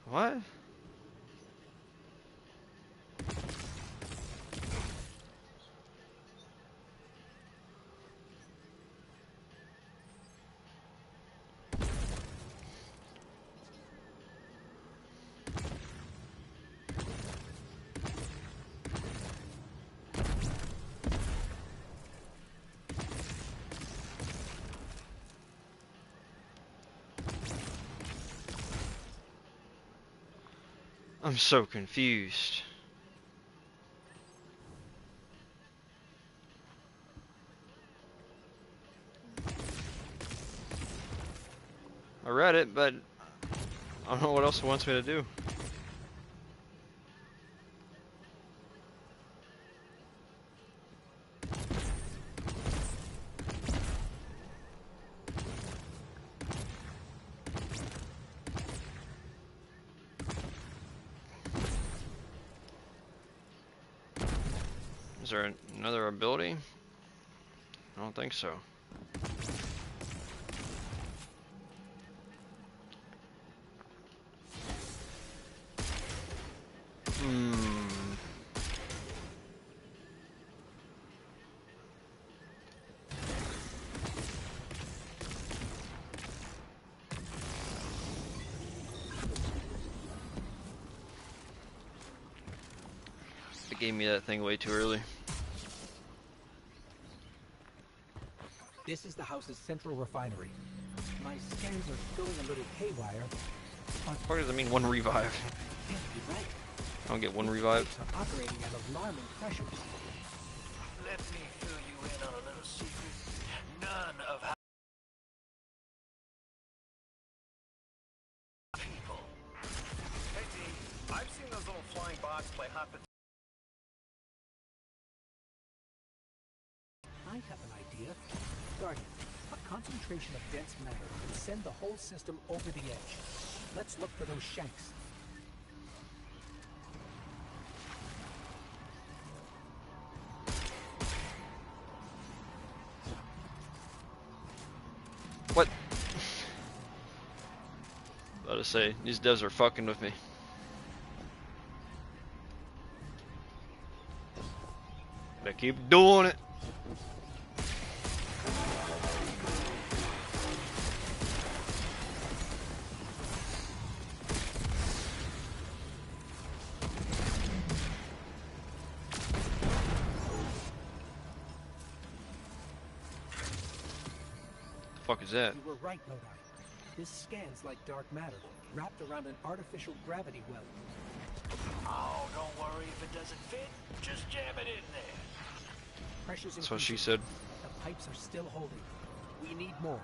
What? I'm so confused. I read it, but I don't know what else it wants me to do. Is there another ability? I don't think so. It gave me that thing way too early. This is the house's central refinery. My scans are going a little haywire. What does it mean, one revive? Yeah, you're right. I don't get one revive. Are operating at alarming pressures. Let me fill you in on a little secret. None of how people. Hey, Dean, I've seen those little flying bots play hot potato. I have an idea. Guardian, a concentration of dense matter can send the whole system over the edge. Let's look for those shanks. What? About to say, these devs are fucking with me. They keep doing it. The fuck is that? You were right, Lodi. This scans like dark matter, wrapped around an artificial gravity well. Oh, don't worry if it doesn't fit. Just jam it in there. Pressure's That's what she increasing. said. The pipes are still holding. We need more.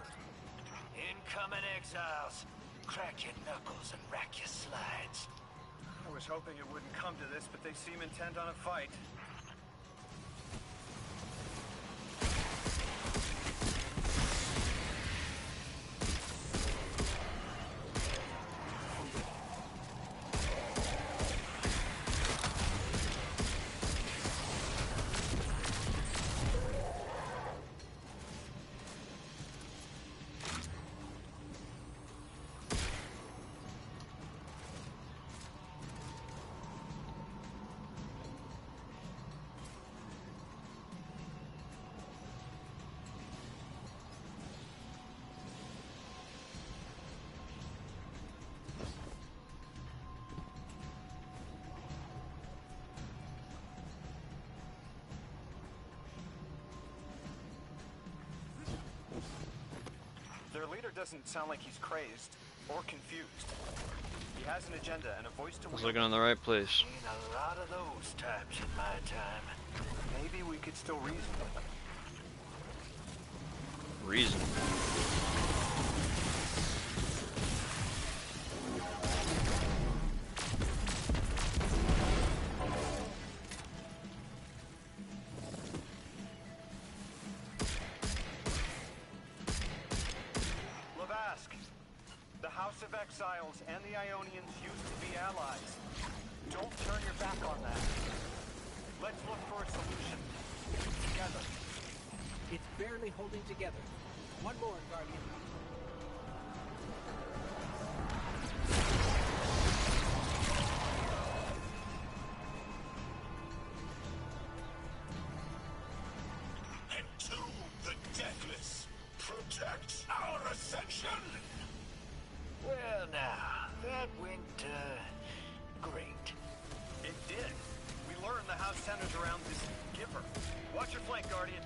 Incoming exiles. Crack your knuckles and rack your slides. I was hoping it wouldn't come to this, but they seem intent on a fight. Their leader doesn't sound like he's crazed or confused. He has an agenda and a voice to I was wield. looking in the right place. Seen a lot of those types in my time. Maybe we could still reason with them. Reason. Lavask, the House of Exiles and the Ionians used to be allies. Don't turn your back on that. Let's look for a solution. Together. It's barely holding together. One more, Guardian. now centers around this giver. Watch your flank, Guardian.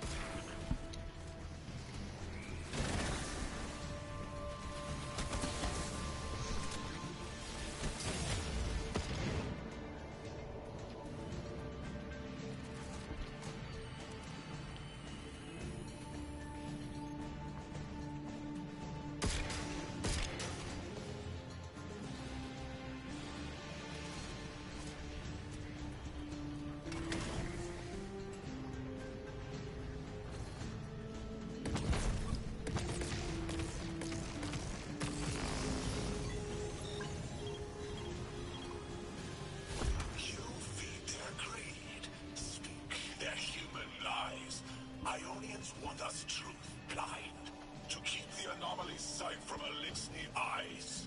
Ionians want us truth blind, to keep the anomaly's sight from Elixni eyes.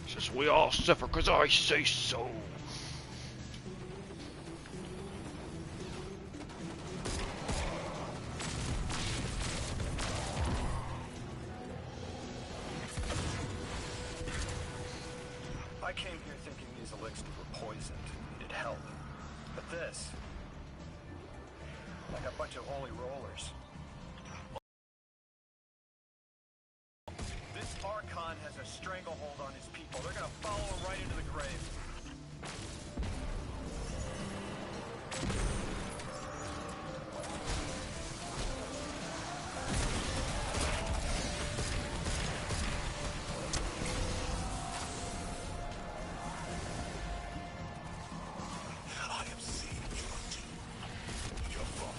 Says we all suffer 'cause I say so. I came here thinking these elixirs were poisoned. It'd help. But this... like a bunch of holy rollers. This Archon has a stranglehold on his people. They're gonna follow him right into the grave. I am seeing your doom, your fall,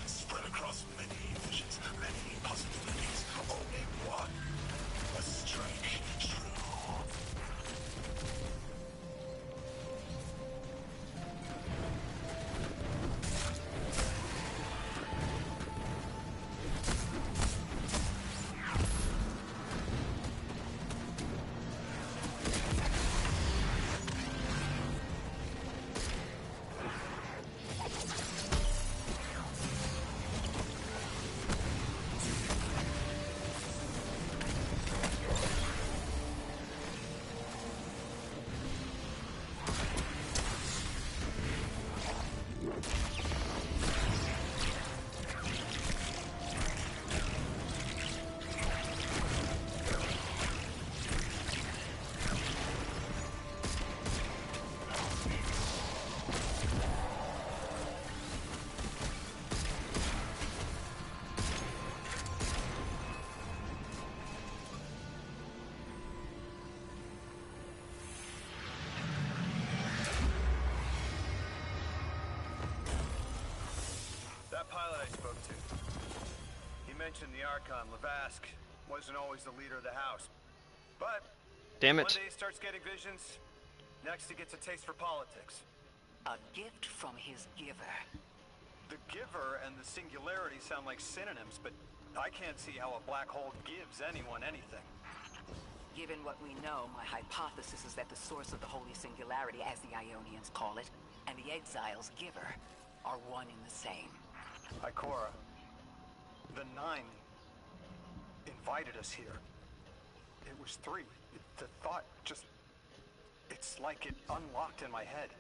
spread across many visions, many possibilities. Only one, a strike true. That pilot I spoke to, he mentioned the Archon, Lavask, wasn't always the leader of the house. But Damn one it. day he starts getting visions, next he gets a taste for politics. A gift from his giver. The giver and the singularity sound like synonyms, but I can't see how a black hole gives anyone anything. Given what we know, my hypothesis is that the source of the Holy Singularity, as the Ionians call it, and the Exile's giver are one and the same. Ikora, the Nine invited us here. It was 3. The thought just... it's like it unlocked in my head.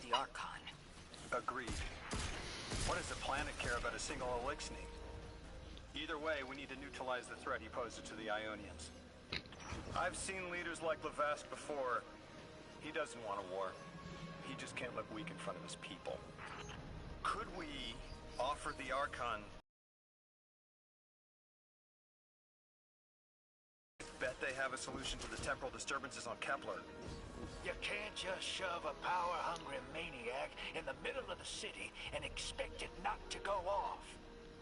the Archon. Agreed. What does the planet care about a single Eliksni? Either way, we need to neutralize the threat he poses to the Ionians. I've seen leaders like Levesque before. He doesn't want a war. He just can't look weak in front of his people. Could we offer the Archon... bet they have a solution to the temporal disturbances on Kepler? You can't just shove a power-hungry maniac in the middle of the city and expect it not to go off.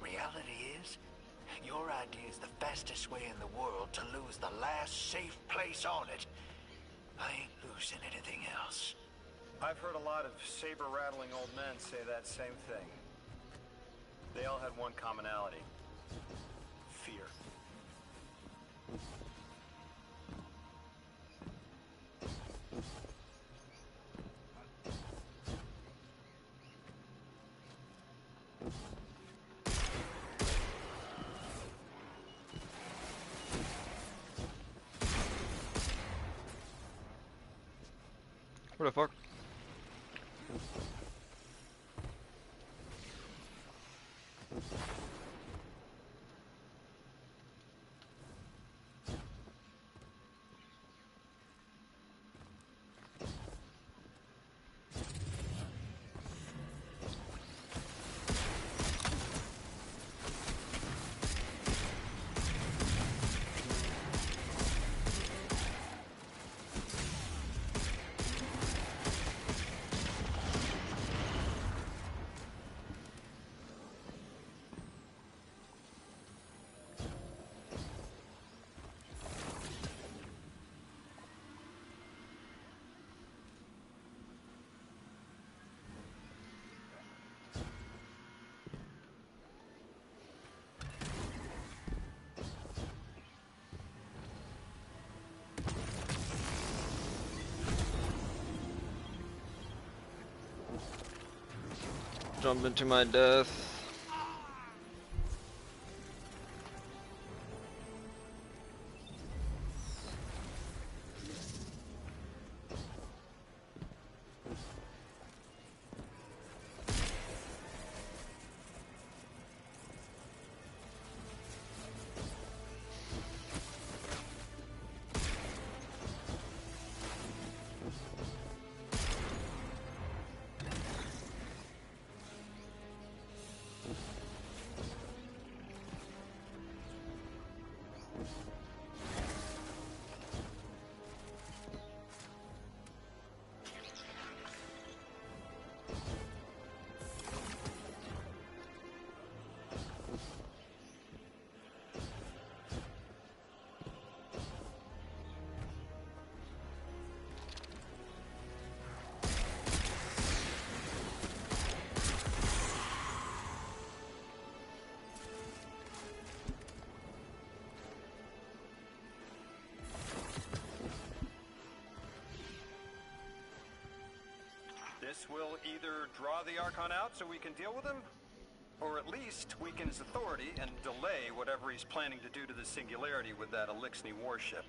Reality is, your idea is the fastest way in the world to lose the last safe place on it. I ain't losing anything else. I've heard a lot of saber-rattling old men say that same thing. They all had one commonality. Fear. What the fuck? Jump into my death. This will either draw the Archon out so we can deal with him, or at least weaken his authority and delay whatever he's planning to do to the Singularity with that Eliksni warship.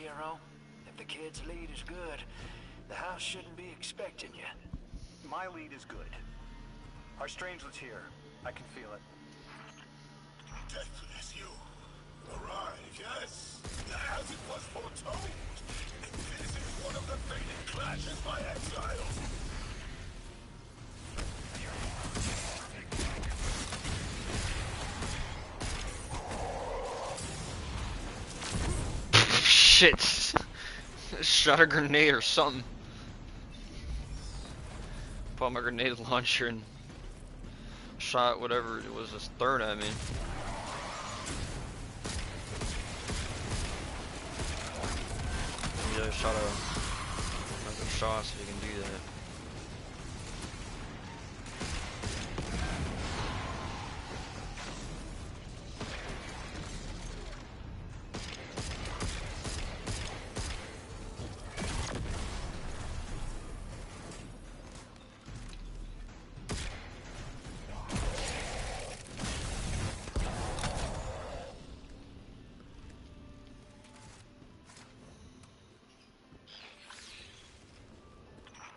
Hero. If the kid's lead is good, the house shouldn't be expecting you. My lead is good. Our Strangelet's here. I can feel it. Deathless you. Arrive, yes. As it was foretold. This is one of the fated clashes by exiles. Shit! Shot a grenade or something. Put my grenade launcher and shot whatever it was just thrown at me. Maybe I shot another shot so you can do that.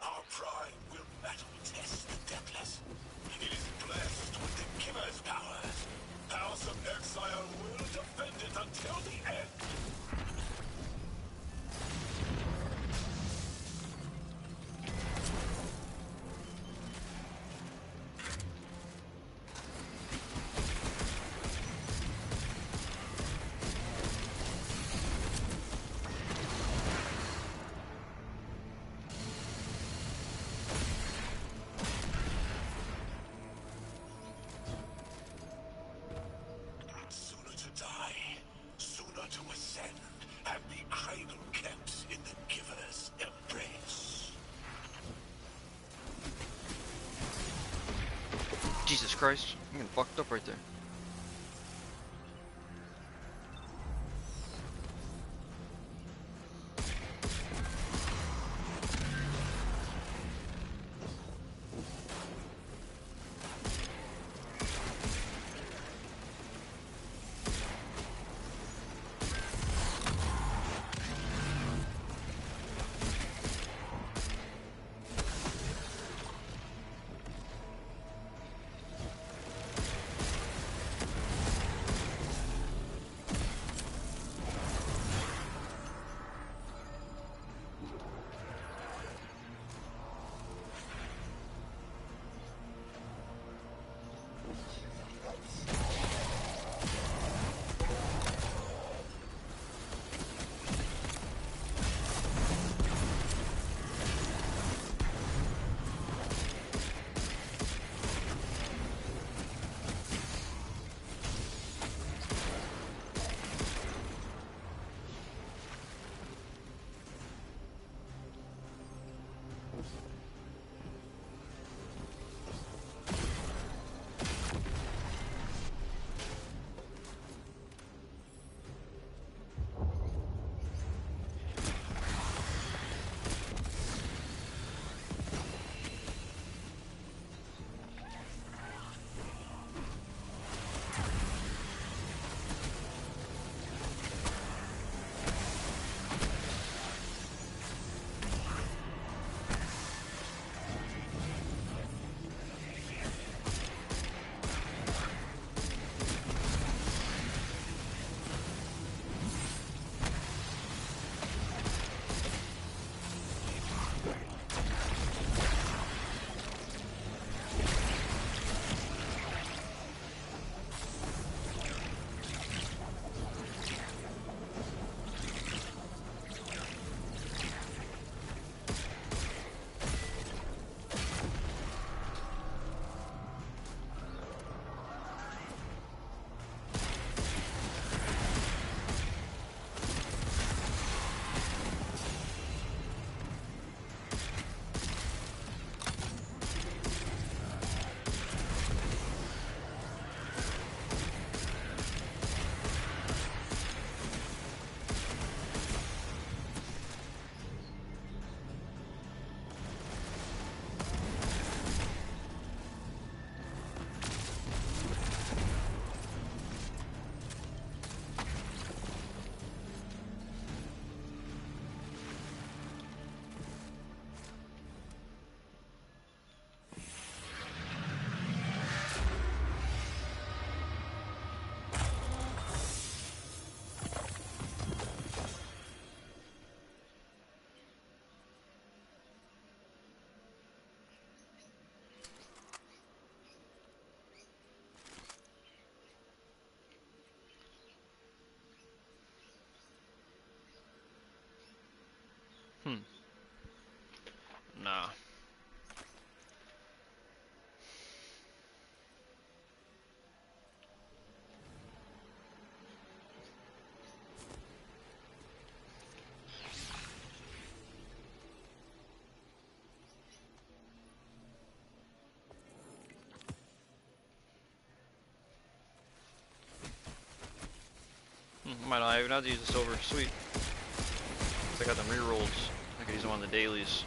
Our pride will battle test the deathless. It is blessed with the giver's powers. House of Exile will defend it until the end. Sooner to die, sooner to ascend, and be cradle kept in the giver's embrace. Jesus Christ, I'm getting fucked up right there. Nah. might not even have to use the silver. Sweet. I got them rerolls. I could use them on the dailies.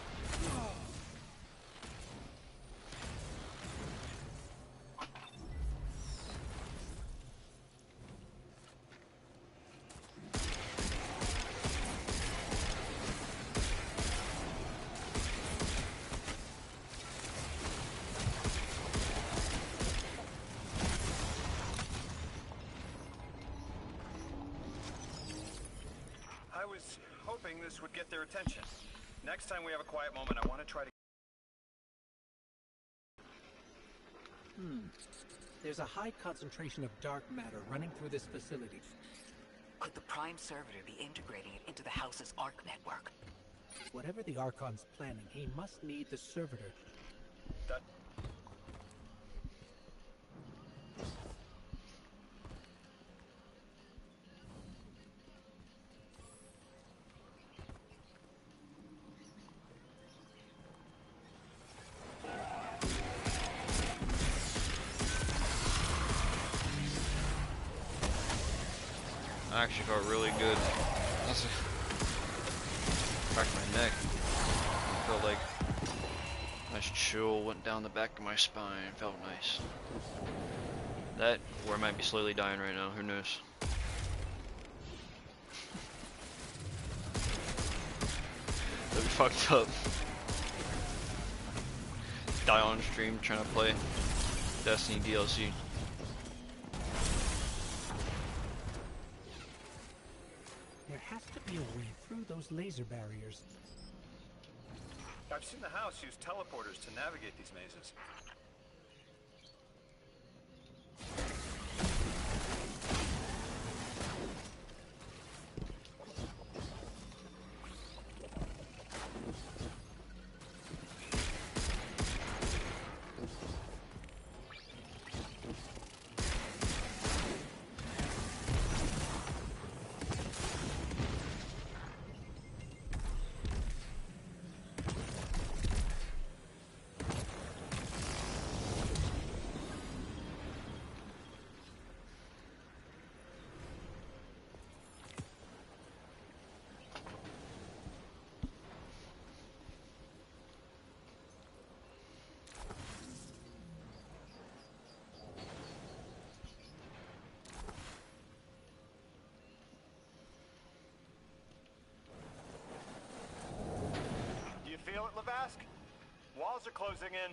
I was hoping this would get their attention. Next time we have a quiet moment, I want to try to... There's a high concentration of dark matter running through this facility. Could the Prime Servitor be integrating it into the House's Arc network? Whatever the Archon's planning, he must need the Servitor. That... I actually felt really good. That's cracked my neck. I felt like a nice chill went down the back of my spine. Felt nice. That, or I might be slowly dying right now. Who knows? That'd be fucked up. Die on stream trying to play Destiny DLC. There has to be a way through those laser barriers. I've seen the House use teleporters to navigate these mazes. Feel it, Lavask? Walls are closing in.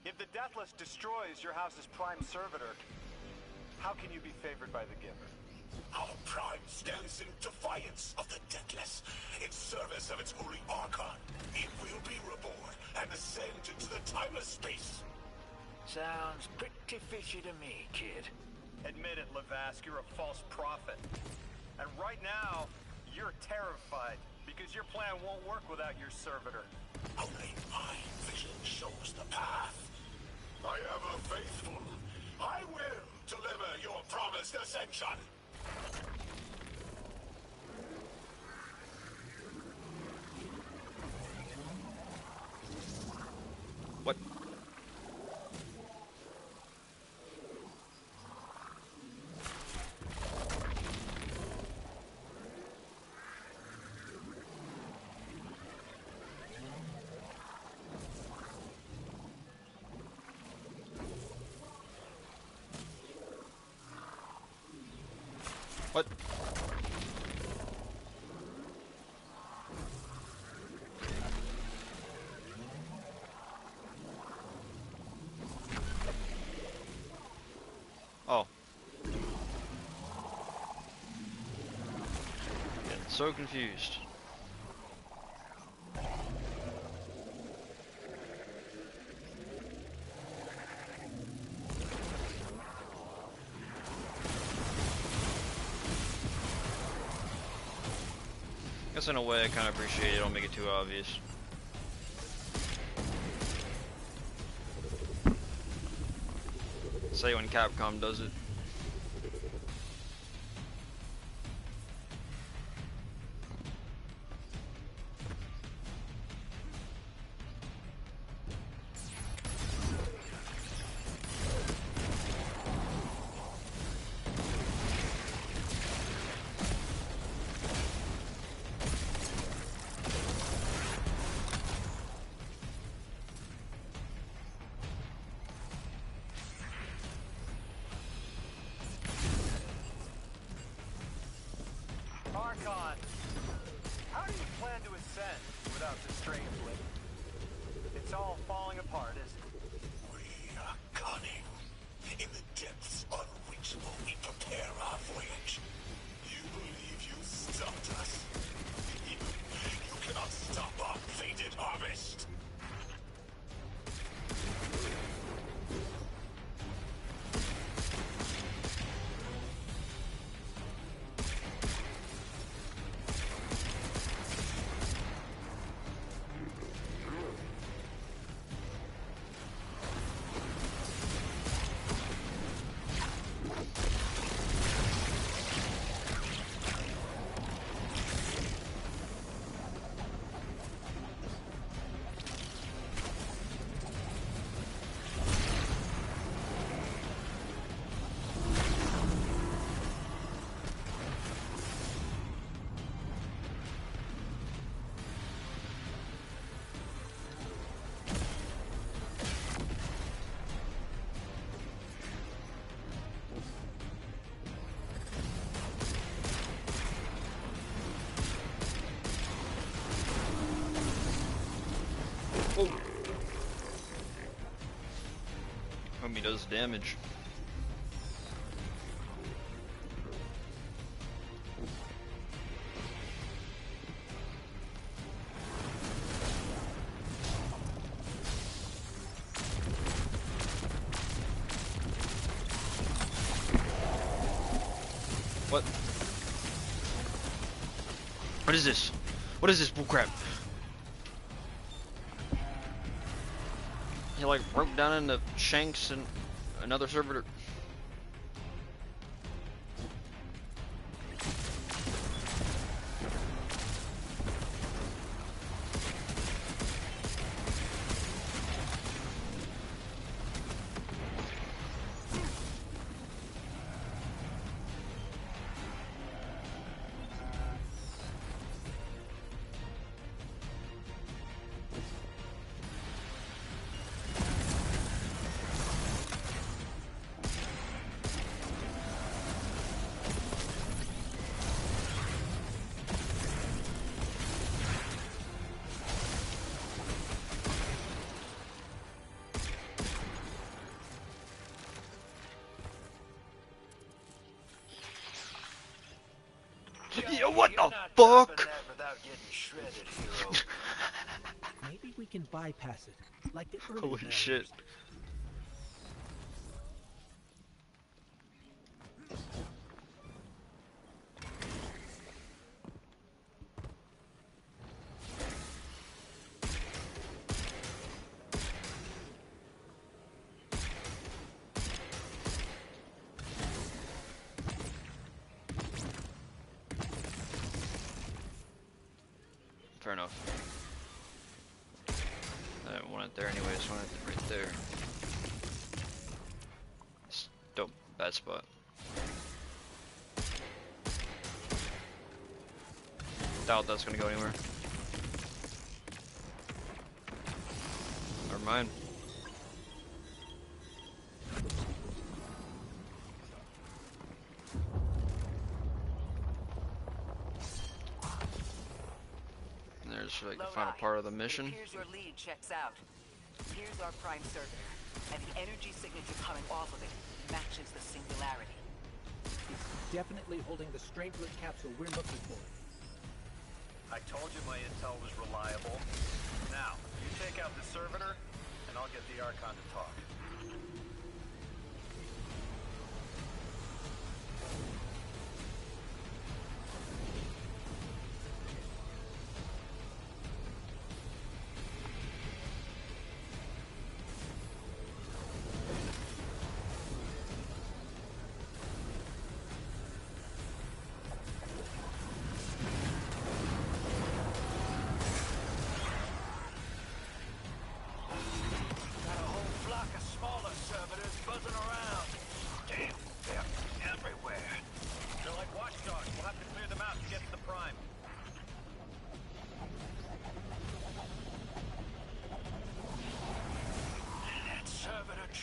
If the Deathless destroys your house's Prime Servitor, how can you be favored by the Giver? Our Prime stands in defiance of the Deathless, in service of its holy Archon. It will be reborn and ascend into the timeless space. Sounds pretty fishy to me, kid. Admit it, Lavask, you're a false prophet. And right now, you're terrified, because your plan won't work without your servitor. Only my vision shows the path. I am a faithful. I will deliver your promised ascension. What? What? Oh. Getting so confused. Guess in a way I kind of appreciate it, don't make it too obvious. Say when Capcom does it. ascend without the strange link. It's all falling apart, isn't it? We are cunning. In the depths unreachable, we prepare our voyage. You believe you stopped us? You cannot stop our fated harvest. Homie does damage. What? What is this? What is this bullcrap? He like broke down into Shanks and another servitor. Yo, what the fuck? Maybe we can bypass it, like the early Holy barriers. shit. Fair enough. I didn't want it there anyway, so I wanted it right there. It's dope, bad spot. Doubt that's gonna go anywhere. Never mind. There's like the final part of the mission. Here's your lead checks out. Here's our prime servitor, and the energy signature coming off of it matches the singularity. It's definitely holding the Strangelet capsule we're looking for. I told you my intel was reliable. Now, you take out the servitor, and I'll get the Archon to talk.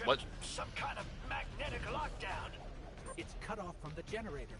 What? Some kind of magnetic lockdown. It's cut off from the generator.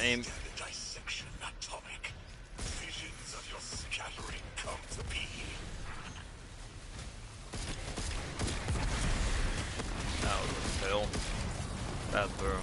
Aim. Standard dissection atomic. Visions of your scattering come to be. That was a fail. Bad throw.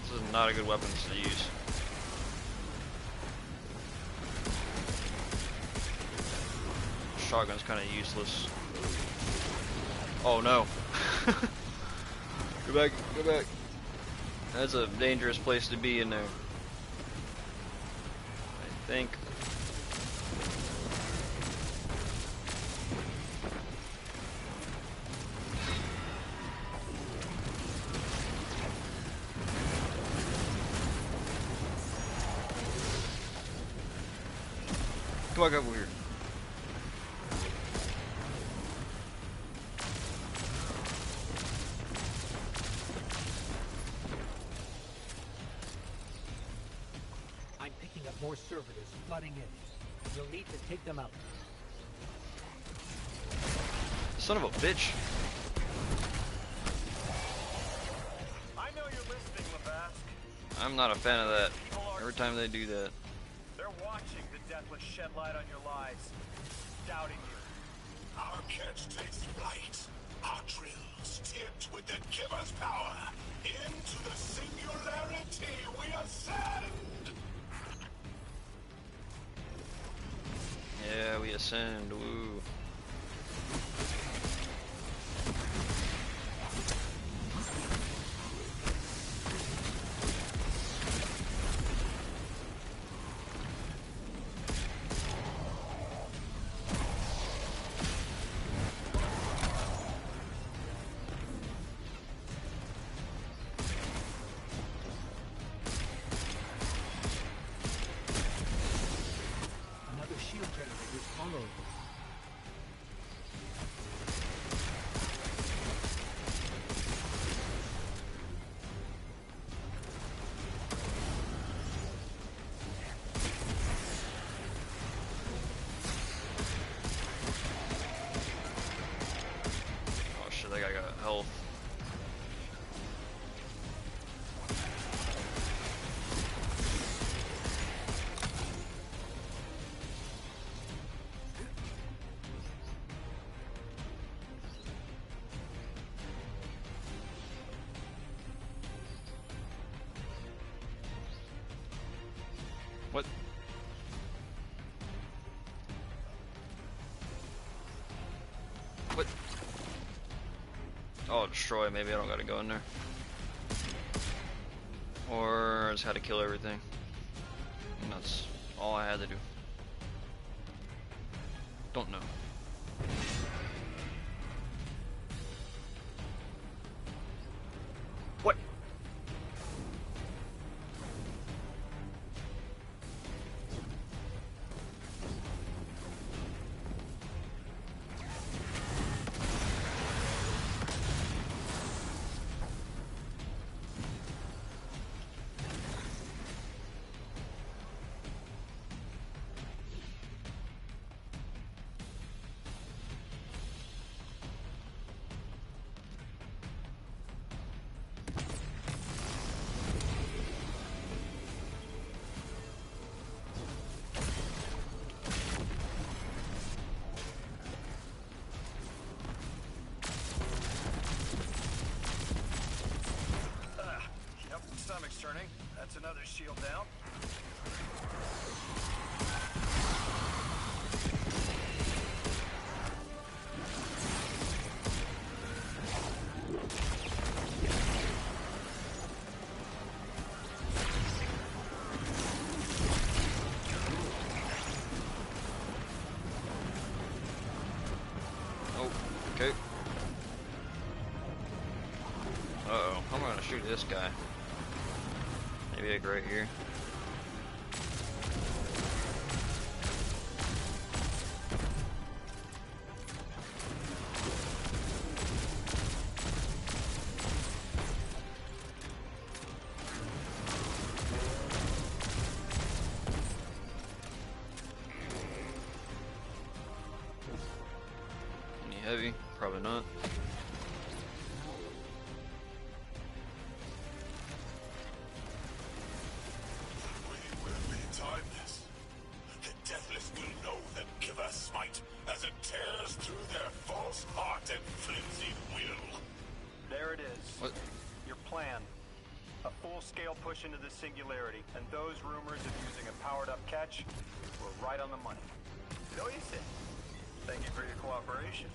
This is not a good weapon to use. Shotgun's kind of useless. Oh no. Go back, go back. That's a dangerous place to be in there. I think. Come back over here. I'm picking up more servitors flooding in. You'll need to take them out. Son of a bitch. I know you're listening, Lavask. I'm not a fan of that. Every time they do that. They're watching the Deathless shed light on your lives, doubting you. Our catch takes flight. Our drills tipped with the giver's power. Into the singularity we ascend. Yeah, we ascend. Woo. Another shield generator is following. Oh shit, that guy got health. What? What? Oh, destroy. Maybe I don't gotta go in there. Or I just had to kill everything. And that's all I had to do. Don't know. What? Yep, stomach's turning. That's another shield down. Oh, okay. Uh-oh, I'm gonna shoot this guy. Maybe like right here. heavy? Probably not. We will be timeless. The Deathless will know the Giver's smite as it tears through their false heart and flimsy will. There it is. What? Your plan. A full-scale push into the singularity, and those rumors of using a powered-up catch were right on the money. No, you said. Thank you for your cooperation.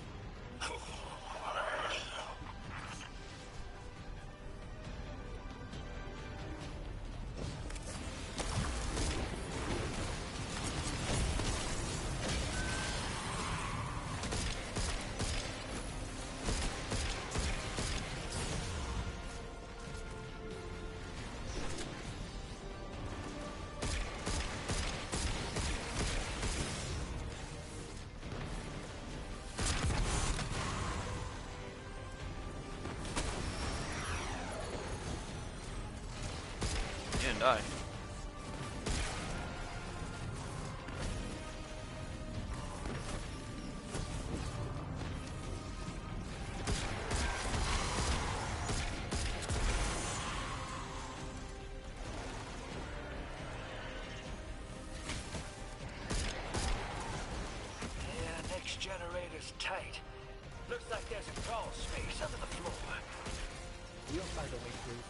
You didn't die. Yeah, next generator's tight. Looks like there's a crawl space under the floor. We'll find a way through.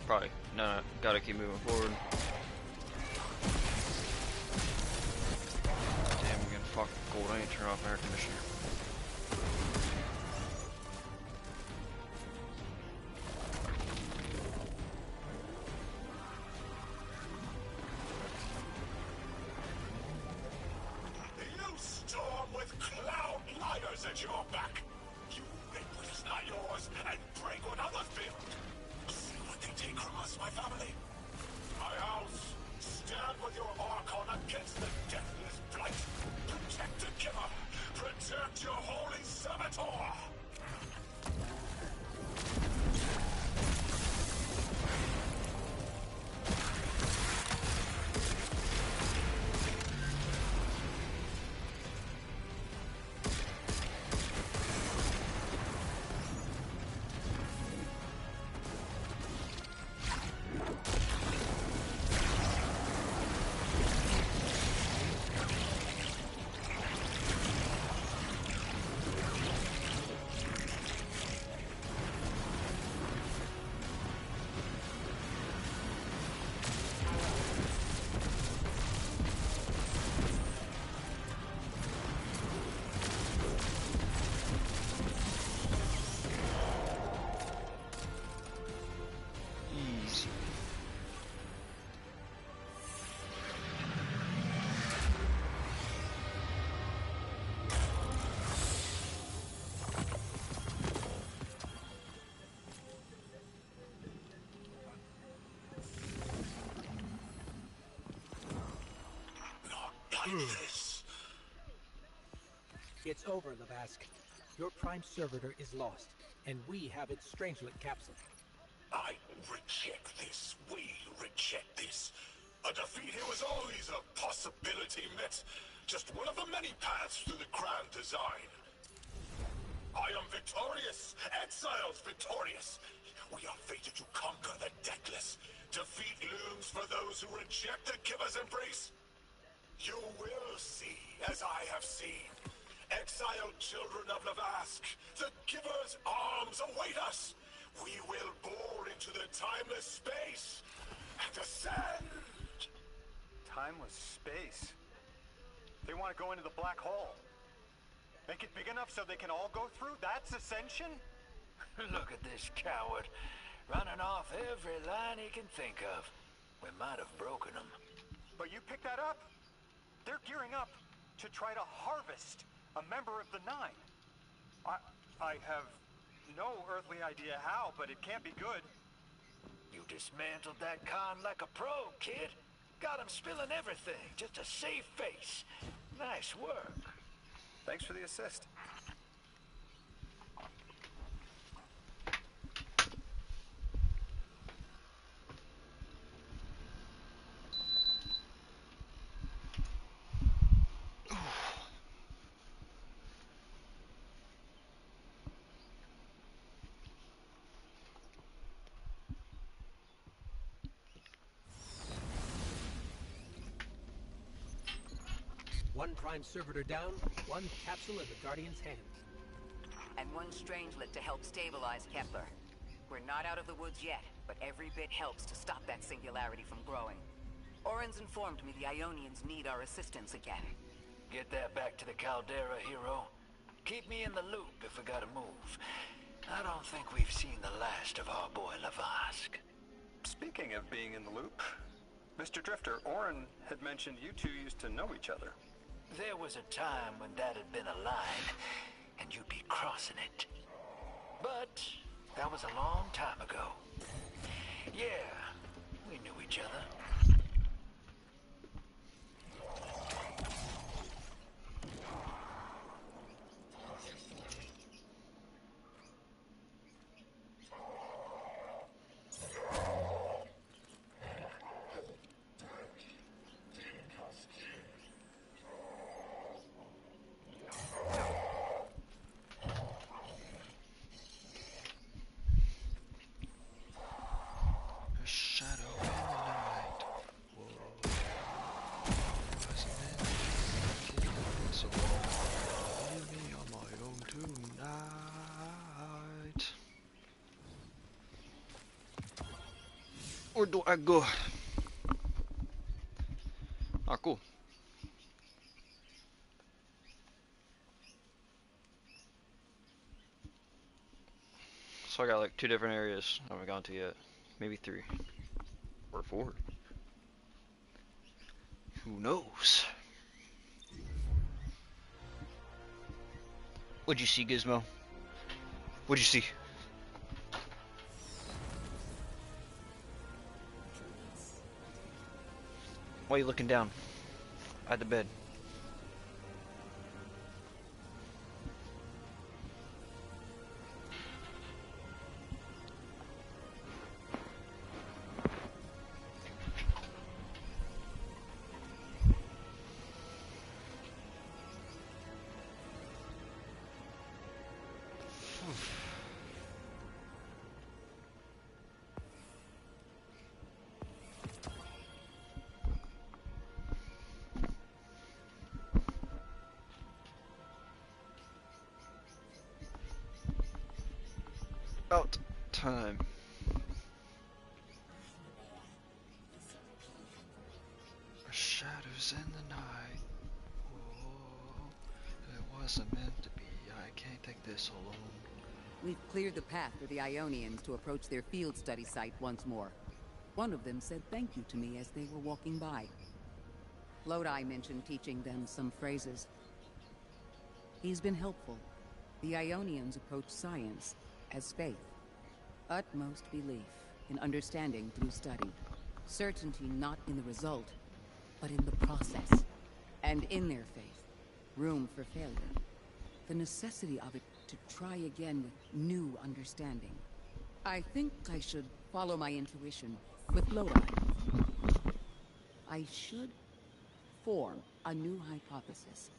Probably. No, gotta keep moving forward. Damn, again, fuck cold. I ain't turn off my air conditioner. You storm with cloud liars at your back. You make what is not yours and break what others build. See what they take from us, my family. My house. Stand with your Archon against the Deathless Blight. Protect the Giver. Protect your holy servitor. Easy. Not like this. It's over, Lavask. Your prime servitor is lost, and we have its Strangelet capsule. I reject this. We reject this. A defeat here was always a possibility, Met. Just one of the many paths to the grand design. I am victorious. Exiles victorious. We are fated to conquer the Deathless. Defeat looms for those who reject the Giver's embrace. You will see, as I have seen. Exiled children of Lavask, the Giver's arms await us. We will bore into the timeless space and ascend. Timeless space. They want to go into the black hole. Make it big enough so they can all go through? That's ascension? Look at this coward, running off every line he can think of. We might have broken him. But you picked that up. They're gearing up to try to harvest a member of the Nine. I have no earthly idea how, but it can't be good. You dismantled that con like a pro, kid. Got him spilling everything, just to save face. Nice work. Thanks for the assist. One prime servitor down, one capsule in the Guardian's hands. And one strangelet to help stabilize Kepler. We're not out of the woods yet, but every bit helps to stop that singularity from growing. Orin's informed me the Ionians need our assistance again. Get that back to the Caldera, hero. Keep me in the loop if we gotta move. I don't think we've seen the last of our boy Lavask. Speaking of being in the loop, Mr. Drifter, Orin had mentioned you two used to know each other. There was a time when that had been a line, and you'd be crossing it. But that was a long time ago. Yeah, we knew each other. A shadow in the night. Whoa. Wasn't it? So leave me on my own tonight. Where do I go? Ah, cool. So I got like 2 different areas I haven't gone to yet. Maybe 3. Or 4. Who knows? What'd you see, Gizmo? What'd you see? Why are you looking down at the bed? About time. Shadows in the night. Oh, it wasn't meant to be. I can't take this alone. We've cleared the path for the Ionians to approach their field study site once more. One of them said thank you to me as they were walking by. Lodi mentioned teaching them some phrases. He's been helpful. The Ionians approach science as faith. Utmost belief in understanding through study. Certainty not in the result, but in the process. And in their faith, room for failure. The necessity of it to try again with new understanding. I think I should follow my intuition with Lodi. I should form a new hypothesis.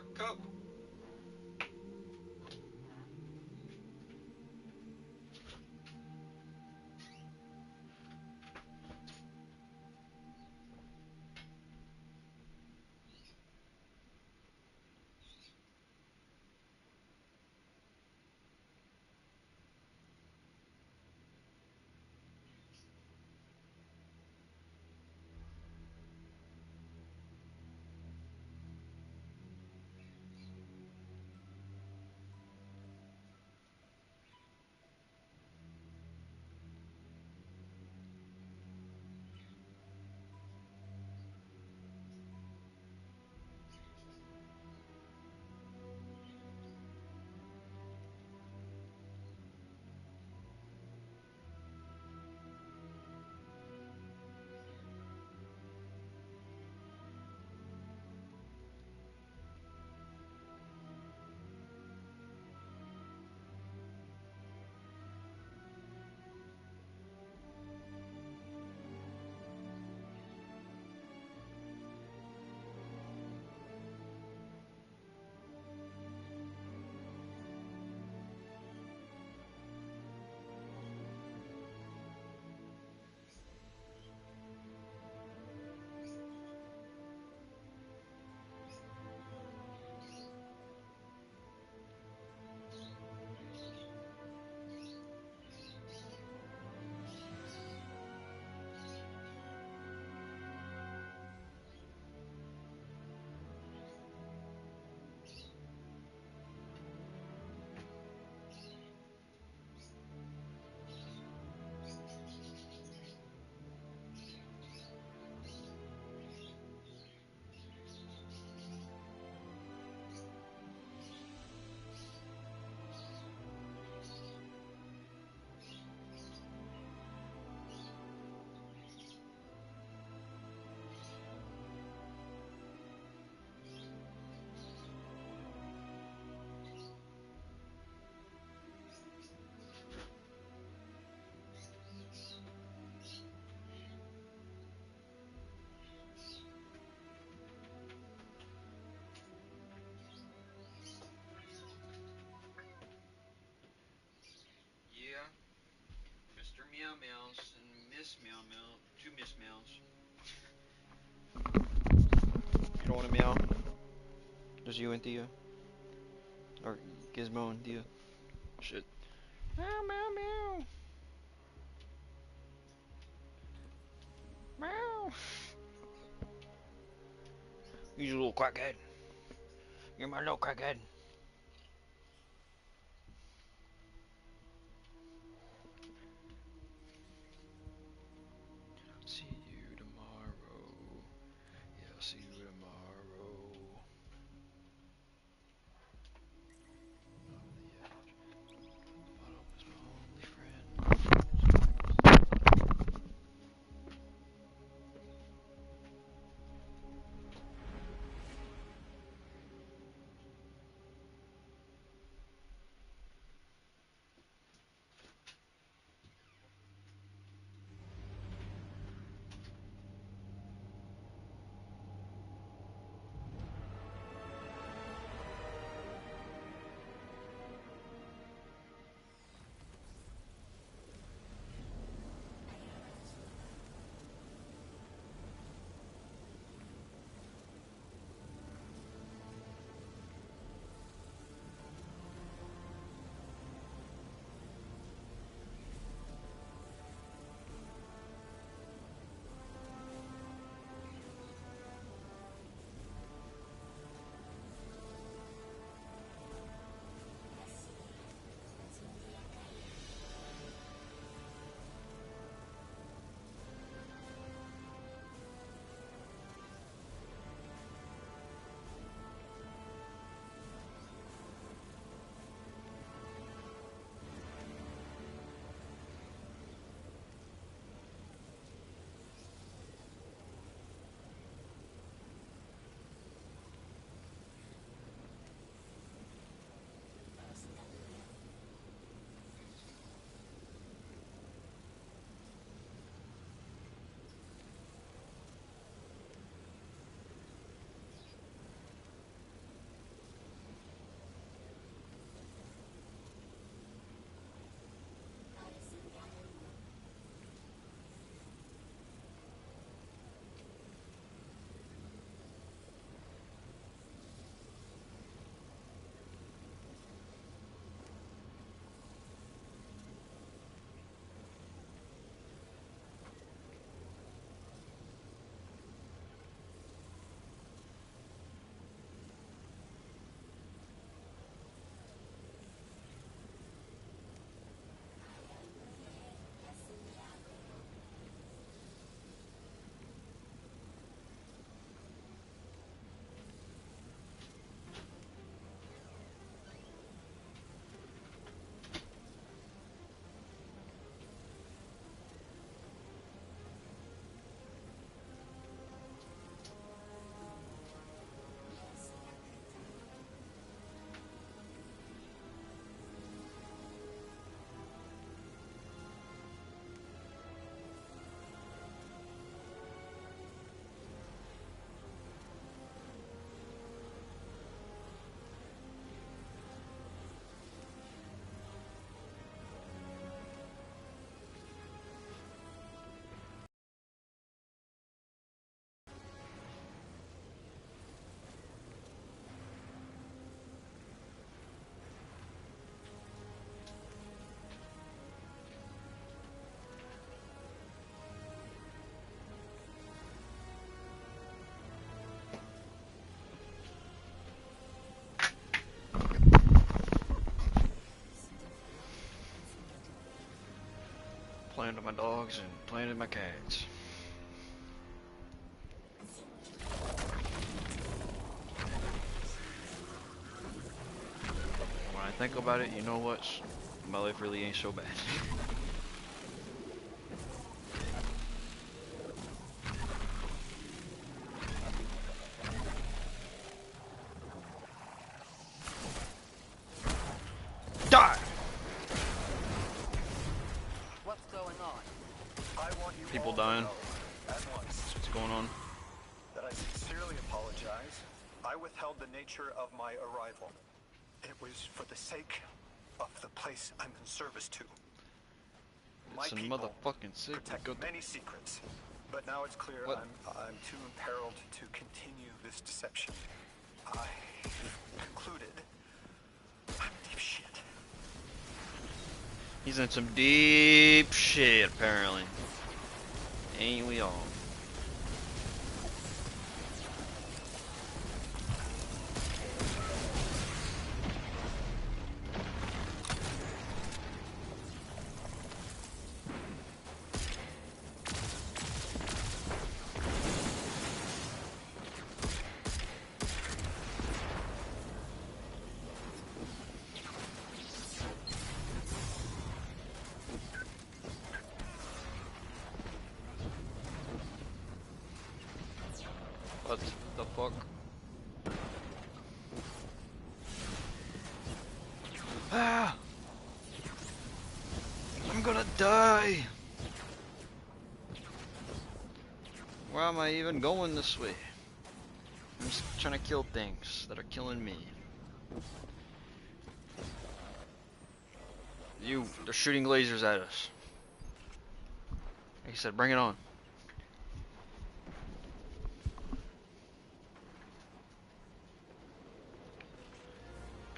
Dark Cup. Yeah, Mr. Meow Meows and Miss Meow Meow, two Miss Meows. You don't want to meow? Just you and Thea? Or Gizmo and Thea? Shit. Meow meow meow. Meow. You little crackhead. You're my little crackhead. See you tomorrow. Yeah, I'll see you tomorrow. Bottom is my only friend. playing with my dogs and playing with my cats. When I think about it, you know what? My life really ain't so bad. Die! What's going on? I want you People all to dying. know at once What's going on? that I sincerely apologize. I withheld the nature of my arrival. It was for the sake of the place I'm in service to. My It's a people motherfucking sick. protect many secrets, but now it's clear What? I'm too imperiled to continue this deception. I concluded I'm in deep shit. He's in some deep shit, apparently. Ain't we all? What the fuck? Ah! I'm gonna die! Why am I even going this way? I'm just trying to kill things that are killing me. They're shooting lasers at us. Like I said, bring it on.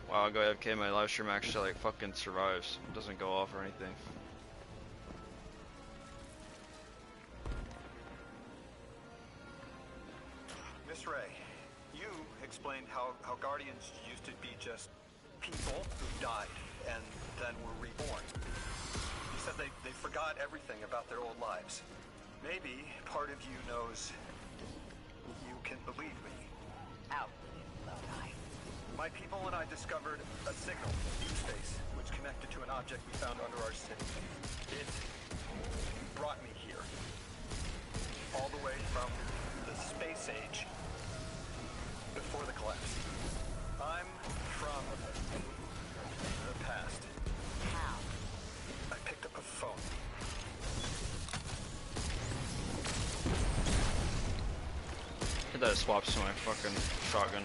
Wow, I go AFK, my live stream actually like fucking survives. It doesn't go off or anything. Miss Ray, you explained how Guardians used to be just people who died and then were reborn. You said they forgot everything about their old lives. Maybe part of you knows you can believe me. Out with it, Lodi. My people and I discovered a signal in space which connected to an object we found under our city. It brought me here. All the way from the space age before the collapse. I'm from the past. How? I picked up a phone. Hit that swaps to my fucking shotgun.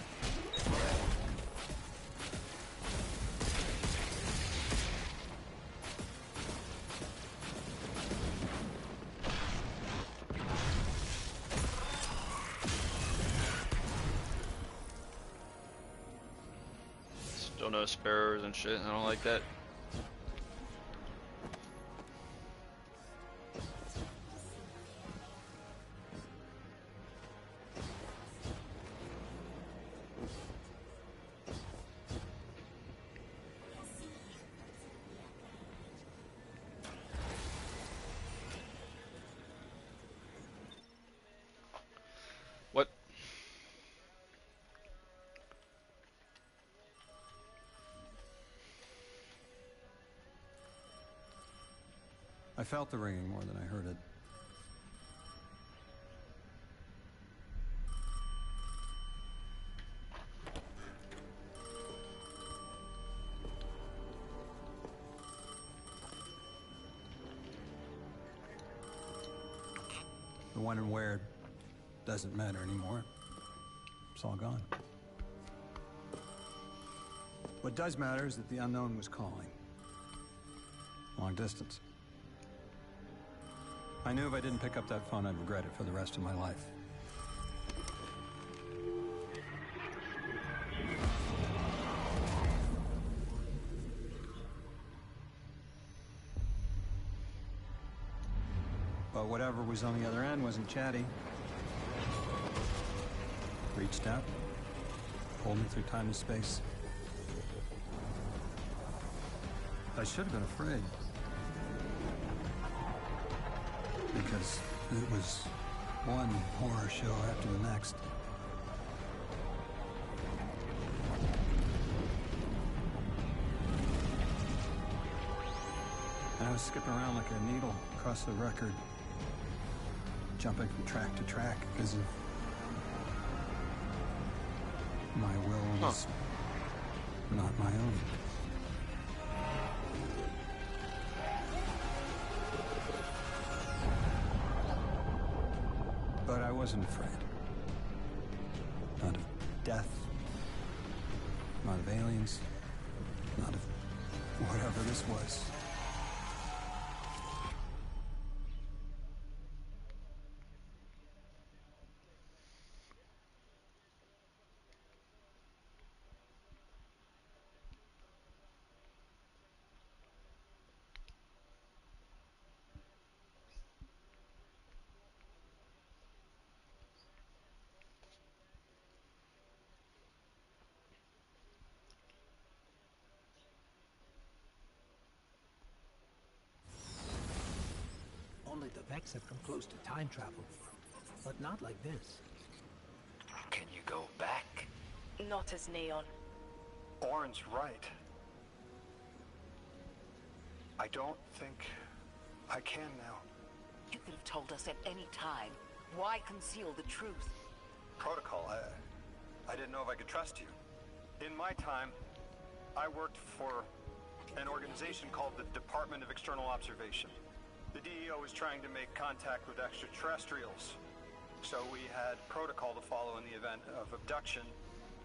Still no sparrows and shit. I don't like that. What? I felt the ringing more than I heard it. The when and where doesn't matter anymore. It's all gone. What does matter is that the unknown was calling. Long distance. I knew if I didn't pick up that phone, I'd regret it for the rest of my life. But whatever was on the other end wasn't chatty. Reached out, pulled me through time and space. I should have been afraid. because it was one horror show after the next. And I was skipping around like a needle across the record, jumping from track to track because of my will was not my own. But I wasn't afraid. Not of death, not of aliens, not of whatever this was. Only the Vex have come close to time travel, but not like this. Can you go back? Not as Neon. Orin's right. I don't think I can now. You could have told us at any time. Why conceal the truth? Protocol, I didn't know if I could trust you. In my time, I worked for an organization called the Department of External Observation. The DEO was trying to make contact with extraterrestrials. So we had protocol to follow in the event of abduction.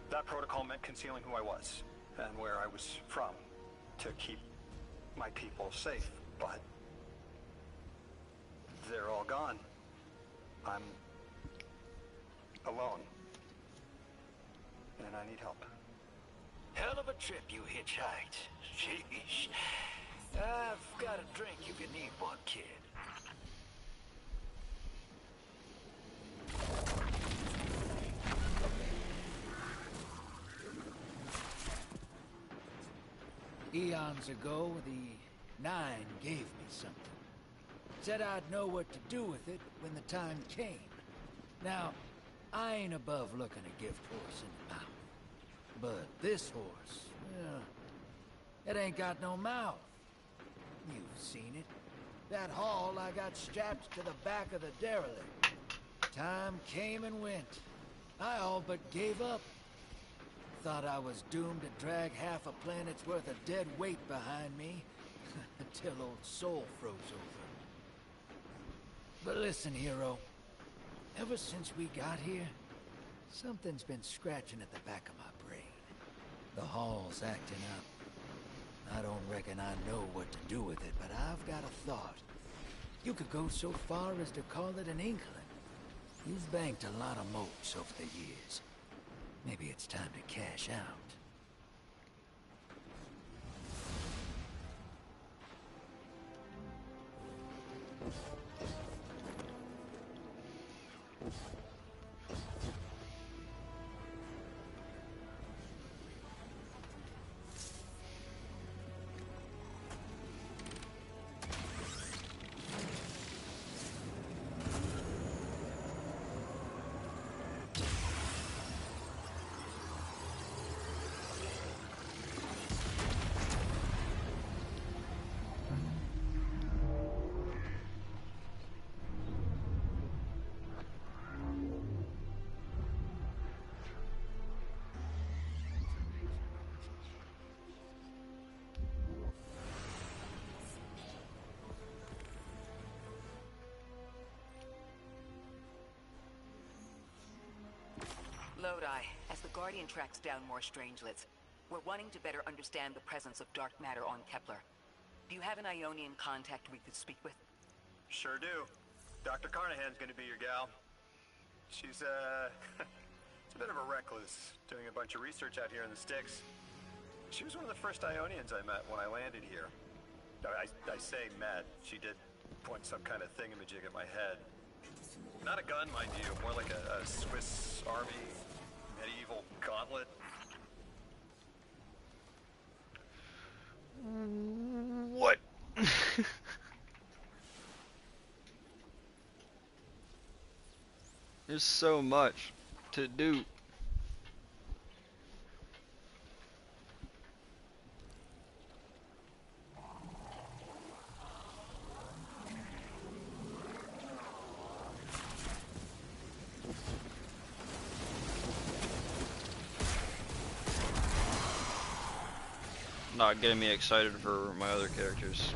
That protocol meant concealing who I was and where I was from to keep my people safe. But they're all gone. I'm alone. And I need help. Hell of a trip you hitchhiked. Sheesh. I've got a drink if you need one, kid. Eons ago, the Nine gave me something. Said I'd know what to do with it when the time came. Now, I ain't above looking a gift horse in the mouth. But this horse, it ain't got no mouth. You've seen it. That haul I got strapped to the back of the derelict. Time came and went. I all but gave up. Thought I was doomed to drag half a planet's worth of dead weight behind me until old Soul froze over. But listen, hero. Ever since we got here, something's been scratching at the back of my brain. The hall's acting up. I don't reckon I know what to do with it, but I've got a thought. You could go so far as to call it an inkling. You've banked a lot of motes over the years. Maybe it's time to cash out. Lodi, as the Guardian tracks down more strangelets, we're wanting to better understand the presence of dark matter on Kepler. Do you have an Ionian contact we could speak with? Sure do. Dr. Carnahan's gonna be your gal. She's, she's a bit of a recluse, doing a bunch of research out here in the sticks. She was one of the first Ionians I met when I landed here. I say met. She did point some kind of thingamajig at my head. Not a gun, mind you, more like a Swiss Army medieval gauntlet. What? There's so much to do. Not getting me excited for my other characters.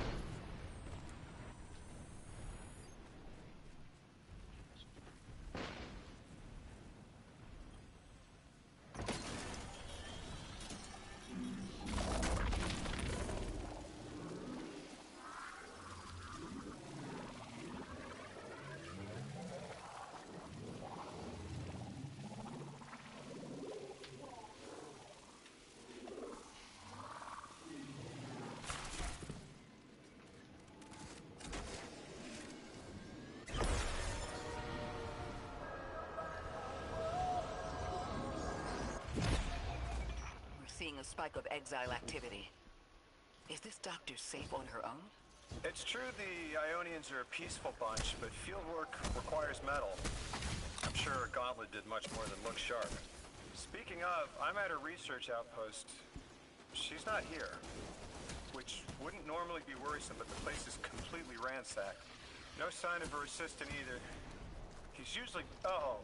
Seeing a spike of exile activity. Is this doctor safe on her own? It's true the Ionians are a peaceful bunch, but field work requires metal. I'm sure Gauntlet did much more than look sharp. Speaking of, I'm at her research outpost. She's not here, which wouldn't normally be worrisome, but the place is completely ransacked. No sign of her assistant either. He's usually... Uh-oh.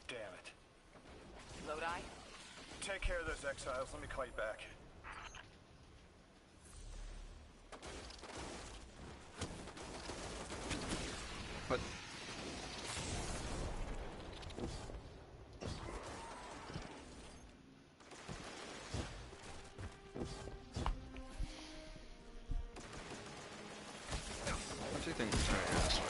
Damn it. Lodi? Take care of those exiles. Let me call you back. What? What do you think? Alright, yeah, this way.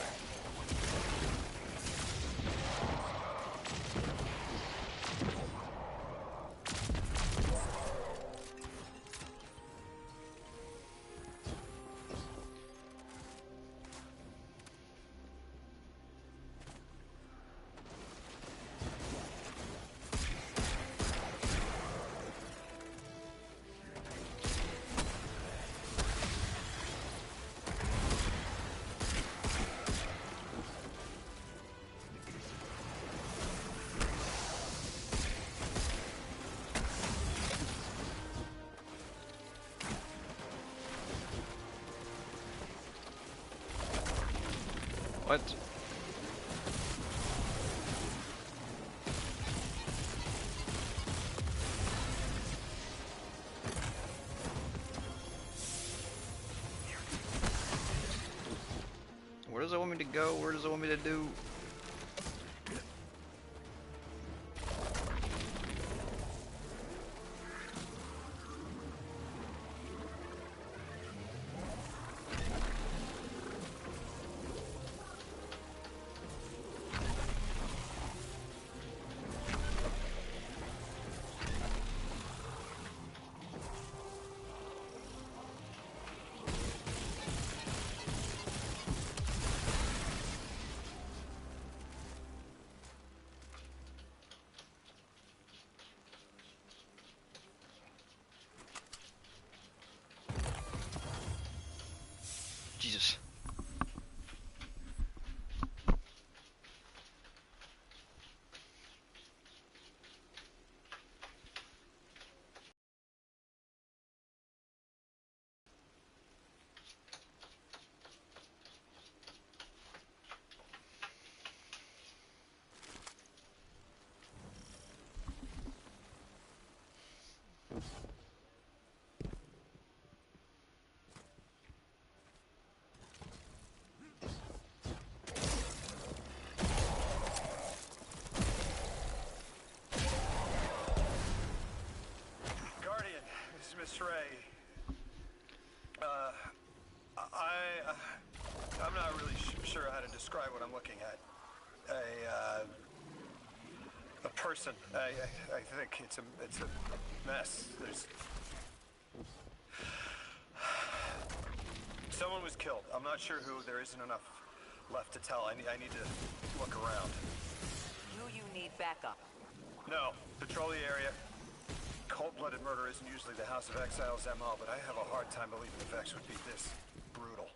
What? Where does it want me to go? Where does it want me to do? Jesus. Guardian, this is Miss Ray. I'm not really sure how to describe what I'm looking at. A person. I think it's a mess. Someone was killed. I'm not sure who. There isn't enough left to tell. I need to look around. Do you need backup? No. Patrol the area. Cold-blooded murder isn't usually the House of Exiles' MO, but I have a hard time believing the Vex would be this brutal.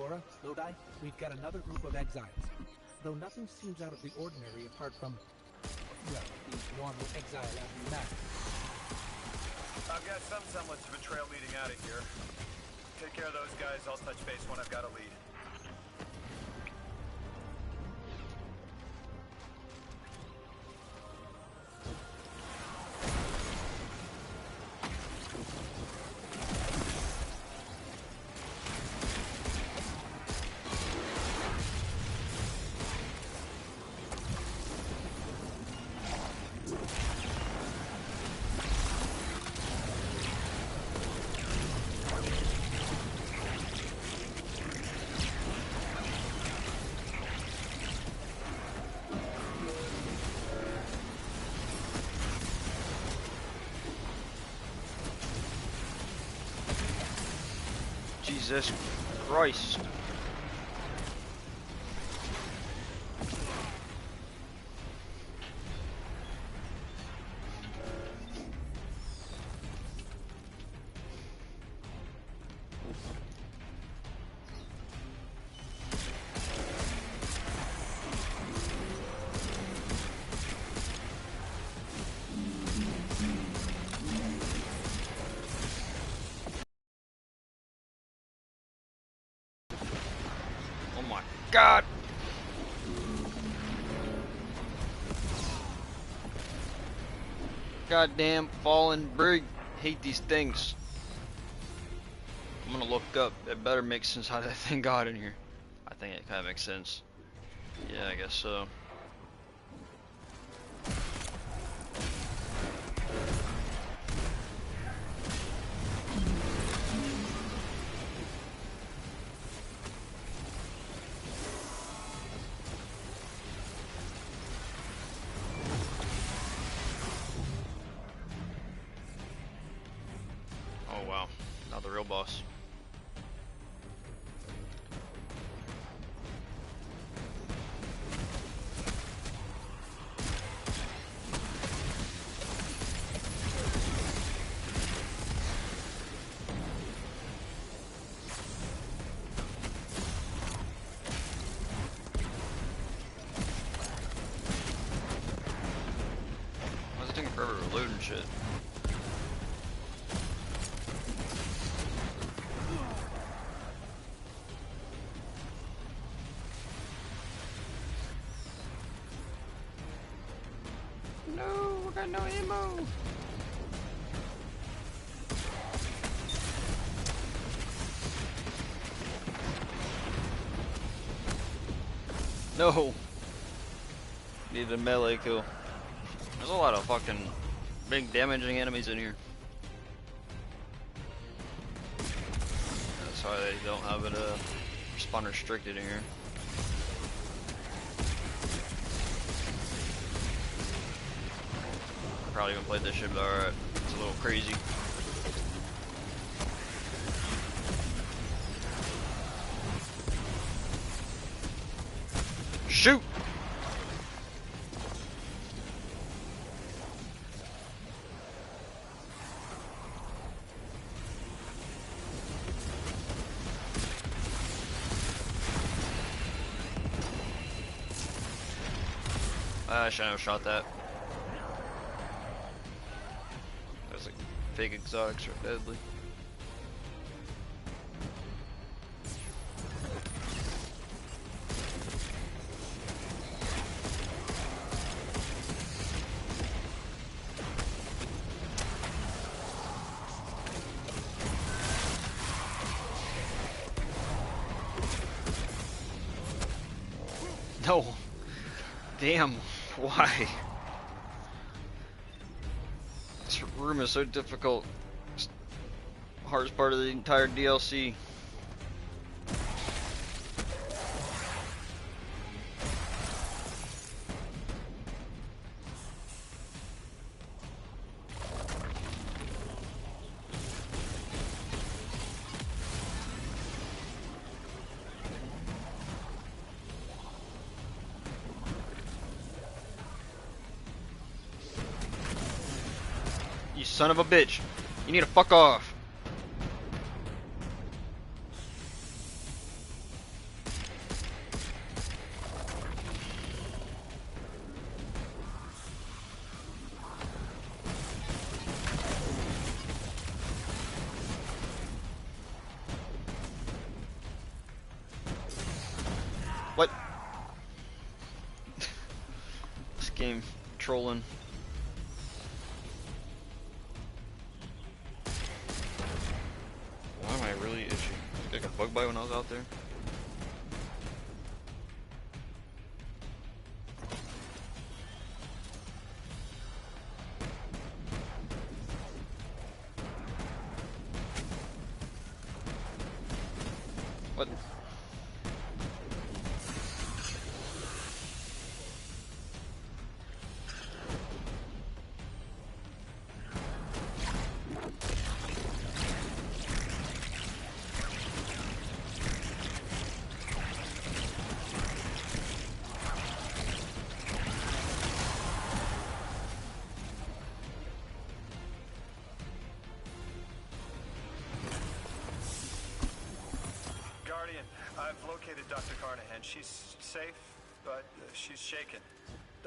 Nora, Lodi, we've got another group of exiles. Though nothing seems out of the ordinary apart from, well, the normal exile after the massacre. I've got some semblance of a trail leading out of here. Take care of those guys. I'll touch base when I've got a lead. Jesus Christ. God. Goddamn fallen brig. Hate these things. I'm gonna look up. It better make sense how that thing got in here. I think it kind of makes sense. Yeah, I guess so. Boss. Why is it taking forever to load and shit? No ammo. No. Need a melee kill. There's a lot of fucking big damaging enemies in here. That's why they don't have it spawn restricted in here. Probably gonna play this shit, but alright. It's a little crazy. Shoot! I shouldn't have shot that. Fake exotics are deadly. No. Damn. Why? This room is so difficult. It's the hardest part of the entire DLC. You son of a bitch. You need to fuck off. What? This game trolling. Why am I really itchy? Did I get a bug bite when I was out there? What? Guardian, I've located Dr. Carnahan. She's safe, but she's shaken,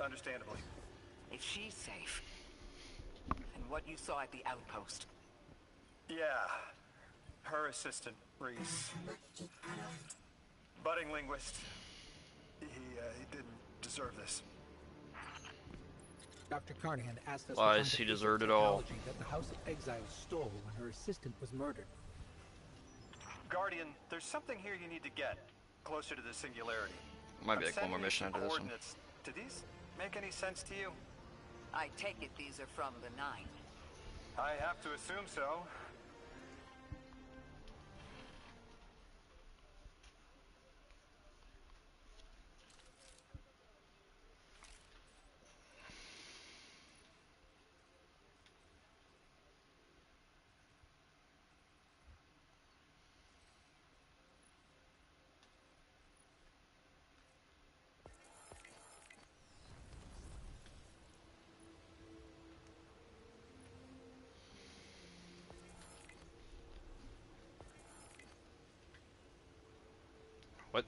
understandably. If she's safe, and what you saw at the outpost. Yeah, her assistant, Reese. Budding linguist. He didn't deserve this. Dr. Carnahan asked us Why to does find he the piece of deserve it all? technology that the House of Exiles stole when her assistant was murdered. Guardian, there's something here you need to get closer to the singularity. Might be I'm like one more sending you mission some after this one. coordinates. Do these make any sense to you? I take it these are from the Nine. I have to assume so. What?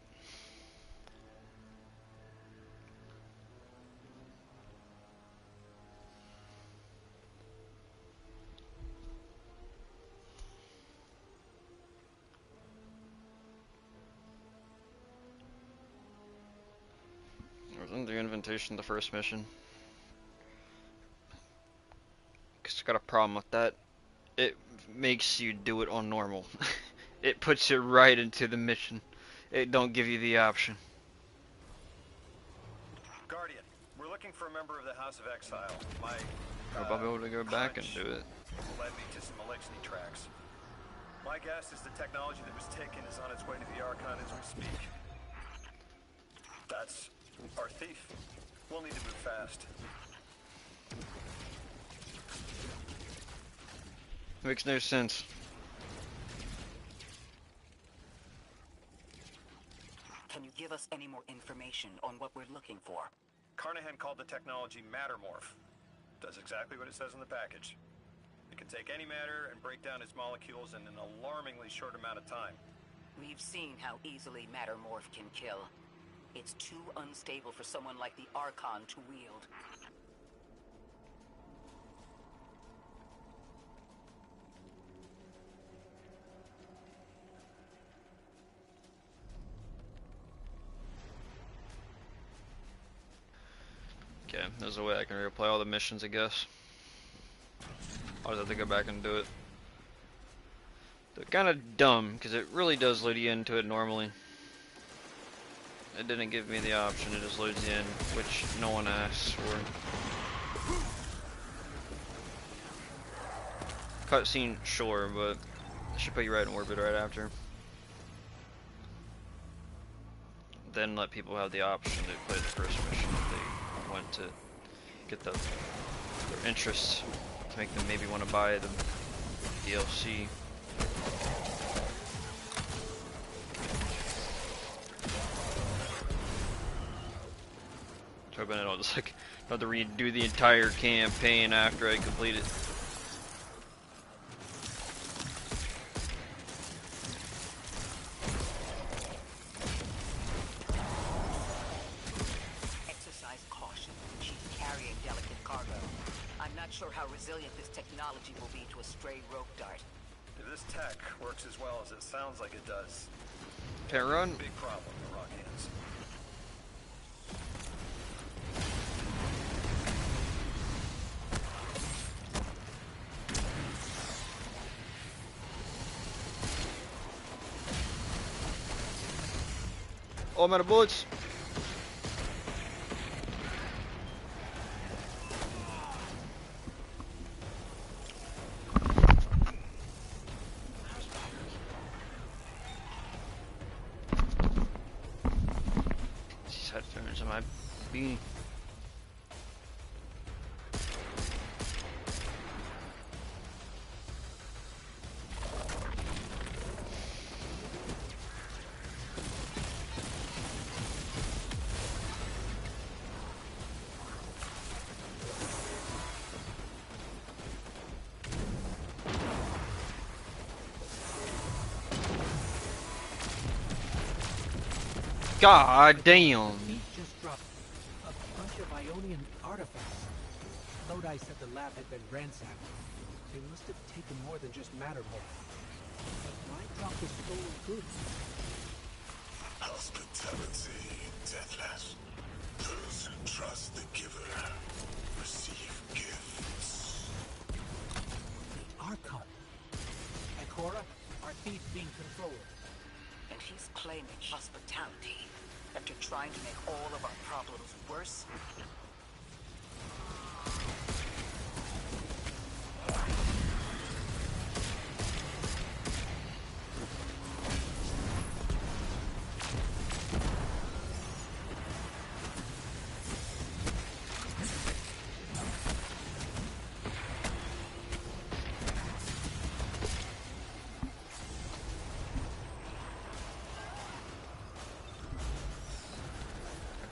Wasn't the invitation the first mission? Cause I got a problem with that. It makes you do it on normal. It puts you right into the mission. It don't give you the option. Guardian, we're looking for a member of the House of Exile. My Hope I'll be able to go back and hunch do it. led me to some Alexei tracks. My guess is the technology that was taken is on its way to the Archon as we speak. That's our thief. We'll need to move fast. Makes no sense. Can you give us any more information on what we're looking for? Carnahan called the technology Mattermorph. Does exactly what it says in the package. It can take any matter and break down its molecules in an alarmingly short amount of time. We've seen how easily Mattermorph can kill. It's too unstable for someone like the Archon to wield. Okay, there's a way I can replay all the missions, I guess. I'll just have to go back and do it. They're kind of dumb, because it really does load you into it normally. It didn't give me the option, it just loads you in, which no one asks for. Cutscene, sure, but it should put you right in orbit right after. Then let people have the option to play the first mission if they want to get their interests, to make them maybe want to buy the DLC. Hoping I'll just like have to redo the entire campaign after I complete it. Exercise caution. She's carrying delicate cargo. I'm not sure how resilient this technology will be to a stray rope dart. If this tech works as well as it sounds like it does, Can't run. big problem for Rock Hands. Oh, I'm out of bullets. These headphones on my beanie. God damn. He just dropped a bunch of Ionian artifacts. Lodi said the lab had been ransacked. They must have taken more than just matter mold. Why drop the stolen goods? Hospitality, Deathless. Those who trust the giver receive gifts. Archon. Ikora, our thief being controlled. And he's claiming hospitality after trying to make all of our problems worse?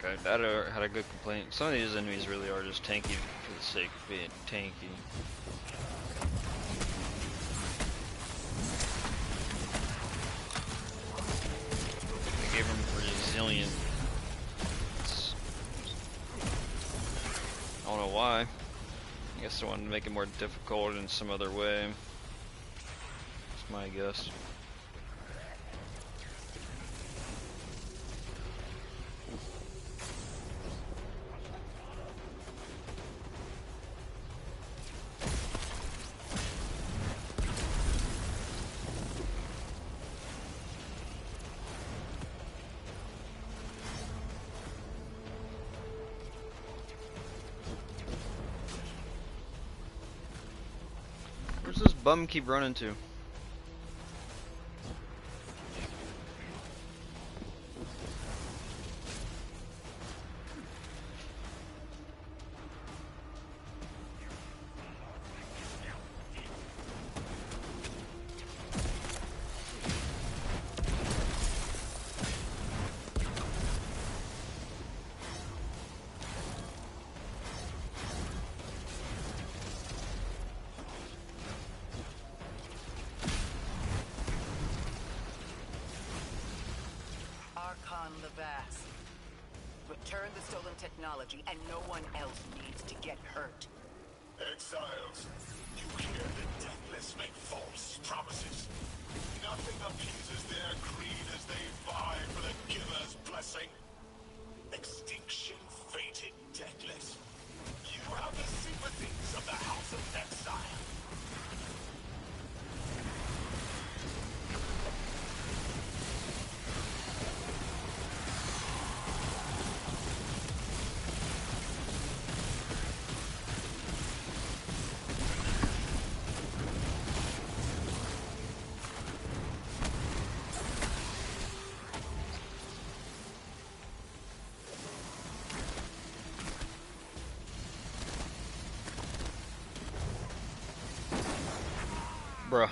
Okay, that had a good complaint. Some of these enemies really are just tanky for the sake of being tanky. They gave them resilient. I don't know why. I guess they wanted to make it more difficult in some other way. That's my guess. Where's this bum keep running to? Archon Levas. Return the stolen technology, and no one else needs to get hurt. Exiles, you hear the Deathless make false promises. Nothing appeases their greed as they vie for the giver's blessing. Extinction fated Deathless. You have the sympathies of the House of Exile. Bruh.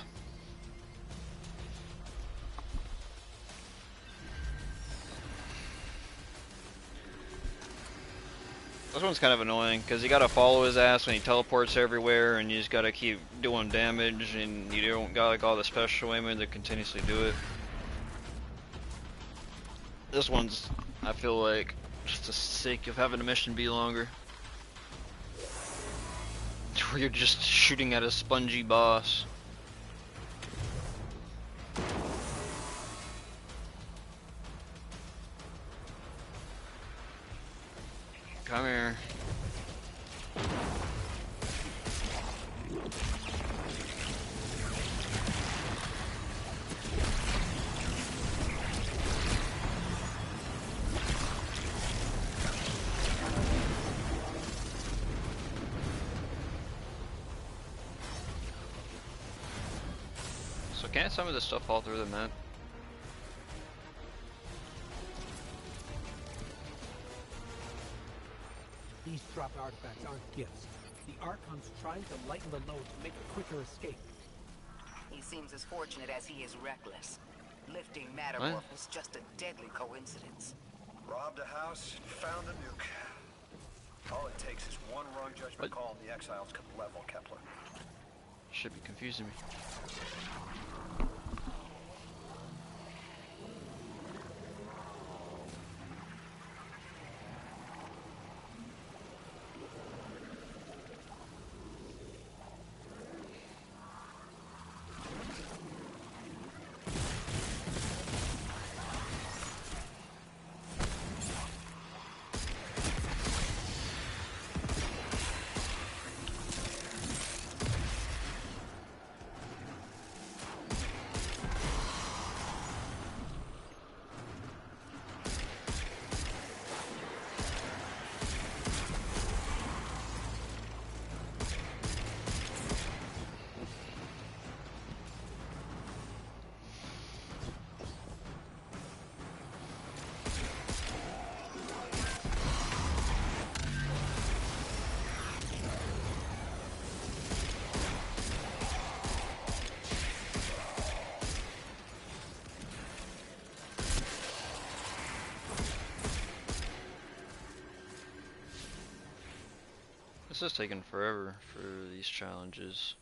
This one's kind of annoying because you gotta follow his ass when he teleports everywhere, and you just gotta keep doing damage, and you don't got like all the special women that continuously do it. This one's, I feel like, just the sake of having the mission be longer. Where you're just shooting at a spongy boss. Come here. So can't some of this stuff fall through the net? These dropped artifacts aren't gifts. The Archon's trying to lighten the load to make a quicker escape. He seems as fortunate as he is reckless. Lifting Mattermorph What? was just a deadly coincidence. Robbed a house, found a nuke. All it takes is one wrong judgment What? call and the Exiles could level Kepler. Should be confusing me. This is taking forever for these challenges.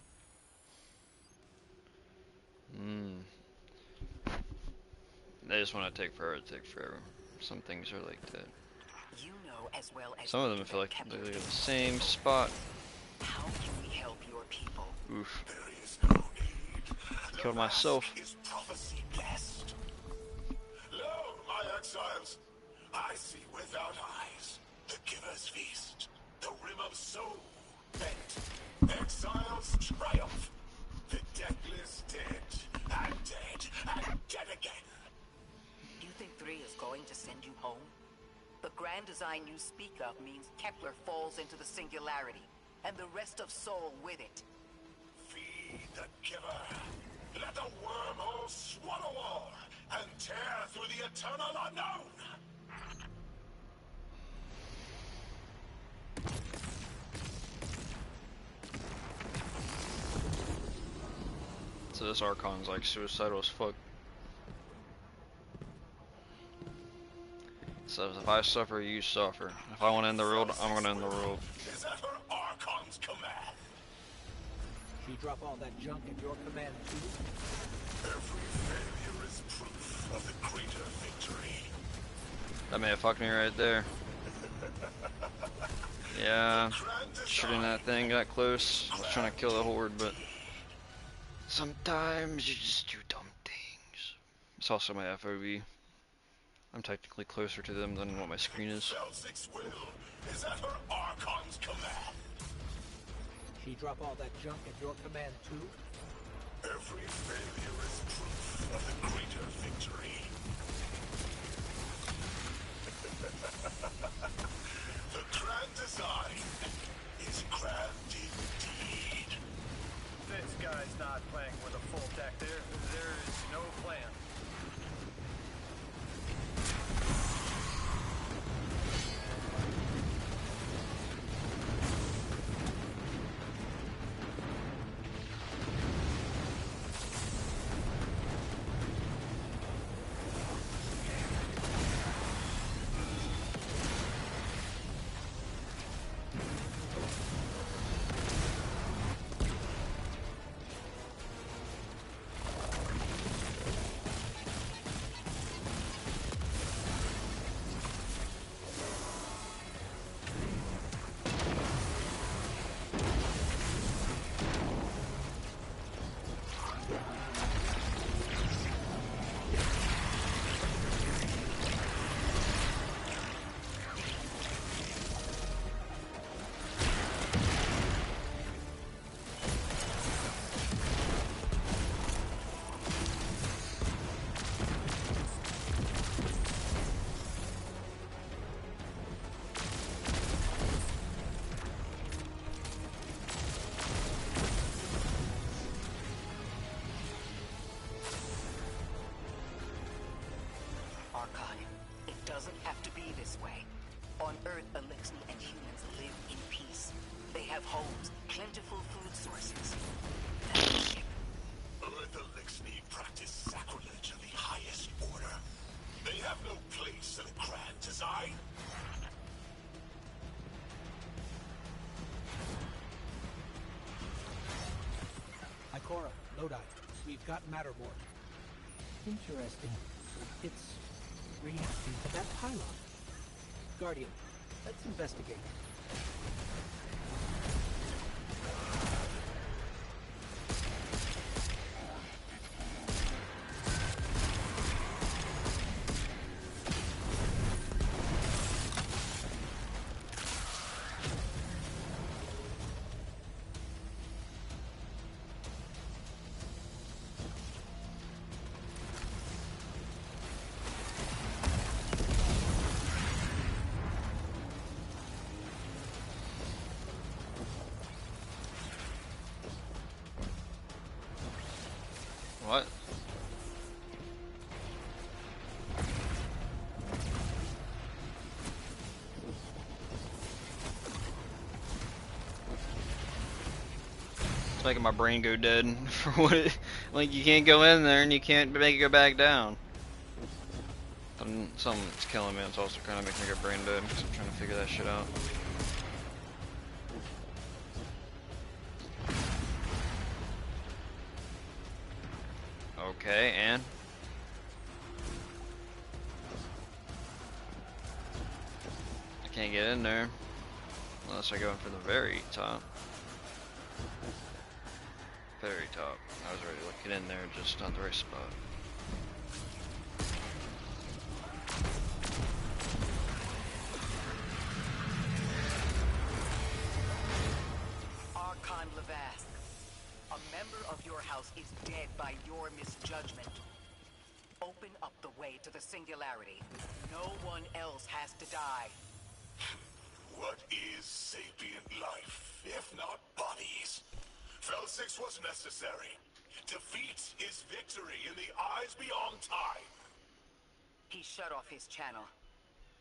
They just want to take forever to take forever. Some things are like that. You know as well as Some of them feel like they're in the same spot. How can we help your people? Oof. There is no need. Killed myself. The mask is prophecy blessed. Lo, my exiles, I see without eyes. The giver's feast. The rim of soul bent. Exiles triumph. The deathless dead. And dead. And dead again. You think 3 is going to send you home? The grand design you speak of means Kepler falls into the singularity, and the rest of Soul with it. Feed the giver. Let the wormhole swallow all and tear through the eternal unknown. So this Archon's like suicidal as fuck. So if I suffer, you suffer. If I want to end the world, I'm gonna end the world. Is that her Archon's command? She drop all that junk at your command too? Every failure is proof of the greater victory. That may have fucked me right there. Yeah, shooting that thing got close. I was trying to kill the horde, but sometimes you just do dumb things. It's also my FOV. I'm technically closer to them than what my screen is. Felsic's will is at her Archon's command. She drop all that junk at your command too? Every failure is proof of the greater victory. The grand design is grand indeed. This guy's not playing with a full deck. There is no plan. have to be this way. On Earth, Eliksni and humans live in peace. They have homes, plentiful food sources. Earth Eliksni practice sacrilege of the highest order. They have no place in a grand design. Ikora, Lodi, we've got Mattermore. Interesting. It's reacting to that pylon. Guardian, let's investigate. What? It's making my brain go dead for what it, like you can't go in there and you can't make it go back down. Something's killing me. It's also kind of making me go brain dead because I'm trying to figure that shit out. Okay, and I can't get in there unless I go in for the very top. Very top. I was ready to look in there, just not the right spot. Archon Levask, a member of your house is dead by your misjudgment. Open up the way to the Singularity. No one else has to die. What is sapient life, if not bodies? Fel 6 was necessary. Defeat is victory in the eyes beyond time. He shut off his channel.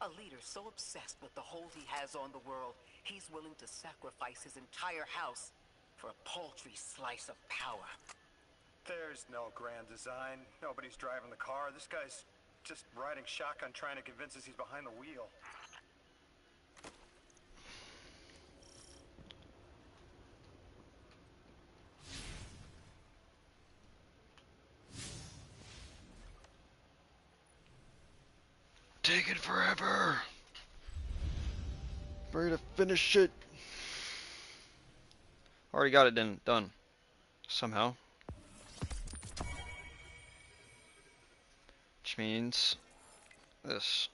A leader so obsessed with the hold he has on the world, he's willing to sacrifice his entire house for a paltry slice of power. There's no grand design. Nobody's driving the car. This guy's just riding shotgun trying to convince us he's behind the wheel. Taking forever. Ready to finish it. Already got it done. Somehow. Which means this.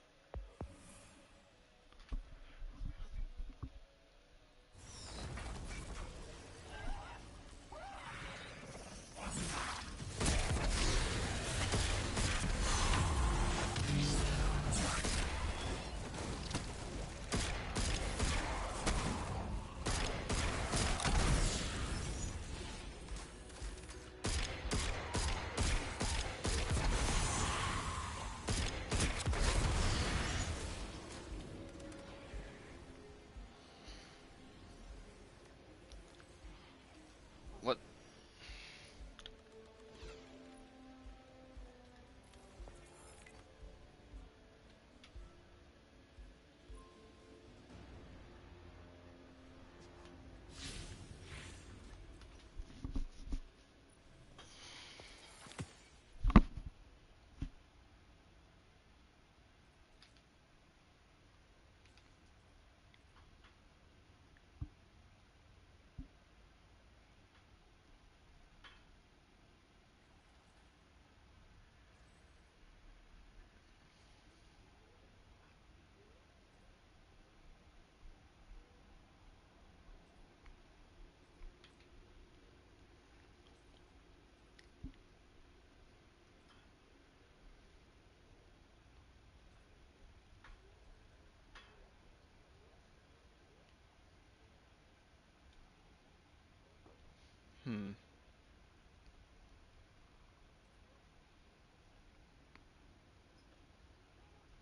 What?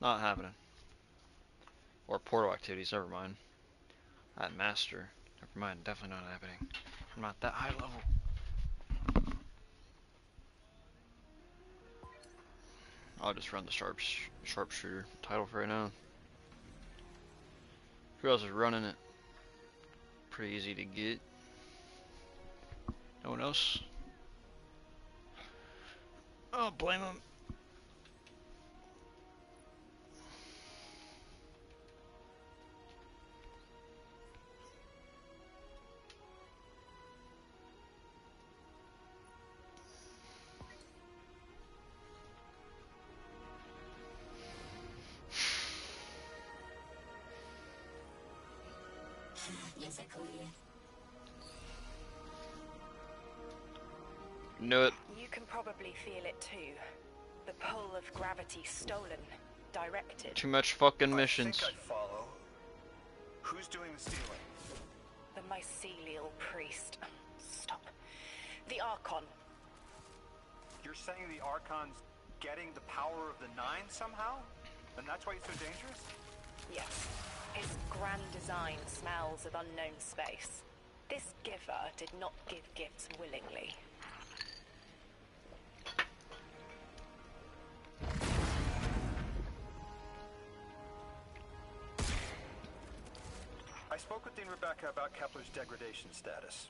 Not happening. Or portal activities, never mind. At master. Never mind, definitely not happening. I'm not that high level. I'll just run the sharpshooter title for right now. Who else is running it? Pretty easy to get. No one else? Oh, blame him. Knew it. You can probably feel it too. The pull of gravity stolen, directed. Too much fucking missions. I think I follow. Who's doing the stealing? The mycelial priest. Stop. The Archon. You're saying the Archon's getting the power of the Nine somehow? And that's why he's so dangerous? Yes. His grand design smells of unknown space. This giver did not give gifts willingly. I spoke with Dean Rebecca about Kepler's degradation status.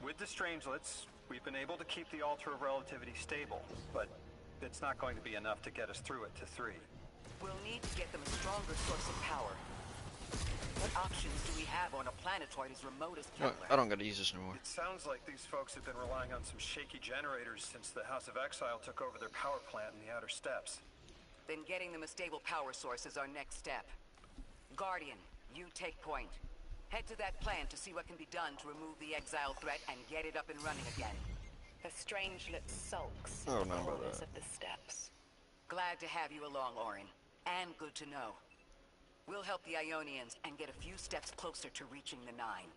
With the Strangelets, we've been able to keep the Altar of Relativity stable, but it's not going to be enough to get us through it to 3. We'll need to get them a stronger source of power. What options do we have on a planetoid as remote as Kepler? I don't gotta use this anymore. It sounds like these folks have been relying on some shaky generators since the House of Exile took over their power plant in the Outer Steppes. Then getting them a stable power source is our next step. Guardian, you take point. Head to that plant to see what can be done to remove the Exile threat and get it up and running again. The Strangelet sulks I don't in the know about corners that. of the steppes. Glad to have you along, Orin. And good to know. We'll help the Ionians and get a few steps closer to reaching the Nine.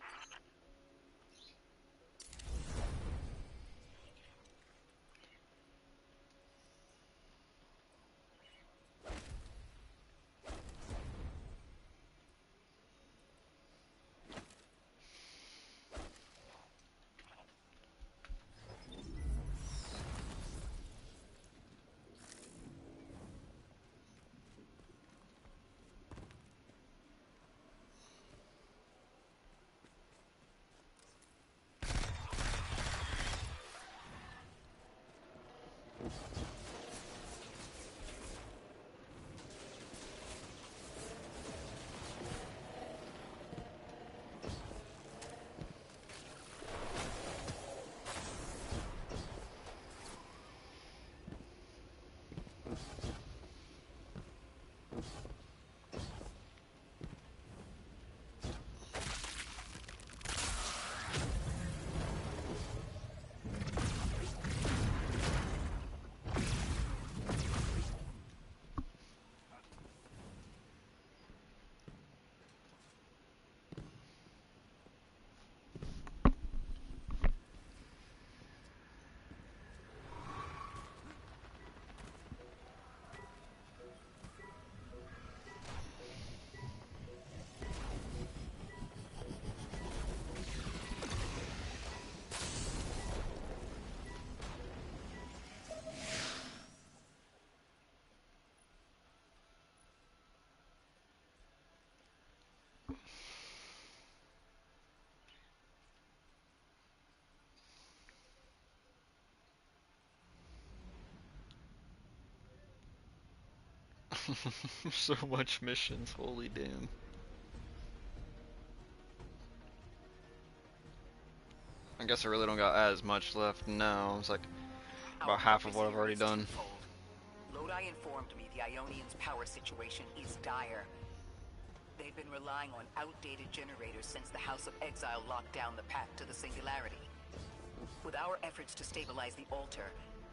So much missions, holy damn. I guess I really don't got as much left now. It's like about half of what I've already done. Lodi informed me the Ionians' power situation is dire. They've been relying on outdated generators since the House of Exile locked down the path to the Singularity. With our efforts to stabilize the altar,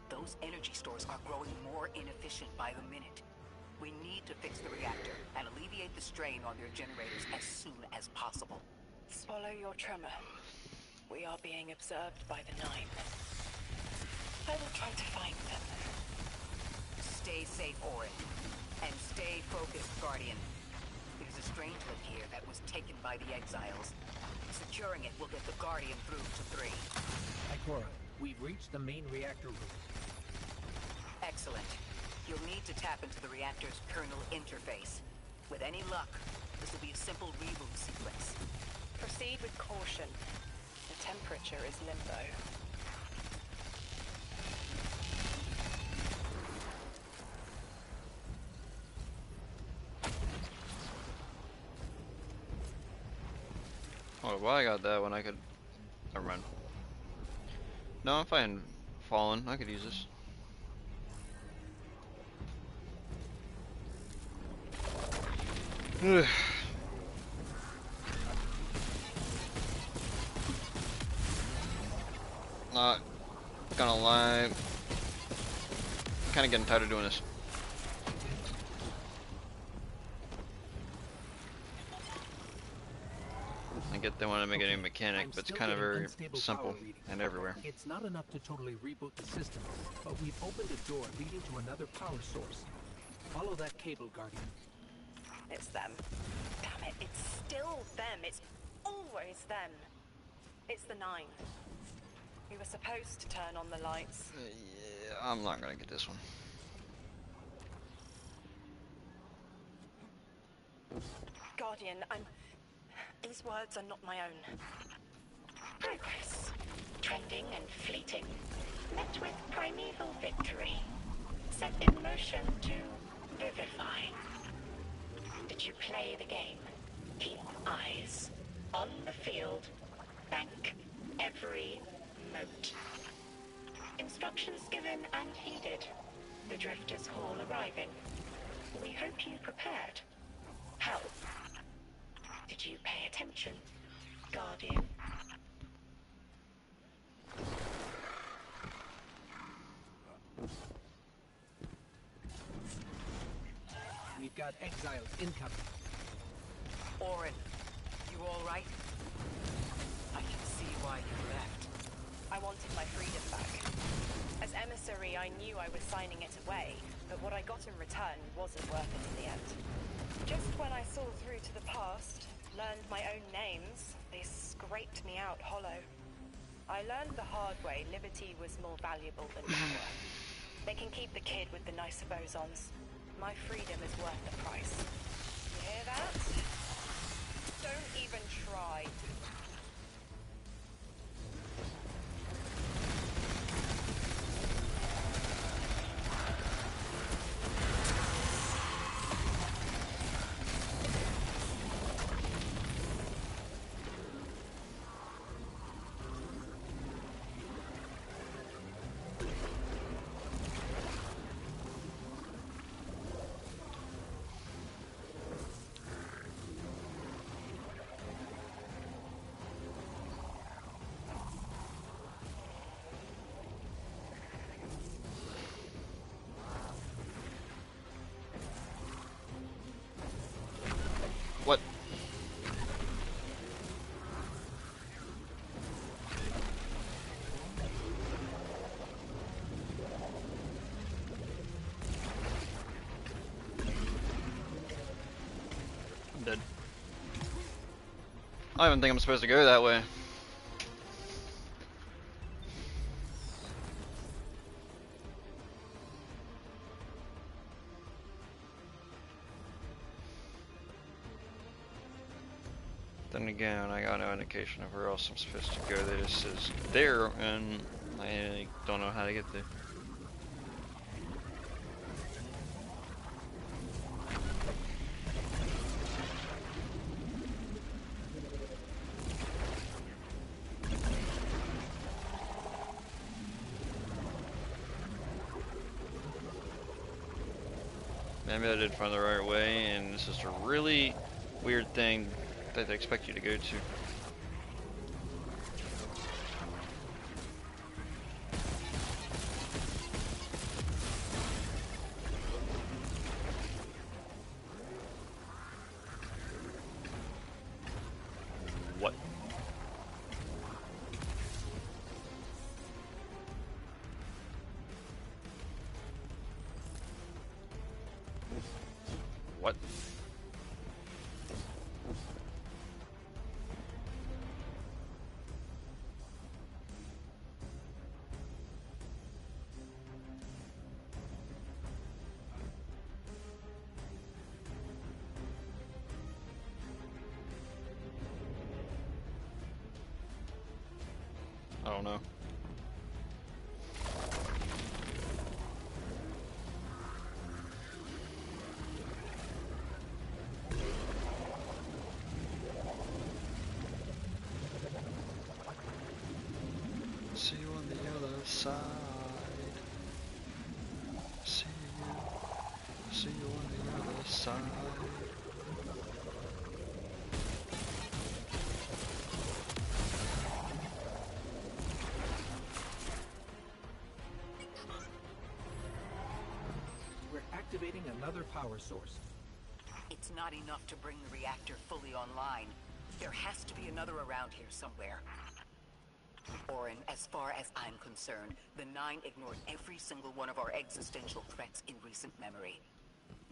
those energy stores are growing more inefficient by the minute. We need to fix the reactor and alleviate the strain on their generators as soon as possible. Swallow your tremor. We are being observed by the Nine. I will try to find them. Stay safe, Orin. And stay focused, Guardian. It is a strange that was taken by the Exiles. Securing it will get the Guardian through to 3. Ikora, we've reached the main reactor room. Excellent. You'll need to tap into the reactor's kernel interface. With any luck, this will be a simple reboot sequence. Proceed with caution. The temperature is limbo. Oh, well, I got that one. I could. Never mind. No, I'm fine. Fallen. I could use this. Not gonna lie. Kind of getting tired of doing this. I get they want to make it a mechanic, but it's kind of very simple and everywhere. It's not enough to totally reboot the system, but we've opened a door leading to another power source. Follow that cable, Guardian. It's them. Damn it, it's still them. It's always them. It's the 9. We were supposed to turn on the lights. Yeah, I'm not gonna get this one. Guardian, these words are not my own. Progress. Trending and fleeting. Met with primeval victory. Set in motion to vivify. Did you play the game? Keep eyes on the field. Bank every mote. Instructions given and heeded. The Drifters Hall arriving. We hope you prepared. How? Did you pay attention, Guardian? We've got Exiles incoming. Orin, you all right? I can see why you left. I wanted my freedom back. As emissary, I knew I was signing it away, but what I got in return wasn't worth it in the end. Just when I saw through to the past, learned my own names, they scraped me out hollow. I learned the hard way liberty was more valuable than power. They can keep the kid with the nicer bosons. My freedom is worth the price. You hear that? Don't even try. What? I'm dead. I don't even think I'm supposed to go that way. Then again, I got no indication of where else I'm supposed to go. They just says there, and I don't know how to get there. Maybe I did find the right way, and this is a really weird thing that they expect you to go to. What? What? I don't know. See you on the other side. See you on the other side. We're activating another power source. It's not enough to bring the reactor fully online. There has to be another around here somewhere. Orin, as far as I'm concerned, the Nine ignored every single one of our existential threats in recent memory.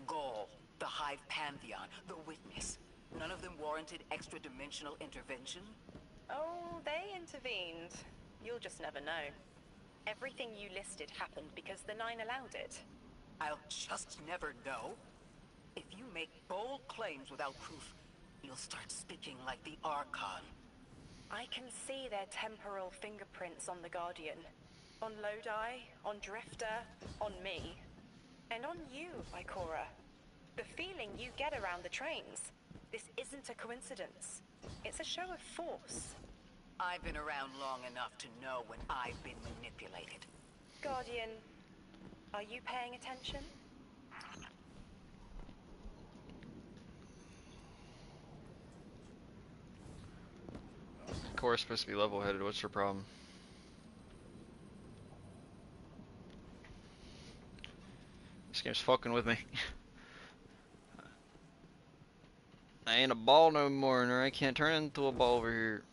Gaul, the Hive Pantheon, the Witness. None of them warranted extra-dimensional intervention? Oh, they intervened. You'll just never know. Everything you listed happened because the Nine allowed it. I'll just never know. If you make bold claims without proof, you'll start speaking like the Archon. I can see their temporal fingerprints on the Guardian. On Lodi, on Drifter, on me. And on you, Ikora. The feeling you get around the trains. This isn't a coincidence. It's a show of force. I've been around long enough to know when I've been manipulated. Guardian, are you paying attention? Cora's supposed to be level-headed. What's her problem? This game's fucking with me. I ain't a ball no more, and I can't turn into a ball over here.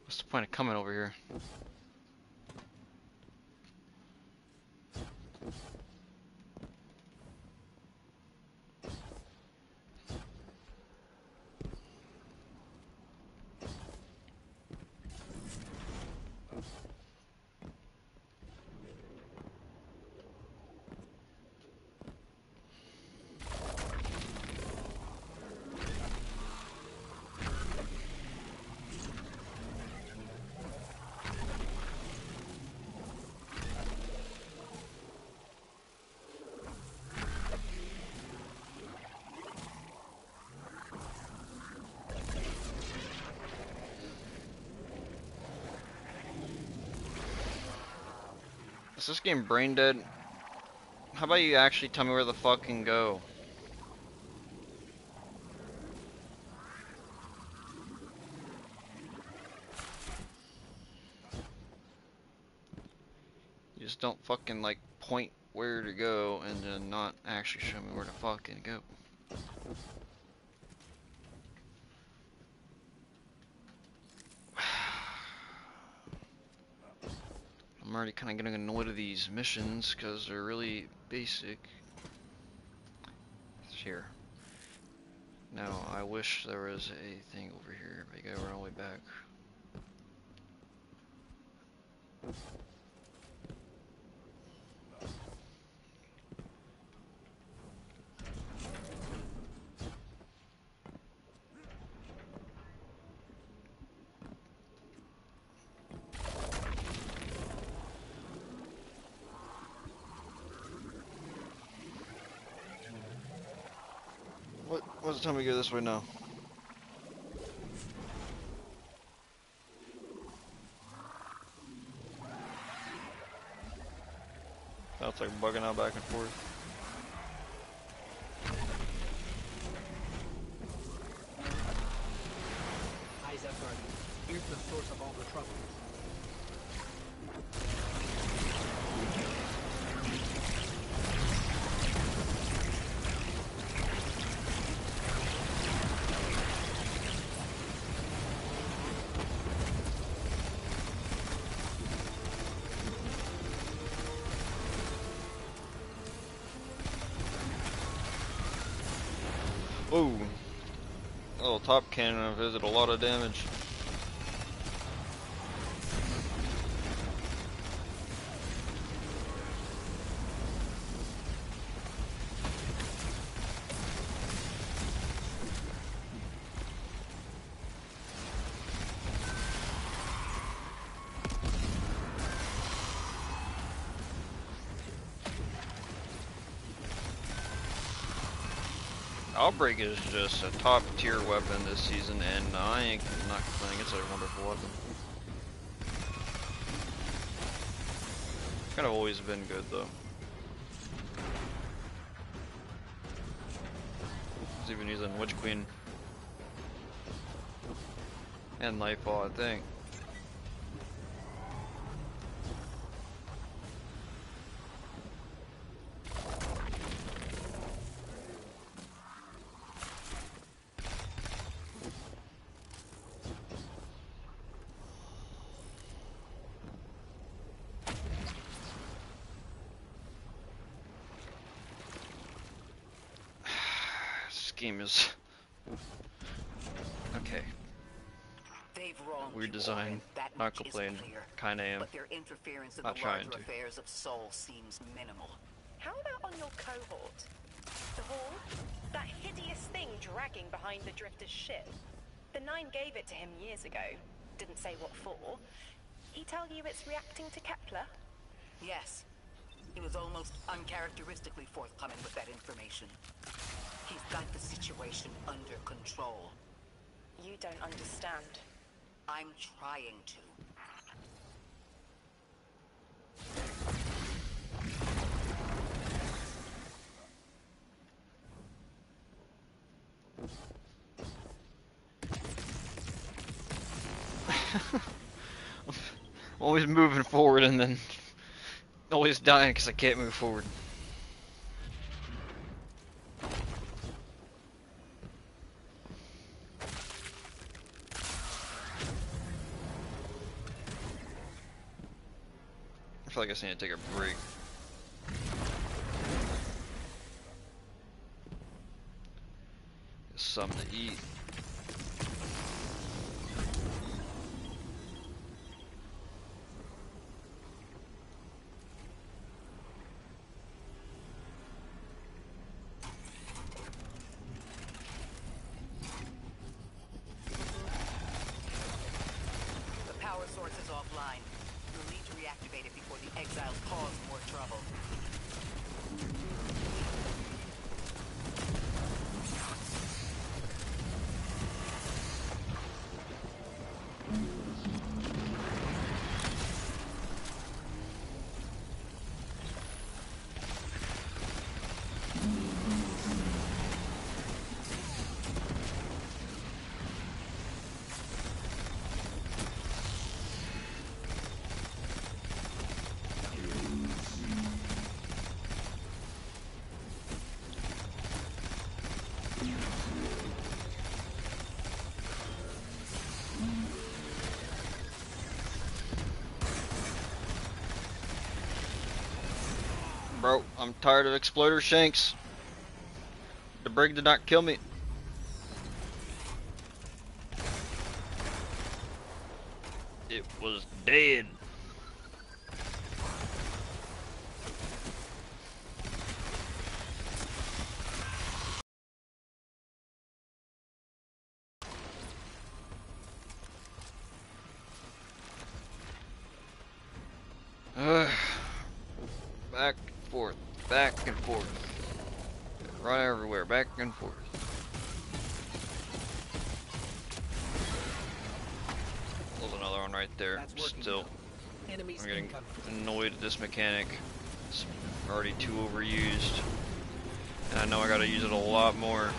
What's the point of coming over here? Is this game brain dead? How about you actually tell me where the fuck can go? You just don't fucking like point where to go and then not actually show me where to fucking go. I'm already kind of getting annoyed with these missions because they're really basic. It's here. Now, I wish there was a thing over here. But you gotta run all the way back. What's the time we go this way now? forth. Eyes up, Guardian. Here's the source of all the trouble. Ooh. Little top cannon did a lot of damage. Outbreak is just a top tier weapon this season, and I ain't not complaining. It's a wonderful weapon. Kind of always been good though. He's even using Witch Queen and Nightfall, I think. Game is okay. They've wronged Weird you, design. Orin. That Not much is complaining. clear. Kinda am. But their interference in Not the trying larger to. affairs of Soul seems minimal. How about on your cohort? The Hall? That hideous thing dragging behind the Drifter's ship. The Nine gave it to him years ago. Didn't say what for. He tell you it's reacting to Kepler? Yes. He was almost uncharacteristically forthcoming with that information. He's got the situation under control. You don't understand. I'm trying to. Always moving forward and then always dying because I can't move forward. I feel like I just need to take a break. Get something to eat. The power source is offline. You'll need to reactivate it before the exiles cause more trouble. Bro, I'm tired of Exploder Shanks. The brig did not kill me. It was dead. Back and forth, back and forth. Run everywhere, back and forth. There's another one right there. That's working Still, now. Enemies I'm getting incoming. annoyed at this mechanic. It's already too overused. And I know I gotta use it a lot more.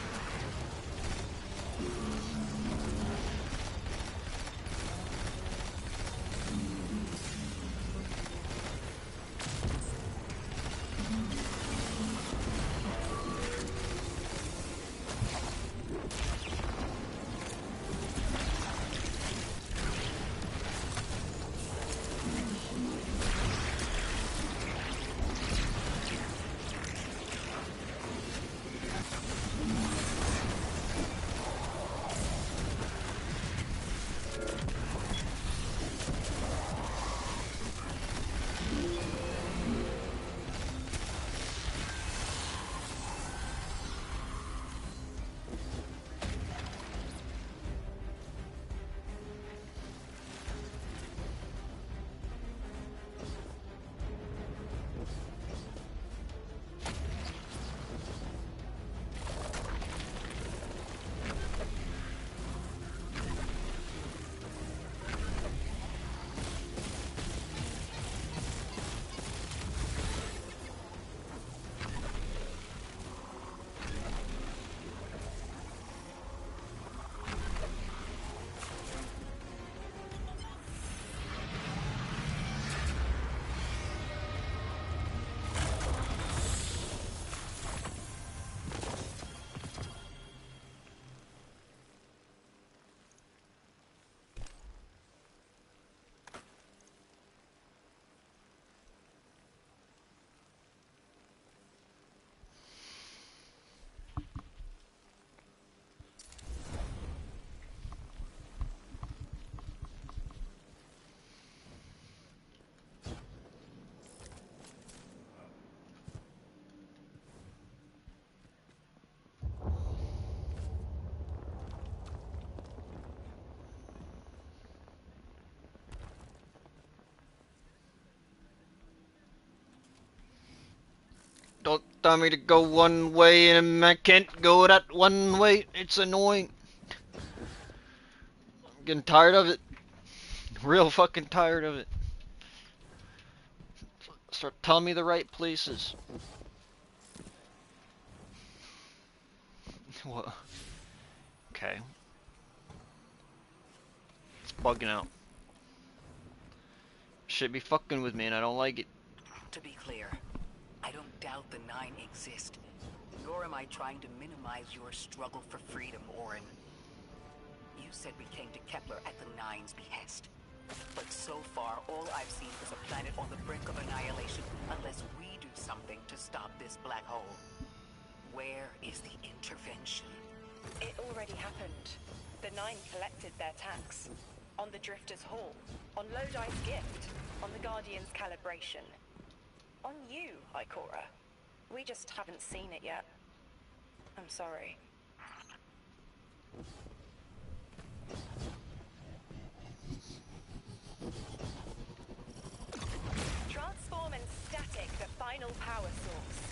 Don't tell me to go one way and I can't go that one way. It's annoying. I'm getting tired of it. Real fucking tired of it. Start telling me the right places. What? Okay. It's bugging out. Should be fucking with me and I don't like it. To be clear, I don't doubt the Nine exist, nor am I trying to minimize your struggle for freedom, Orin. You said we came to Kepler at the Nine's behest. But so far, all I've seen is a planet on the brink of annihilation unless we do something to stop this black hole. Where is the intervention? It already happened. The Nine collected their tax. On the Drifter's Hall. On Lodi's gift. On the Guardian's calibration. On you, Ikora. We just haven't seen it yet. I'm sorry. Transform and static the final power source.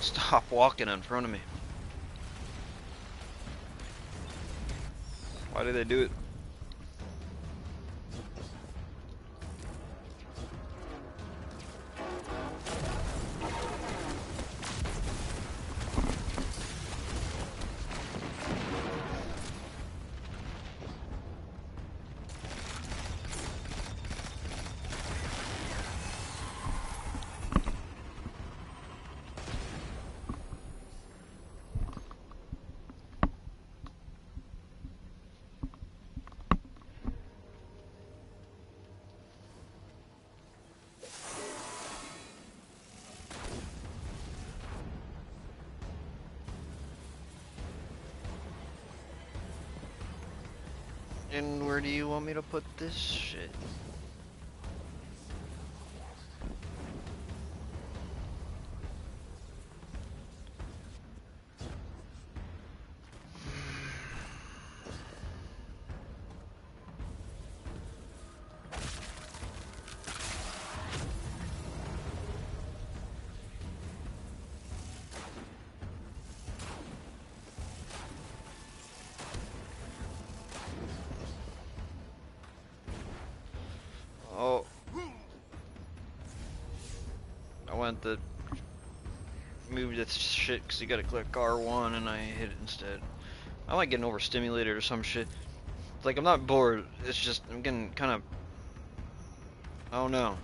Stop walking in front of me. Why do they do it? And where do you want me to put this shit? Oh. I went to move this shit because you gotta click R1 and I hit it instead. I like getting overstimulated or some shit. It's like I'm not bored, it's just I'm getting kind of, I don't know.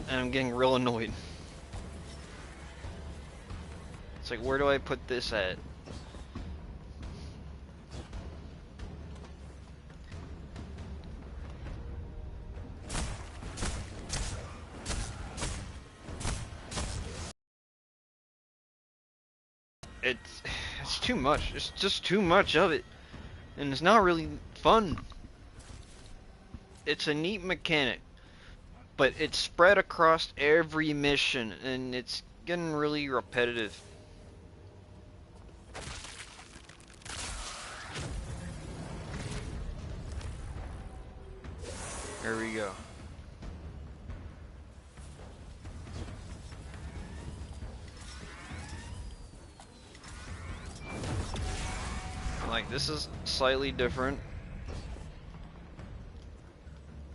And I'm getting real annoyed. It's like, where do I put this at? It's too much. It's just too much of it. And it's not really fun. It's a neat mechanic, but it's spread across every mission and it's getting really repetitive. There we go. Like, this is slightly different,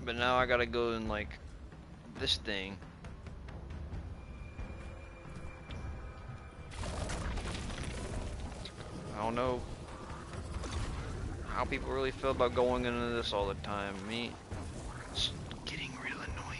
but now I gotta go in like this thing. I don't know how people really feel about going into this all the time. Me, it's getting real annoying.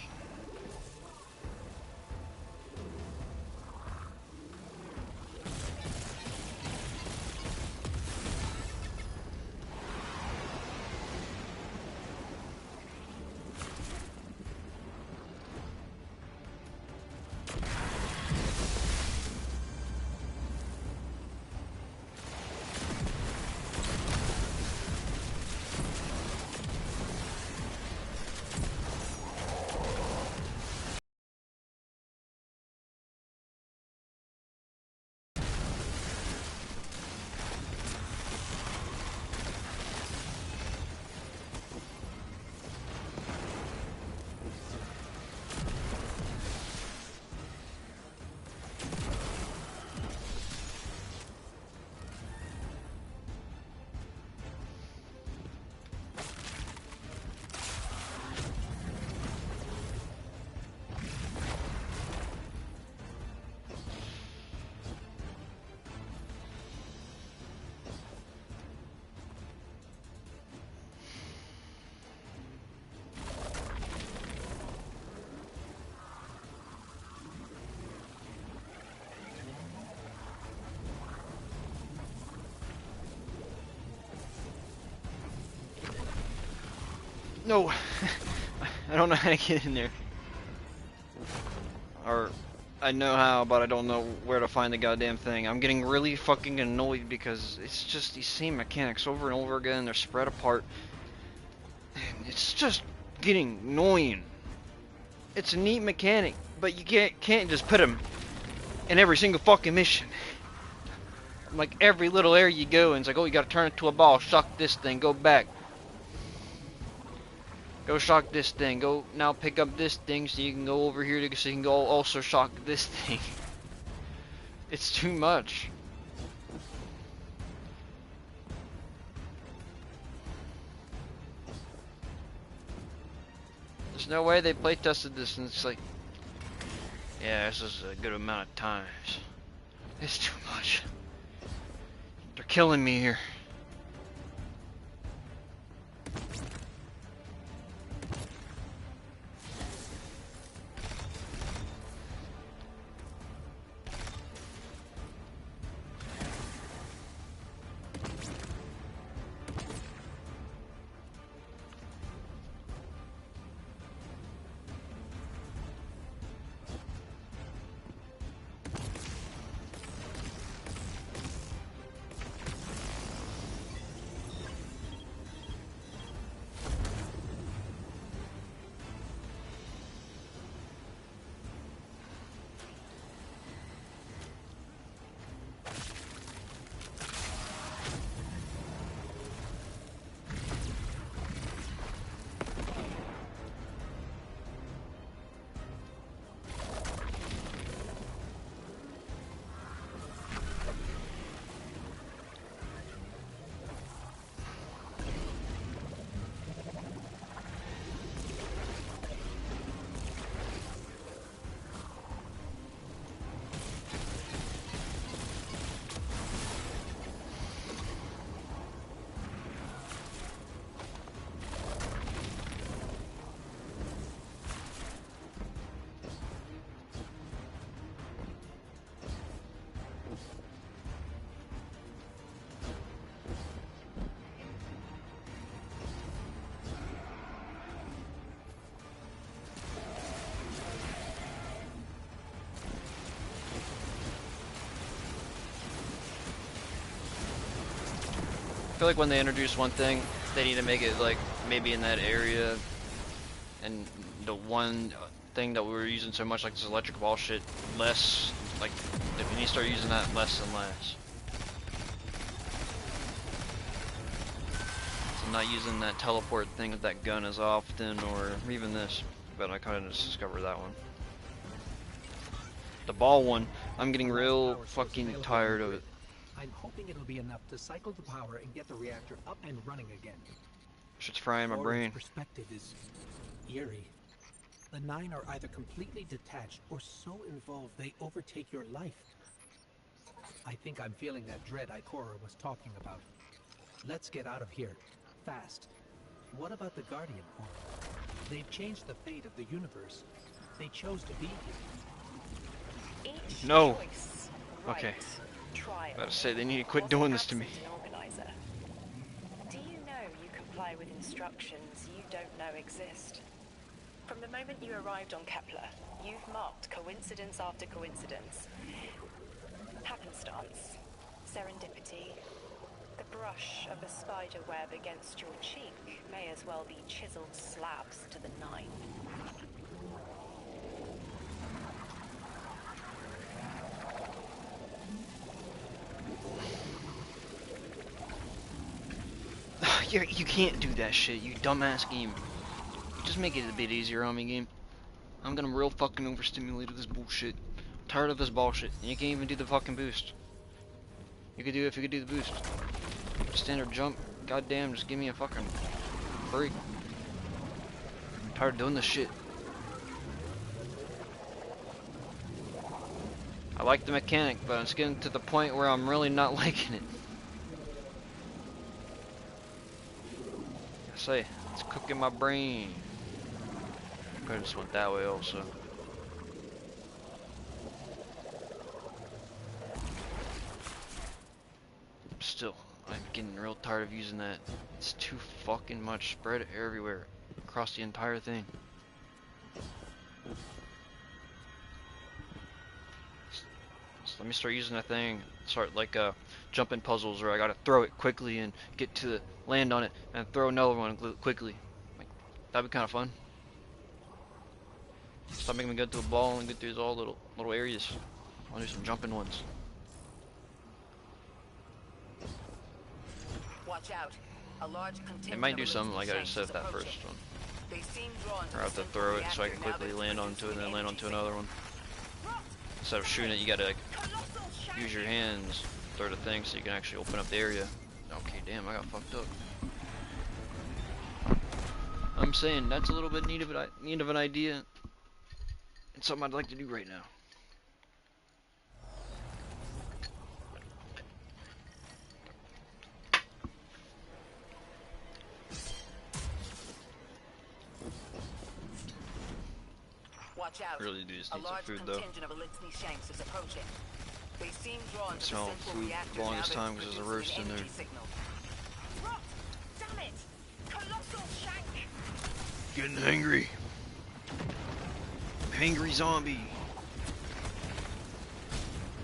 No, I don't know how to get in there. Or, I know how, but I don't know where to find the goddamn thing. I'm getting really fucking annoyed because it's just these same mechanics over and over again. They're spread apart. And it's just getting annoying. It's a neat mechanic, but you can't just put them in every single fucking mission. Like, every little area you go, and it's like, oh, you gotta turn it to a ball, shock this thing, go back. Go shock this thing. Go now pick up this thing so you can go over here so you can go also shock this thing. It's too much. There's no way they play tested this and it's like, yeah, this is a good amount of times. It's too much. They're killing me here. feel like when they introduce one thing, they need to make it like maybe in that area, and the one thing that we were using so much, like this electric ball shit, less. Like, if we need to start using that less and less. So I'm not using that teleport thing with that gun as often, or even this, but I kind of just discovered that one. The ball one, I'm getting real fucking tired of it. I'm hoping it'll be enough to cycle the power and get the reactor up and running again. Shit's frying my brain. Perspective is eerie. The Nine are either completely detached or so involved they overtake your life. I think I'm feeling that dread Ikora was talking about. Let's get out of here. Fast. What about the Guardian Corps? They've changed the fate of the universe. They chose to be here. Each No. choice, Okay. right, trial, About to say they need to quit doing this to me. was an organizer. Do you know you comply with instructions you don't know exist? From the moment you arrived on Kepler, you've marked coincidence after coincidence. Happenstance, serendipity. The brush of a spider web against your cheek may as well be chiseled slabs to the Nine. You can't do that shit, you dumbass game. Just make it a bit easier on me, game. I'm getting real fucking overstimulated with this bullshit. I'm tired of this bullshit. And you can't even do the fucking boost. You could do it if you could do the boost. Standard jump. Goddamn, just give me a fucking break. I'm tired of doing this shit. I like the mechanic, but it's getting to the point where I'm really not liking it. I say, it's cooking my brain. Could have just went that way also. Still, I'm getting real tired of using that. It's too fucking much spread everywhere across the entire thing. So let me start using that thing. Start like jumping puzzles where I gotta throw it quickly and get to the land on it and throw another one quickly. Like, that'd be kind of fun. Stop making me go through a ball and get through all little areas. I'll do some jumping ones. Watch out. A large contingent It might do of something like I just said Elizabeth that Shanks is first one. They seem drawn to Or I have to the throw it so I reactor can now quickly that land it's onto it and then land onto energy another one. Instead of shooting it, you gotta like, use your hands, throw the thing so you can actually open up the area. Okay, damn, I got fucked up. I'm saying that's a little bit need of an idea. It's something I'd like to do right now. Watch out. Really do just A need some large food though. contingent of Elizabeth Shanks is approaching. They seem drawn to Smell the central food reactor for the longest now that time it's because there's a producing roast in an there. energy signal. Rot! Damn it! Colossal Shank! Getting hangry. Hangry zombie.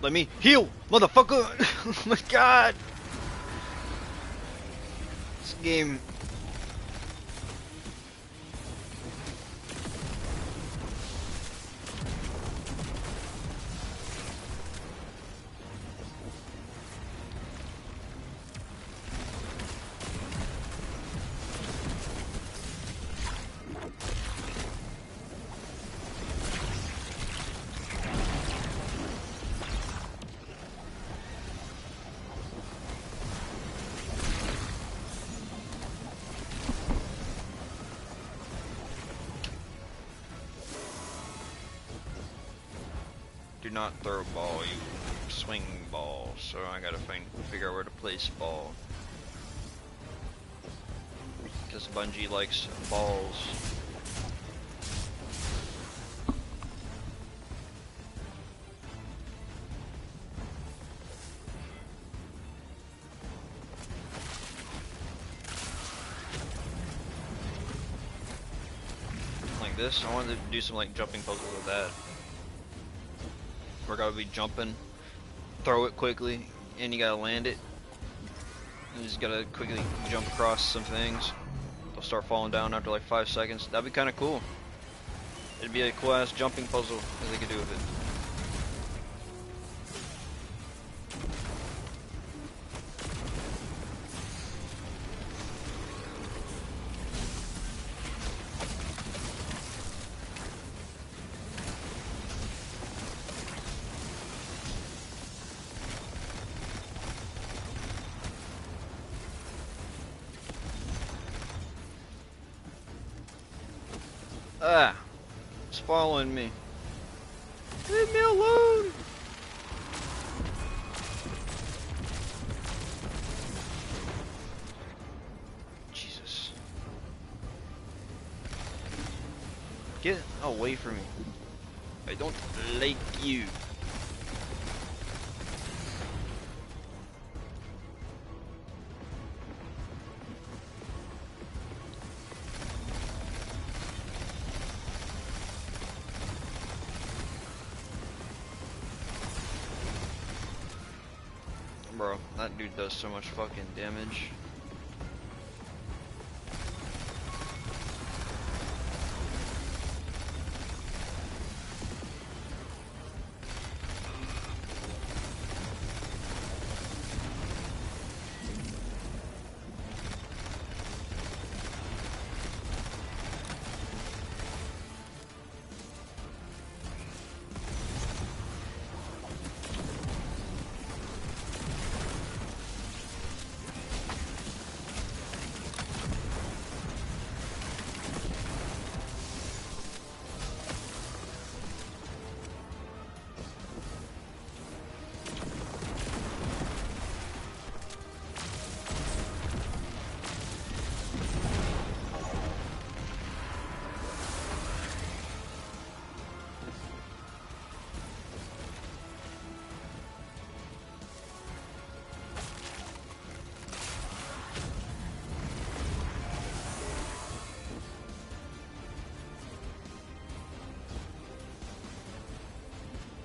Let me heal, motherfucker! Oh my god! This game. Do not throw a ball, you swing ball. So I gotta figure out where to place ball. Because Bungie likes balls. Like this, I wanted to do some like jumping puzzles with that. Where I gotta be jumping, throw it quickly, and you gotta land it. You just gotta quickly jump across some things. They'll start falling down after like 5 seconds. That'd be kind of cool. It'd be a cool ass jumping puzzle that they could do with it. Ah, it's following me. Leave me alone. Jesus. Get away from me. I don't like you. Bro, that dude does so much fucking damage.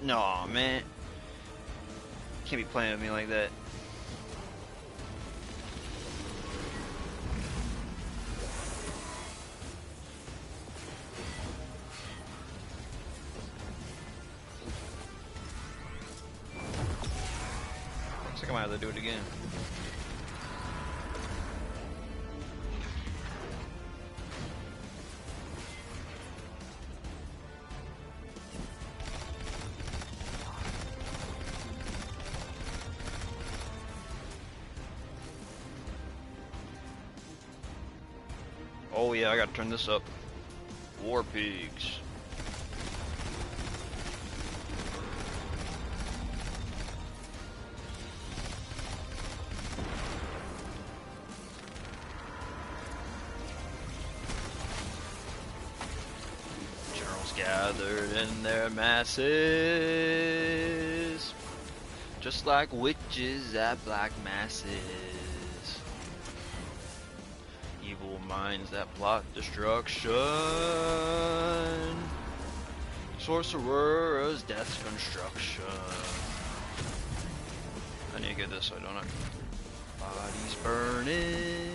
No, man. Can't be playing with me like that. Looks like I might have to do it again. Oh yeah, I gotta turn this up. War pigs. Generals gathered in their masses, just like witches at black masses. Evil minds that plot destruction. Sorcerer's death's construction. I need to get this, don't I? Bodies burning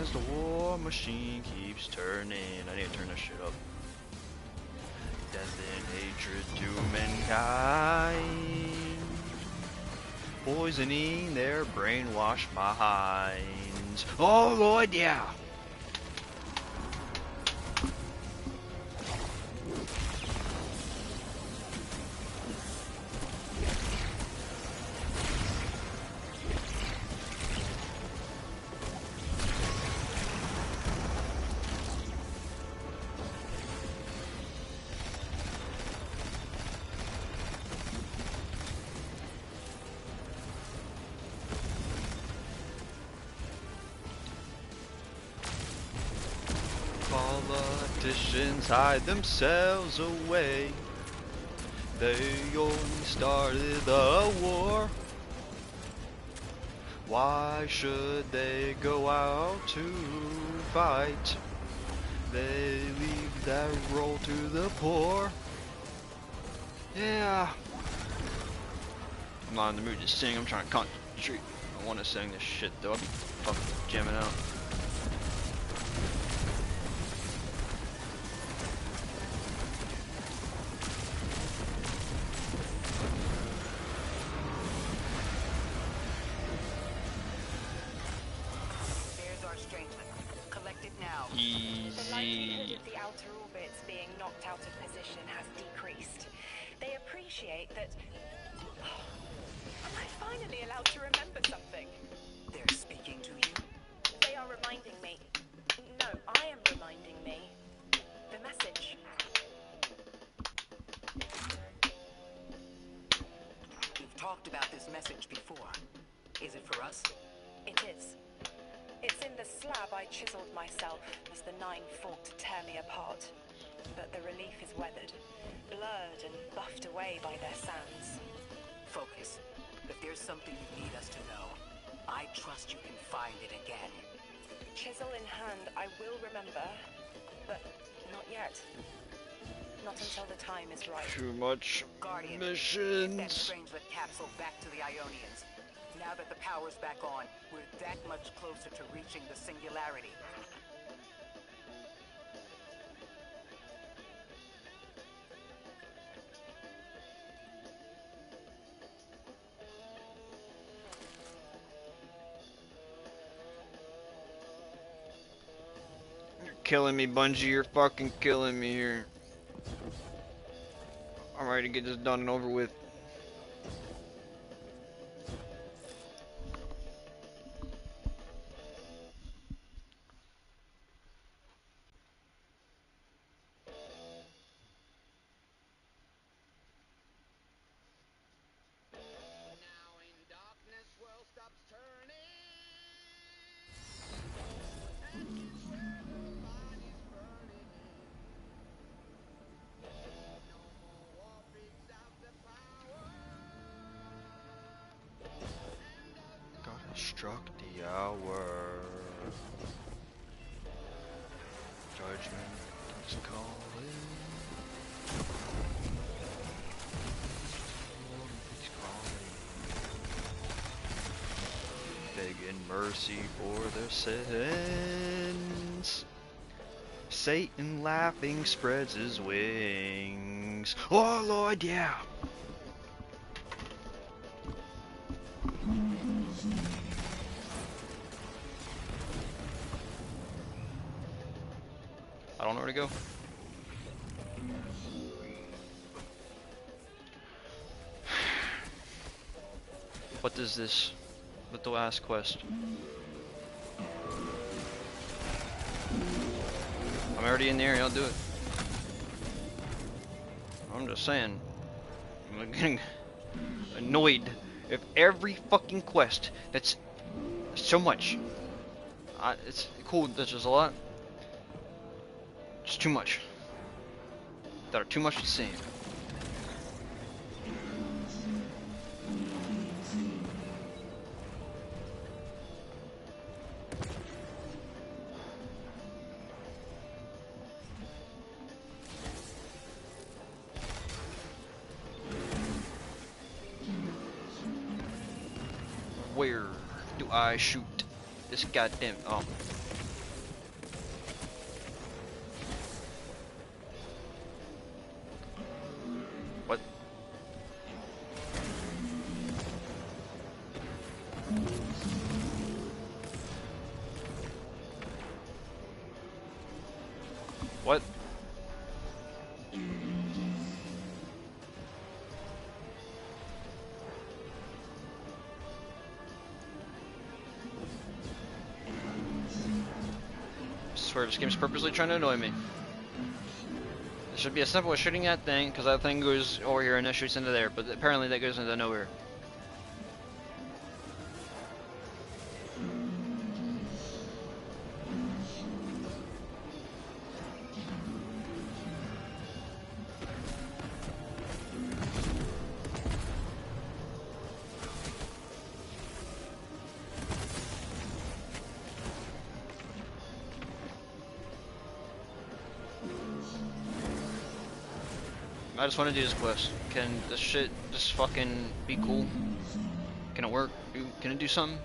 as the war machine keeps turning. I need to turn this shit up. Death and hatred to mankind, poisoning their brainwashed minds. Oh Lord, yeah. Politicians hide themselves away. They only started the war. Why should they go out to fight? They leave that role to the poor. Yeah. I'm not in the mood to sing, I'm trying to Treat. I want to sing this shit though. I'll be fucking jamming out. There's our Strangeland. Collect it now. The likelihood Easy. of the outer orbits being knocked out of position has decreased. They appreciate that... Am I finally allowed to remember something? They're speaking to you. They are reminding me. No, I am reminding me. The message. We've talked about this message before. Is it for us? It is. It's in the slab I chiseled myself as the Nine fought to tear me apart. But the relief is weathered, blurred and buffed away by their sands. Focus. If there's something you need us to know, I trust you can find it again. Chisel in hand, I will remember, but not yet. Not until the time is right. Too much Guardian, get that missions. Strangelet capsule back to the Ionians. Now that the power's back on, we're that much closer to reaching the singularity. You're killing me, Bungie. You're fucking killing me here. I'm ready to get this done and over with. God has struck the hour. Judgment is calling. He's calling. Begging mercy for their sins. Satan laughing spreads his wings. Oh Lord, yeah. I don't know where to go. What does this with the last quest? I'm already in the area, I'll do it. I'm just saying, I'm getting annoyed if every fucking quest that's so much. It's cool, that's just a lot. It's too much. That are too much the same. Where do I shoot this goddamn? Oh. What? What? I swear this game's purposely trying to annoy me. It should be as simple as shooting that thing, because that thing goes over here and that shoots into there, but apparently that goes into nowhere. I just want to do this quest. Can this shit just fucking be cool? Can it work? Can it do something?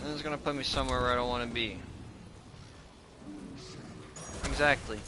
It's gonna put me somewhere where I don't want to be. Exactly.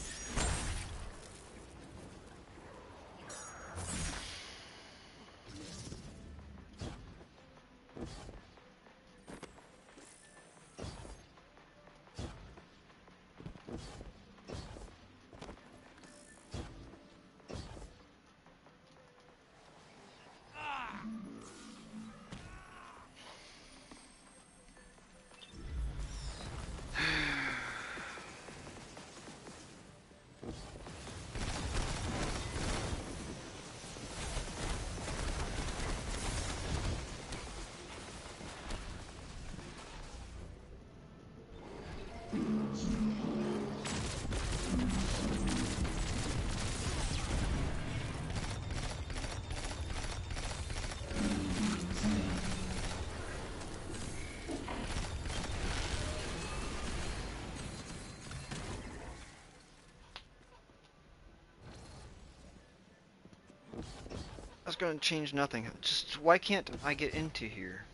That's gonna change nothing. Just why can't I get into here?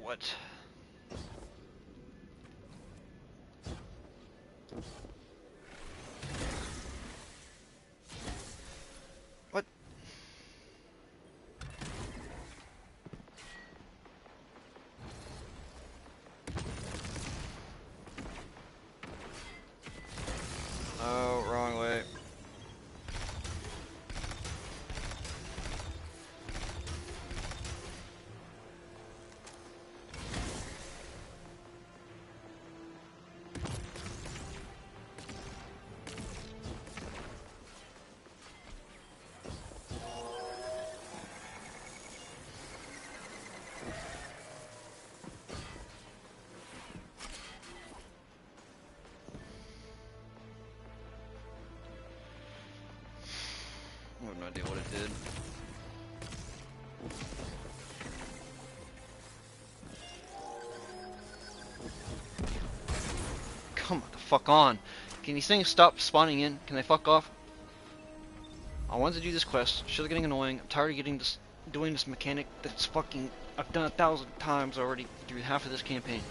What? What? Oh, wrong way. I have no idea what it did. Come the fuck on. Can these things stop spawning in? Can they fuck off? I wanted to do this quest. Shit's getting annoying. I'm tired of doing this mechanic that's fucking I've done 1,000 times already through half of this campaign.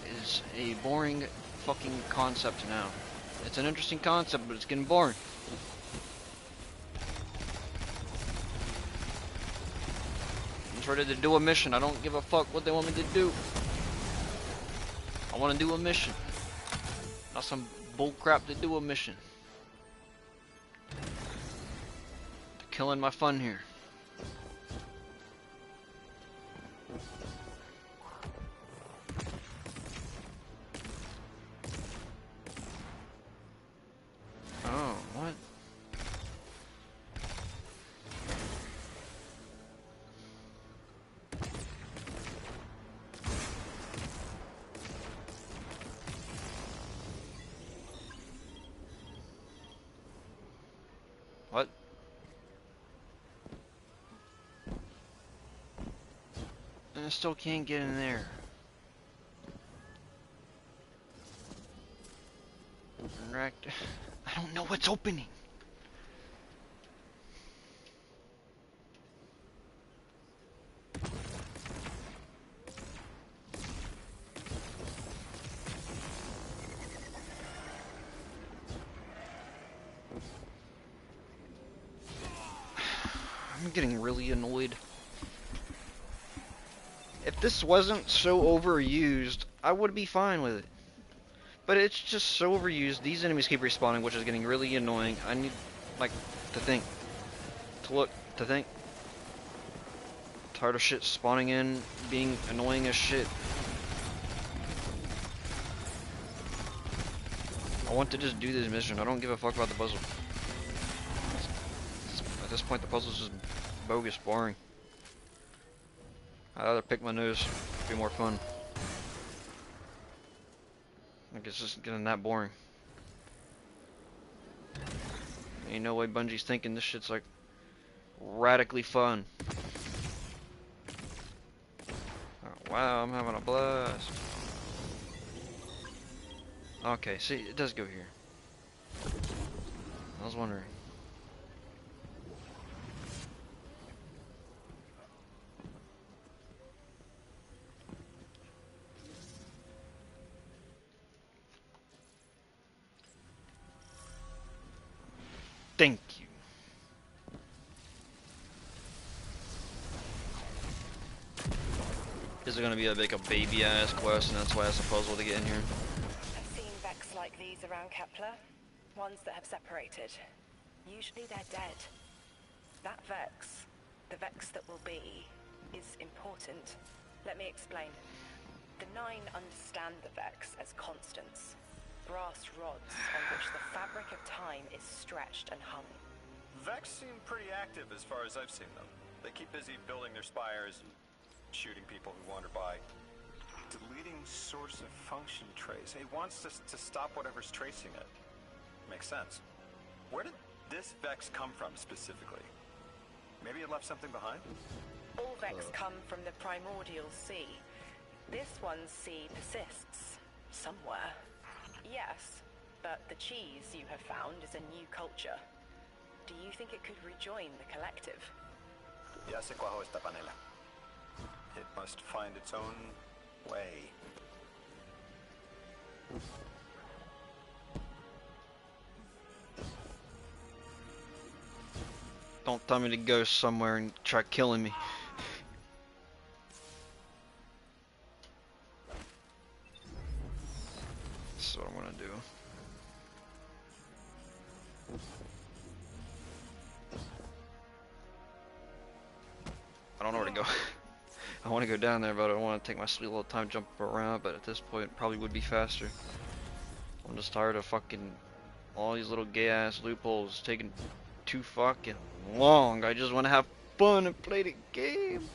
It is a boring fucking concept now. It's an interesting concept, but it's getting boring. I'm just ready to do a mission. I don't give a fuck what they want me to do. I want to do a mission. Not some bullcrap to do a mission. They're killing my fun here. Oh, what? What? And I still can't get in there. Interact. I don't know what's opening. I'm getting really annoyed. If this wasn't so overused, I would be fine with it. But it's just so overused. These enemies keep respawning, which is getting really annoying. I need, like, to think. To look. To think. Tired of shit spawning in, being annoying as shit. I want to just do this mission. I don't give a fuck about the puzzle. At this point, the puzzle's just bogus, boring. I'd rather pick my nose. It'd be more fun. Like, it's just getting that boring. Ain't no way Bungie's thinking this shit's like radically fun. Oh, wow, I'm having a blast. Okay, see, it does go here. I was wondering. Thank you. Is it gonna be like a baby ass quest and that's why it's a puzzle to get in here? I've seen Vex like these around Kepler. Ones that have separated. Usually they're dead. That Vex, the Vex that will be, is important. Let me explain. The Nine understand the Vex as constants. Brass rods on which the fabric of time is stretched and hung. Vex seem pretty active as far as I've seen them. They keep busy building their spires and shooting people who wander by. Deleting source of function trace. It wants us to stop whatever's tracing it. Makes sense. Where did this Vex come from specifically? Maybe it left something behind? All Vex come from the primordial sea. This one's sea persists. Somewhere. Yes, but the cheese you have found is a new culture. Do you think it could rejoin the collective? Ya sé cuál es esta panela. It must find its own way. Don't tell me to go somewhere and try killing me. That's what I'm gonna do. I don't know where to go. I want to go down there, but I don't want to take my sweet little time jumping around, but at this point it probably would be faster. I'm just tired of fucking all these little gay ass loopholes taking too fucking long. I just want to have fun and play the game.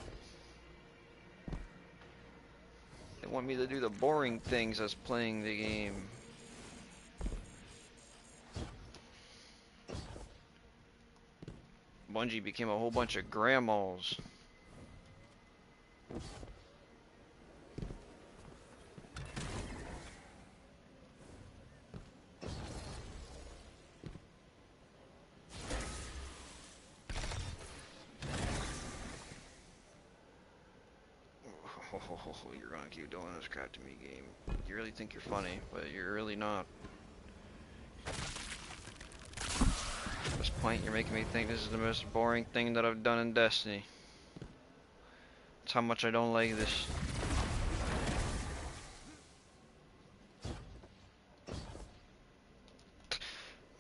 They want me to do the boring things as playing the game. Bungie became a whole bunch of grandmas. You're gonna keep doing this crap to me, game. You really think you're funny, but you're really not. At this point, you're making me think this is the most boring thing that I've done in Destiny. That's how much I don't like this.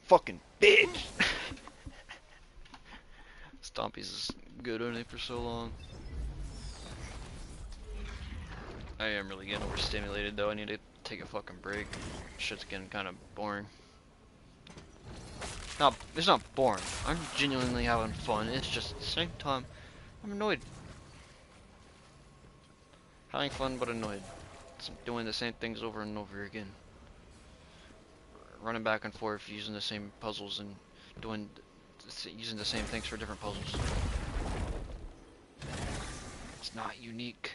Fucking bitch! Stompy's is good on it for so long. I am really getting overstimulated though. I need to take a fucking break. Shit's getting kind of boring. No, it's not boring. I'm genuinely having fun. It's just at the same time, I'm annoyed. Having fun but annoyed. It's doing the same things over and over again. Running back and forth, using the same puzzles and using the same things for different puzzles. It's not unique.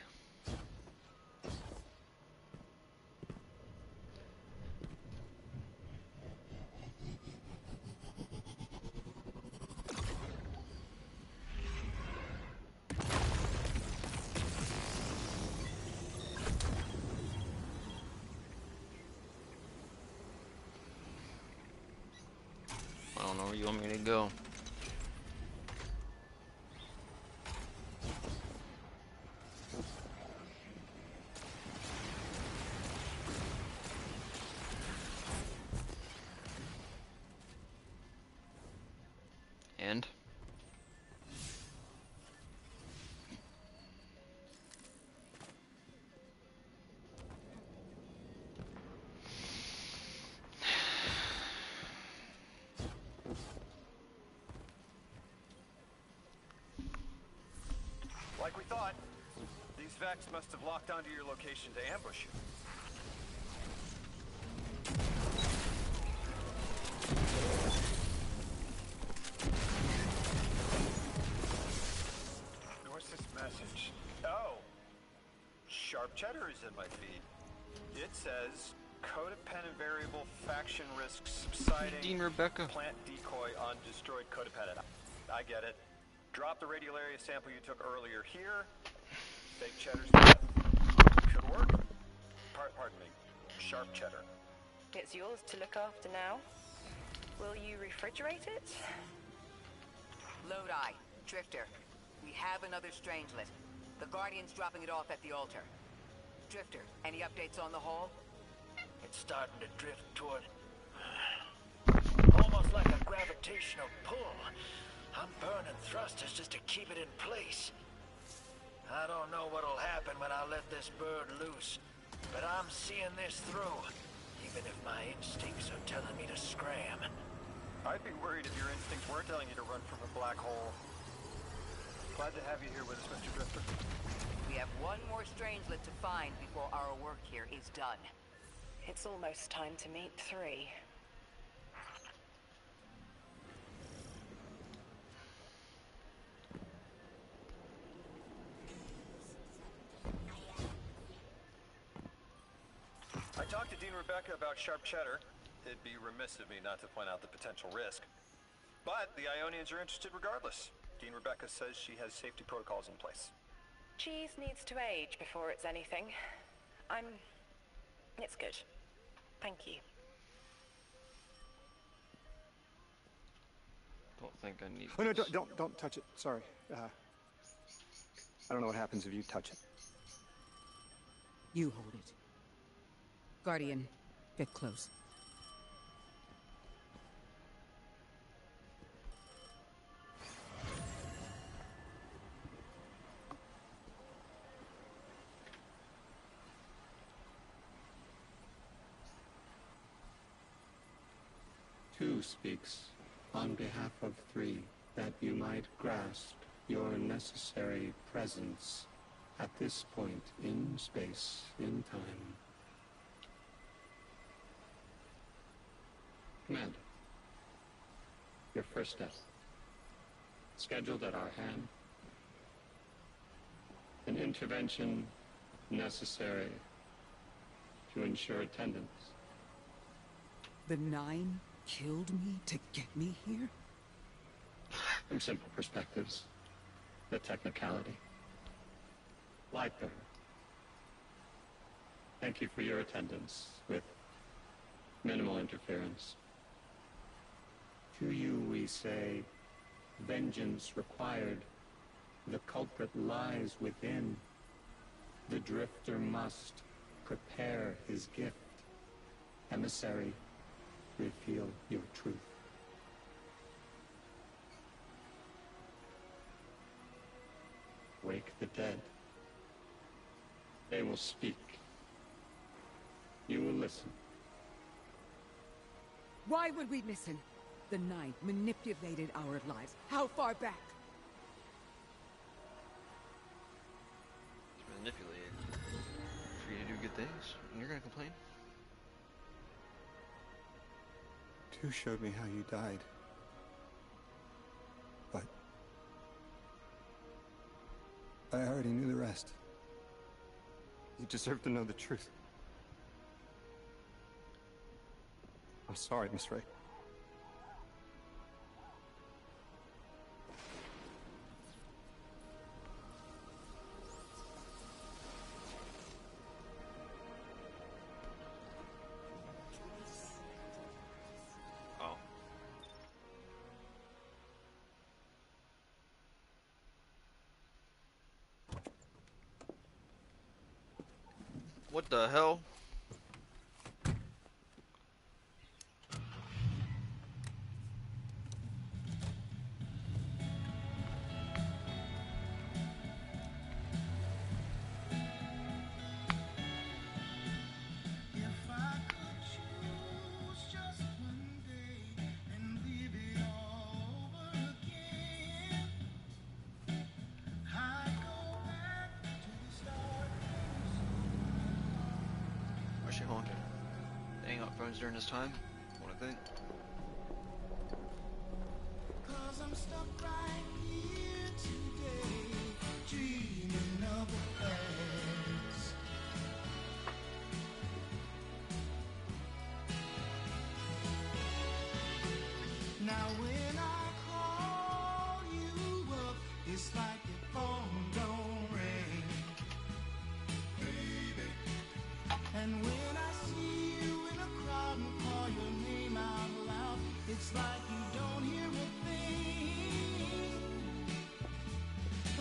I don't know where you want me to go. And? Like we thought, these Vex must have locked onto your location to ambush you. What's this message? Oh! Sharp Cheddar is in my feed. It says, codependent variable faction risk subsiding. Dean Rebecca. Plant decoy on destroyed codependent. I get it. Drop the radiolaria sample you took earlier here. Fake Cheddar's death. Could work. Pardon me. Sharp Cheddar. It's yours to look after now. Will you refrigerate it? Lodi, Drifter. We have another Strangelet. The Guardian's dropping it off at the altar. Drifter, any updates on the hall? It's starting to drift toward... almost like a gravitational pull. I'm burning thrusters just to keep it in place. I don't know what'll happen when I let this bird loose, but I'm seeing this through, even if my instincts are telling me to scram. I'd be worried if your instincts weren't telling you to run from a black hole. Glad to have you here with us, Mr. Drifter. We have one more Strangelet to find before our work here is done. It's almost time to meet 3. I talked to Dean Rebecca about Sharp Cheddar. It'd be remiss of me not to point out the potential risk. But the Ionians are interested regardless. Dean Rebecca says she has safety protocols in place. Cheese needs to age before it's anything. It's good. Thank you. Don't think I need. Oh no! Don't touch it. Sorry. I don't know what happens if you touch it. You hold it. Guardian, get close. Two speaks on behalf of 3, that you might grasp your necessary presence at this point in space, in time. Commander, your first step, scheduled at our hand. An intervention necessary to ensure attendance. The 9 killed me to get me here? From simple perspectives, the technicality. Light bearer. Thank you for your attendance with minimal interference. To you we say, vengeance required. The culprit lies within. The Drifter must prepare his gift. Emissary, reveal your truth. Wake the dead. They will speak. You will listen. Why would we listen? The 9 manipulated our lives. How far back? It's manipulated. Free to do good things, and you're gonna complain? 2 showed me how you died. But I already knew the rest. You deserve to know the truth. I'm sorry, Miss Ray. Oh. What the hell? times during this time, what I think. Cause I'm stuck right here today, dreaming of the past. Now when I call you up, it's like your phone don't ring, baby. And when I see you in a crowd and call your name out loud, it's like you don't hear a thing.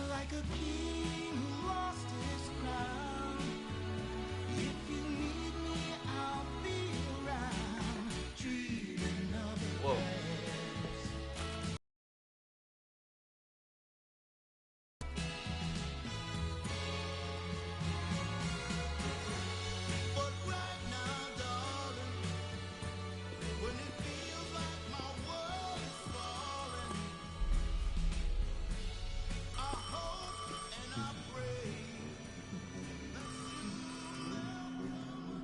Like a king who lost his crown. If you need me, I'll be around, dreaming of the Whoa. past. But right now, darling, when it feels like my world is falling, I hope and I pray that soon will come.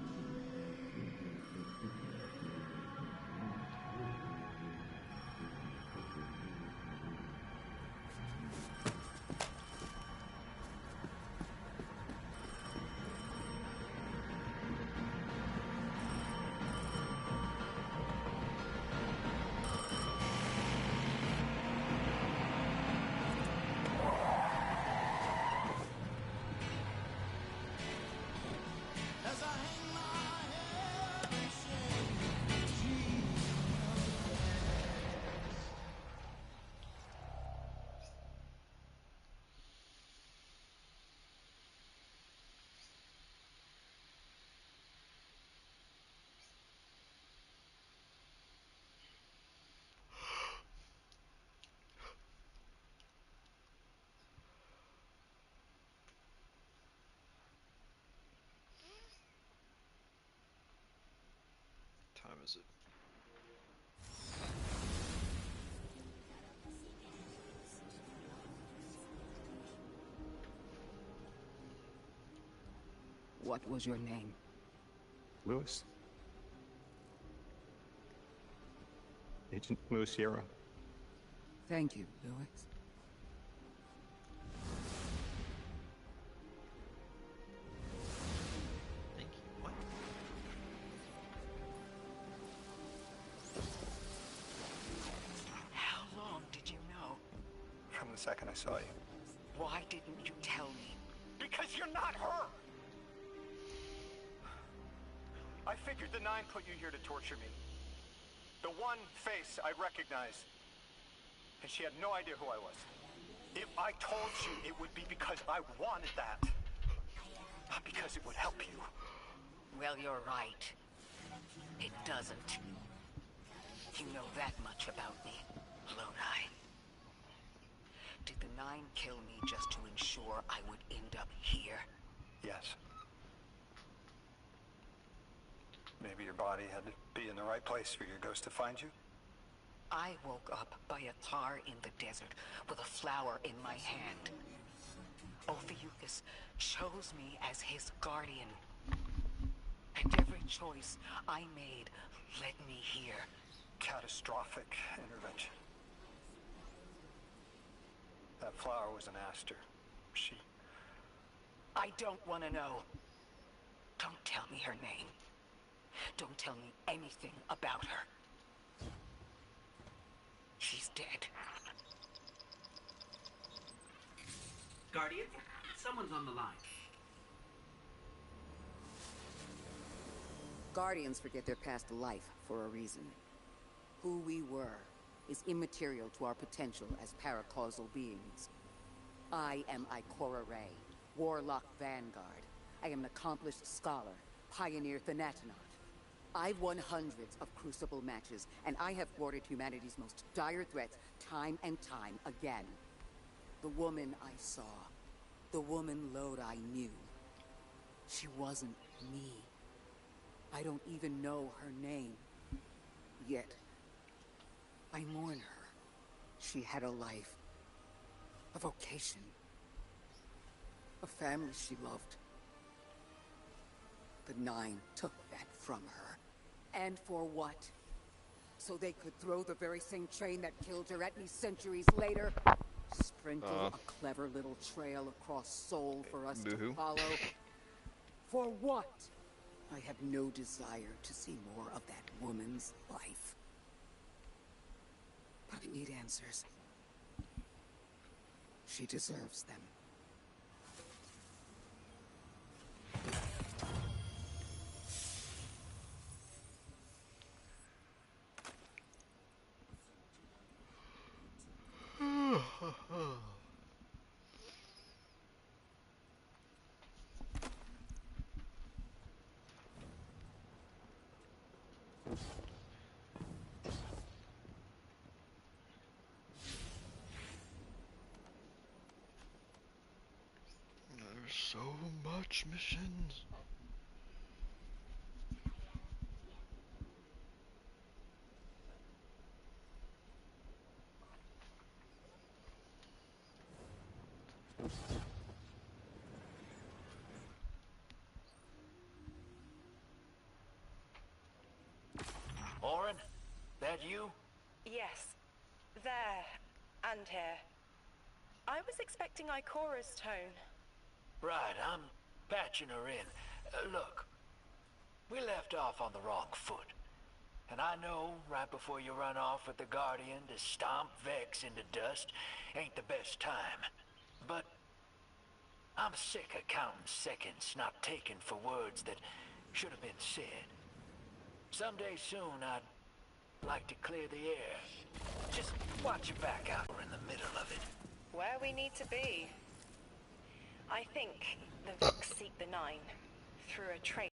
As I hang my head in shame, dreaming of the past. What time is it? What was your name? Lewis. Agent Lewis Sierra. Thank you, Lewis. Thank you. What? How long did you know? From the second I saw you. Why didn't you tell me? Because you're not her! I figured the Nine put you here to torture me. The one face I'd recognize. And she had no idea who I was. If I told you, it would be because I wanted that. Not because it would help you. Well, you're right. It doesn't. You know that much about me, Lodi. Did the Nine kill me just to ensure I would end up here? Yes. Maybe your body had to be in the right place for your ghost to find you? I woke up by a tar in the desert with a flower in my hand. Ophiuchus chose me as his guardian. And every choice I made led me here. Catastrophic intervention. That flower was an aster. She... I don't want to know. Don't tell me her name. Don't tell me anything about her. She's dead. Guardian, someone's on the line. Guardians forget their past life for a reason. Who we were is immaterial to our potential as paracausal beings. I am Ikora Rey, Warlock Vanguard. I am an accomplished scholar, pioneer Thanatonaught. I've won hundreds of Crucible matches, and I have thwarted humanity's most dire threats time and time again. The woman I saw, the woman Lodi knew, she wasn't me. I don't even know her name. Yet, I mourn her. She had a life, a vocation, a family she loved. The Nine took that from her. And for what? So they could throw the very same train that killed Jaretni centuries later? Sprinkle a clever little trail across Seoul for us to follow? For what? I have no desire to see more of that woman's life. But I need answers. She deserves them. There's so much missions. Orin, that you? Yes. There. And here. I was expecting Ikora's tone. Right, I'm patching her in. Look, we left off on the wrong foot. And I know right before you run off with the Guardian to stomp Vex into dust ain't the best time. But I'm sick of counting seconds not taken for words that should have been said. Someday soon I'd like to clear the air. Just watch your back out. We're in the middle of it. Where we need to be. I think the Vex seek the Nine through a trace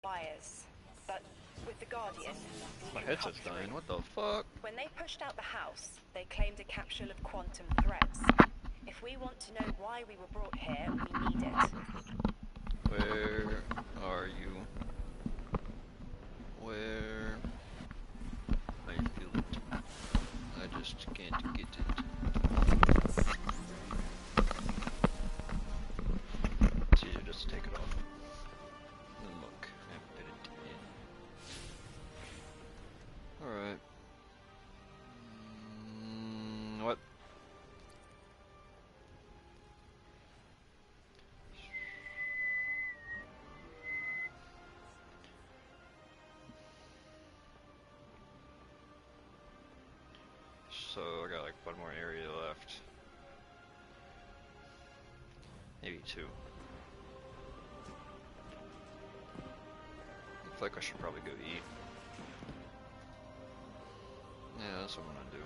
wires, but with the Guardian. My headset's dying. What the fuck? When they pushed out the house, they claimed a capsule of quantum threats. If we want to know why we were brought here, we need it. Where are you? Where? I feel it. I just can't get it. It's easier just to take it off. And look, and fit it in. Alright. What? So I got like one more area left. Maybe two. Looks like I should probably go eat. Yeah, that's what I'm gonna do.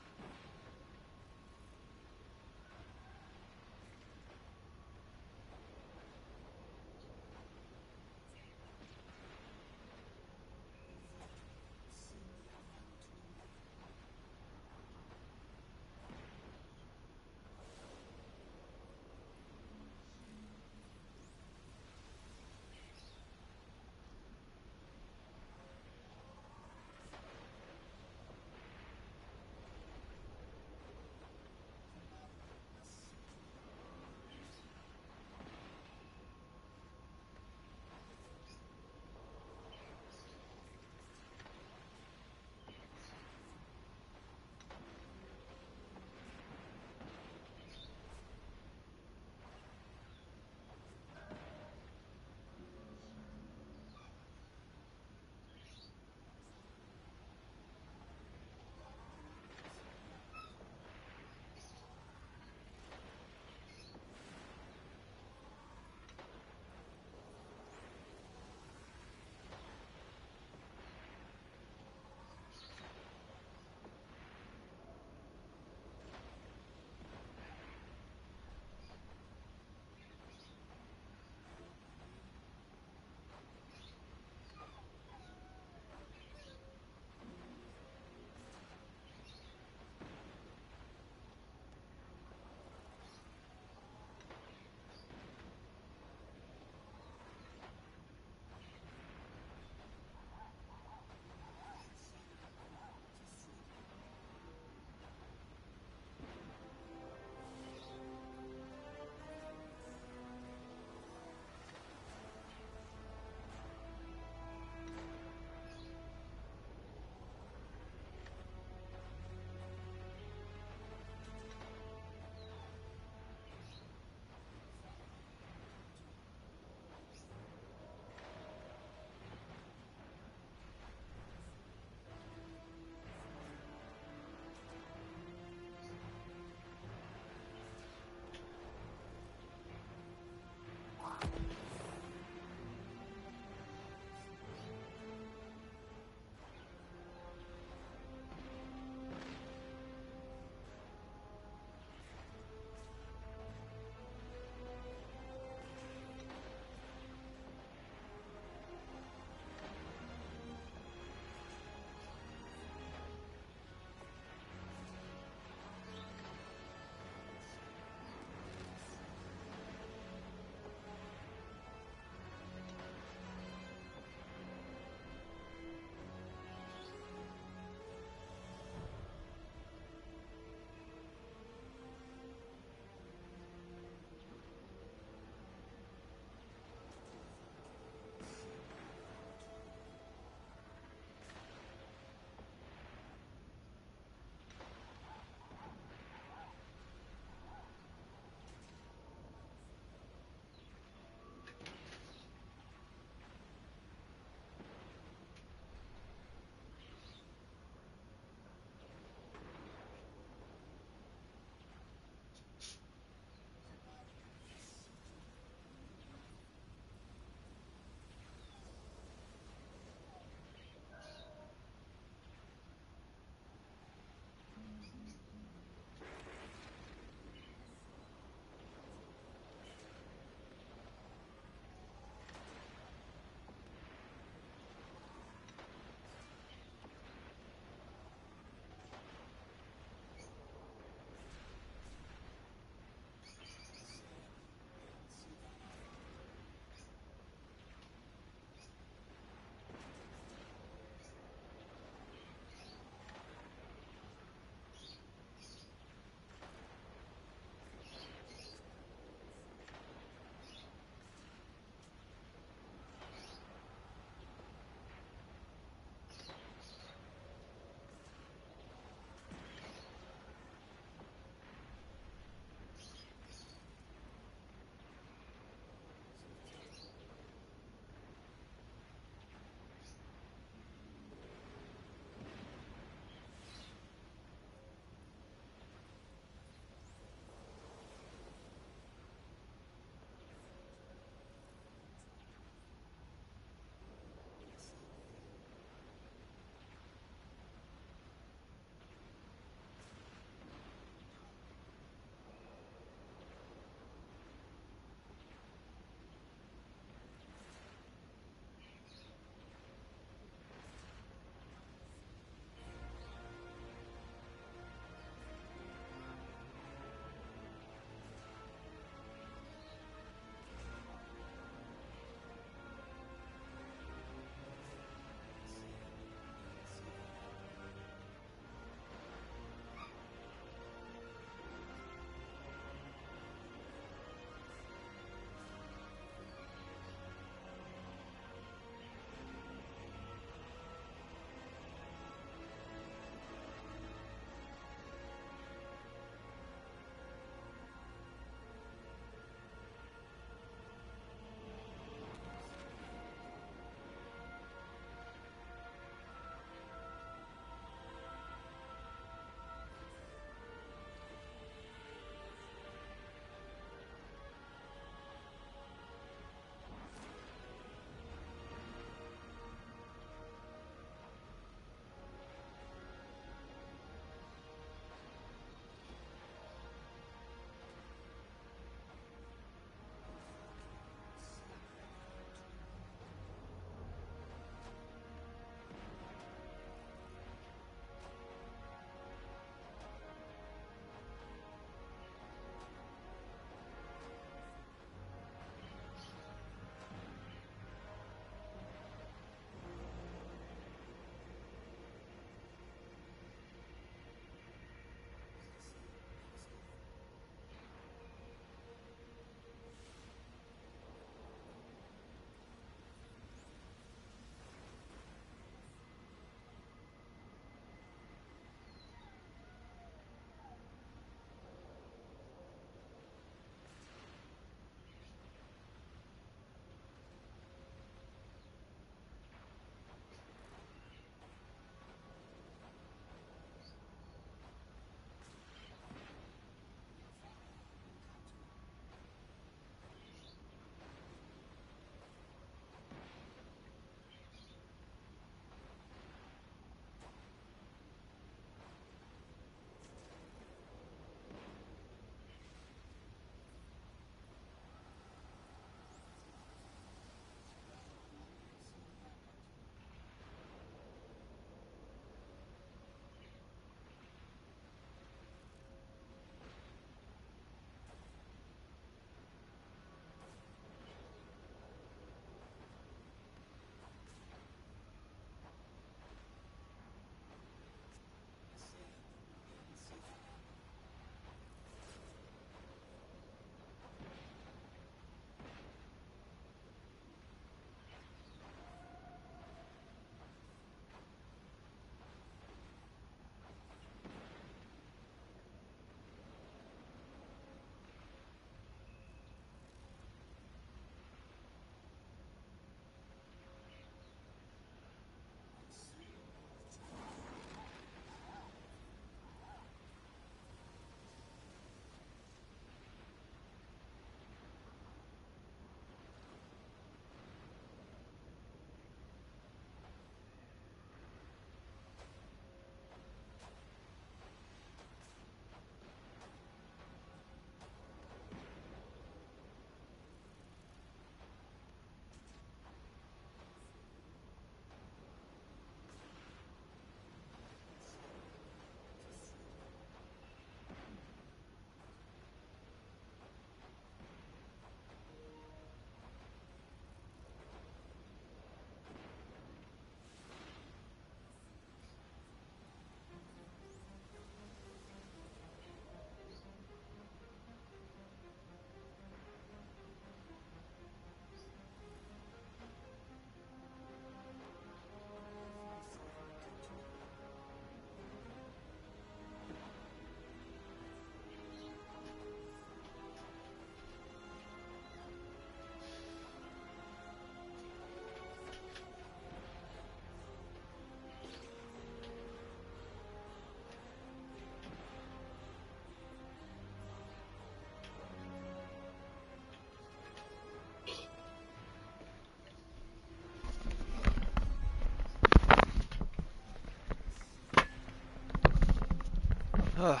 Get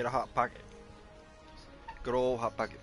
a hot pocket. Good old hot pocket.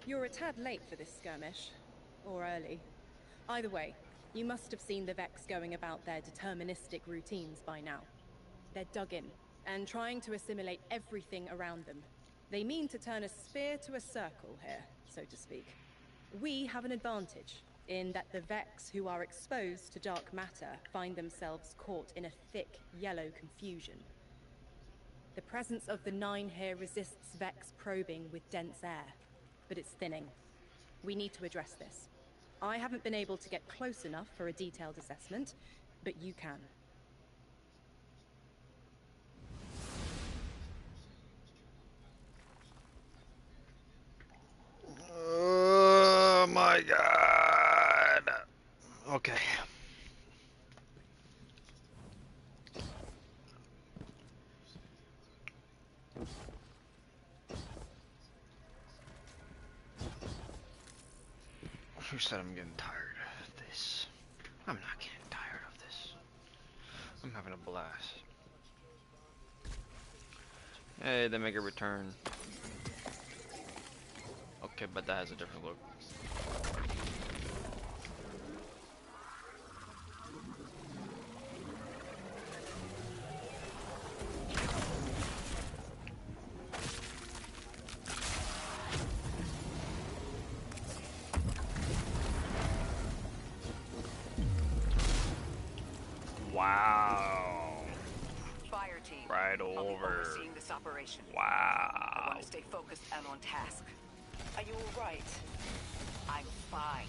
You're a tad late for this skirmish. Or early. Either way, you must have seen the Vex going about their deterministic routines by now. They're dug in, and trying to assimilate everything around them. They mean to turn a sphere to a circle here, so to speak. We have an advantage, in that the Vex who are exposed to dark matter find themselves caught in a thick, yellow confusion. The presence of the Nine here resists Vex probing with dense air, but it's thinning. We need to address this. I haven't been able to get close enough for a detailed assessment, but you can. Oh my god. Okay. Who said I'm getting tired of this? I'm not getting tired of this. I'm having a blast. Hey, they make a return. Okay, but that has a different look. Wow. Fire team. Right I'll be over. overseeing this operation. I Wow. want to stay focused and on task. Are you all right? I'm fine.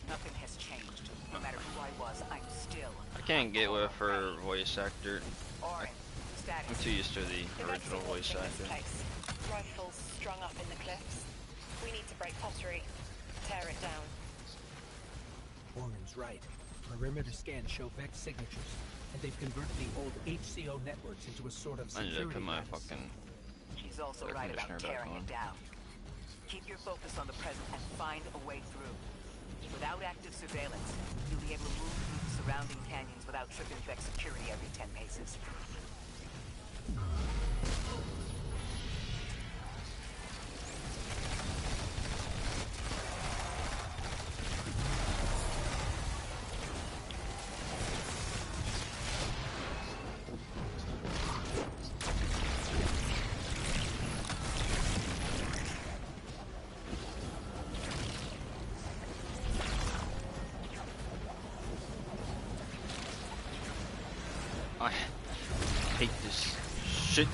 Nothing has changed. No matter who I was, I'm still. I can't get with her voice actor. Orin, status. I'm too used to the original voice actor. Rifles strung up in the cliffs. We need to break pottery. Tear it down. Orin's right. Perimeter scans show Vex signatures, and they've converted the old HCO networks into a sort of I need to security put my lattice. fucking She's also air right about conditioner back tearing on. it down. Keep your focus on the present and find a way through. Without active surveillance, you'll be able to move through the surrounding canyons without tripping Vex security every 10 paces. I hate this shit.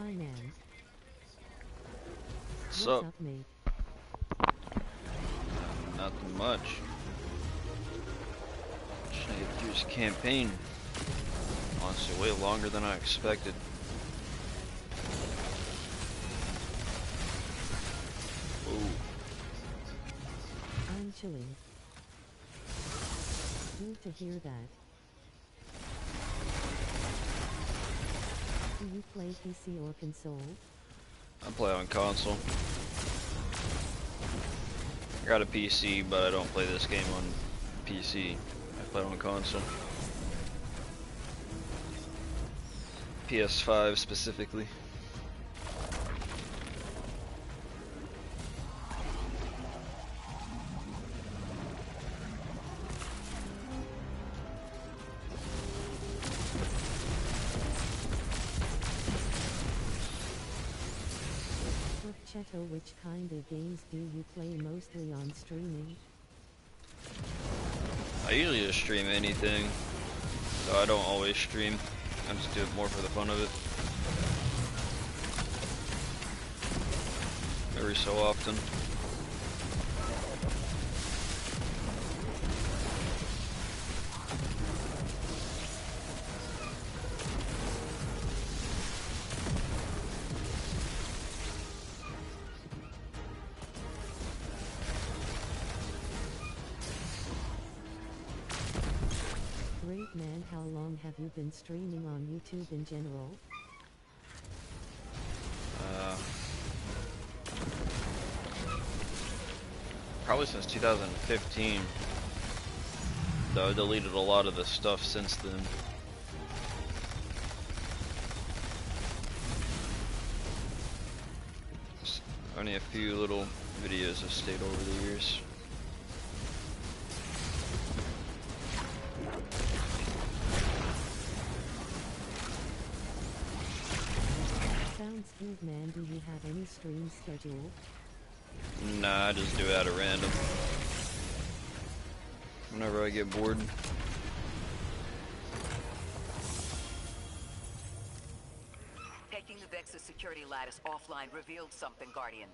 Hi, man. What's What's up? up, mate? Nothing much. Just trying to get through this campaign. Honestly, way longer than I expected. Ooh. I'm chilling. Good to hear that. Do you play PC or console? I play on console. I got a PC, but I don't play this game on PC. I play on console. PS5 specifically. Cheto, which kind of games do you play mostly on streaming? I usually just stream anything, so I don't always stream. I just do it more for the fun of it. Every so often. Great, man. How long have you been streaming on YouTube in general? Probably since 2015. Though I deleted a lot of the stuff since then. Only a few little videos have stayed over the years. Sounds good, man. Do you have any stream schedule? Nah, I just do it at a random. Whenever I get bored. Taking the Vex's security lattice offline revealed something, Guardian.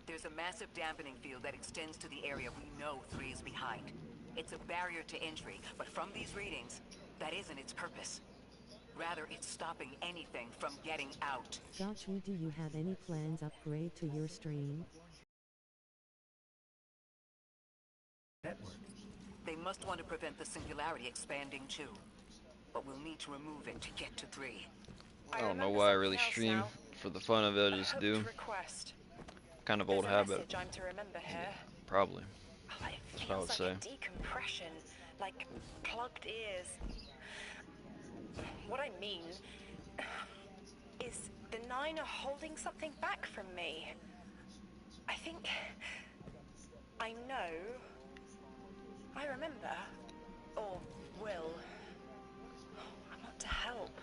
There's a massive dampening field that extends to the area we know 3 is behind. It's a barrier to entry, but from these readings, that isn't its purpose. Rather, it's stopping anything from getting out. Got you. Do you have any plans upgrade to your stream? Network. They must want to prevent the singularity expanding too. But we'll need to remove it to get to 3. I don't know why I really stream. For the fun of it, I just do. Kind of old habit. I'm to remember here. Probably. Oh, it That's what I would feels say. like a decompression, like plugged ears. What I mean is the 9 are holding something back from me. I think I know. I remember. Or will. I want to help.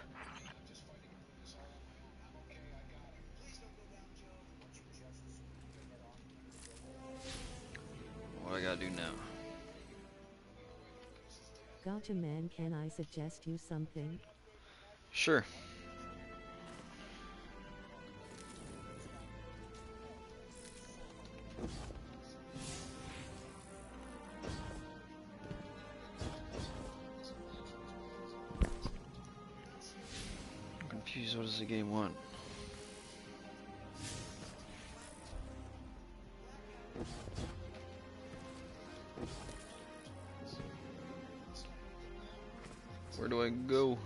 What I gotta do now? Gotcha, man. Can I suggest you something? Sure. I'm confused. What does the game want? Where do I go?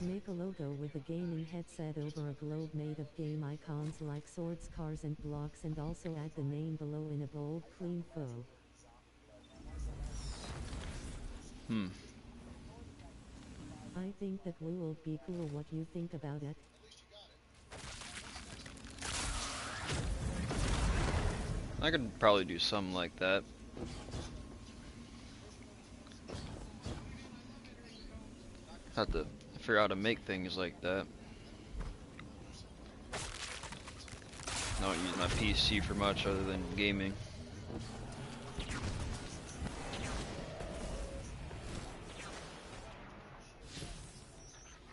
Make a logo with a gaming headset over a globe made of game icons like swords, cars and blocks, and also add the name below in a bold, clean photo. I think the glue will be cool. What you think about it? I could probably do something like that. Have to figure out how to make things like that. I don't use my PC for much other than gaming.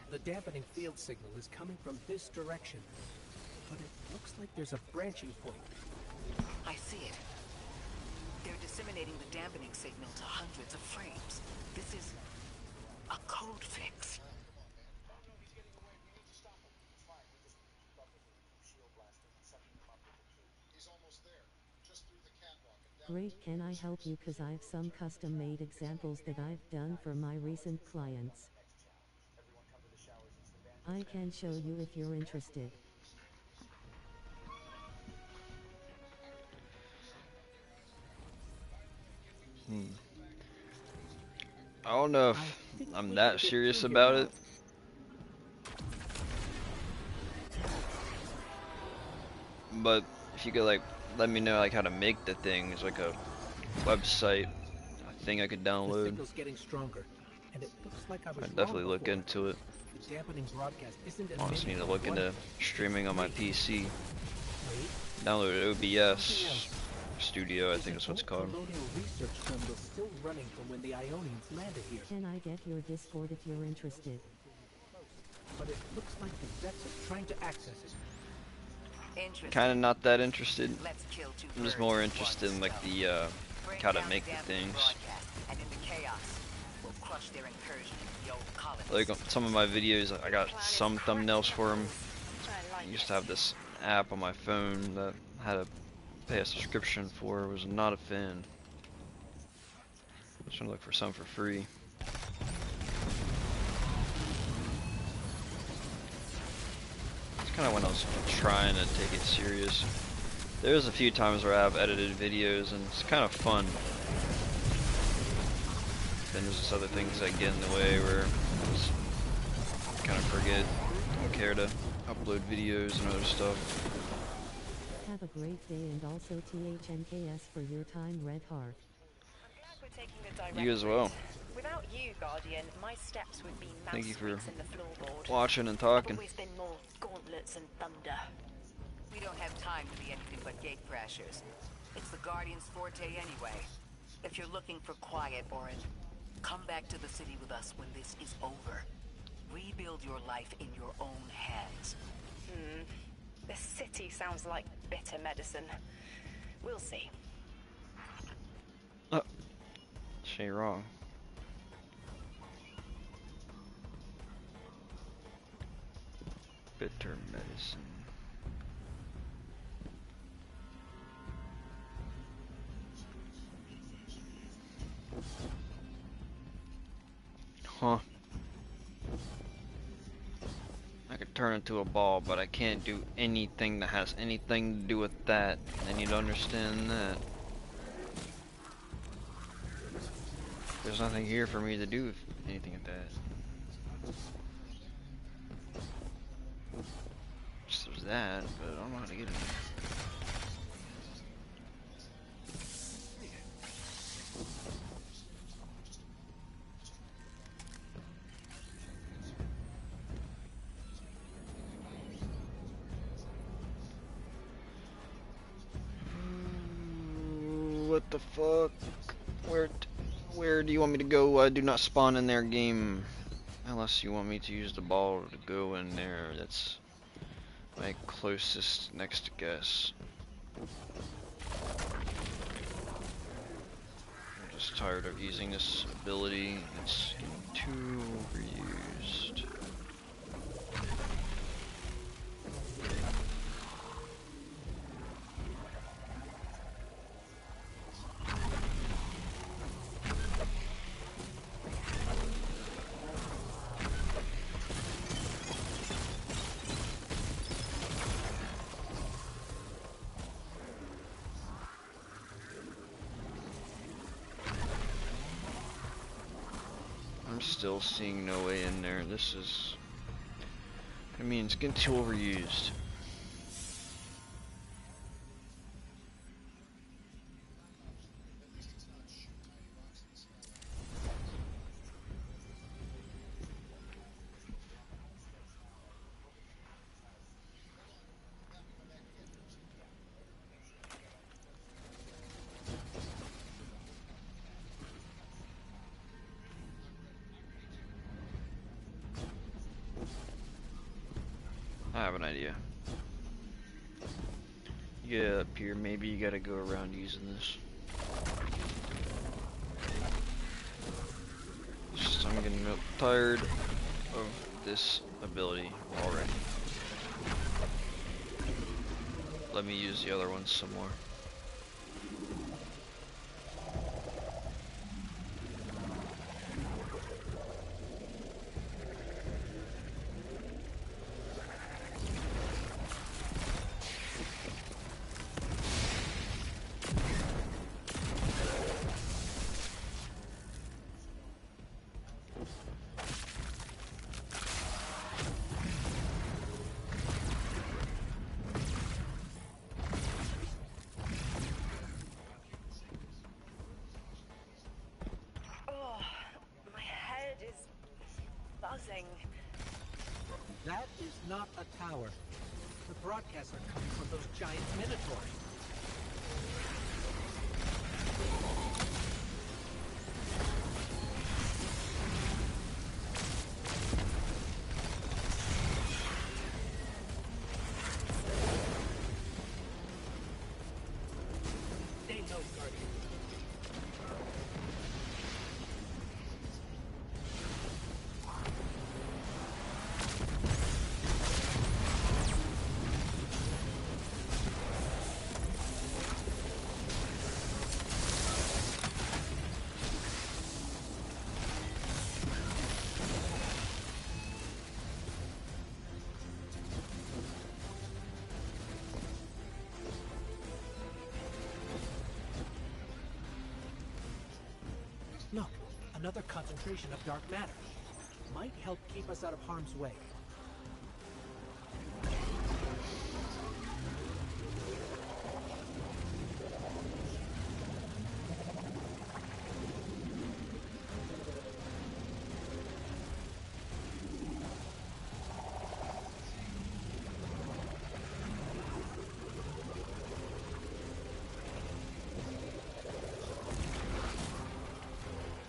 The dampening field signal is coming from this direction, but it looks like there's a branching point. I see it. They're disseminating the dampening signal to hundreds of frames. This is a code fix. Great, can I help you? Cause I've some custom made examples that I've done for my recent clients. I can show you if you're interested. I don't know if I'm that serious about it. But if you could like let me know like how to make the things, like a website, a thing I could The download, signal's getting stronger, and it looks like I was I'd definitely wrong look before. into it. The dampening broadcast isn't as I just many need to as look one. into streaming on my PC. Wait, Download OBS Studio, I think that's what it's called. colonial research terminal still running from when the Ionians landed here, Can I get your Discord if you're interested? but it looks like the Vets are trying to access it. Interesting. Kind of not that interested. Let's kill two I'm just birds more with interested in one like stone. the Bring how to down make the the dampening things. broadcast, and in the chaos, we'll crush their incursion into the old colony. Like some of my videos, I got some thumbnails for them. I used to have this app on my phone that I had to pay a subscription for. Was not a fan. I was trying to look for some for free. It's kind of when I was trying to take it serious. There's a few times where I have edited videos and it's kind of fun. Then there's just other things that get in the way where I just kind of forget, don't care to upload videos and other stuff. Have a great day and also THNKS for your time, Red Heart. We're taking the direct You as well. route. Without you, Guardian, my steps would be mouse Thank you for squeaks in the floorboard. watching and I've talking. always been more gauntlets and thunder. We don't have time to be anything but gate crashers. It's the Guardian's forte anyway. If you're looking for quiet, Orin, come back to the city with us when this is over. Rebuild your life in your own hands. The city sounds like bitter medicine. We'll see. She ain't wrong. Bitter medicine. Huh. I could turn into a ball, but I can't do anything that has anything to do with that. I need to understand that. There's nothing here for me to do with anything with that. Just there's that, but I don't know how to get it. What the fuck? Where do you want me to go? I do not spawn in their game. Unless you want me to use the ball to go in there. That's my closest next guess. I'm just tired of using this ability. It's getting too overused. I'm still seeing no way in there. This is... I mean, it's getting too overused. I have an idea. You get up here, maybe you gotta go around using this. Just, I'm getting tired of this ability already. Let me use the other ones some more. That is not a tower. The broadcasts are coming from those giant minotaurs. Stay low, Guardian. Look, another concentration of dark matter. Might help keep us out of harm's way.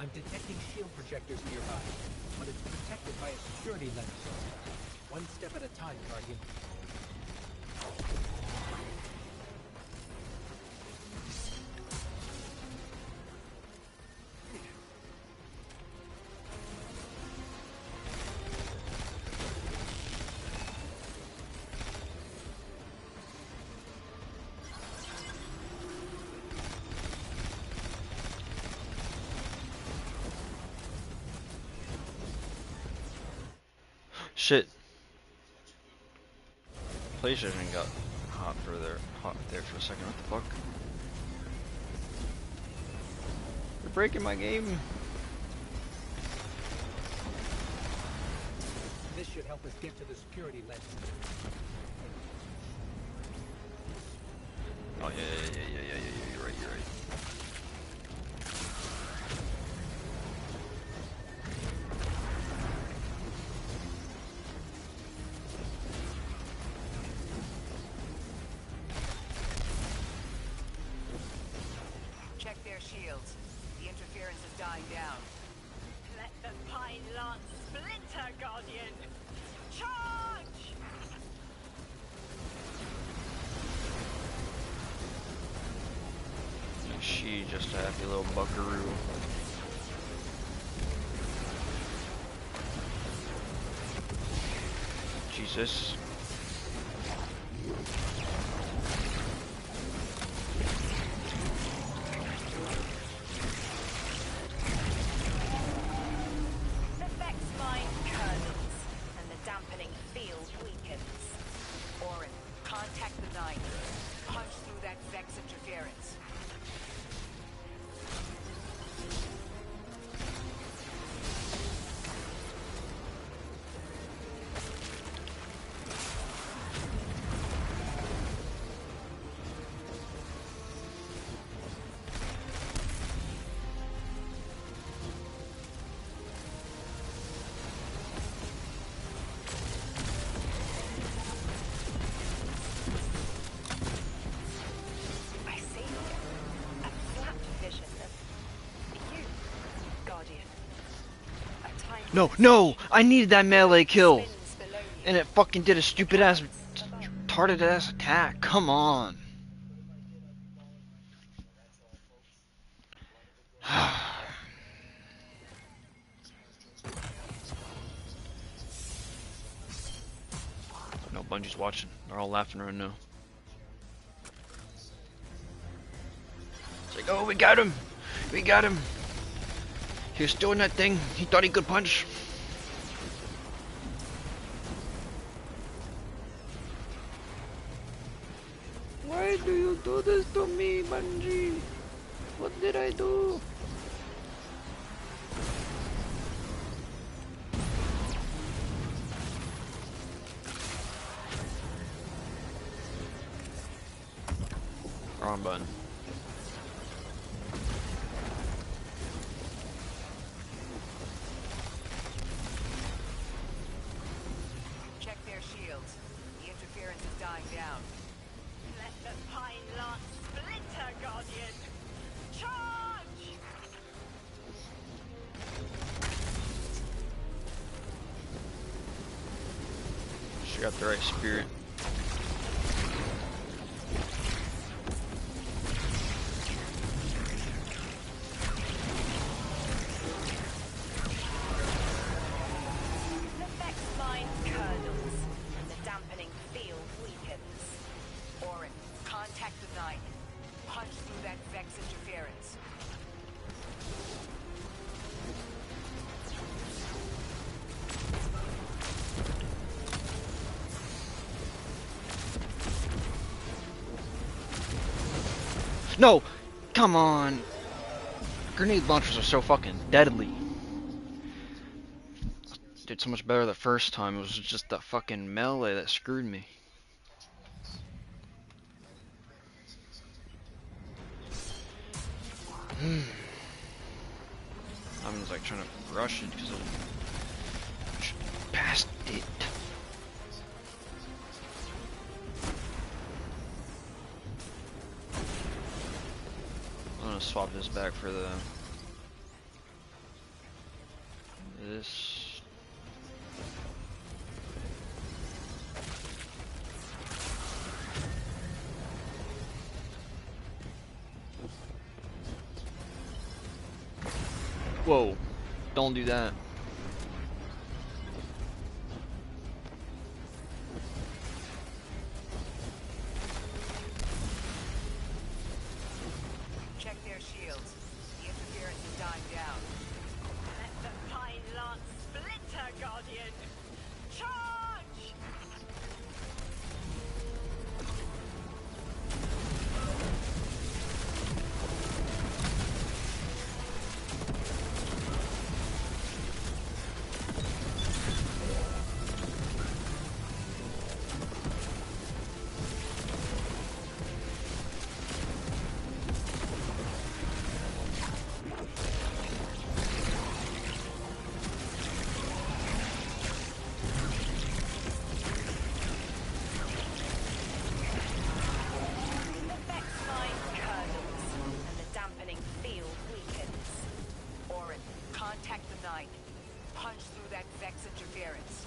I'm detecting shield projectors nearby, but it's protected by a security lens. One step at a time, Guardian. Shit. PlayStation got hot there for a second. What the fuck? You're breaking my game. This should help us get to the security lens. Oh yeah, you're right. Check their shields. The interference is dying down. Let the pine lance splinter, Guardian! Charge! She just a happy little buckaroo. Jesus. The Vex mind curdles, and the dampening field weakens. Orin, contact the Nine. Punch through that Vex interference. No, no! I needed that melee kill! And it fucking did a stupid ass, retarded ass attack. Come on. No, Bungie's watching. They're all laughing right now. It's like, oh, we got him! We got him! He was doing that thing. He thought he could punch. Why do you do this to me, Bungie? What did I do? Wrong button. Check their shields. The interference is dying down. Let the pine lance splinter, Guardian! Charge! She got the right spirit. The Vex mind curdles, and the dampening field weakens. Orin, contact the Nine. Punch through that Vex interference. No! Come on! Grenade launchers are so fucking deadly. Did so much better the first time. It was just that fucking melee that screwed me. I'm just like trying to rush it because I passed it. I'm gonna swap this back for this. Whoa, don't do that. Check their shields. The interference is dying down. Let the pine lance splinter, Guardian! Charge! The Vex mind curdles, and the dampening field weakens. Orin, contact the Nine. Punch through that Vex interference.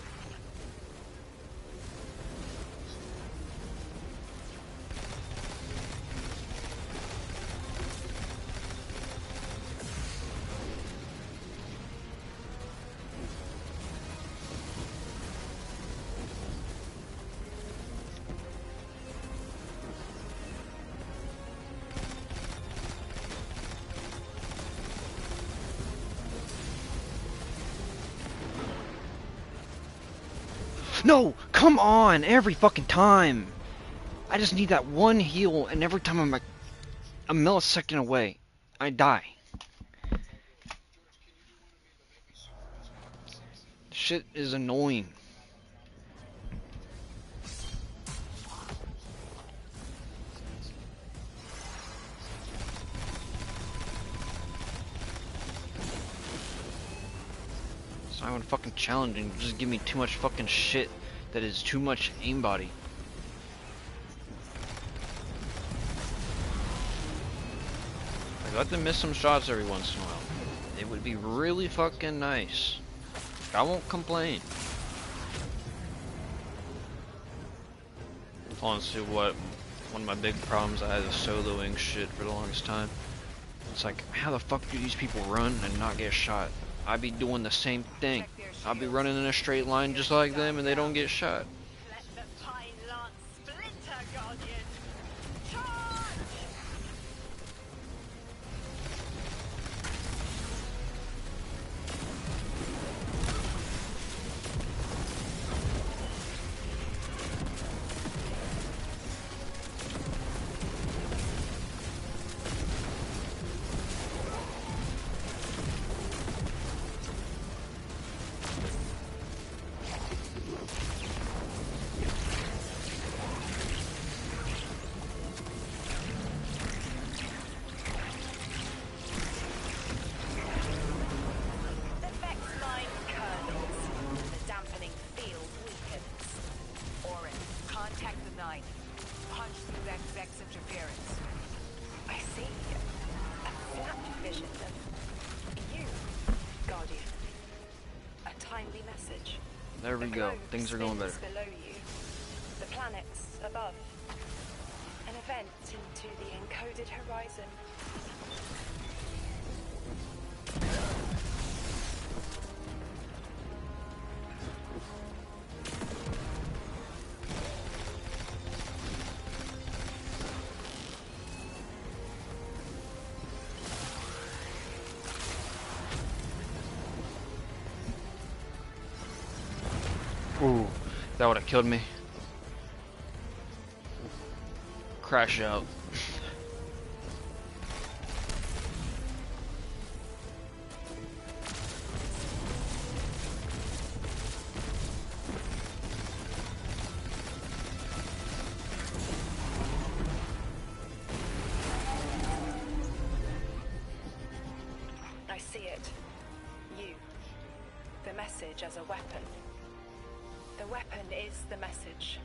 No! Come on! Every fucking time! I just need that one heal, and every time I'm like a millisecond away, I die. Shit is annoying. It's not even fucking challenging. Just give me too much fucking shit that is too much aimbody. Like, let them miss some shots every once in a while. It would be really fucking nice. I won't complain. Honestly, one of my big problems I had is soloing shit for the longest time. It's like, how the fuck do these people run and not get shot? I'd be doing the same thing. I'll be running in a straight line just like them and they don't get shot. Let the Pine Lance splinter, Guardian! Charge! There we go. Things are going better. Below you, the planets above. An event into the encoded horizon. Ooh, that would have killed me. Crash out. I see it. You. The message as a weapon. The weapon is the message.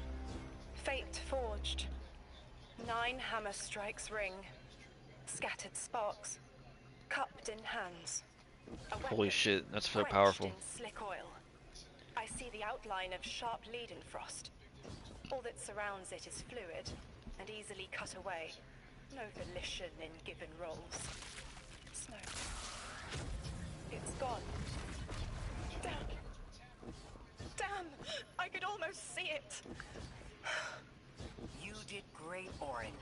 Fate forged. 9 hammer strikes ring. Scattered sparks. Cupped in hands. Holy shit, that's so Quenched powerful. in slick oil. I see the outline of sharp leaden frost. All that surrounds it is fluid and easily cut away. No volition in given roles. Smoke. It's gone. Damn. Damn! I could almost see it! You did great, Orin.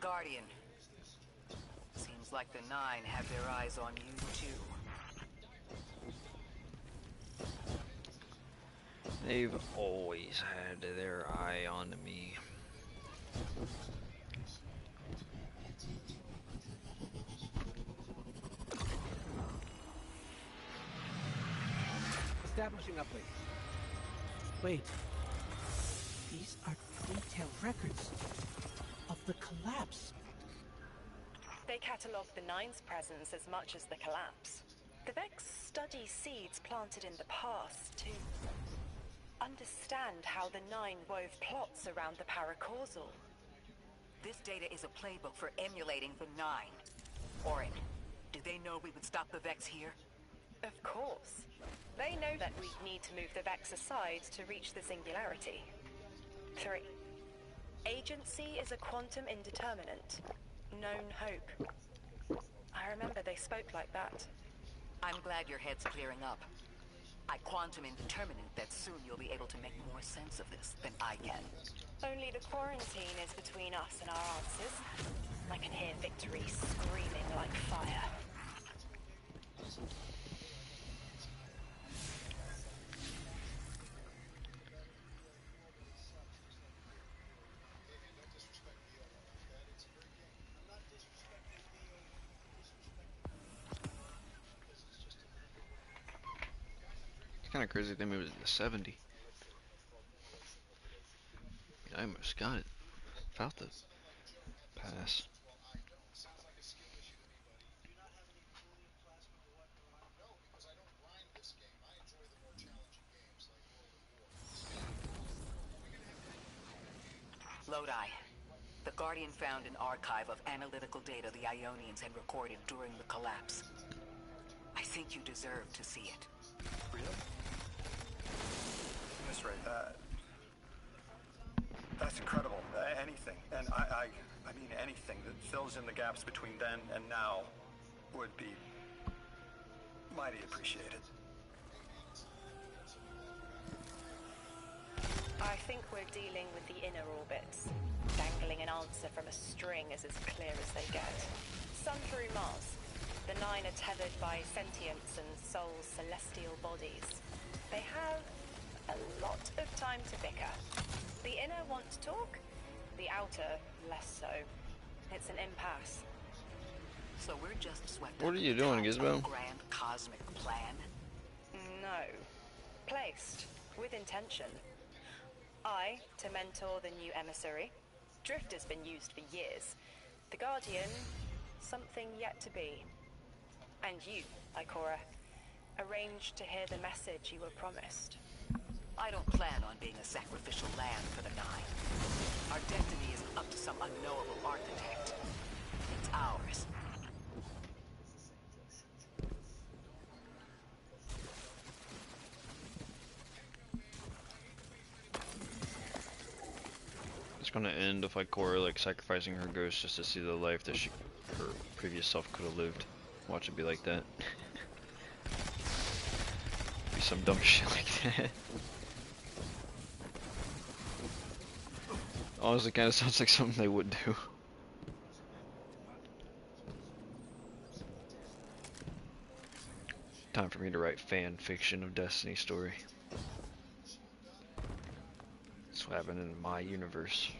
Guardian. Seems like the Nine have their eyes on you, too. They've always had their eye on me. Establishing uplink. Wait. These are detailed records of the collapse. They catalogue the Nine's presence as much as the collapse. The Vex study seeds planted in the past to understand how the Nine wove plots around the paracausal. This data is a playbook for emulating the Nine. Orin, do they know we would stop the Vex here? Of course. They know that we need to move the Vex aside to reach the singularity. 3. Agency is a quantum indeterminate. Known hope. I remember they spoke like that. I'm glad your head's clearing up. I quantum indeterminate that soon you'll be able to make more sense of this than I can. Only the quarantine is between us and our answers. I can hear victory screaming like fire. Kind of crazy they moved it to 70. I almost got it. Without the pass. Lodi. The Guardian found an archive of analytical data the Ionians had recorded during the collapse. I think you deserve to see it. Really? Miss Ray, that's incredible. Anything, and I mean anything that fills in the gaps between then and now would be mighty appreciated. I think we're dealing with the inner orbits. Dangling an answer from a string is as clear as they get. Sun through Mars. The Nine are tethered by sentience and Sol's celestial bodies. They have a lot of time to bicker. The inner want to talk, the outer less so. It's an impasse. So we're just swept What are you doing, Gizmo? Grand cosmic plan? No. Placed. With intention. I, to mentor the new emissary. Drifter's been used for years. The Guardian, something yet to be. And you, Ikora, arranged to hear the message you were promised. I don't plan on being a sacrificial lamb for the Nine. Our destiny isn't up to some unknowable architect. It's ours. It's gonna end with Ikora like sacrificing her ghost just to see the life that her previous self could have lived. Watch it be like that. Be some dumb shit like that. Honestly, kind of sounds like something they would do. Time for me to write fan fiction of Destiny story. That's what happened in my universe.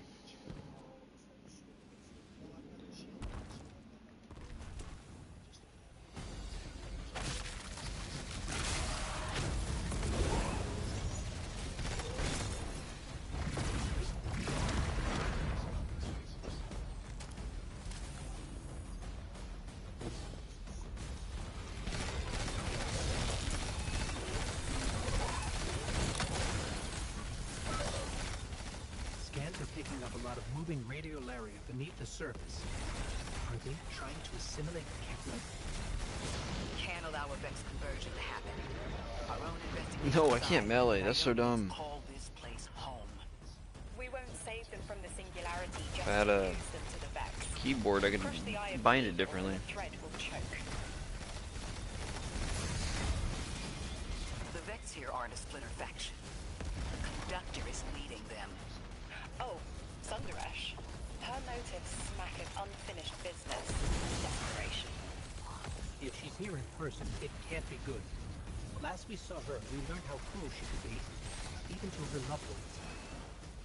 Picking up a lot of moving radiolaria beneath the surface. Are they trying to assimilate Kepler? Can't allow a Vex conversion to happen. Our own investigation. No, I can't melee. That's so dumb. Call this place home. We won't save them from the singularity just If I had to a use them to the Vex. keyboard, I could Crush the eye of bind the it differently. The thread will choke. The Vex here aren't a splinter faction. The conductor is leading them. Oh, Sundaresh. Her motives smack of unfinished business and desperation. If she's here in person, it can't be good. Last we saw her, we learned how cruel she could be, even to her loved ones.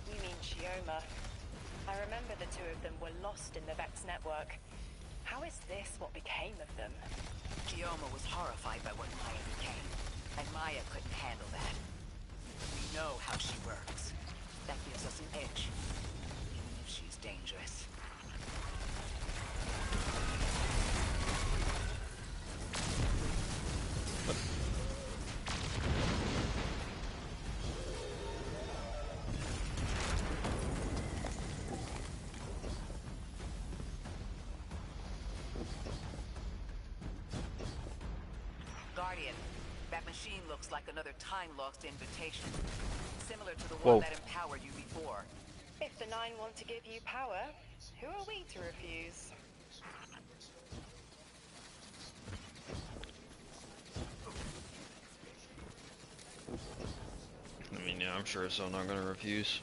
You mean Shioma? I remember the two of them were lost in the Vex network. How is this what became of them? Shioma was horrified by what Maya became, and Maya couldn't handle that. We know how she works. That gives us an edge, even if she's dangerous. Guardian, that machine looks like another time-lost invitation. Similar to the one that empowered you before. If the Nine want to give you power, who are we to refuse? I mean, yeah, I'm sure it's still not gonna refuse.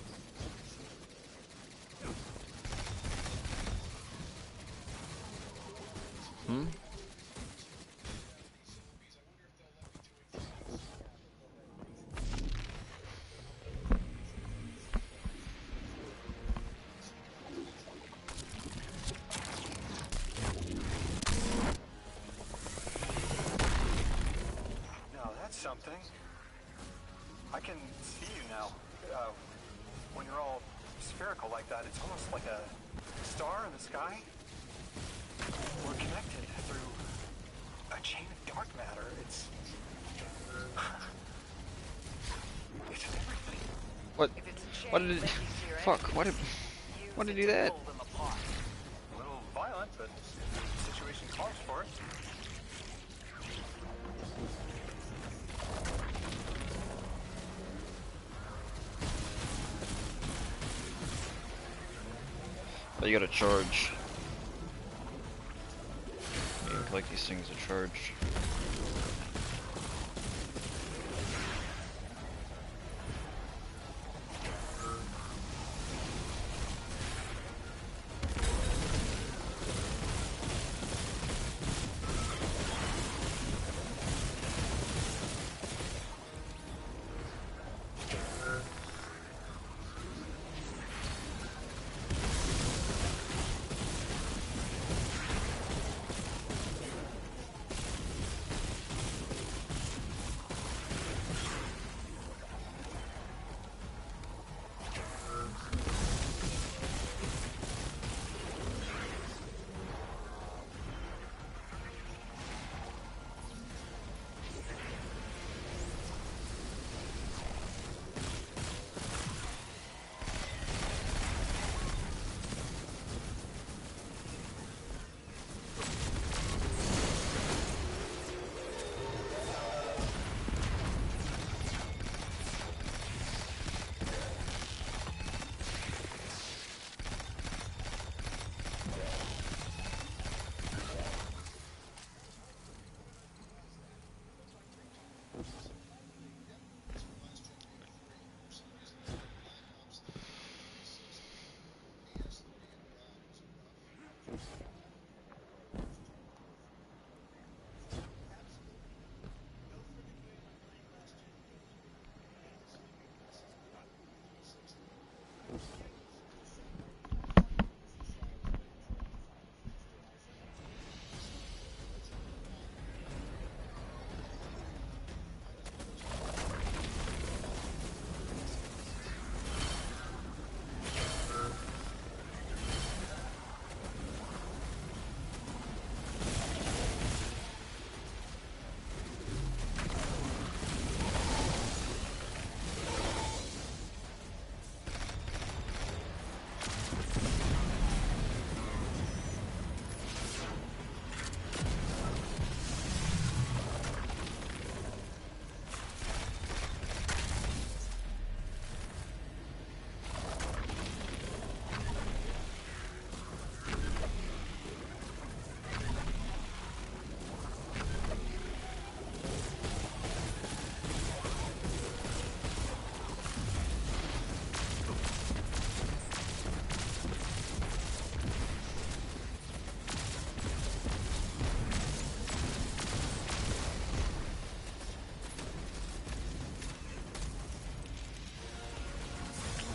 Hmm? Something. I can see you now. When you're all spherical like that, it's almost like a star in the sky. We're connected through a chain of dark matter. It's everything. What? What did it? Fuck! Why did it do that? A little violent, but the situation calls for it. Oh, you gotta charge. You can collect these things to charge.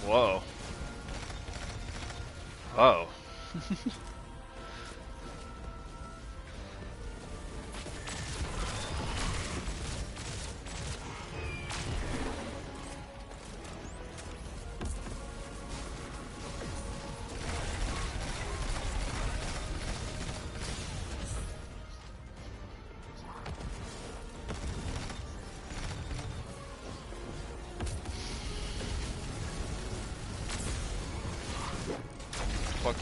Whoa. Oh. Fuck.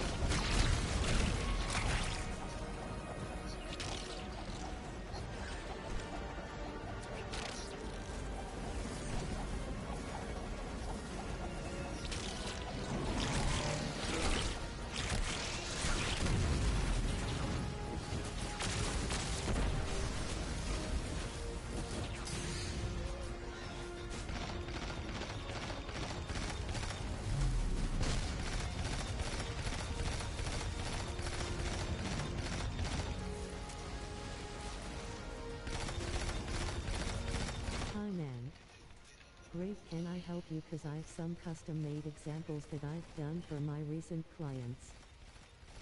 Hi man. Great, can I help you? Cause I've some custom made examples that I've done for my recent clients.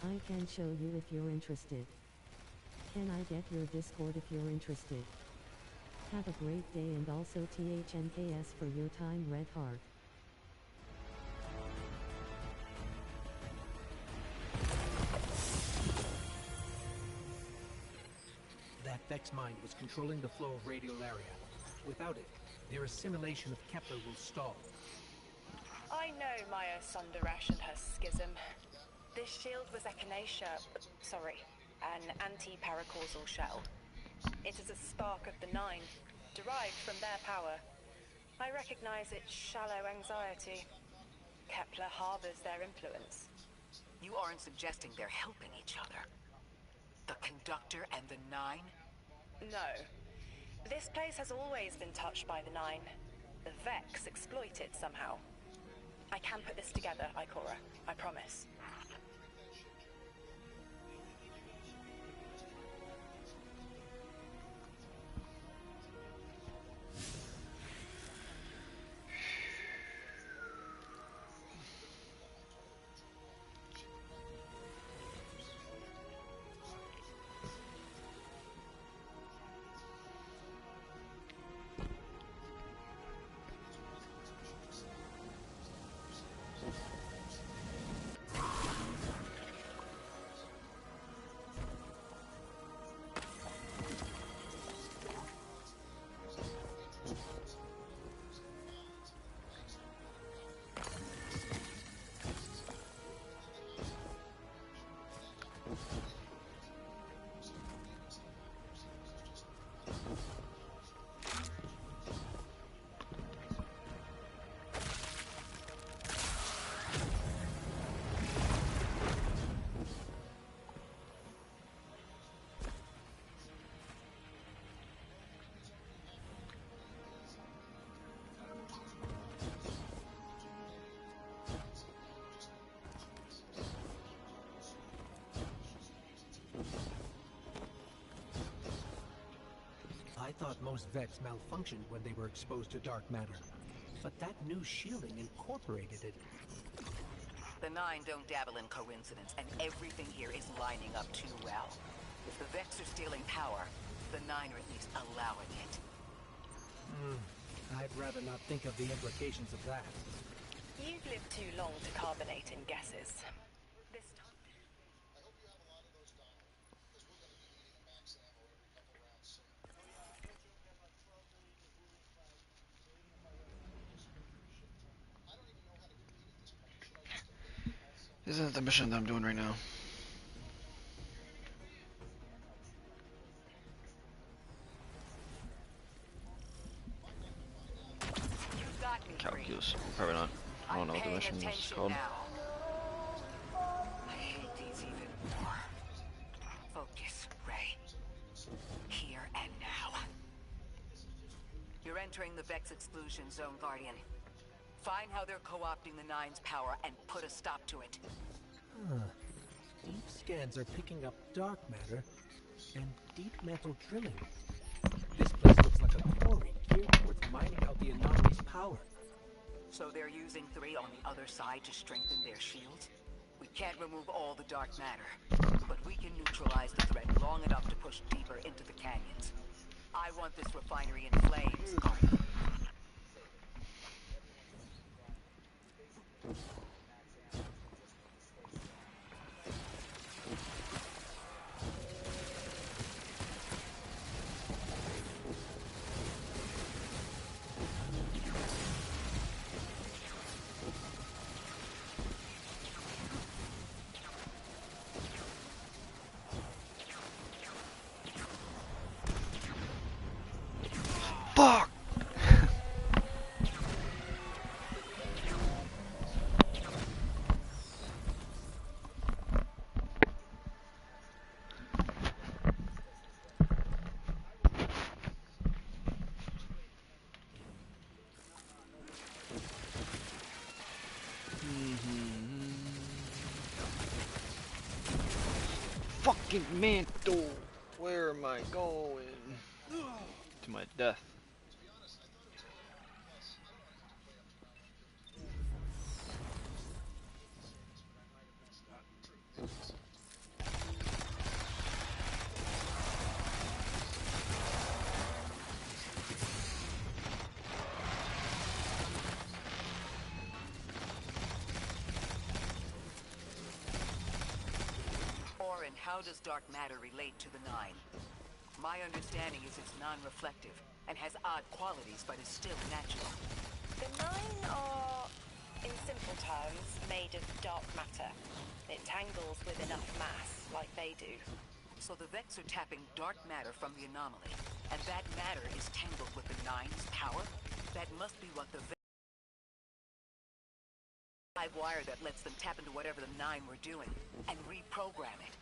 I can show you if you're interested. Can I get your Discord if you're interested? Have a great day and also THNKS for your time, Red Heart. That Vex mind was controlling the flow of Radiolaria. Without it, their assimilation of Kepler will stall. I know Maya Sundarash and her schism. This shield was echinacea, sorry, an anti-paracausal shell. It is a spark of the Nine, derived from their power. I recognize its shallow anxiety. Kepler harbors their influence. You aren't suggesting they're helping each other? The Conductor and the Nine? No. This place has always been touched by the Nine. The Vex exploit it somehow. I can put this together, Ikora. I promise. I thought most Vex malfunctioned when they were exposed to dark matter, but that new shielding incorporated it. The Nine don't dabble in coincidence, and everything here is lining up too well. If the Vex are stealing power, the Nine are at least allowing it. I'd rather not think of the implications of that. You've lived too long to carbonate in guesses. This time. Isn't it the mission that I'm doing right now? Calculus. Probably not. I don't know what the mission is called. I hate these even more. Focus, Ray. Here and now. You're entering the Vex exclusion zone, Guardian. Find how they're co-opting the Nine's power and put a stop to it. Deep scans are picking up dark matter and deep metal drilling. This place looks like a quarry geared towards mining out the anomaly's power. So they're using 3 on the other side to strengthen their shields? We can't remove all the dark matter, but we can neutralize the threat long enough to push deeper into the canyons. I want this refinery in flames, Guardian. Fuck! Fucking mantle! Where am I going? To my death. Orin, how does dark matter relate to the Nine? My understanding is it's non-reflective and has odd qualities, but is still natural. The Nine are, in simple terms, made of dark matter. It tangles with enough mass, like they do. So the Vex are tapping dark matter from the anomaly, and that matter is tangled with the Nine's power? That must be what the Vex live wire that lets them tap into whatever the Nine were doing and reprogram it.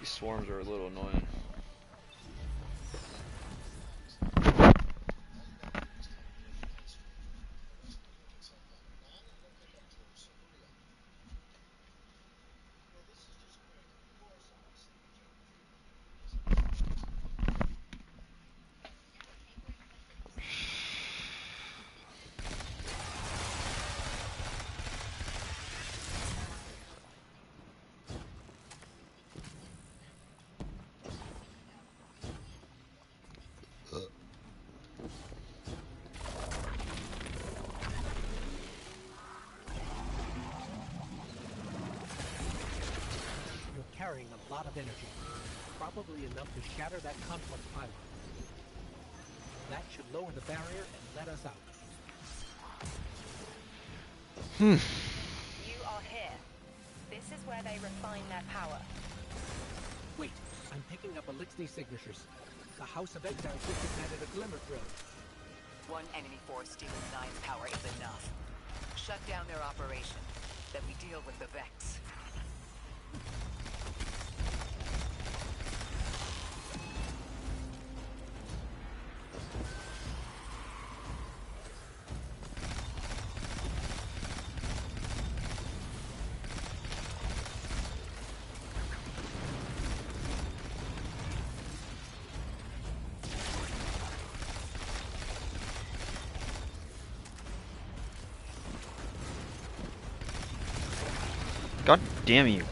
These swarms are a little annoying. Carrying a lot of energy. Probably enough to shatter that conflux pylon. That should lower the barrier and let us out. You are here. This is where they refine their power. Wait, I'm picking up Elixni signatures. The House of Exile just added a glimmer drill. One enemy force stealing Nine's power is enough. Shut down their operation. Then we deal with the Vex. God damn you.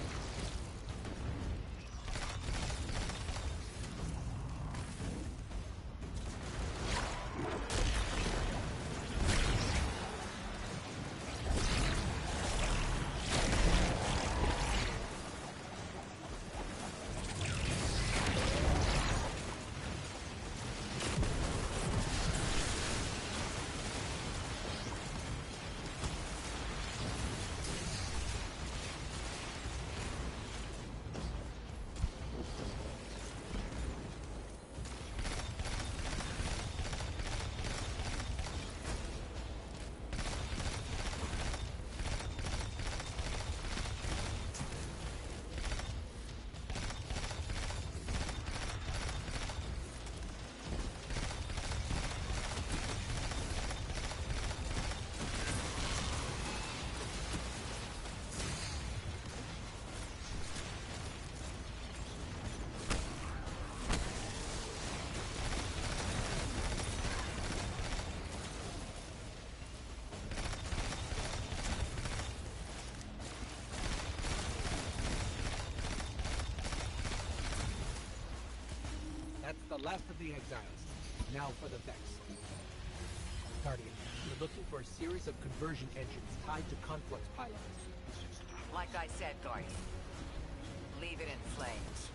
That's the last of the exiles. Now for the Vex. Guardian, you're looking for a series of conversion engines tied to conflux pylons. Like I said, Guardian. Leave it in flames.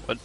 What?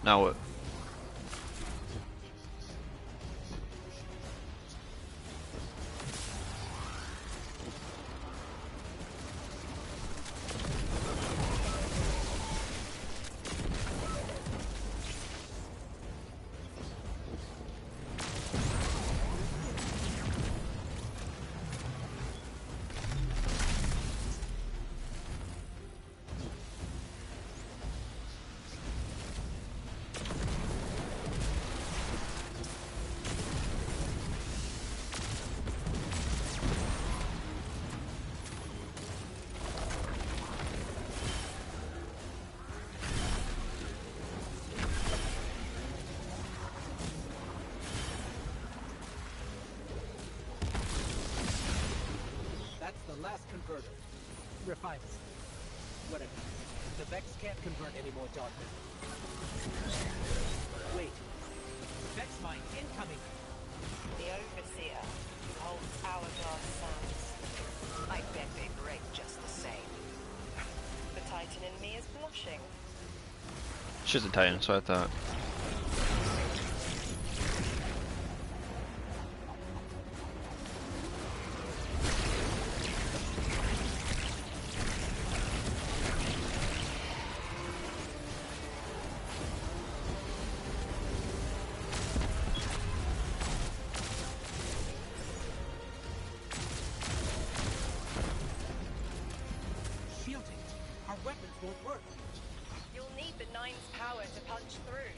Now what? That's the last converter. Refine it. Whatever. The Vex can't convert any more darkness. Wait. Vex mine incoming. The Overseer holds hourglass sands. I bet they break just the same. The Titan in me is blushing. She's a Titan, so I thought. Shielding. Our weapons won't work. You'll need the Nine's power to punch through.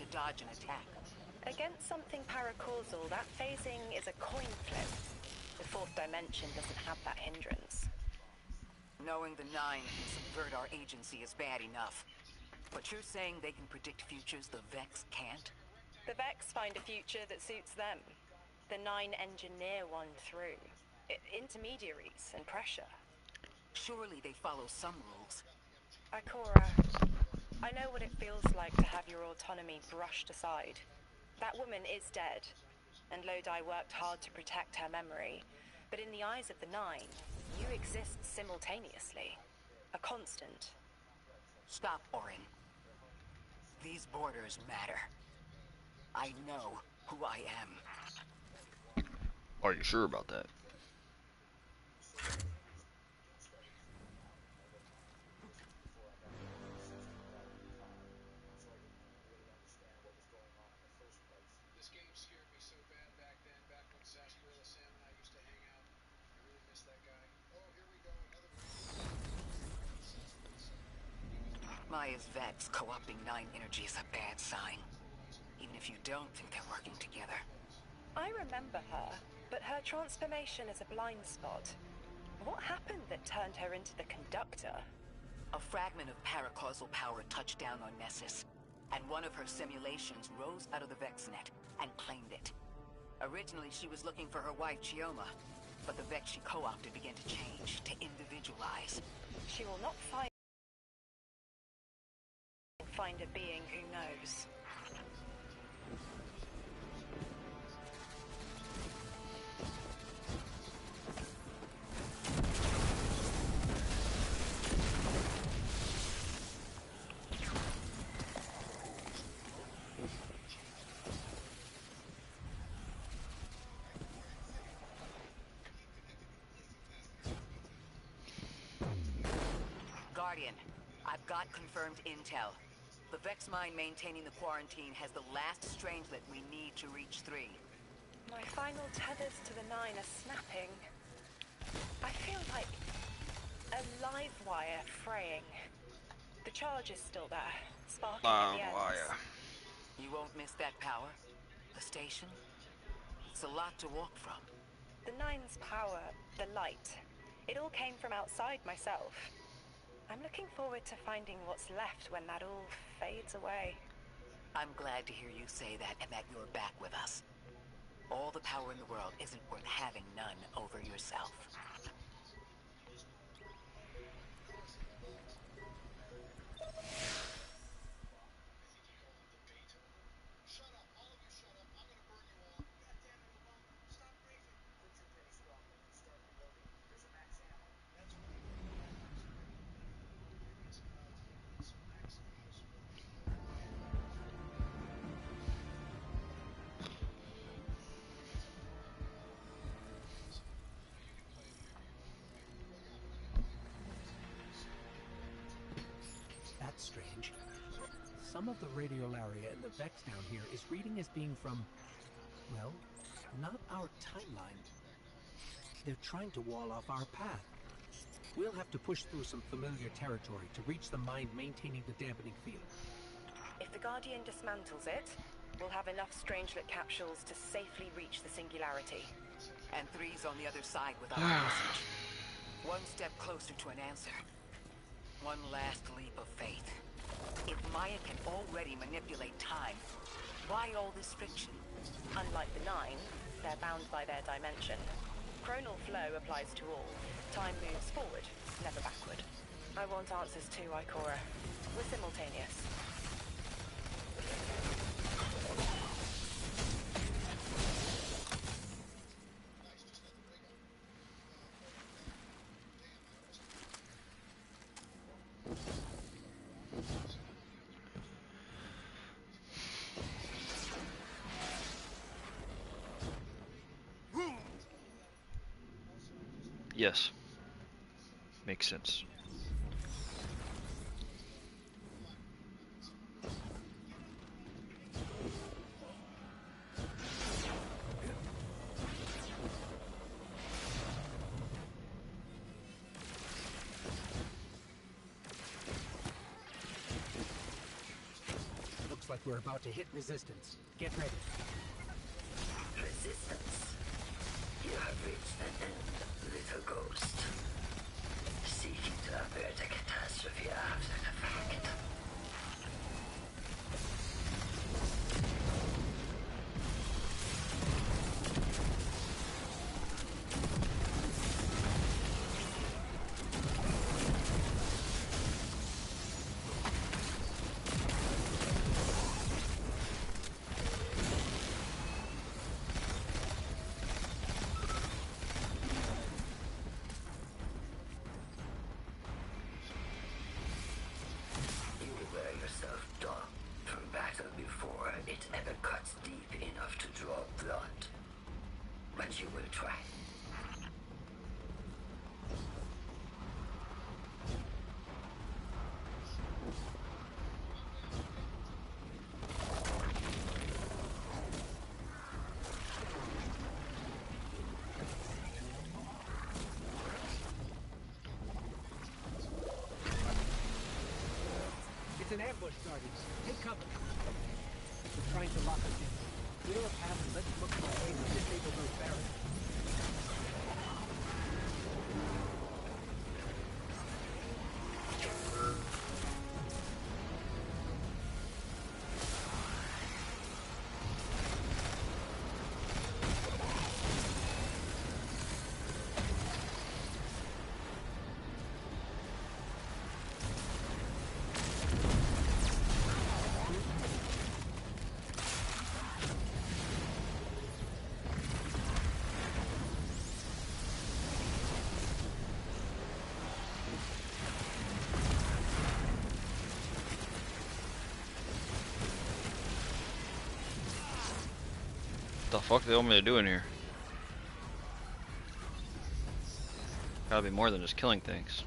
to dodge an attack. Against something paracausal, that phasing is a coin flip. The fourth dimension doesn't have that hindrance. Knowing the Nine can subvert our agency is bad enough. But you're saying they can predict futures the Vex can't? The Vex find a future that suits them. The Nine engineer one through. Intermediaries and pressure. Surely they follow some rules. Ikora, I know what it feels like to have your autonomy brushed aside. That woman is dead, and Lodi worked hard to protect her memory. But in the eyes of the Nine, you exist simultaneously. A constant. Stop, Orin. These borders matter. I know who I am. Are you sure about that? Maya's Vex co-opting Nine energy is a bad sign. Even if you don't think they're working together. I remember her, but her transformation is a blind spot. What happened that turned her into the Conductor? A fragment of paracausal power touched down on Nessus, and one of her simulations rose out of the VexNet and claimed it. Originally, she was looking for her wife, Chioma, but the Vex she co-opted began to change, to individualize. She will not find a being who knows. Guardian, I've got confirmed intel. The Vex mine maintaining the quarantine has the last strangelet we need to reach 3. My final tethers to the Nine are snapping. I feel like a live wire fraying. The charge is still there, sparking at the ends. You won't miss that power? The station? It's a lot to walk from. The Nine's power, the light, it all came from outside myself. I'm looking forward to finding what's left when that all fades away. I'm glad to hear you say that and that you're back with us. All the power in the world isn't worth having none over yourself. That's strange. Some of the radiolaria in the Vex down here is reading as being from, well, not our timeline. They're trying to wall off our path. We'll have to push through some familiar territory to reach the mine maintaining the dampening field. If the Guardian dismantles it, we'll have enough Strangelet capsules to safely reach the Singularity. And 3's on the other side without a message. One step closer to an answer. One last leap of faith. If Maya can already manipulate time, why all this friction? Unlike the Nine, they're bound by their dimension. Chronal flow applies to all. Time moves forward, never backward. I want answers too, Ikora. We're simultaneous. Yes. Makes sense. Looks like like we're about to hit resistance. Get ready. Resistance. You have reached an end, little ghost. Seeking to avert a catastrophe after the fact. You will try. It's an ambush, Guardians. Take cover. They're trying to lock us in. Clear a path and let's look for a way to disable those barriers. What the fuck they want me to do in here? Gotta be more than just killing things.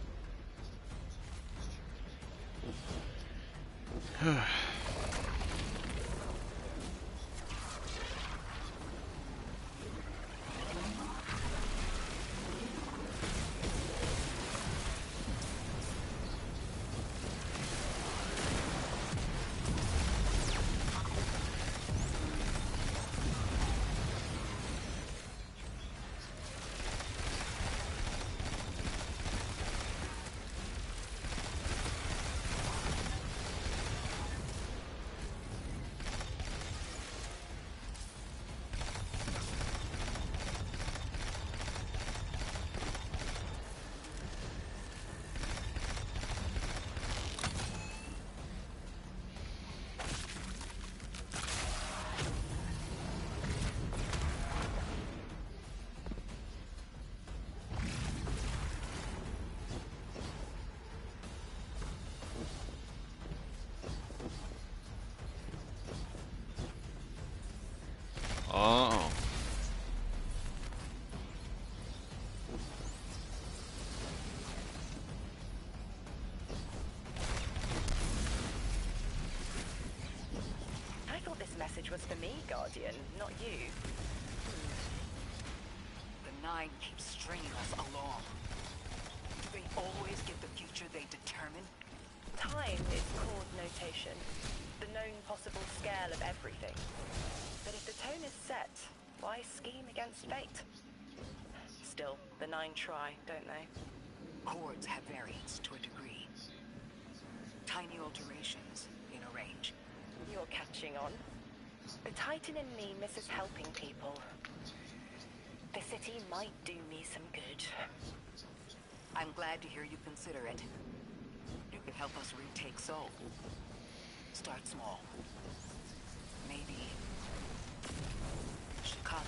Oh. I thought this message was for me, Guardian, not you. The Nine keep stringing us along. Do they always get the future they determine? Time is chord notation, the known possible scale of everything. But if the tone is set, why scheme against fate? Still, the Nine try, don't they? Chords have variance to a degree. Tiny alterations in a range. You're catching on. The Titan in me misses helping people. The city might do me some good. I'm glad to hear you consider it. You can help us retake Seoul. Start small. Maybe Chicago.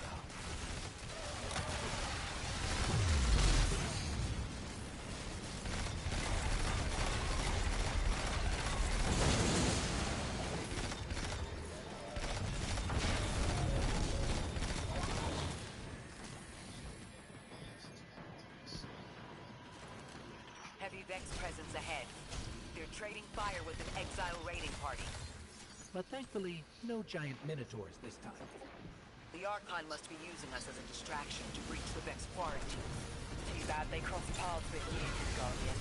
Heavy Vex presence ahead. They're trading fire with an exile raiding party. But thankfully, no giant minotaurs this time. The Archon must be using us as a distraction to breach the Vex quarantine. Too bad they crossed paths with you, Guardian.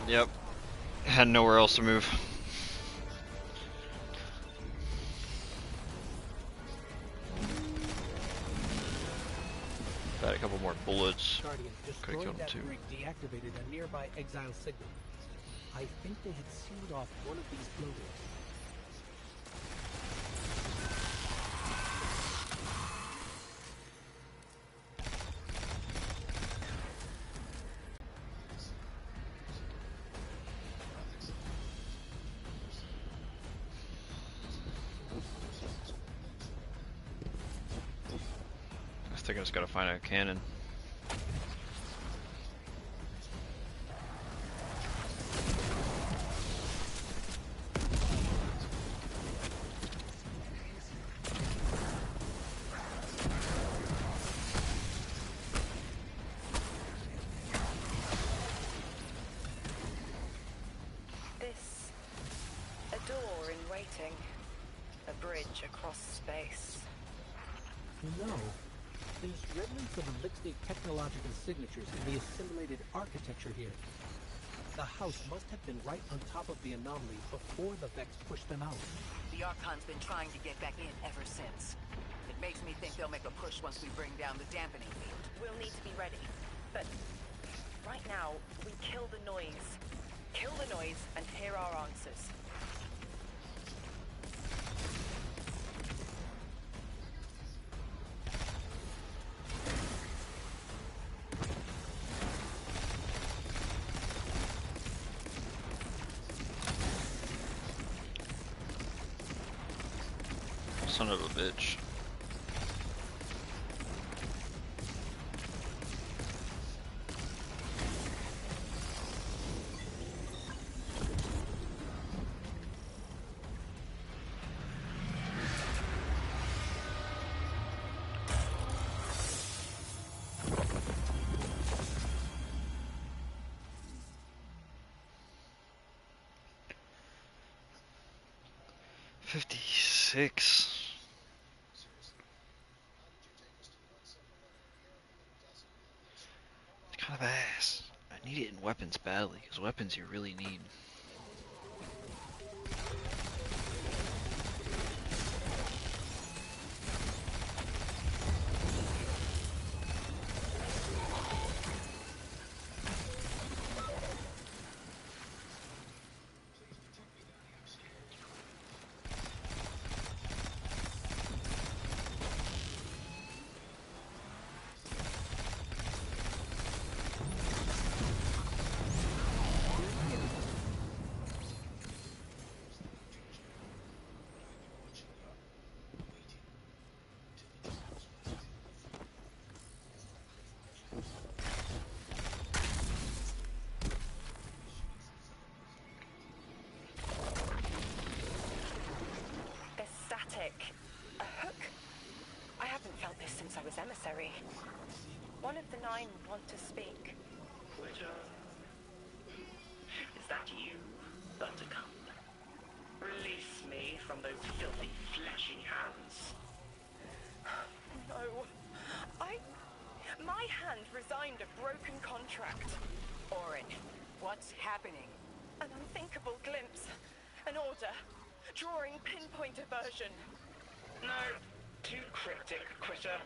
Yep. Had nowhere else to move. Got a couple more bullets. Guardian, Could've destroying killed him that too. rig deactivated a nearby exile signal. I think they had sealed off one of these buildings. I think I just gotta find a cannon. This... a door in waiting. A bridge across space. No. There's remnants of elixir technological signatures in the assimilated architecture here. The house must have been right on top of the anomaly before the Vex pushed them out. The Archon's been trying to get back in ever since. It makes me think they'll make a push once we bring down the dampening field. We'll need to be ready. But right now, we kill the noise. Kill the noise and hear our answers. Son of a bitch. $56. It's kind of ass. I need it in weapons badly, because weapons you really need. A hook? I haven't felt this since I was emissary. One of the 9 want to speak. Quitter. Is that you, Buttercup? Release me from those filthy, fleshy hands. No. My hand resigned a broken contract. Orin, what's happening? An unthinkable glimpse. An order. Drawing pinpoint aversion. No, too cryptic, Quitter.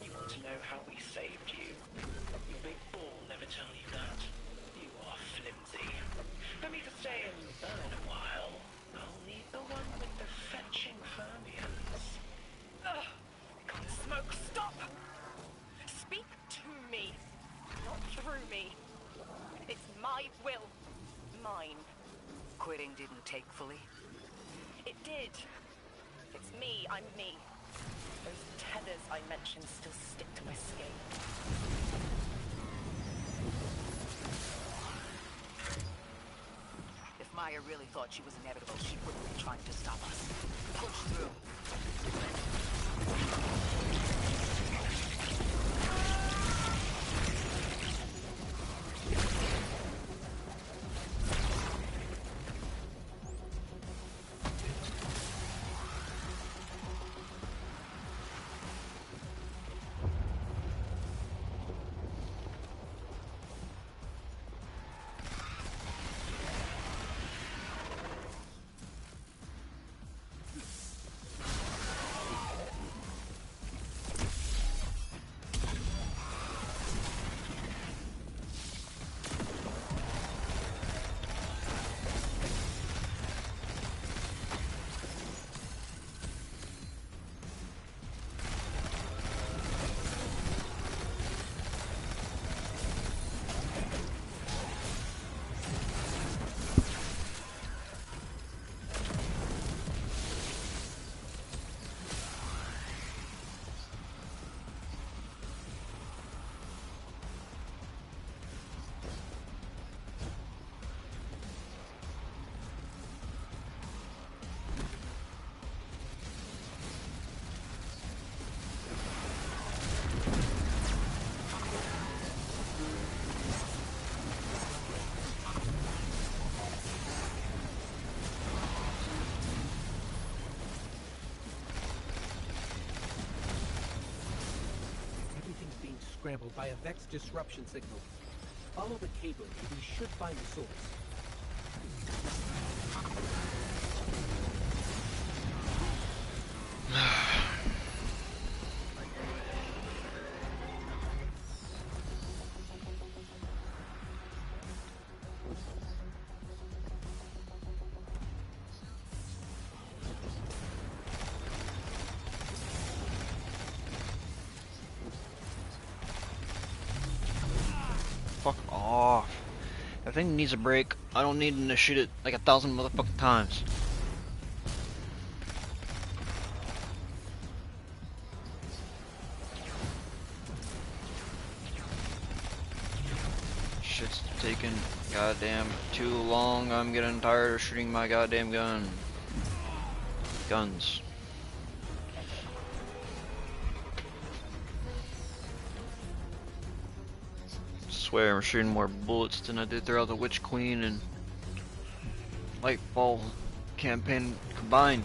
You want to know how we saved you? Your big ball never tell you that. You are flimsy. For me to stay and burn a while, I'll need the one with the fetching fermions. Ugh! Gunsmoke, stop! Speak to me, not through me. It's my will. Mine. Quitting didn't take fully? It did. It's me, I'm me. Those tethers I mentioned still stick to my skin. If Maya really thought she was inevitable, she wouldn't be trying to stop us. Push through. scrambled by a Vex disruption signal. Follow the cable and we should find the source. Fuck off. That thing needs a break. I don't need to shoot it like 1,000 motherfucking times. Shit's taking goddamn too long. I'm getting tired of shooting my goddamn guns. Swear I'm shooting more bullets than I did throughout the Witch Queen and Lightfall campaign combined.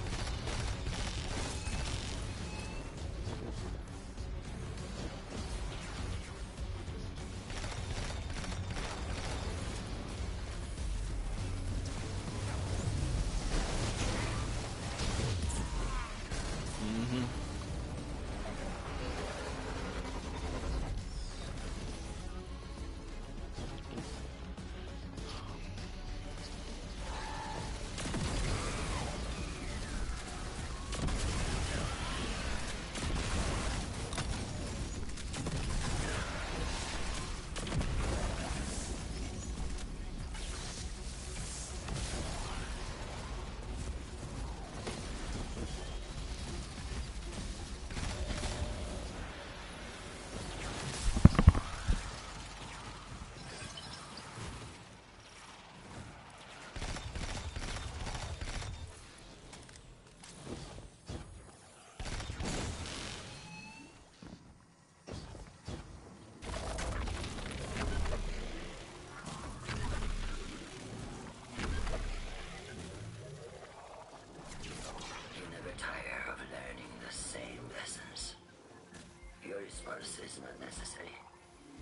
Response is not necessary.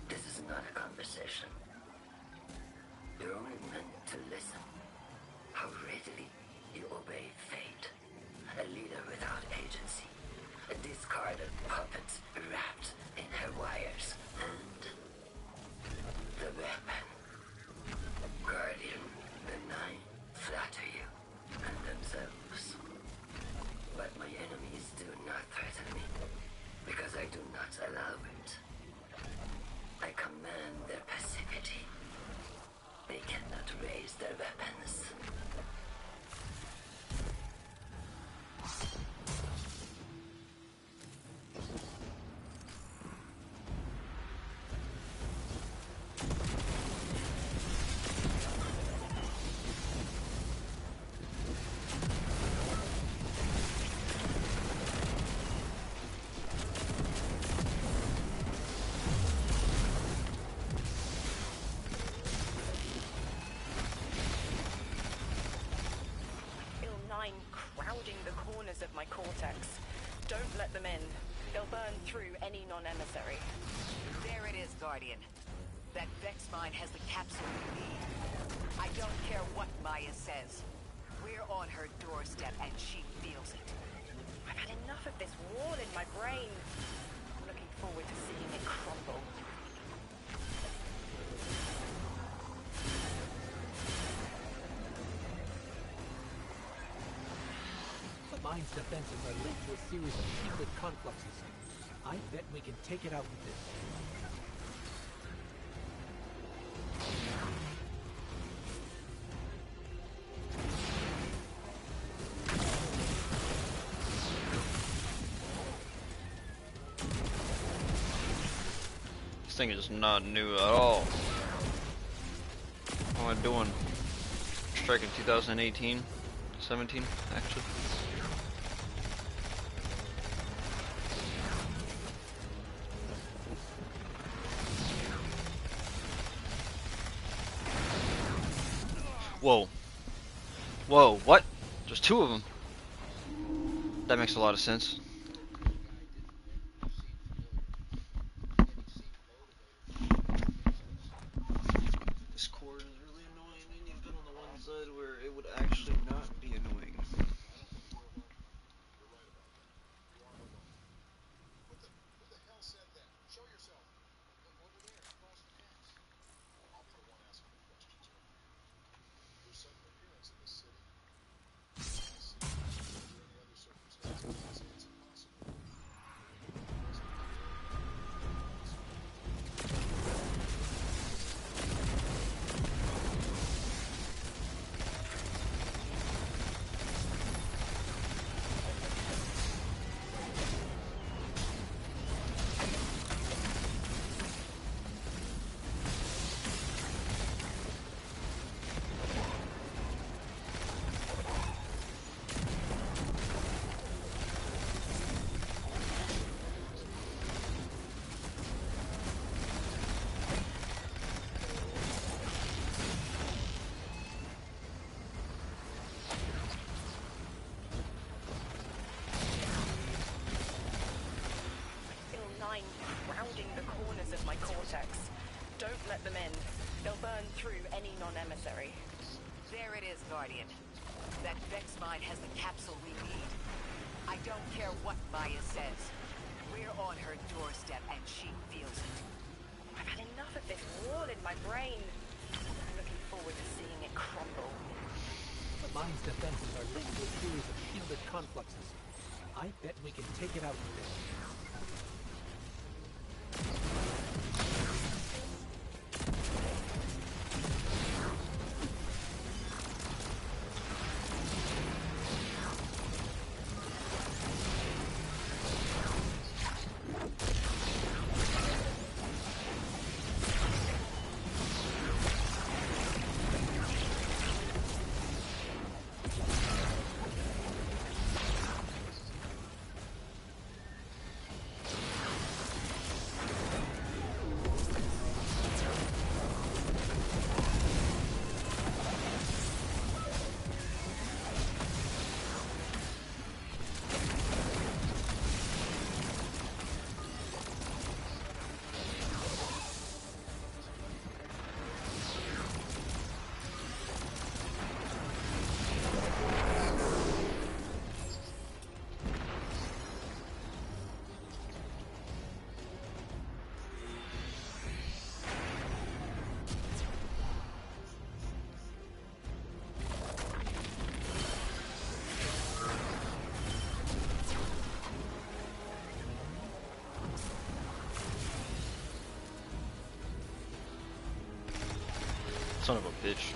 This is not a conversation. You're only meant to listen. How readily you obey fate. A leader without agency. A discarded puppet wrapped in her wires. And the weapon. Guardian, the Nine flatter you and themselves. But my enemies do not threaten me. Because I do not allow it. I command their passivity. They cannot raise their weapons. Of my cortex. Don't let them in. They'll burn through any non-emissary. There it is, Guardian. That Vex mine has the capsule we need. I don't care what Maya says. We're on her doorstep and she feels it. I've had enough of this wall in my brain. I'm looking forward to seeing it crumble. Mine's defenses are linked to a series of shielded confluxes. I bet we can take it out with this. This thing is not new at all. What am I doing? Strike in 2018? 17, actually. Whoa. Whoa, what? There's two of them. That makes a lot of sense. them in. They'll burn through any non-emissary. There it is, Guardian. That Vex mine has the capsule we need. I don't care what Maya says. We're on her doorstep and she feels it. I've had enough of this wall in my brain. I'm looking forward to seeing it crumble. The mine's defenses are linked to a series of shielded confluxes. I bet we can take it out with this. Son of a bitch.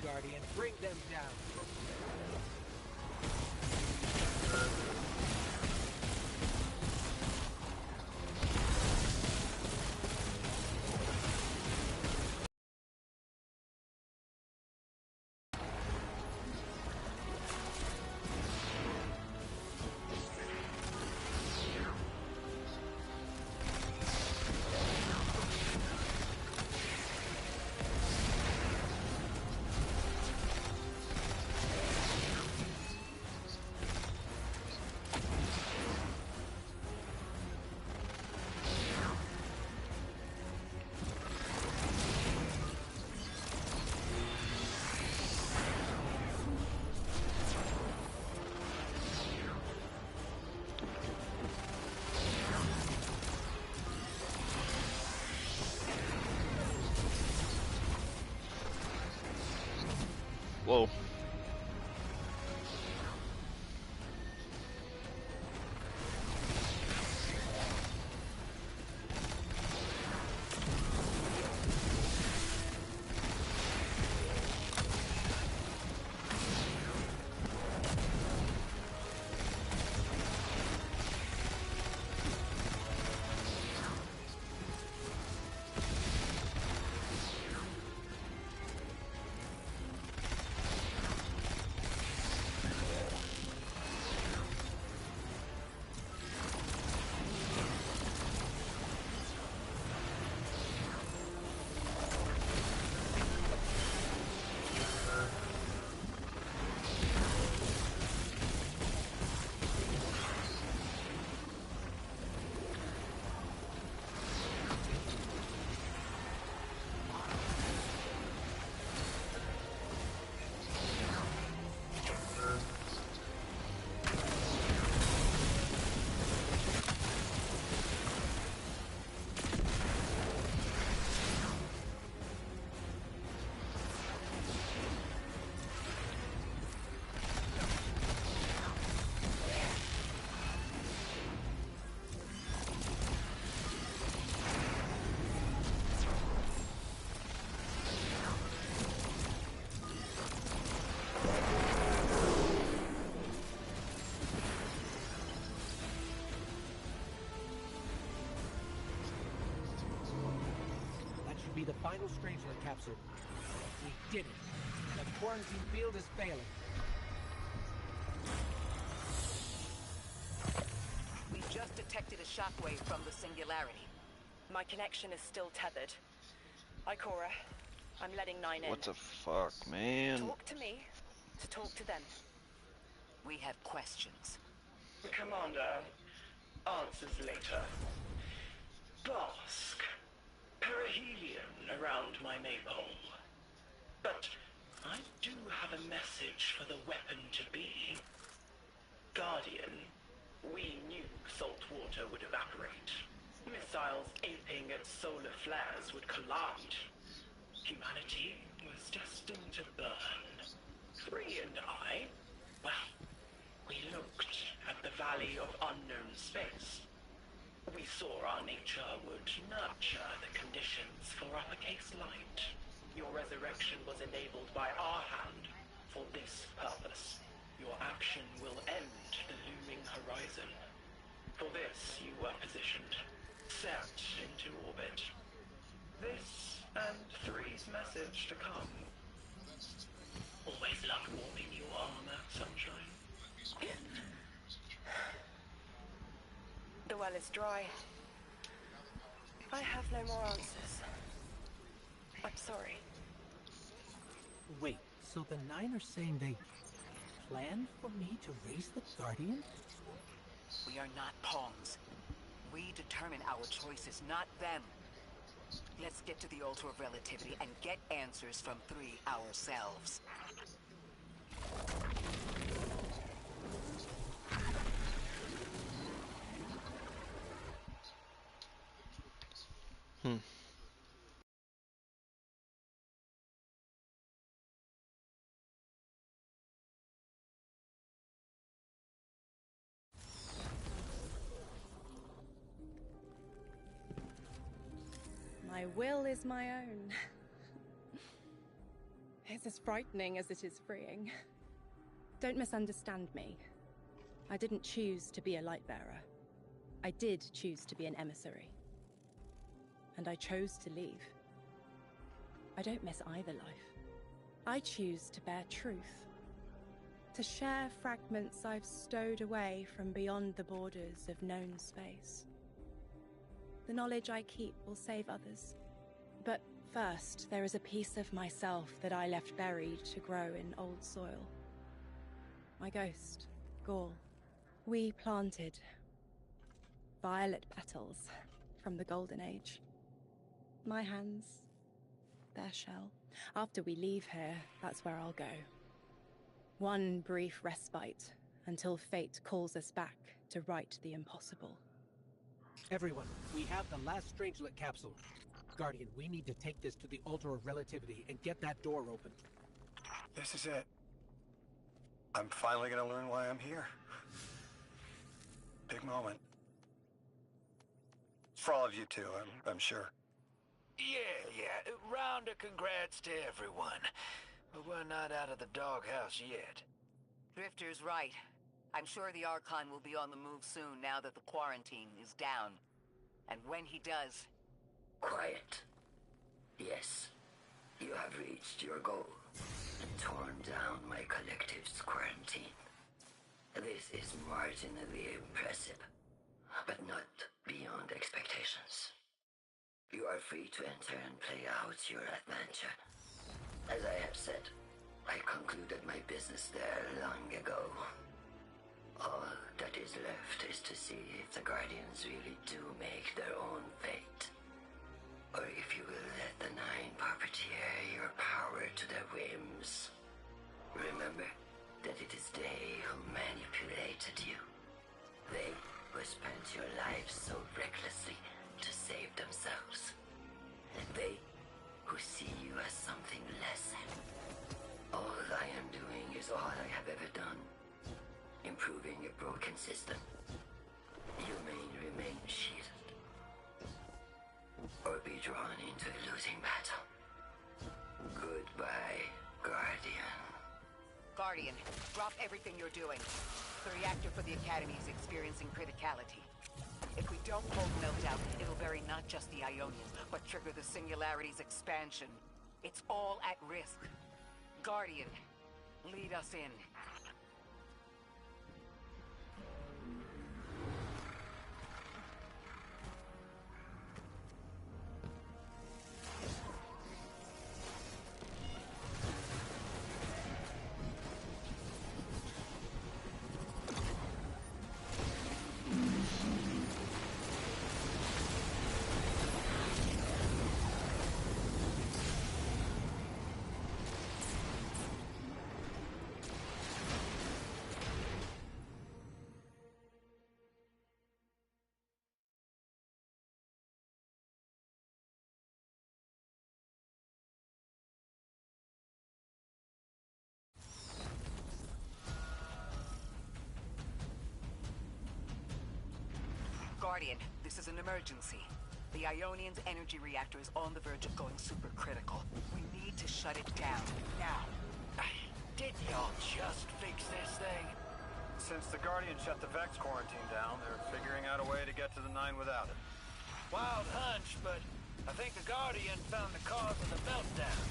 Guardian, bring them down. Whoa. be the final Strangelet capsule. We did it. The quarantine field is failing. We just detected a shockwave from the singularity. My connection is still tethered. Ikora, I'm letting 9 in. What the fuck, man? Talk to me to talk to them. We have questions. Commander, answers later. Bask. Perihelion around my maypole. But I do have a message for the weapon-to-be. Guardian, we knew salt water would evaporate. Missiles aping at solar flares would collide. Humanity was destined to burn. Free and I, well, we looked at the Valley of Unknown Space. We saw our nature would nurture the conditions for uppercase light. Your resurrection was enabled by our hand for this purpose. Your action will end the looming horizon. For this, you were positioned, set into orbit. This and 3's message to come. Always loved warming your armor, Sunshine. The well is dry. I have no more answers. I'm sorry. Wait, so the 9 are saying they planned for me to raise the Guardian? We are not pawns. We determine our choices, not them. Let's get to the Altar of Relativity and get answers from 3 ourselves. My will is my own. It's as frightening as it is freeing. Don't misunderstand me. I didn't choose to be a light bearer. I did choose to be an emissary. And I chose to leave. I don't miss either life. I choose to bear truth. To share fragments I've stowed away from beyond the borders of known space. The knowledge I keep will save others. But first, there is a piece of myself that I left buried to grow in old soil. My ghost, Gaul. We planted violet petals from the Golden Age. My hands, their shell. After we leave here, that's where I'll go. One brief respite until fate calls us back to right the impossible. Everyone, we have the last Strangelet capsule. Guardian, we need to take this to the Altar of Relativity and get that door open. This is it. I'm finally gonna learn why I'm here. Big moment. For all of you too, I'm sure. Yeah. Round of congrats to everyone. But we're not out of the doghouse yet. Drifter's right. I'm sure the Archon will be on the move soon now that the quarantine is down. And when he does... Quiet. Yes, you have reached your goal. Torn down my collective's quarantine. This is marginally impressive, but not beyond expectations. You are free to enter and play out your adventure. As I have said, I concluded my business there long ago. All that is left is to see if the Guardians really do make their own fate. Or if you will let the 9 puppeteer your power to their whims. Remember that it is they who manipulated you. They who spent your lives so recklessly to save themselves. They who see you as something less. All I am doing is all I have ever done. Improving a broken system. You may remain shielded. Or be drawn into a losing battle. Goodbye, Guardian. Guardian, drop everything you're doing. The reactor for the Academy is experiencing criticality. If we don't hold Meltdown, it'll bury not just the Ionians, but trigger the Singularity's expansion. It's all at risk. Guardian, lead us in. Guardian, this is an emergency. The Ionian's energy reactor is on the verge of going supercritical. We need to shut it down, now. Didn't y'all just fix this thing? Since the Guardian shut the Vex quarantine down, they're figuring out a way to get to the 9 without it. Wild hunch, but I think the Guardian found the cause of the meltdown.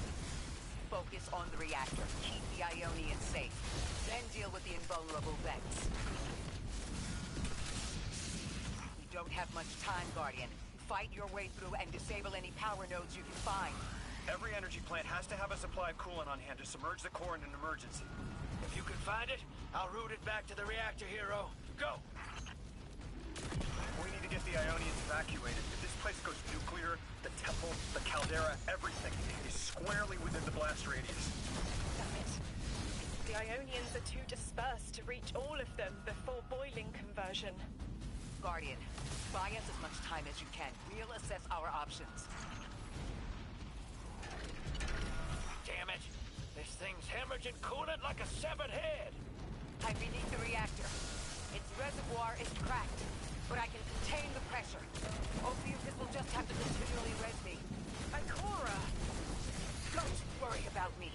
Focus on the reactor. Keep the Ionians safe. Then deal with the invulnerable Vex. We don't have much time, Guardian. Fight your way through and disable any power nodes you can find. Every energy plant has to have a supply of coolant on hand to submerge the core in an emergency. If you can find it, I'll route it back to the reactor, Hero. Go! We need to get the Ionians evacuated. If this place goes nuclear, the temple, the caldera, everything is squarely within the blast radius. Damn it. The Ionians are too dispersed to reach all of them before boiling conversion. Guardian, buy us as much time as you can. We'll assess our options. Damn it! This thing's hemorrhaging coolant like a severed head! I'm beneath the reactor. Its reservoir is cracked, but I can contain the pressure. Ophiuchus will just have to continually res me. Ikora! Don't worry about me.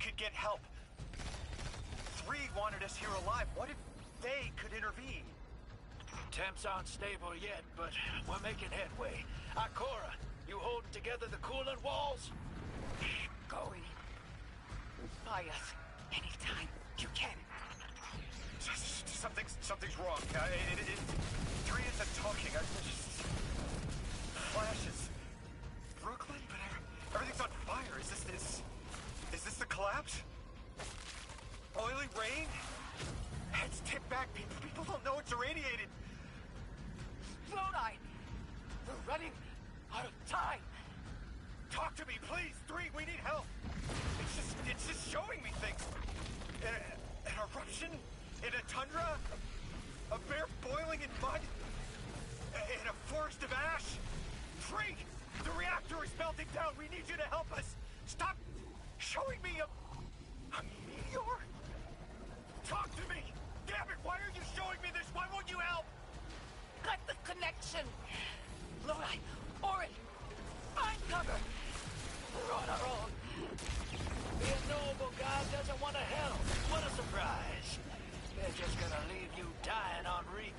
could get help. 3 wanted us here alive. What if they could intervene? Temps aren't stable yet, but we're making headway. Ikora, you holding together the coolant walls? Going. Buy us anytime you can. Something's wrong. 3 isn't talking. Flashes. Brooklyn, but everything's on fire. Is this the collapse? Oily rain? Heads tip back. People don't know it's irradiated. Lodi! We're running out of time. Talk to me, please. 3, we need help. It's just showing me things. An eruption in a tundra, a bear boiling in mud, in a forest of ash. 3, the reactor is melting down. We need you to help us. Stop showing me a meteor. Talk to me. Damn it! Why are you showing me this? Why won't you help? Cut the connection. Lodi, Orin, find cover. We're on our own. The noble god doesn't want to help. What a surprise. They're just gonna leave you dying on repeat.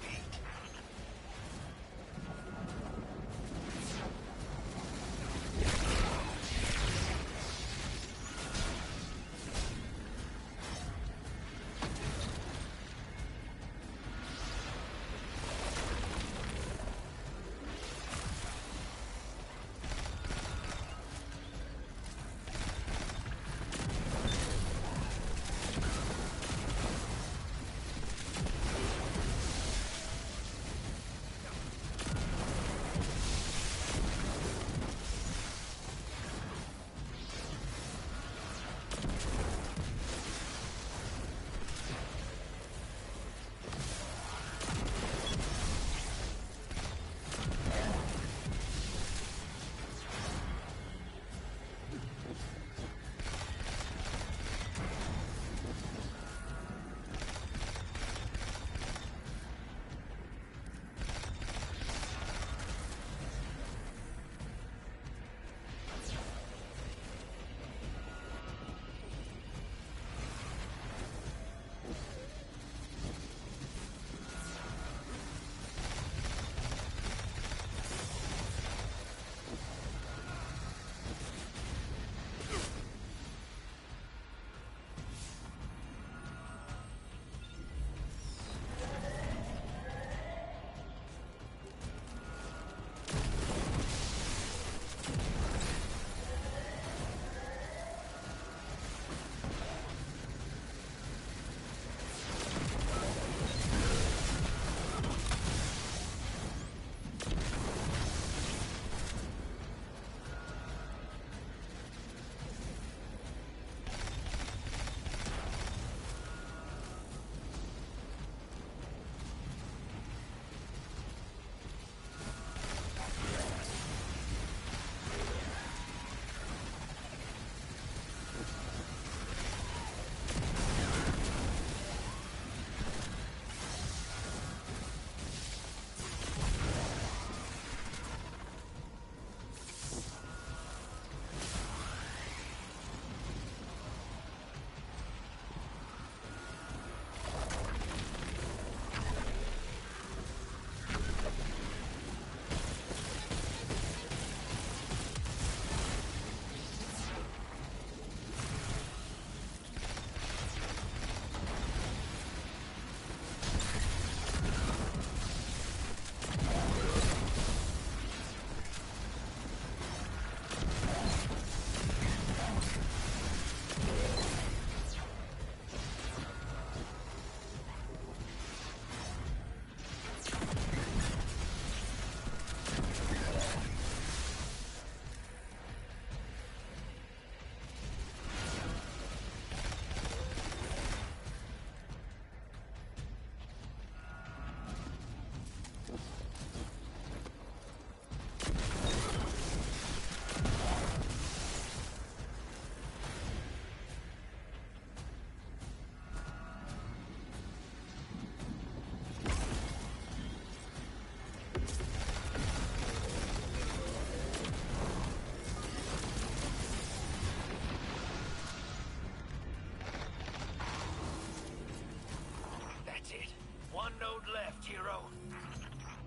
Zero.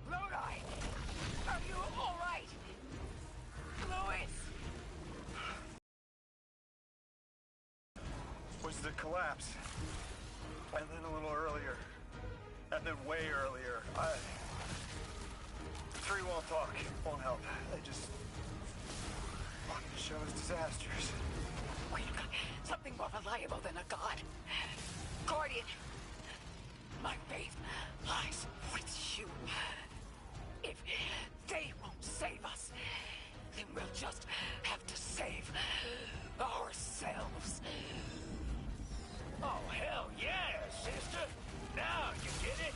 Lodi! Are you alright? Louis! Was the collapse. And then a little earlier. And then way earlier. Three won't talk, won't help. They just want to show us disasters. We've got something more reliable than a god. Guardian, my faith lies with you. If they won't save us, then we'll just have to save ourselves. Oh, hell yeah, sister! Now you get it!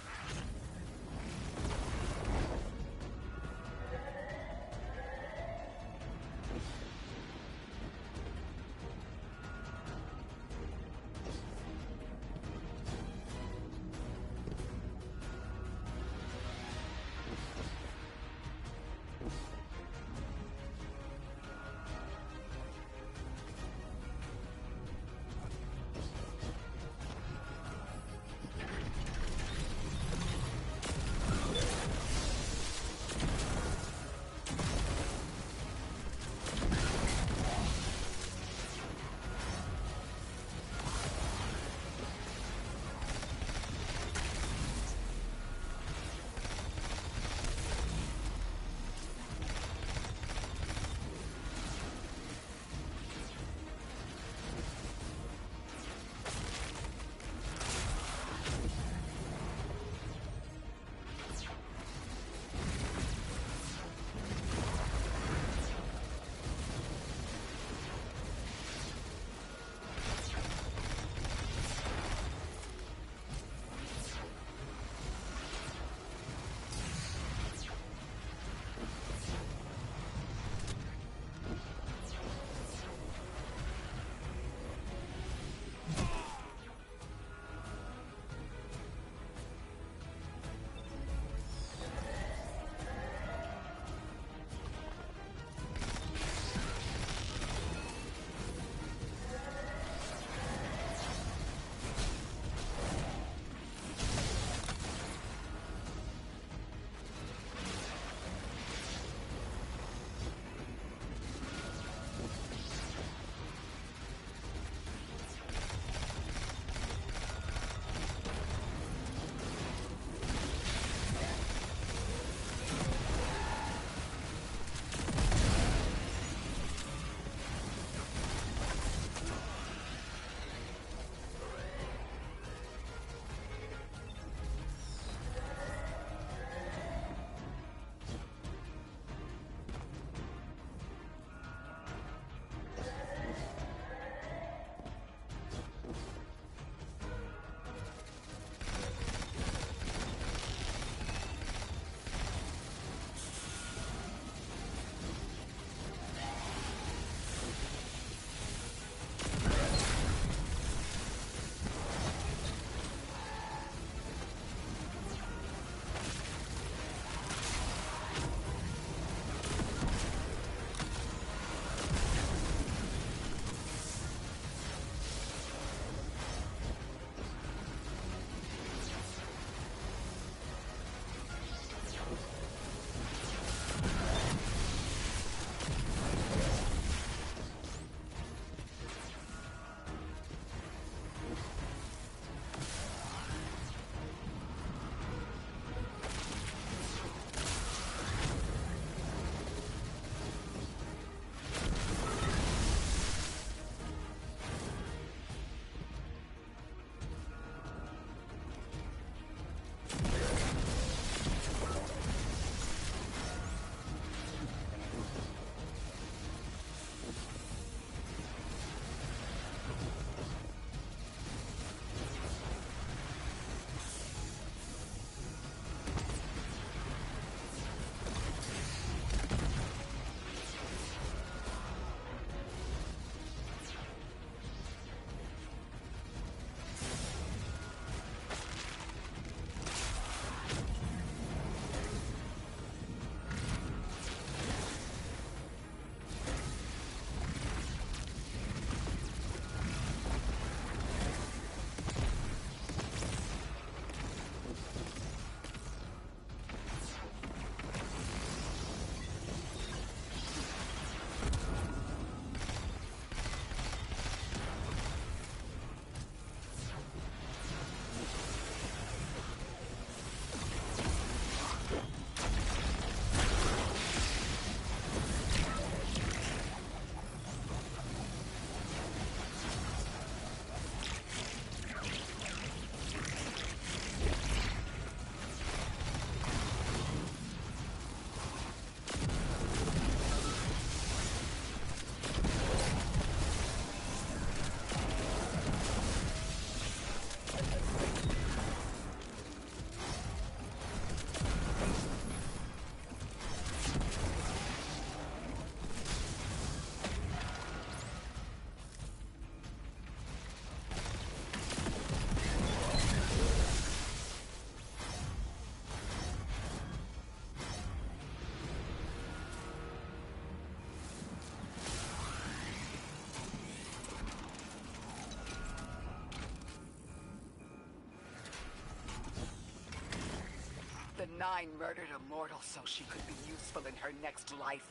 Nine murdered a mortal so she could be useful in her next life,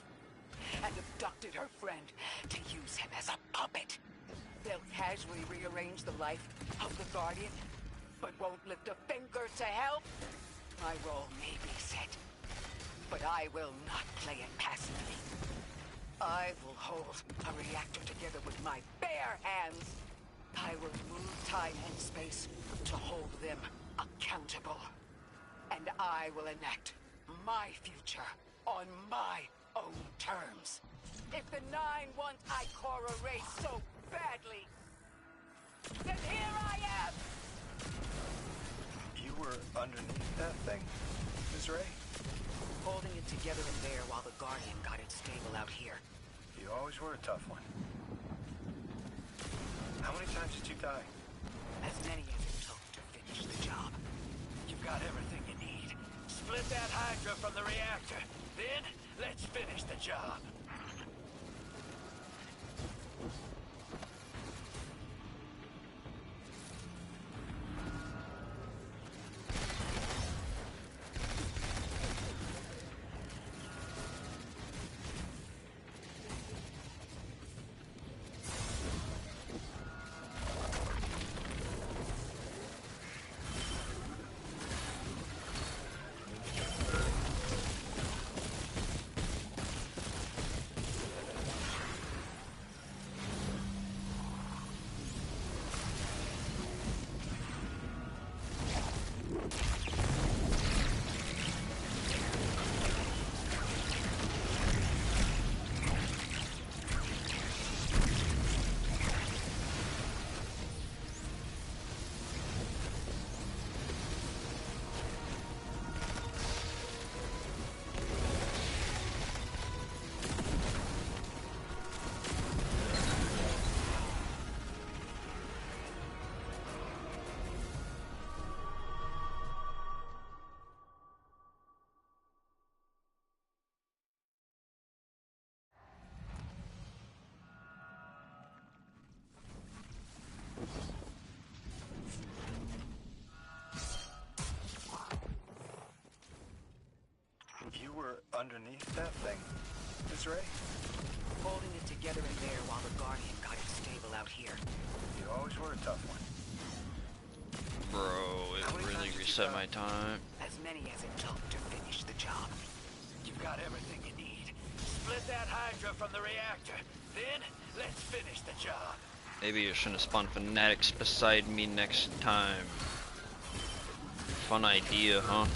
and abducted her friend to use him as a puppet. They'll casually rearrange the life of the Guardian, but won't lift a finger to help. My role may be set, but I will not play it passively. I will hold a reactor together with my bare hands. I will move time and space to hold them accountable. And I will enact my future on my own terms. If the Nine want Ikora Ray so badly, then here I am! You were underneath that thing, Ms. Ray? Holding it together in there while the Guardian got it stable out here. You always were a tough one. How many times did you die? As many as it took to finish the job. You've got everything you need. Split that Hydra from the reactor. Then, let's finish the job. You were underneath that thing, Ms. Ray? Holding it together in there while the Guardian got it stable out here. You always were a tough one. Bro, it really reset my time. As many as it took to finish the job. You've got everything you need. Split that Hydra from the reactor. Then, let's finish the job. Maybe you shouldn't have spawned fanatics beside me next time. Fun idea, huh?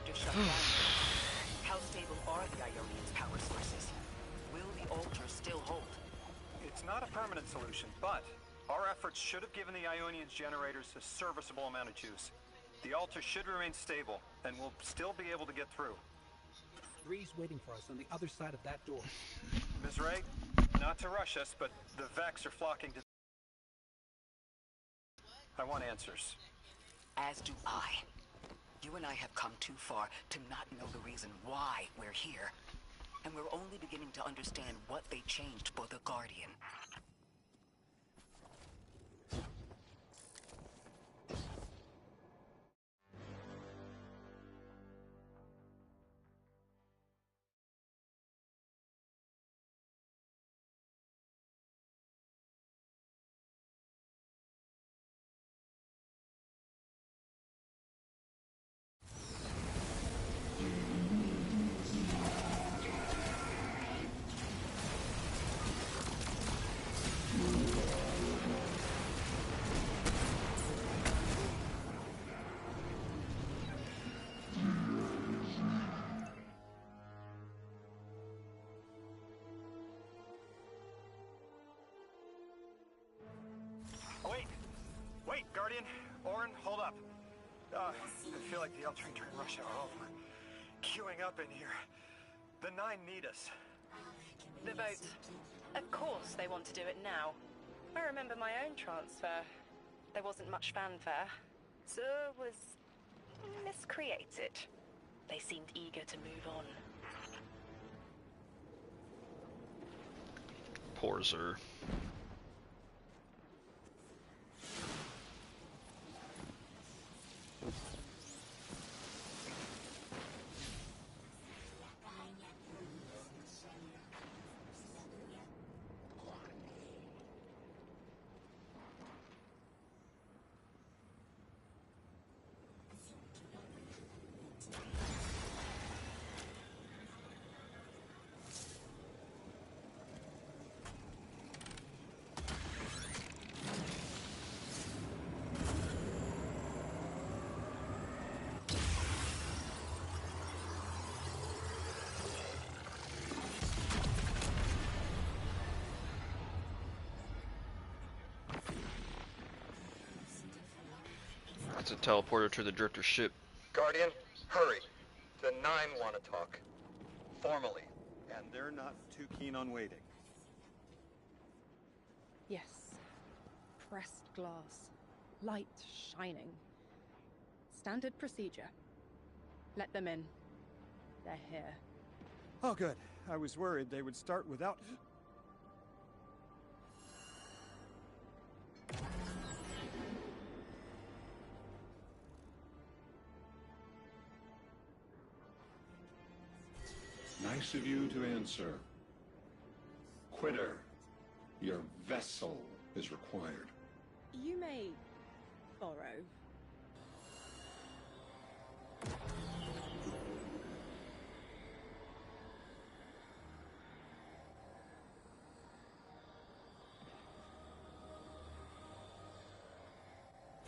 reactor shut down. How stable are the Ionian's power sources? Will the altar still hold? It's not a permanent solution, but our efforts should have given the Ionian's generators a serviceable amount of juice. The altar should remain stable, and we'll still be able to get through. Three's waiting for us on the other side of that door. Ms. Ray, not to rush us, but the Vex are flocking to... I want answers. As do I. You and I have come too far to not know the reason why we're here. And we're only beginning to understand what they changed for the Guardian. Wait, Guardian. Orin, hold up. I feel like the L-Train during rush hour all over. Queuing up in here. The Nine need us. The vote. Of course they want to do it now. I remember my own transfer. There wasn't much fanfare. So was miscreated. They seemed eager to move on. Poor Zer. It's a teleporter to the Drifter ship. Guardian, hurry. The Nine want to talk. Formally. And they're not too keen on waiting. Yes. Pressed glass. Light shining. Standard procedure. Let them in. They're here. Oh, good. I was worried they would start without... Nice of you to answer. Quitter, your vessel is required. You may borrow.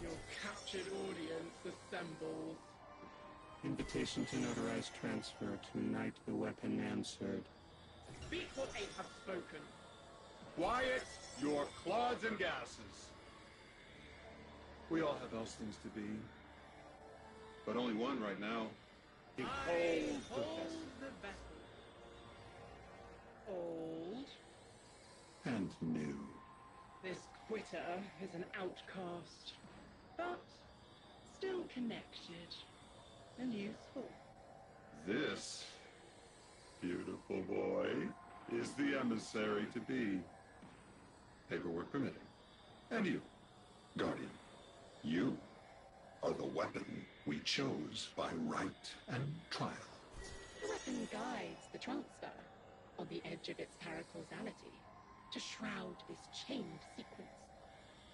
Your captured audience assembles. Invitation to notarize transfer. Tonight the weapon answered. Speak what eight have spoken. Quiet your clods and gases. We all have else things to be. But only one right now. Behold the vessel. Old. And new. This quitter is an outcast, but still connected and useful. This beautiful boy is the emissary to be. Paperwork permitting. And you, Guardian, you are the weapon we chose by right and trial. The weapon guides the transfer on the edge of its paracausality to shroud this chained sequence,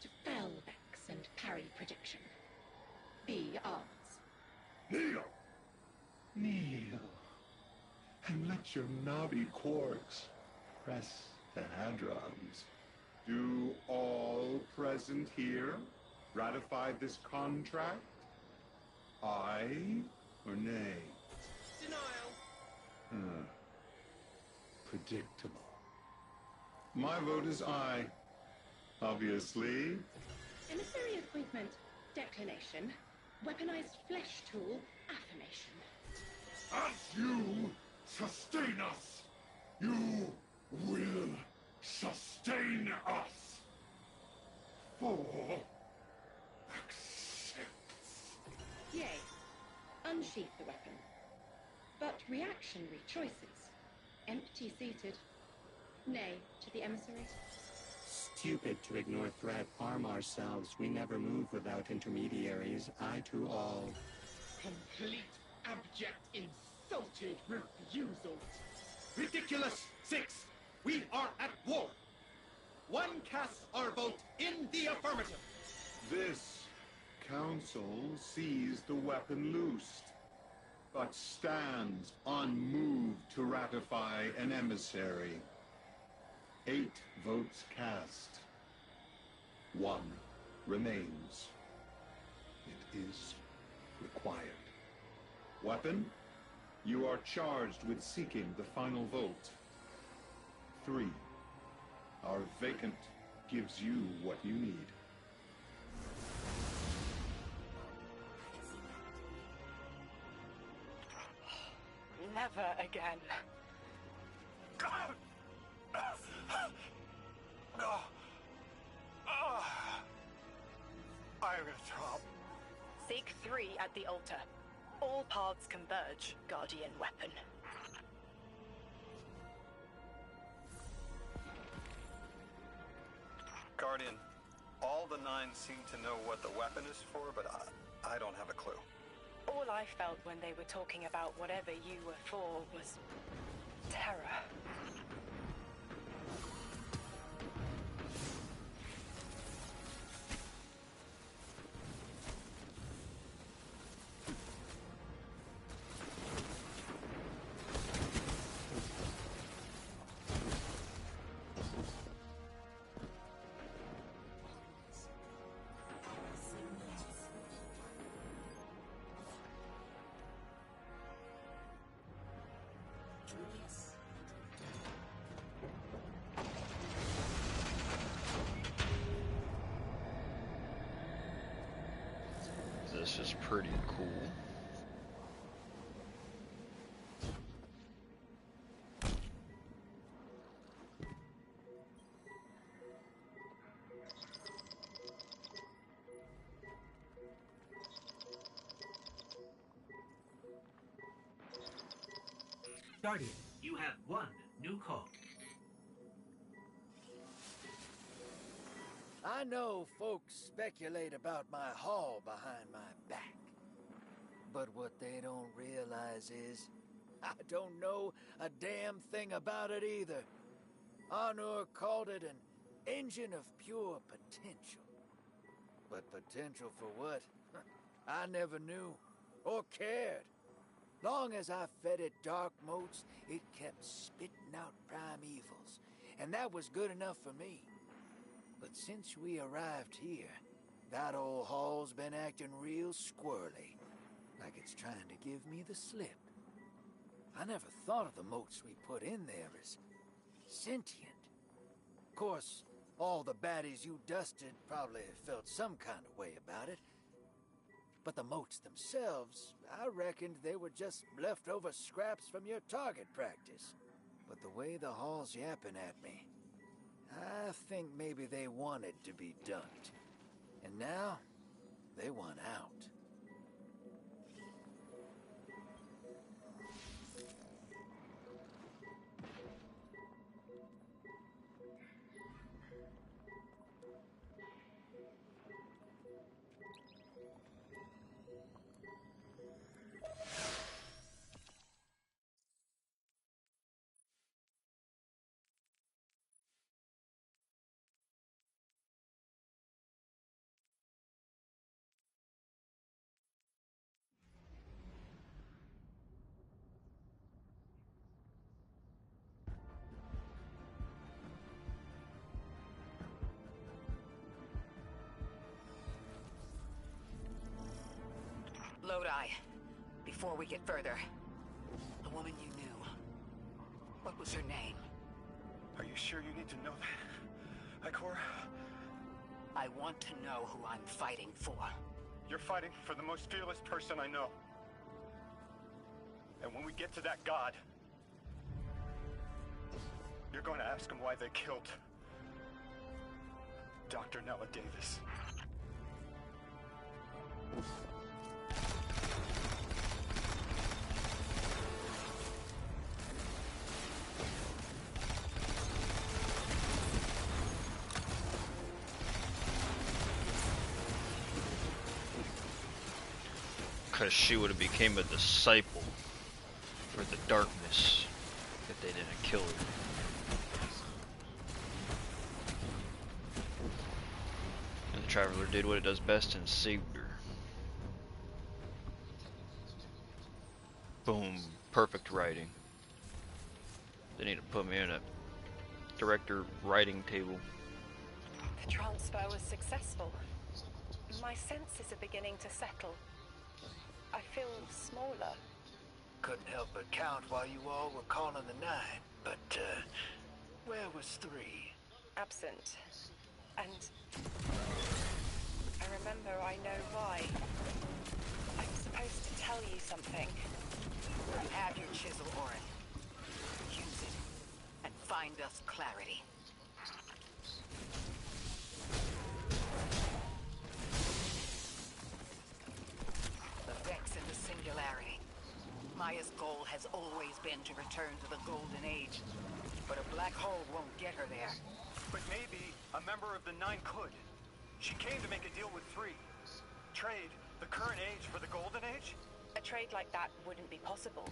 to fell Vex and parry prediction. Be ours. Kneel! Kneel. And let your knobby quarks press the hadrons. Do all present here ratify this contract? Aye or nay? denial. Predictable. My vote is aye. Obviously. Emissary appointment, declination. Weaponized flesh tool, affirmation. As you sustain us, you will sustain us. For accepts. Yay. Unsheath the weapon. But reactionary choices. Empty-seated. Nay to the emissary. Stupid to ignore threat, arm ourselves. We never move without intermediaries. Eye to all. Complete, abject, insulted refusal. Ridiculous! 6! We are at war! One casts our vote in the affirmative! This council sees the weapon loosed, but stands unmoved to ratify an emissary. 8 votes cast. 1 remains. It is required. Weapon, you are charged with seeking the final vote. 3. Our vacant gives you what you need. Never again. I'm gonna throw up. Seek 3 at the altar. All paths converge, Guardian Weapon. Guardian, all the 9 seem to know what the weapon is for, but I don't have a clue. All I felt when they were talking about whatever you were for was terror. This is pretty cool. Guardian, you have 1 new call. I know folks speculate about my haul behind my back. But what they don't realize is, I don't know a damn thing about it either. Arnor called it an engine of pure potential. But potential for what? I never knew, or cared. Long as I fed it dark motes, it kept spitting out primevals, and that was good enough for me. But since we arrived here, that old hall's been acting real squirrely, like it's trying to give me the slip. I never thought of the motes we put in there as sentient. Of course, all the baddies you dusted probably felt some kind of way about it. But the motes themselves, I reckoned they were just leftover scraps from your target practice. But the way the hall's yapping at me, I think maybe they wanted to be dunked. And now, they want out. Lodi, before we get further, The woman you knew. What was her name? Are you sure you need to know that, Ikora? I want to know who I'm fighting for. You're fighting for the most fearless person I know. And when we get to that god, you're going to ask him why they killed Dr. Nella Davis. Because she would have became a disciple for the darkness if they didn't kill her. And the Traveler did what it does best and saved her. Boom. Perfect writing. They need to put me in a director writing table. The transfer was successful. My senses are beginning to settle. I feel smaller. Couldn't help but count while you all were calling the 9, but, where was 3? Absent. And I remember I know why. I'm supposed to tell you something. Have your chisel, Orin. Use it, and find us clarity. The Vex and the Singularity. Maya's goal has always been to return to the Golden Age, but a black hole won't get her there. But maybe a member of the 9 could. She came to make a deal with 3. Trade the current age for the Golden Age? A trade like that wouldn't be possible.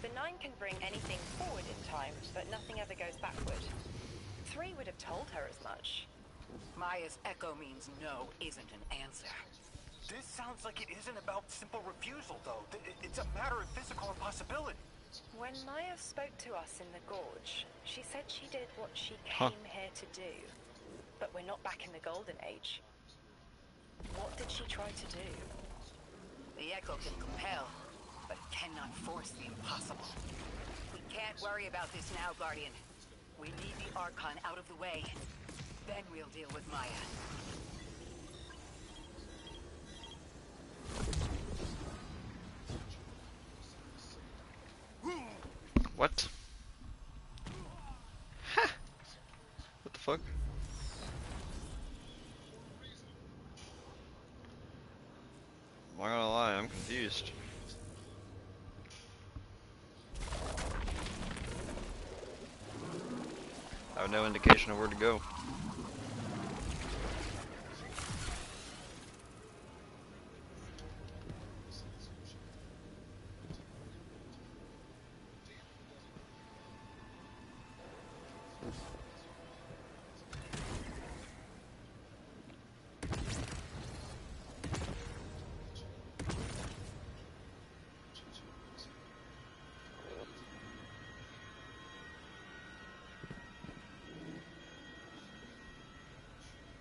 The 9 can bring anything forward in time, but nothing ever goes backward. 3 would have told her as much. Maya's echo means no isn't an answer. This sounds like it isn't about simple refusal, though. It's a matter of physical impossibility. When Maya spoke to us in the Gorge, she said she did what she came here to do. But we're not back in the Golden Age. What did she try to do? The echo can compel, but it cannot force the impossible. We can't worry about this now, Guardian. We need the Archon out of the way. Then we'll deal with Maya. What? Ha! What the fuck? I'm not gonna lie, I'm confused. I have no indication of where to go.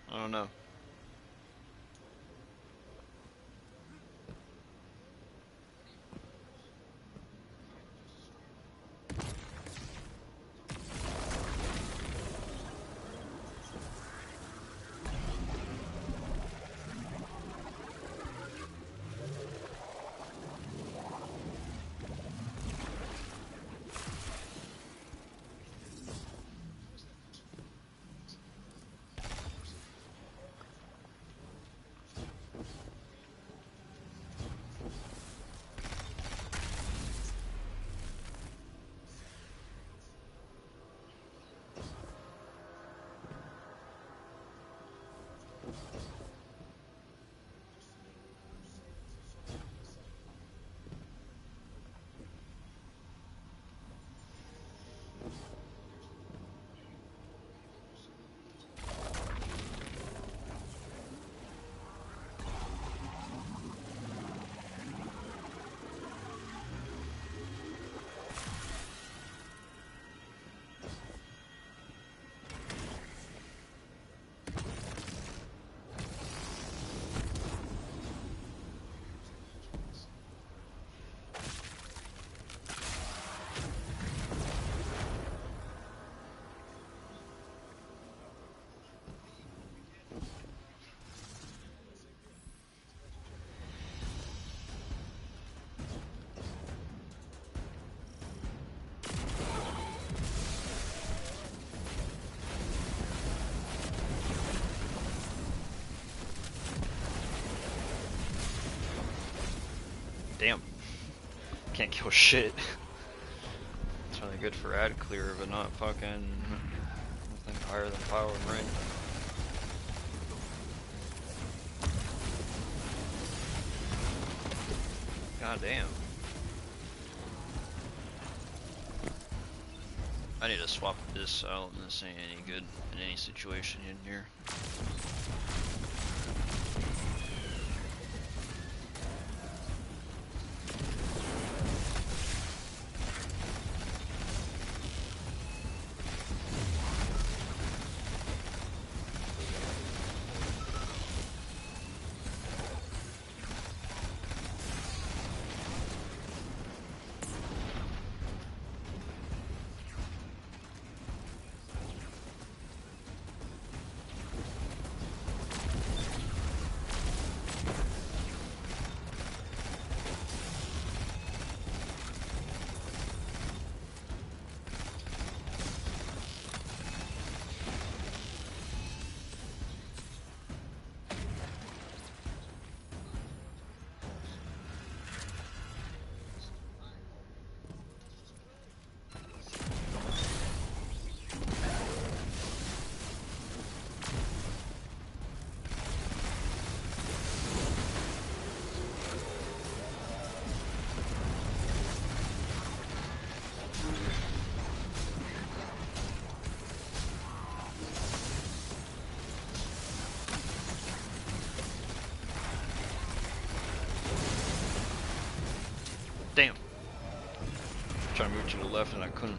I don't know. Damn. Can't kill shit. It's really good for ad clear, but not fucking anything higher than power and range. God damn. I need to swap this out, and this ain't any good in any situation in here. Damn. Trying to move to the left and I couldn't.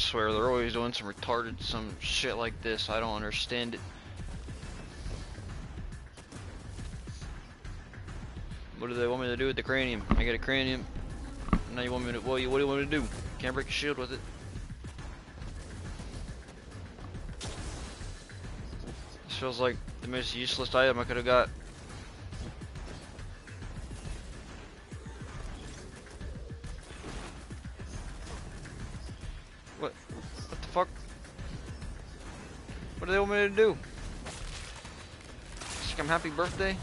swear, they're always doing some retarded, some shit like this. I don't understand it. What do they want me to do with the cranium? I get a cranium. Now you want me to, well, what do you want me to do? Can't break a shield with it. This feels like the most useless item I could have got. What the fuck? What do they want me to do? Scum happy birthday?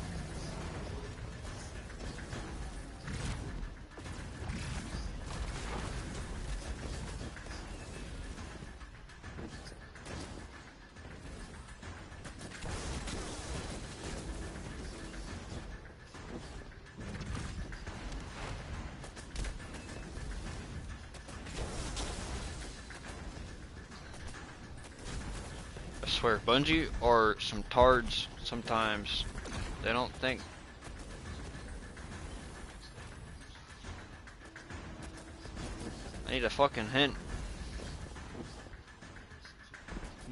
I swear, Bungie are some tards sometimes. They don't think. I need a fucking hint.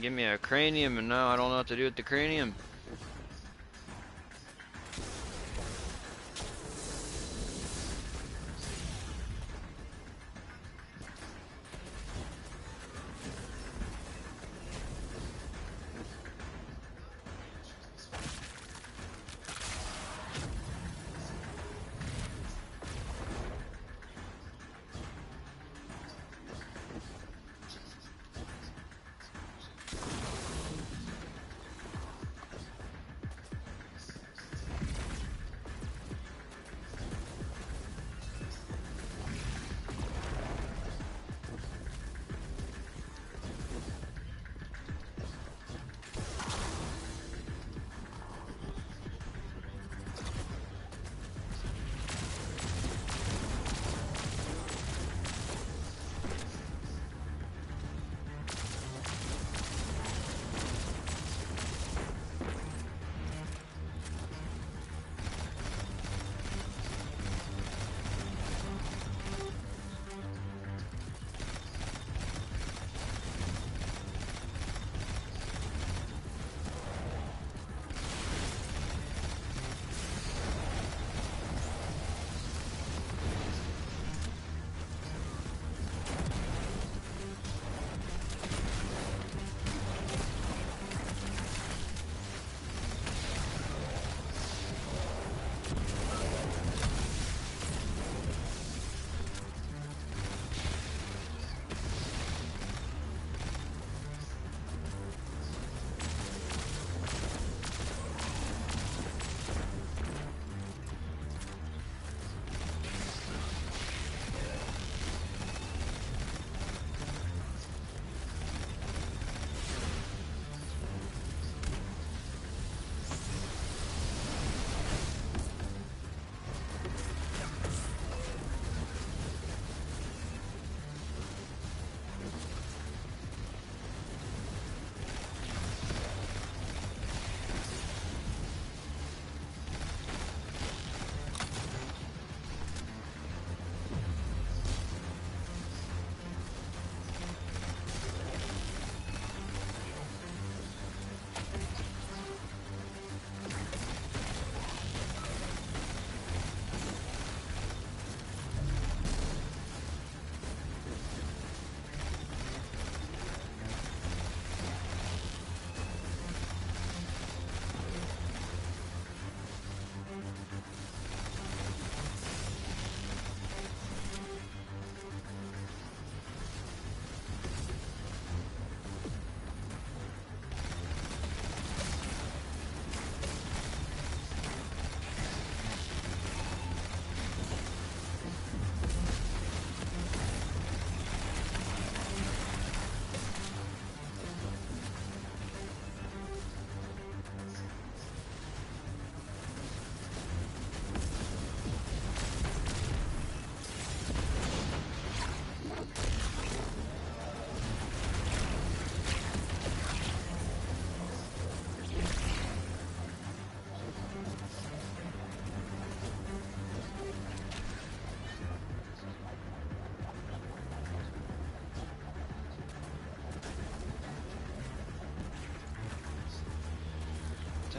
Give me a cranium and now I don't know what to do with the cranium.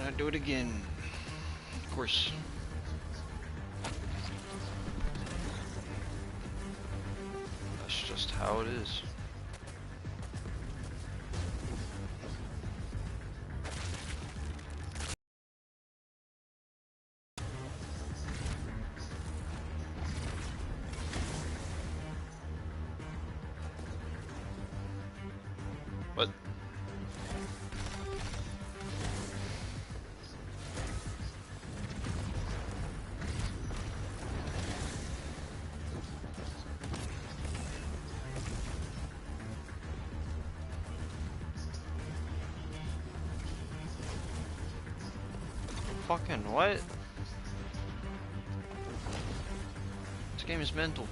I do it again? Of course. That's just how it is. What? Fucking what? This game is mental.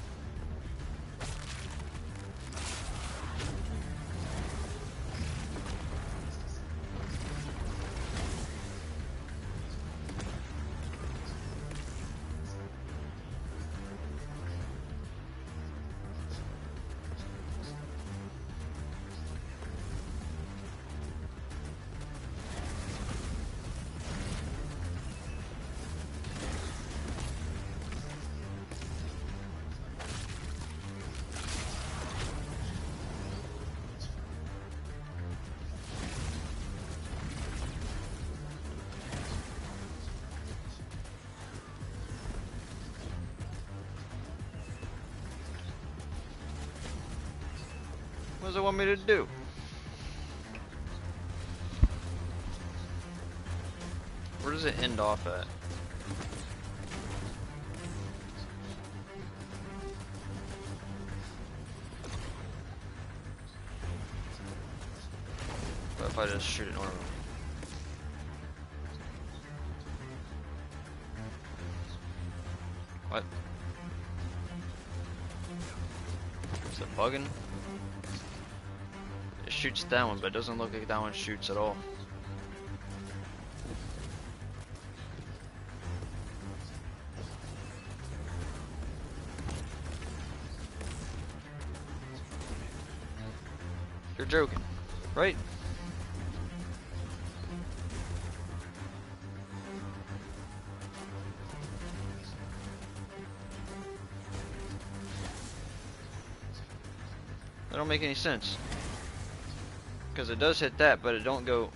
What does it want me to do? Where does it end off at? What if I just shoot it normally? What? Is it bugging? It shoots that one, but it doesn't look like that one shoots at all. You're joking, right? That don't make any sense. Because it does hit that, but it don't go...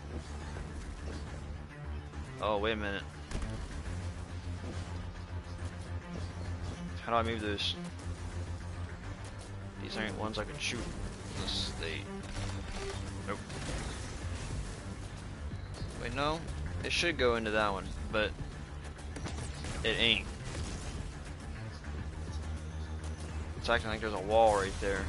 Oh, wait a minute. How do I move this? These aren't ones I can shoot. This, they... Nope. Wait, no. It should go into that one, but... It ain't. It's acting like there's a wall right there.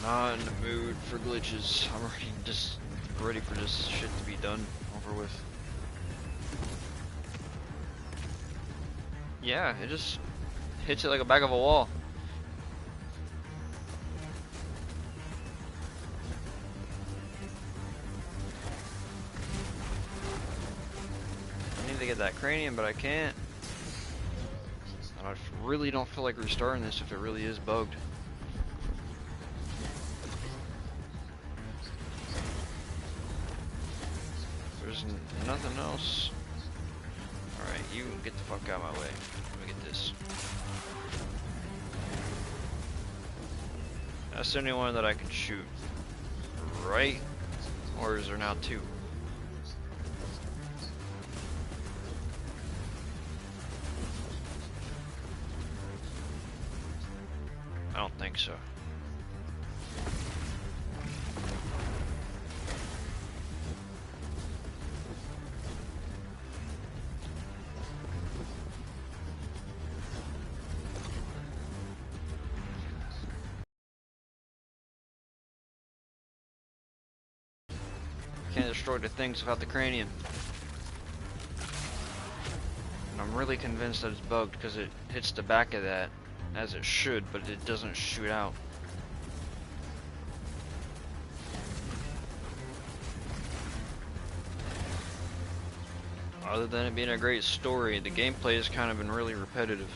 Not in the mood for glitches. I'm ready for this shit to be done, over with. Yeah, it just hits it like a back of a wall. I need to get that cranium, but I can't. And I really don't feel like restarting this if it really is bugged. There's nothing else. Alright, you get the fuck out of my way. Let me get this. That's the only one that I can shoot. Right? Or is there now two? I don't think so. Can't destroy the things without the cranium. And I'm really convinced that it's bugged because it hits the back of that as it should, but it doesn't shoot out. Other than it being a great story, the gameplay has kind of been really repetitive.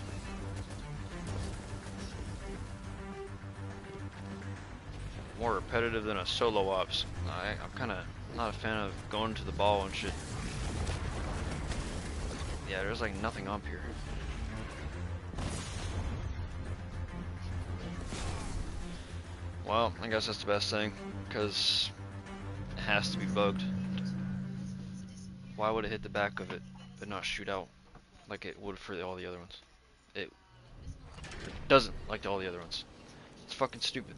more repetitive than a solo ops. I'm kind of not a fan of going to the ball and shit. Yeah, there's like nothing up here. Well, I guess that's the best thing, because it has to be bugged. Why would it hit the back of it, but not shoot out like it would for all the other ones? It doesn't like all the other ones. It's fucking stupid.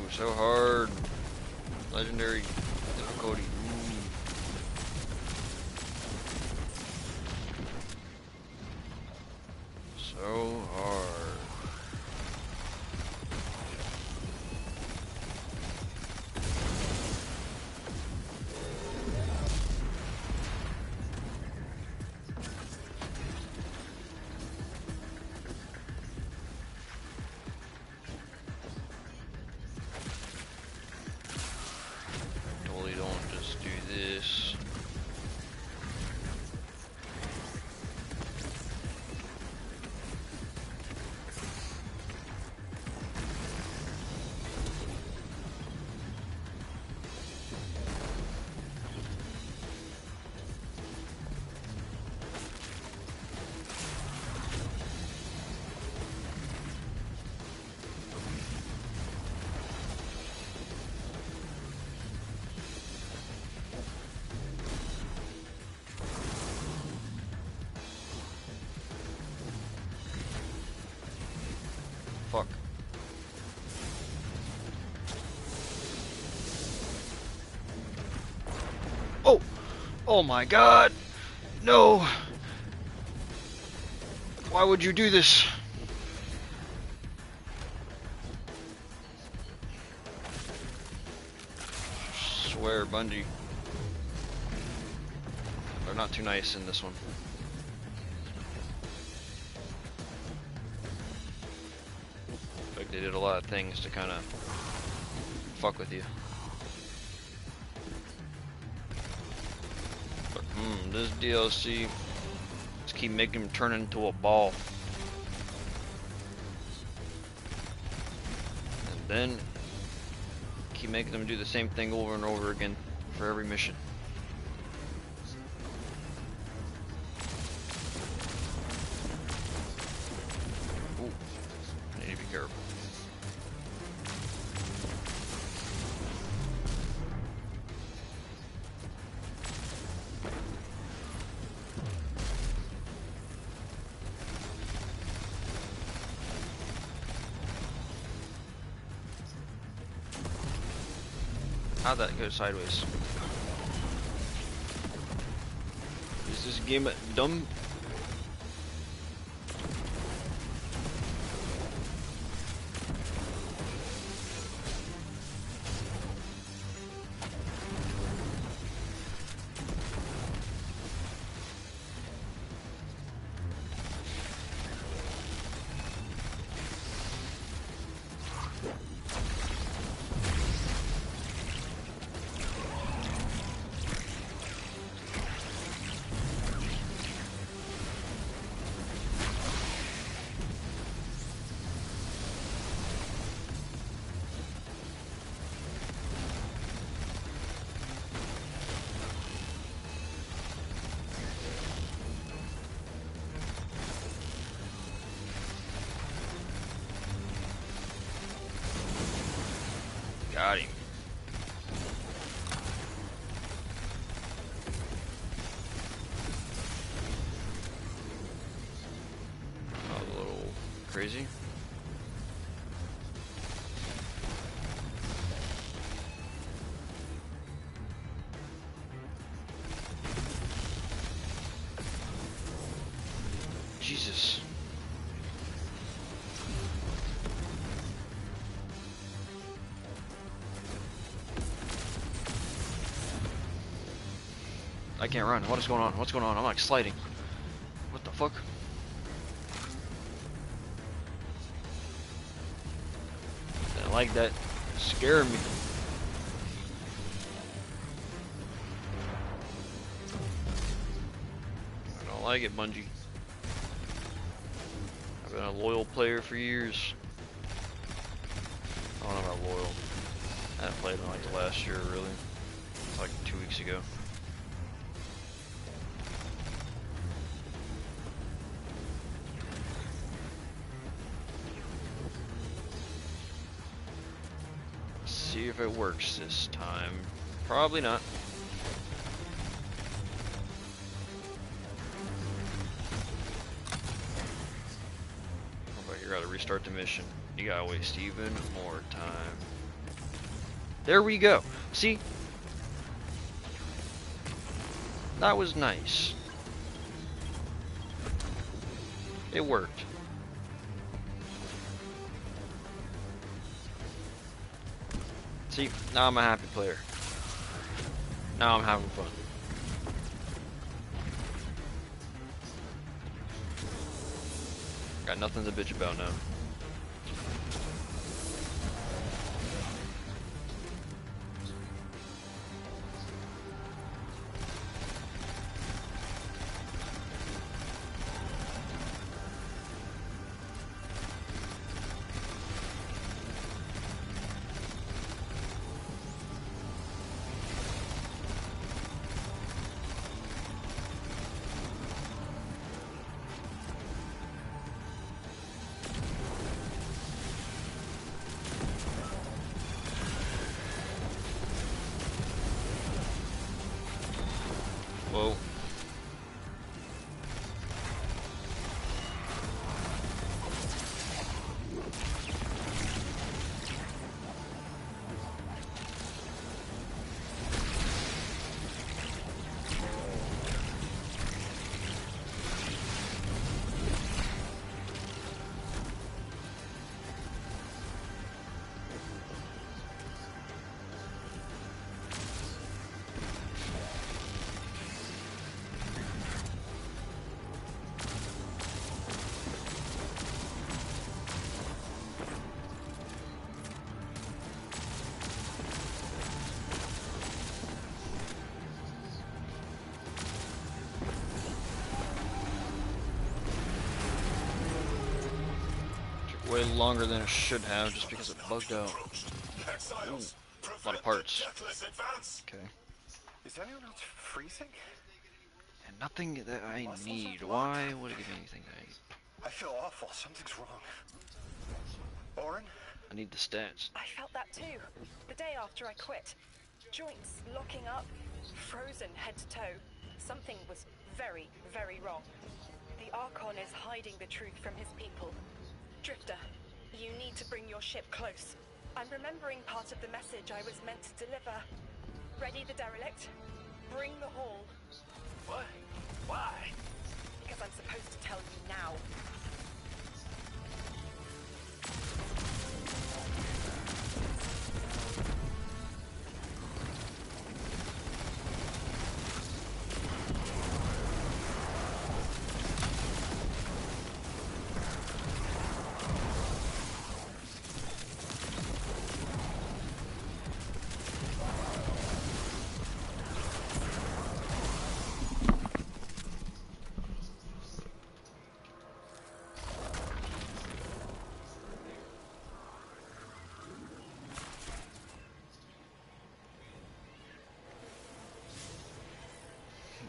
So hard. Legendary difficulty. So hard. Fuck. Oh! Oh my god! No! Why would you do this? I swear, Bungie. They're not too nice in this one. Like they did a lot of things to kind of fuck with you. But this DLC just keep making him turn into a ball. And then keep making them do the same thing over and over again for every mission. Ooh, I need to be careful. How'd that go sideways? Is this game dumb? Got him. A little crazy. Jesus. I can't run. What is going on? What's going on? I'm like sliding. What the fuck? Didn't like that. Scared me. I don't like it, Bungie. I've been a loyal player for years. I don't know about loyal. I haven't played in like the last year, really. It's like 2 weeks ago. Let's see if it works this time. Probably not. How about you gotta restart the mission? You gotta waste even more time. There we go. See? That was nice. It worked. See? Now I'm a happy player. Now I'm having fun. Got nothing to bitch about now. Whoa. Way longer than it should have, just because it bugged out. Ooh, a lot of parts. Okay. Is anyone else freezing? And nothing that I need. Why would it give me anything that I need? I feel awful. Something's wrong. Orin? I need the stats. I felt that too. The day after I quit. Joints locking up, frozen head to toe. Something was very, very wrong. The Archon is hiding the truth from his people. Drifter, you need to bring your ship close. I'm remembering part of the message I was meant to deliver. Ready the derelict? Bring the haul. What? Why? Because I'm supposed to tell you now.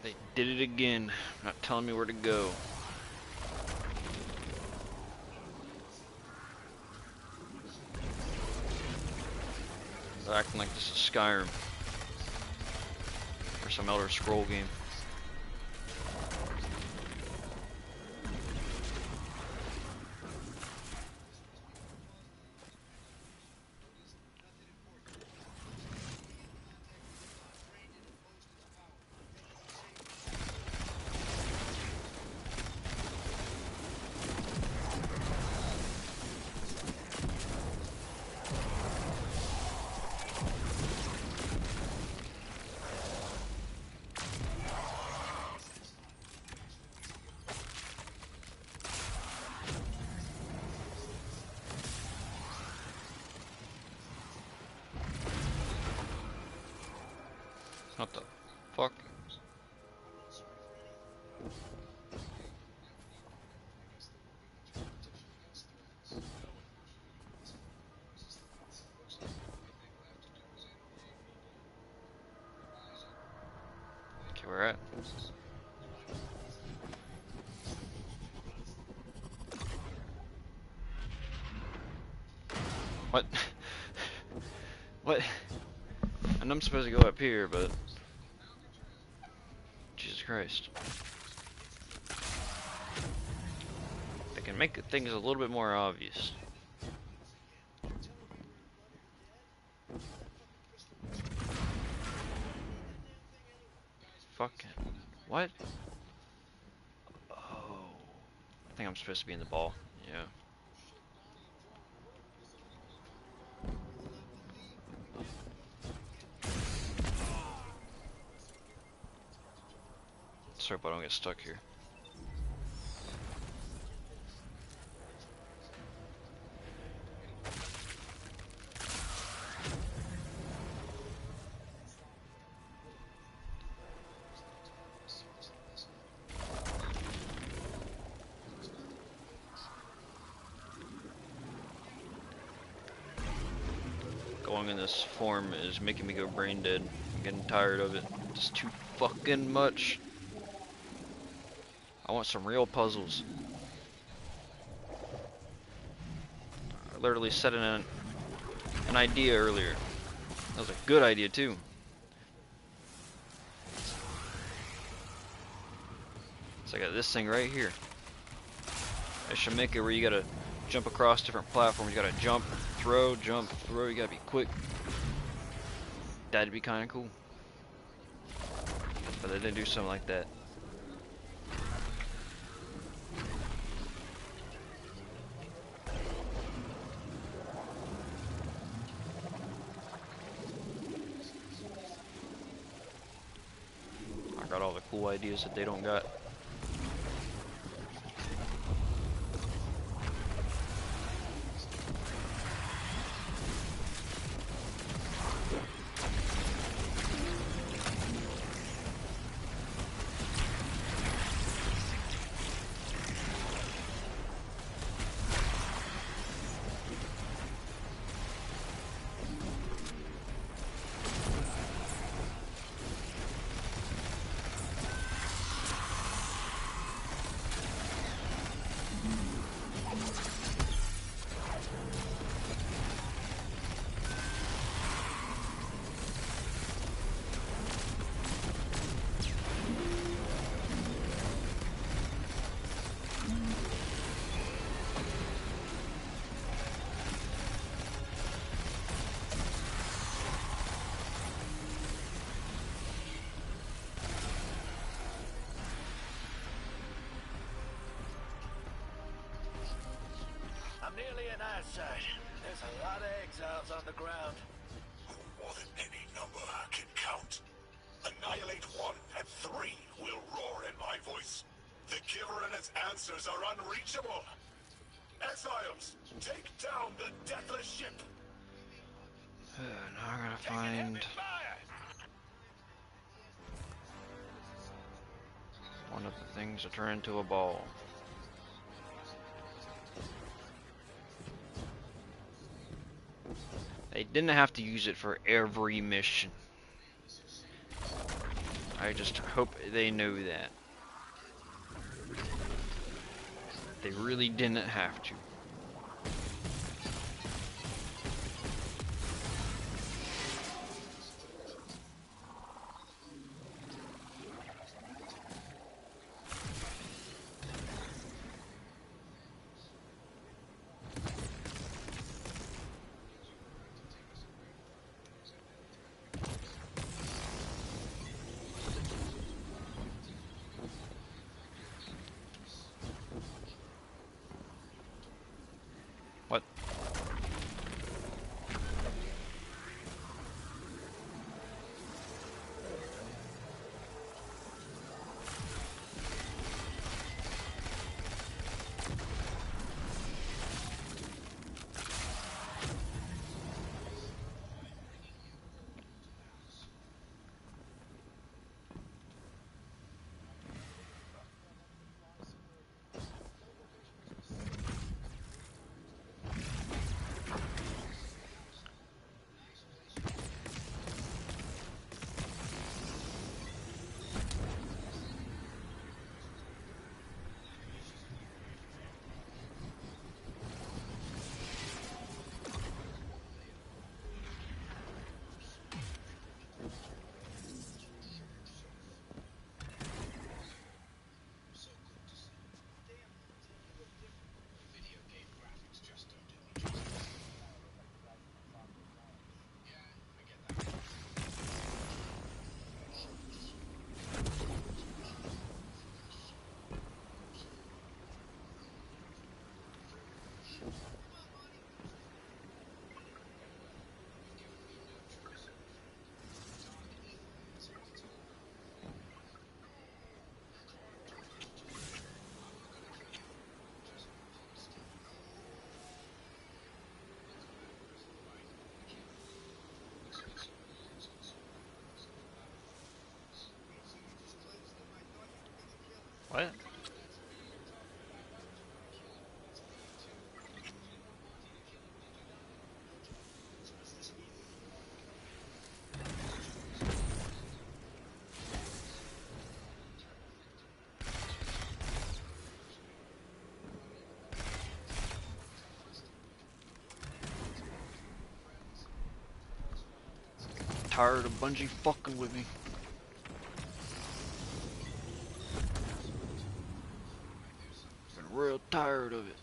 They did it again, not telling me where to go. They're acting like this is Skyrim or some Elder Scroll game. What the fuck? Okay, we're at. What? What? And I'm supposed to go up here, but Jesus Christ. They can make things a little bit more obvious. Fucking what? Oh, I think I'm supposed to be in the ball. Yeah. Let's hope I don't get stuck here. Going in this form is making me go brain dead. I'm getting tired of it. It's too fucking much. I want some real puzzles. I literally set an idea earlier. That was a good idea too. So I got this thing right here. I should make it where you gotta jump across different platforms. You gotta jump, throw, you gotta be quick. That'd be kinda cool. But they didn't do something like that. I got all the cool ideas that they don't got. I'm nearly in eyesight. There's a lot of exiles on the ground. More than any number can count. Annihilate one, and three will roar in my voice. The Giver and its answers are unreachable. Exiles, take down the deathless ship. Now I gotta find one of the things to turn into a ball. They didn't have to use it for every mission. I just hope they know that. They really didn't have to. What? Tired of Bungie fucking with me. Been real tired of it.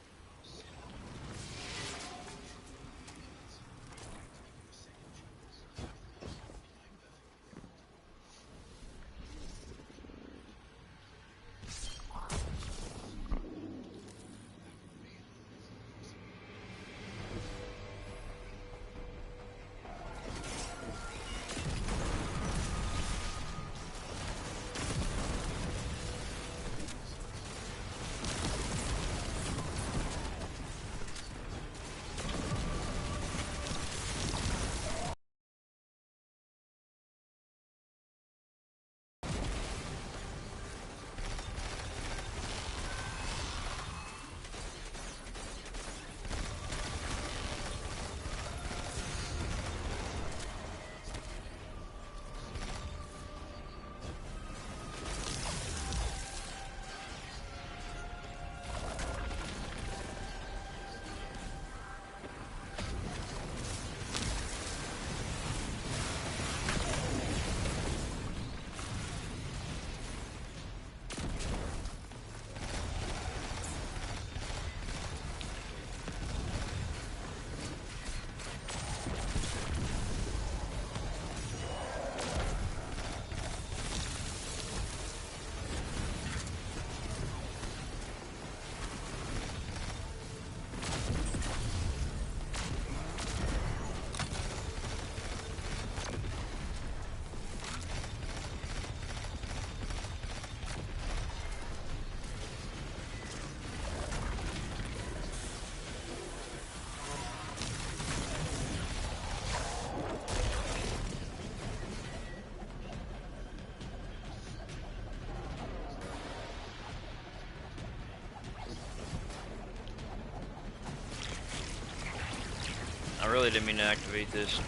I really didn't mean to activate this.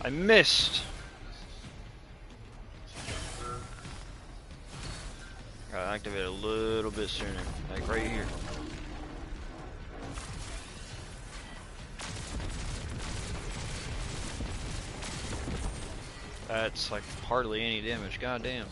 I missed. Gotta activate a little bit sooner, like right here. That's like hardly any damage, goddamn.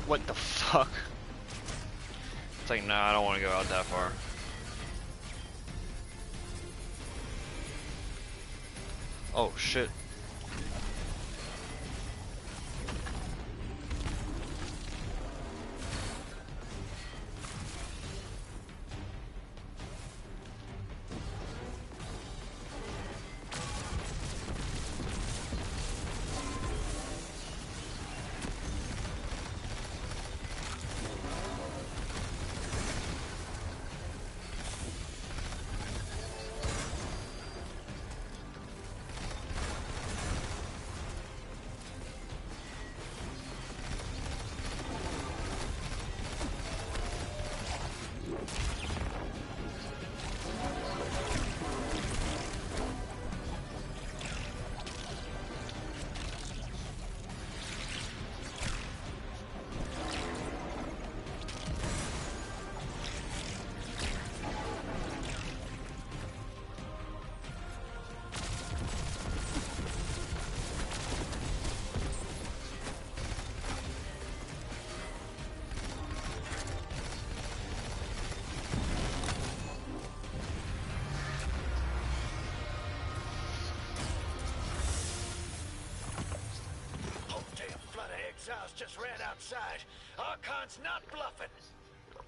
What the fuck? It's like, nah, I don't want to go out that far. Oh shit. Exiles just ran outside. Archon's not bluffing.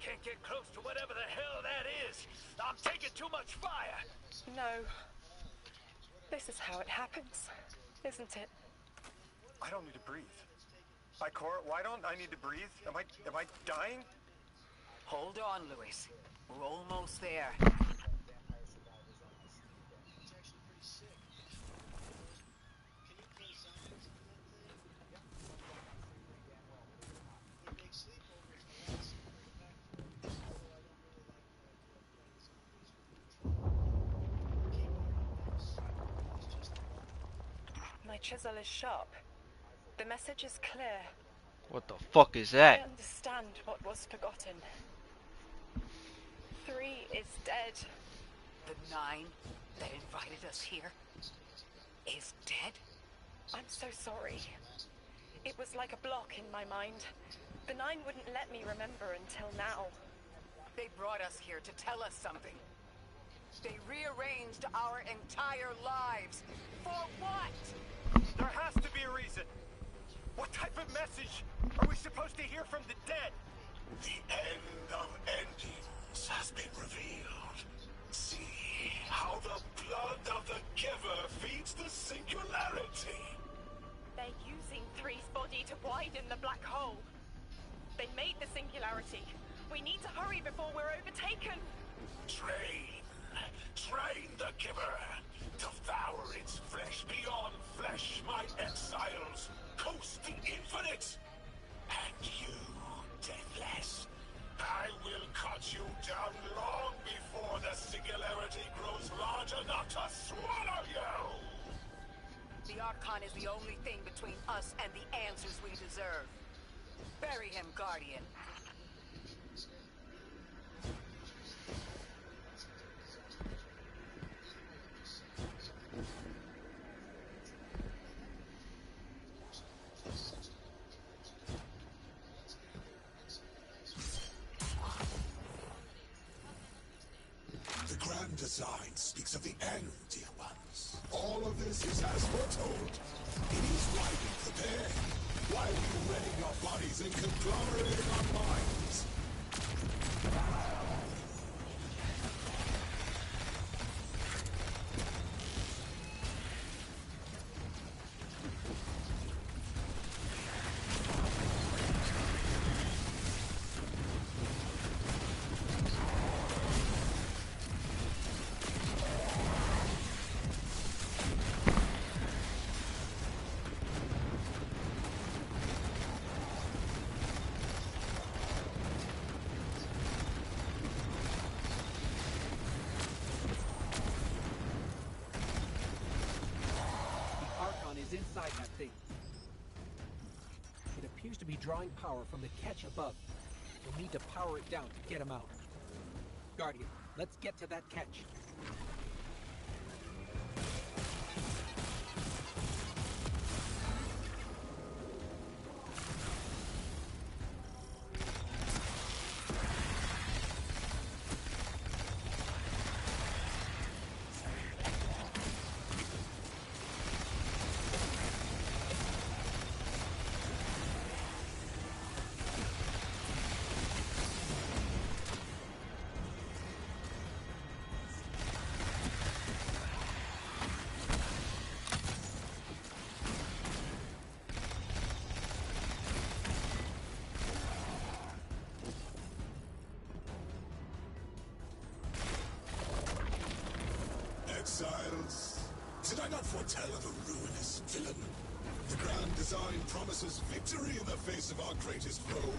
Can't get close to whatever the hell that is. I'm taking too much fire. No. This is how it happens, isn't it? I don't need to breathe. Ikora, why don't I need to breathe? Am I dying? Hold on, Louis. We're almost there. My chisel is sharp. The message is clear. What the fuck is I that? understand what was forgotten. 3 is dead. The 9 that invited us here is dead? I'm so sorry. It was like a block in my mind. The 9 wouldn't let me remember until now. They brought us here to tell us something. They rearranged our entire lives. For what? There has to be a reason. What type of message are we supposed to hear from the dead? The end of endings has been revealed. See how the blood of the giver feeds the singularity. They're using 3's body to widen the black hole. They made the singularity. We need to hurry before we're overtaken. Train the giver. Devour its flesh beyond flesh, my exiles. Coast the infinite. And you, Deathless, I will cut you down long before the singularity grows large enough to swallow you. The Archon is the only thing between us and the answers we deserve. Bury him, Guardian. The grand design speaks of the end, dear ones. All of this is as foretold. It is right and prepared. Why are you readying your bodies and conglomerating our minds? Inside that thing. It appears to be drawing power from the catch above. We'll need to power it down to get him out. Guardian, let's get to that catch. Did I not foretell of a ruinous villain? The grand design promises victory in the face of our greatest foe.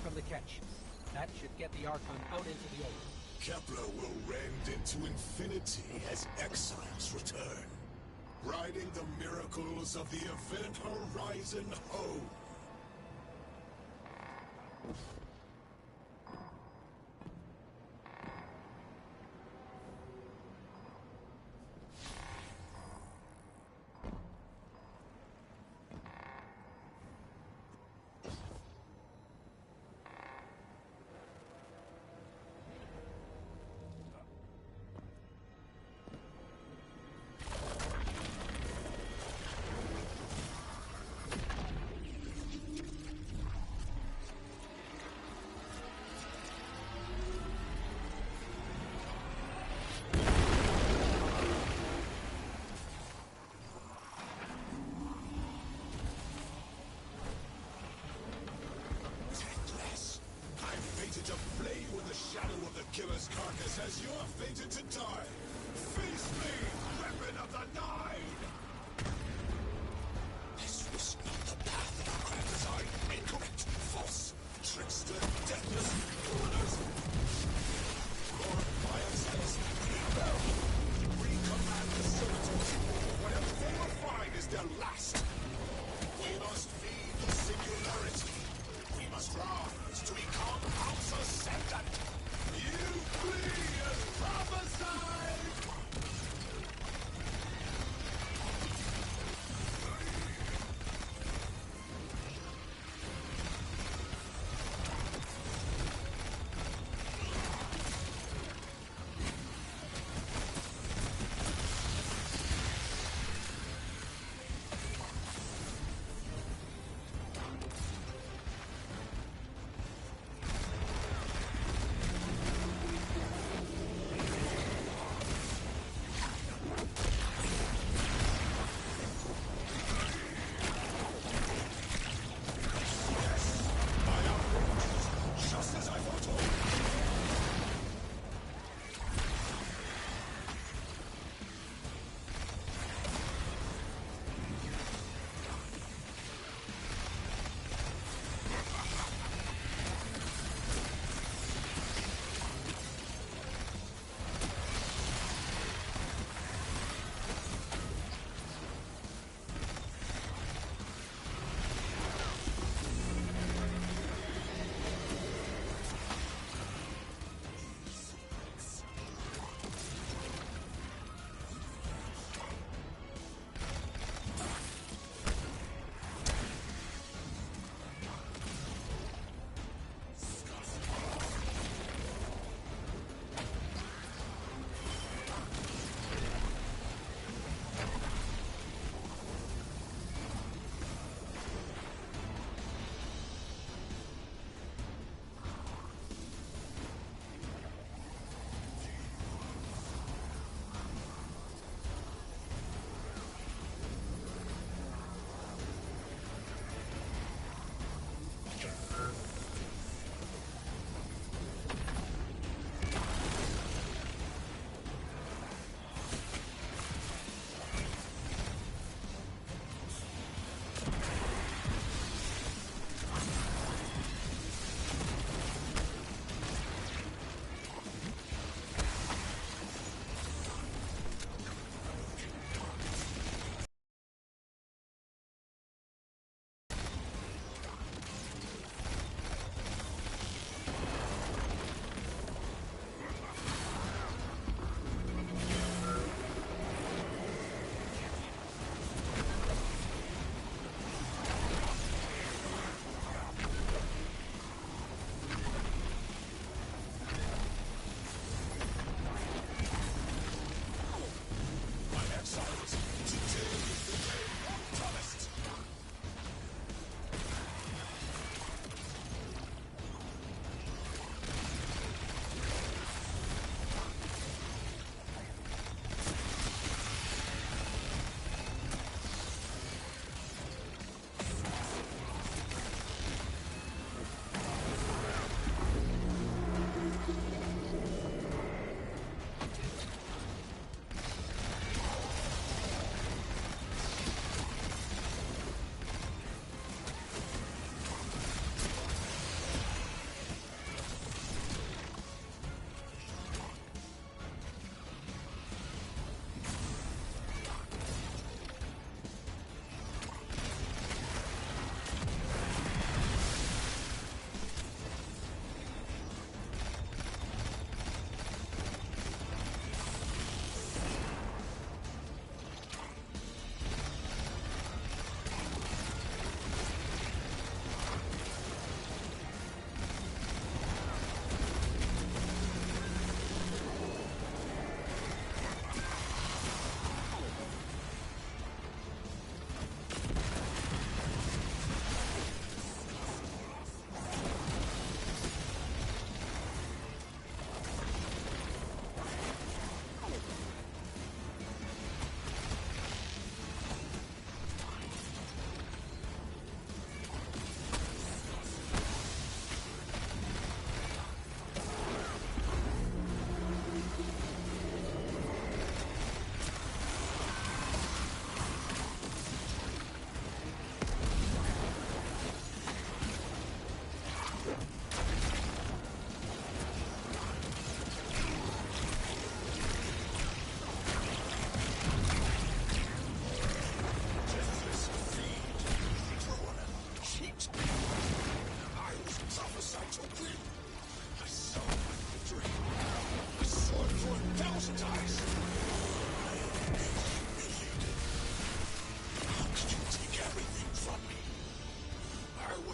From the catch. That should get the Archon out into the open. Kepler will rend into infinity as exiles return, riding the miracles of the Event Horizon home. To flame with the shadow of the killer's carcass as you're fated to die. Face me!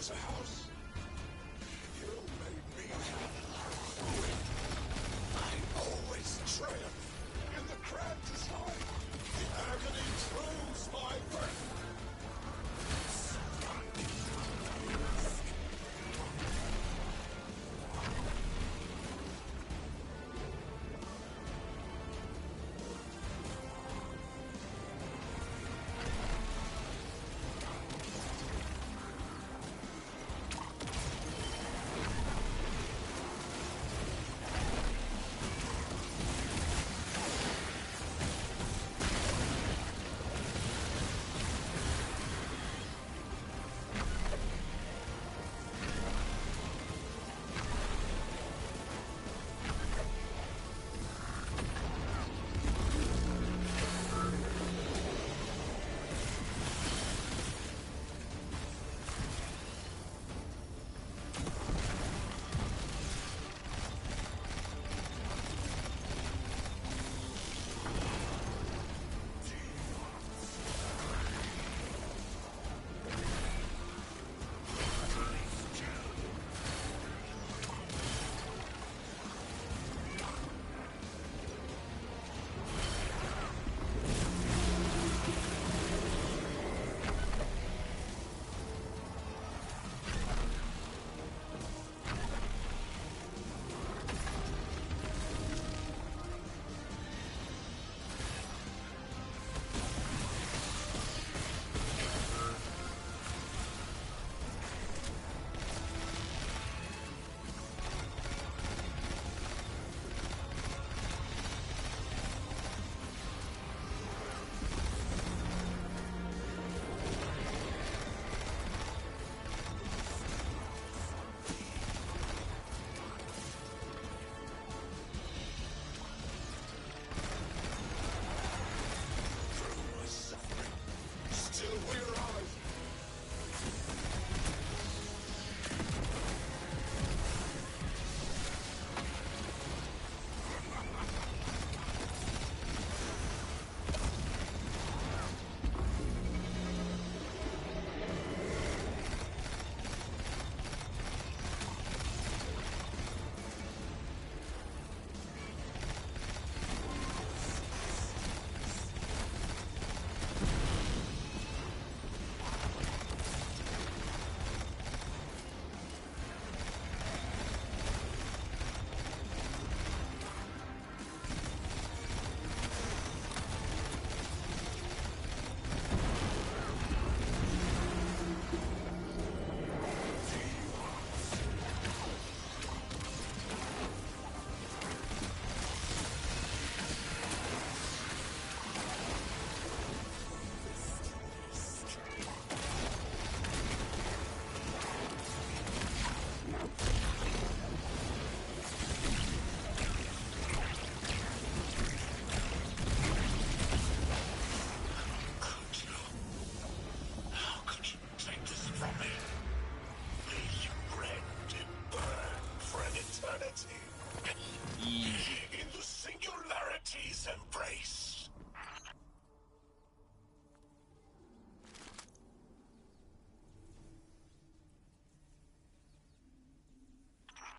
was a house. You made me I always triumph in the grand design. The agony proves my worth.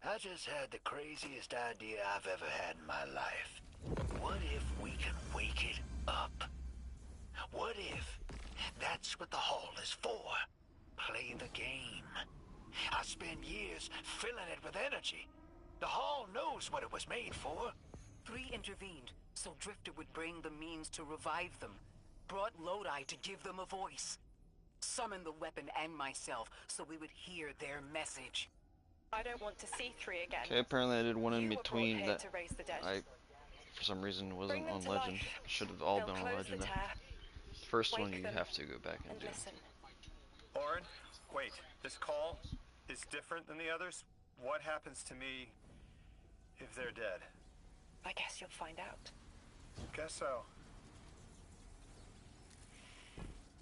I just had the craziest idea I've ever had in my life. What if we can wake it up? What if that's what the hall is for? Play the game. I spent years filling it with energy. The hall knows what it was made for. 3 intervened, so Drifter would bring the means to revive them. Brought Lodi to give them a voice. Summoned the weapon and myself, so we would hear their message. I don't want to see 3 again. Okay, apparently I did one in You were brought between here that to raise the dead. I, for some reason, wasn't Bring them on to Legend. life. Should have all They'll been on close Legend. the tear, First one wake you them, have to go back and and do. listen. Orin, wait. This call is different than the others. What happens to me if they're dead? I guess you'll find out. Guess so.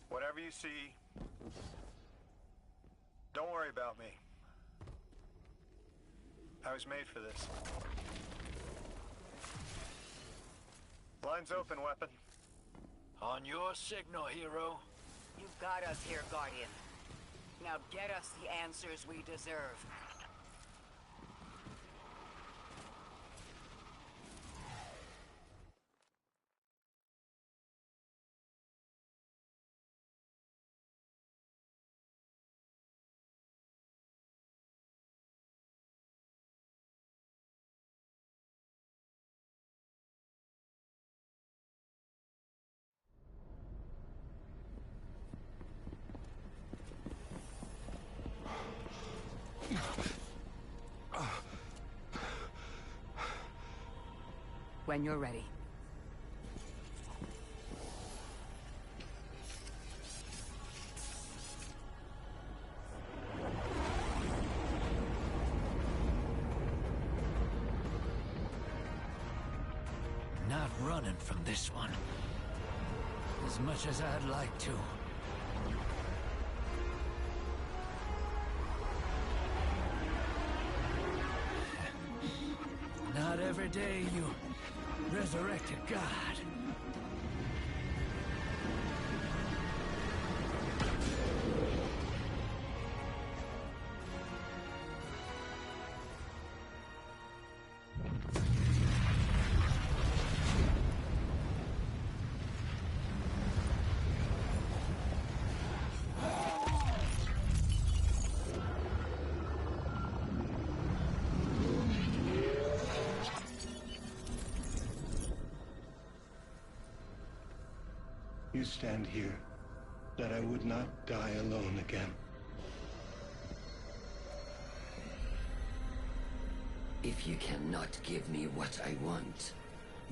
Whatever you see, don't worry about me. I was made for this. Line's open, weapon. On your signal, hero. You've got us here, Guardian. Now get us the answers we deserve. When you're ready. Not running from this one. As much as I'd like to. Not every day you resurrect a god. You stand here, that I would not die alone again. If you cannot give me what I want,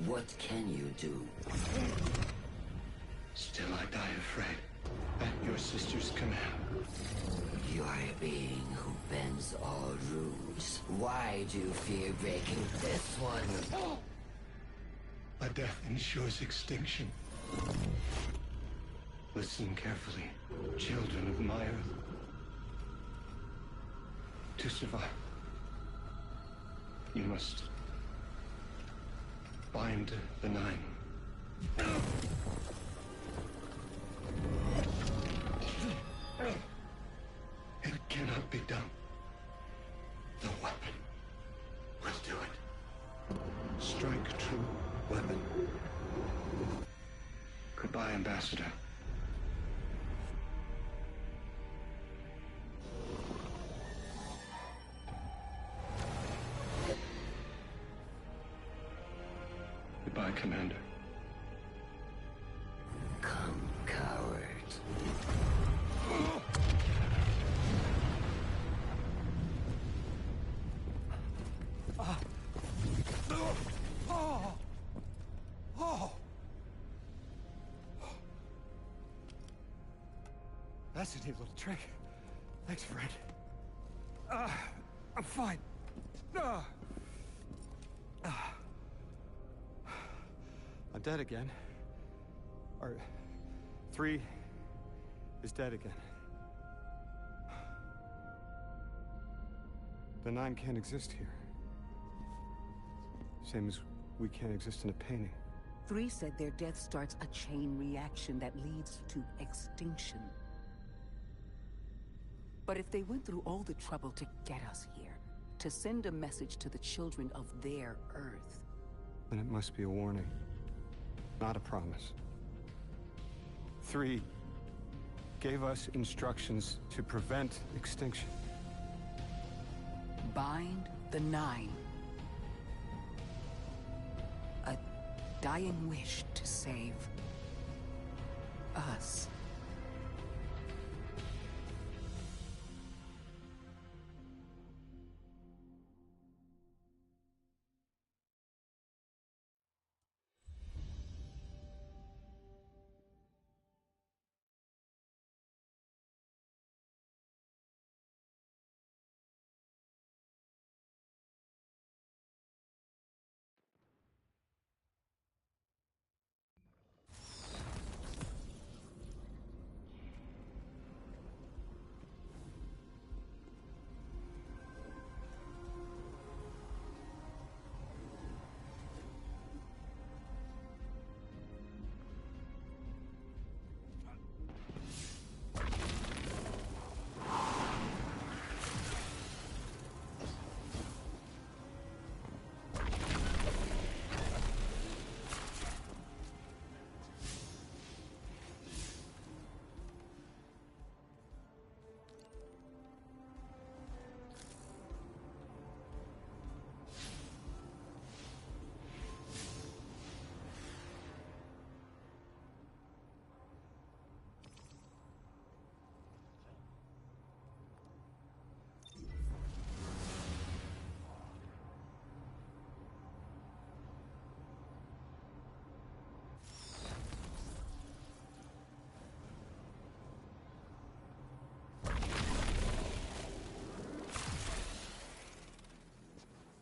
what can you do? Still I die afraid, at your sister's command. You are a being who bends all rules. Why do you fear breaking this one? A death ensures extinction. Listen carefully, children of my earth. To survive, you must bind the Nine. It cannot be done. The weapon will do it. Strike true, weapon. Goodbye, Ambassador. Goodbye, Commander. Come, coward. That's a neat little trick. Thanks, friend. I'm fine. I'm dead again. Or 3 is dead again. The 9 can't exist here. Same as we can't exist in a painting. 3 said their death starts a chain reaction that leads to extinction. But if they went through all the trouble to get us here, to send a message to the children of their Earth... Then it must be a warning, not a promise. 3 gave us instructions to prevent extinction. Bind the 9. A dying wish to save us.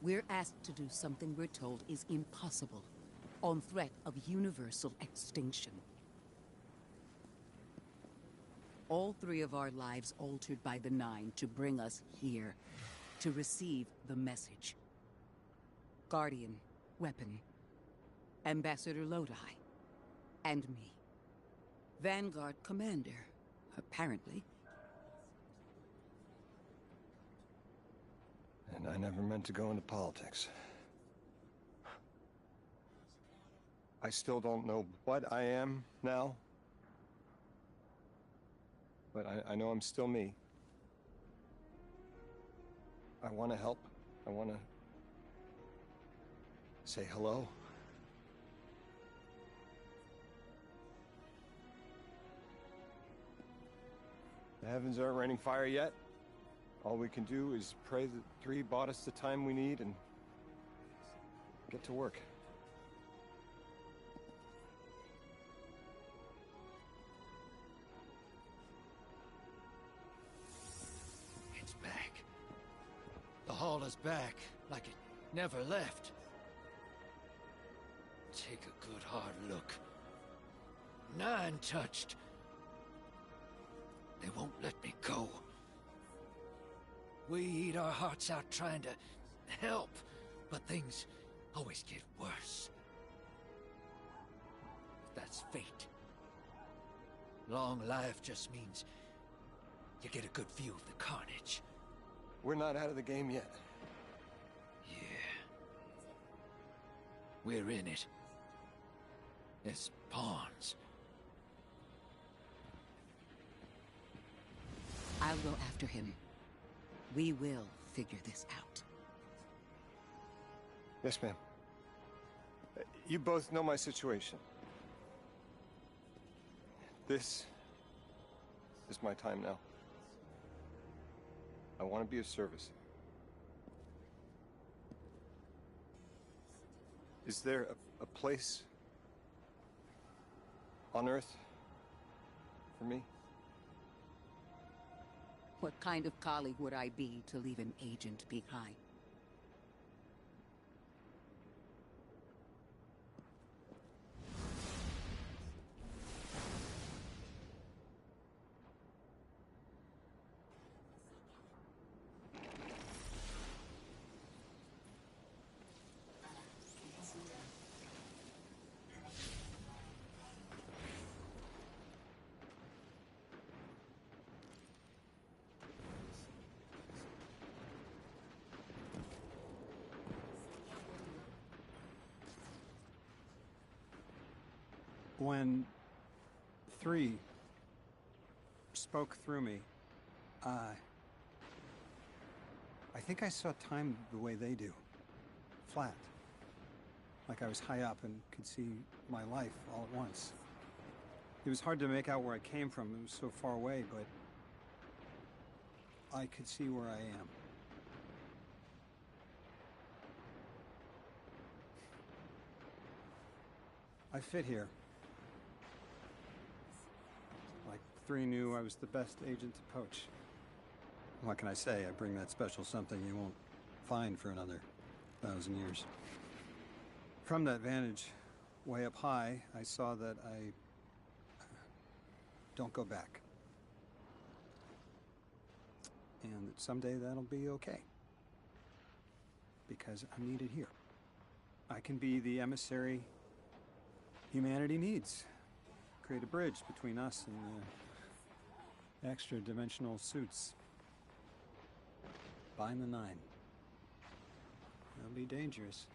We're asked to do something we're told is impossible, on threat of universal extinction. All 3 of our lives altered by the Nine to bring us here, to receive the message. Guardian, Weapon, Ambassador Lodi, and me. Vanguard Commander, apparently. And I never meant to go into politics. I still don't know what I am now. But I know I'm still me. I want to help. I want to say hello. The heavens aren't raining fire yet. All we can do is pray that 3 bought us the time we need and get to work. It's back. The hall is back, like it never left. Take a good hard look. 9 touched. They won't let me go. We eat our hearts out trying to help, but things always get worse. That's fate. Long life just means you get a good view of the carnage. We're not out of the game yet. Yeah. We're in it. As pawns. I'll go after him. We will figure this out. Yes, ma'am. You both know my situation. This is my time now. I want to be of service. Is there a place on Earth for me? What kind of colleague would I be to leave an agent behind? When 3 spoke through me, I think I saw time the way they do. Flat. Like I was high up and could see my life all at once. It was hard to make out where I came from. It was so far away, but I could see where I am. I fit here. Like 3 knew I was the best agent to poach. What can I say? I bring that special something you won't find for another 1,000 years. From that vantage, way up high, I saw that I don't go back. And that someday that'll be okay. Because I'm needed here. I can be the emissary humanity needs. Create a bridge between us and the extra-dimensional suits. Bind the 9. It'll be dangerous.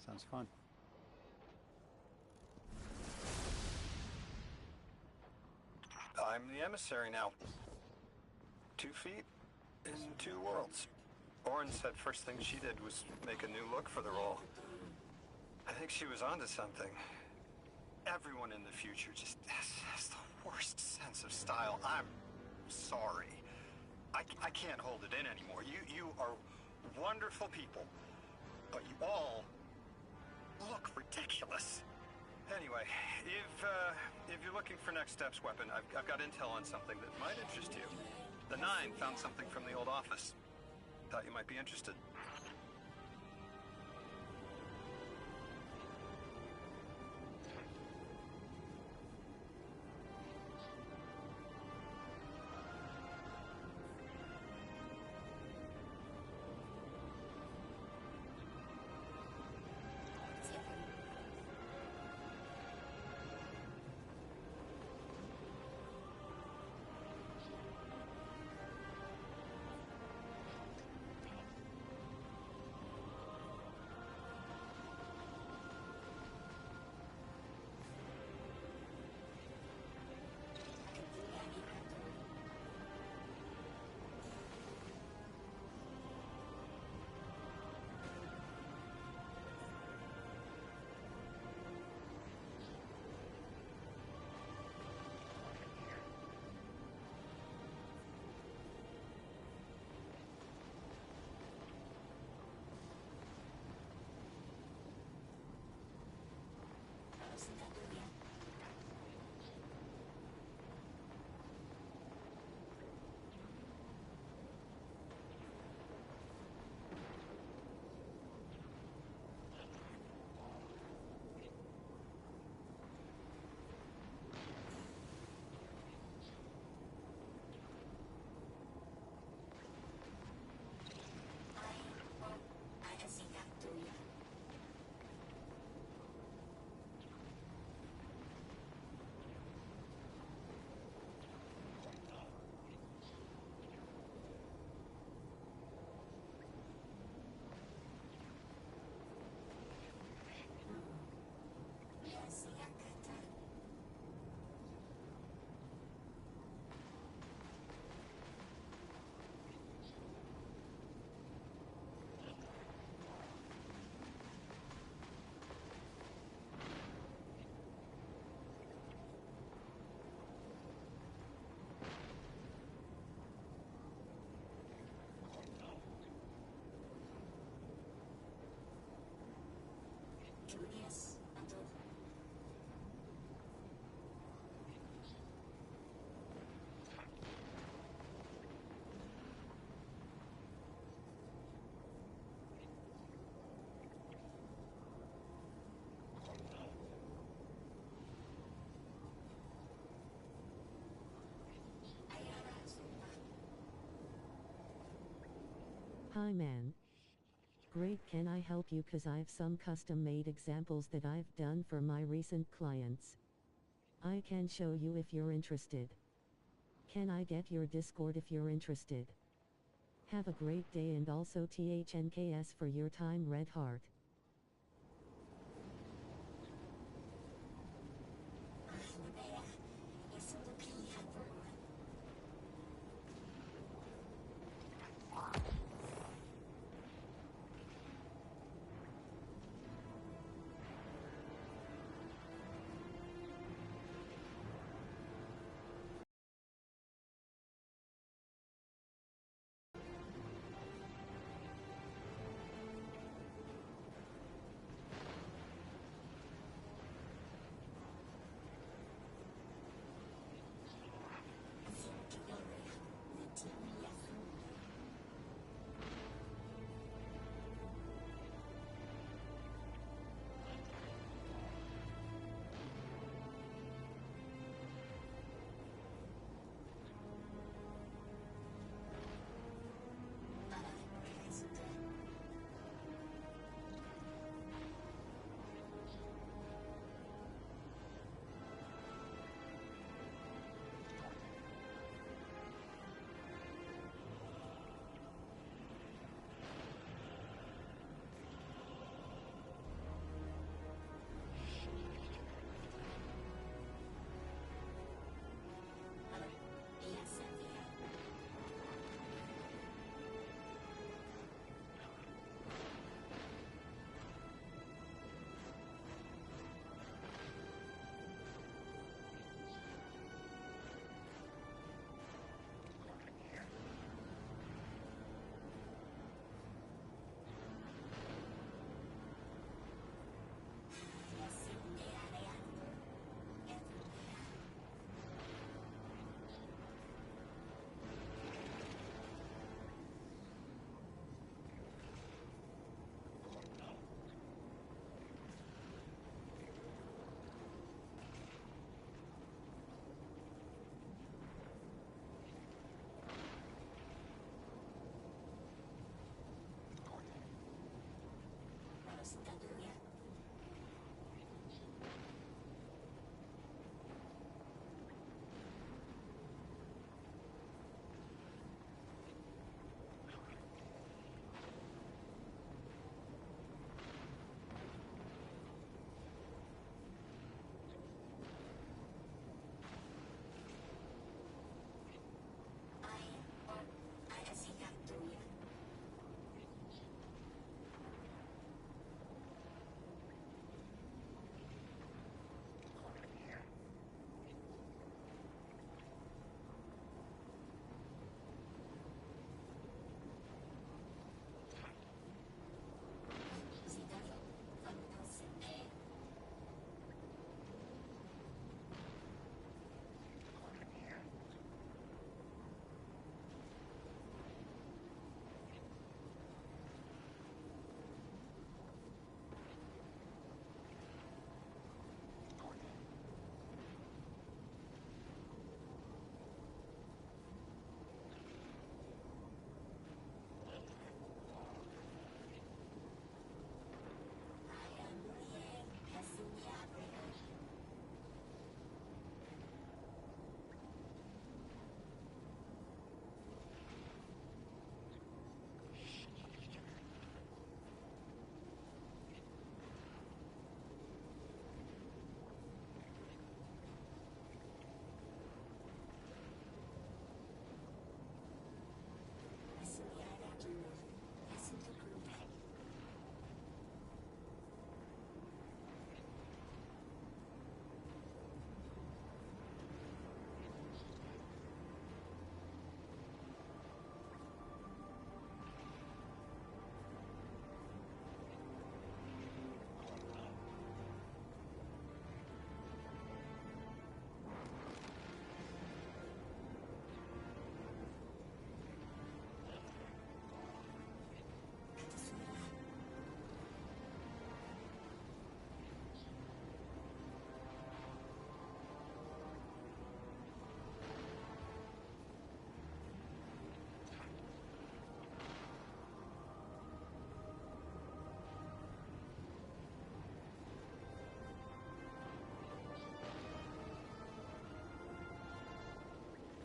Sounds fun. I'm the emissary now. 2 feet in 2 worlds. Orin said first thing she did was make a new look for the role. I think she was onto something. Everyone in the future just has the worst sense of style. I'm sorry. I can't hold it in anymore. You are wonderful people, but you all look ridiculous. Anyway, if you're looking for next steps, Weapon, I've got intel on something that might interest you. The 9 found something from the old office. Thought you might be interested. Hi man. Great, can I help you? Cause I've some custom made examples that I've done for my recent clients. I can show you if you're interested. Can I get your Discord if you're interested? Have a great day and also THNKS for your time, Red Heart.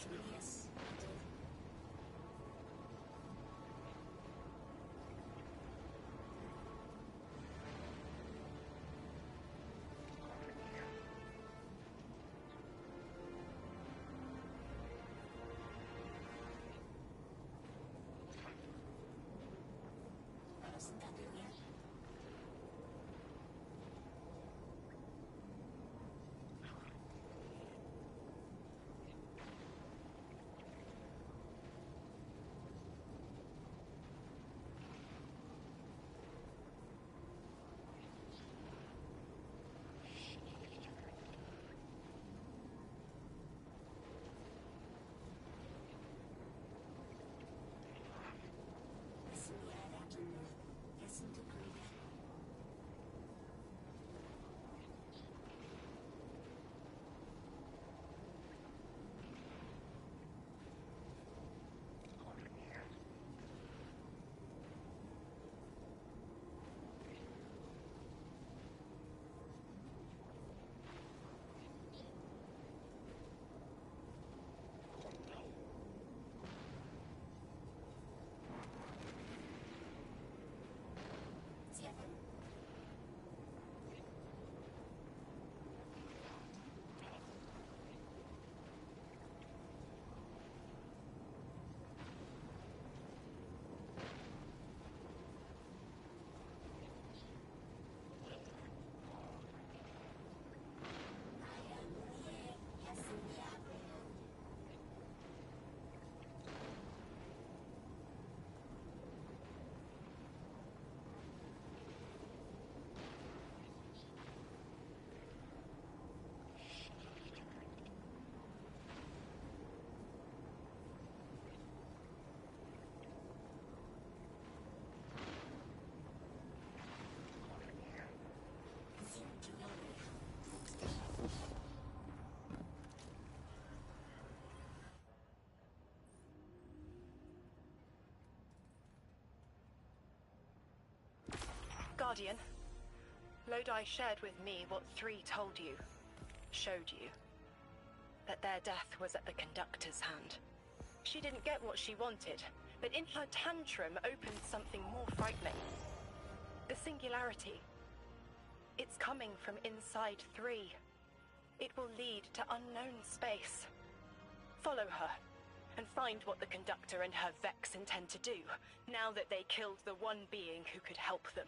Julius. Presentatoria. Guardian, Lodi shared with me what 3 told you, showed you. That their death was at the Conductor's hand. She didn't get what she wanted, but in her tantrum opened something more frightening. The Singularity. It's coming from inside 3. It will lead to unknown space. Follow her, and find what the Conductor and her Vex intend to do, now that they killed the one being who could help them.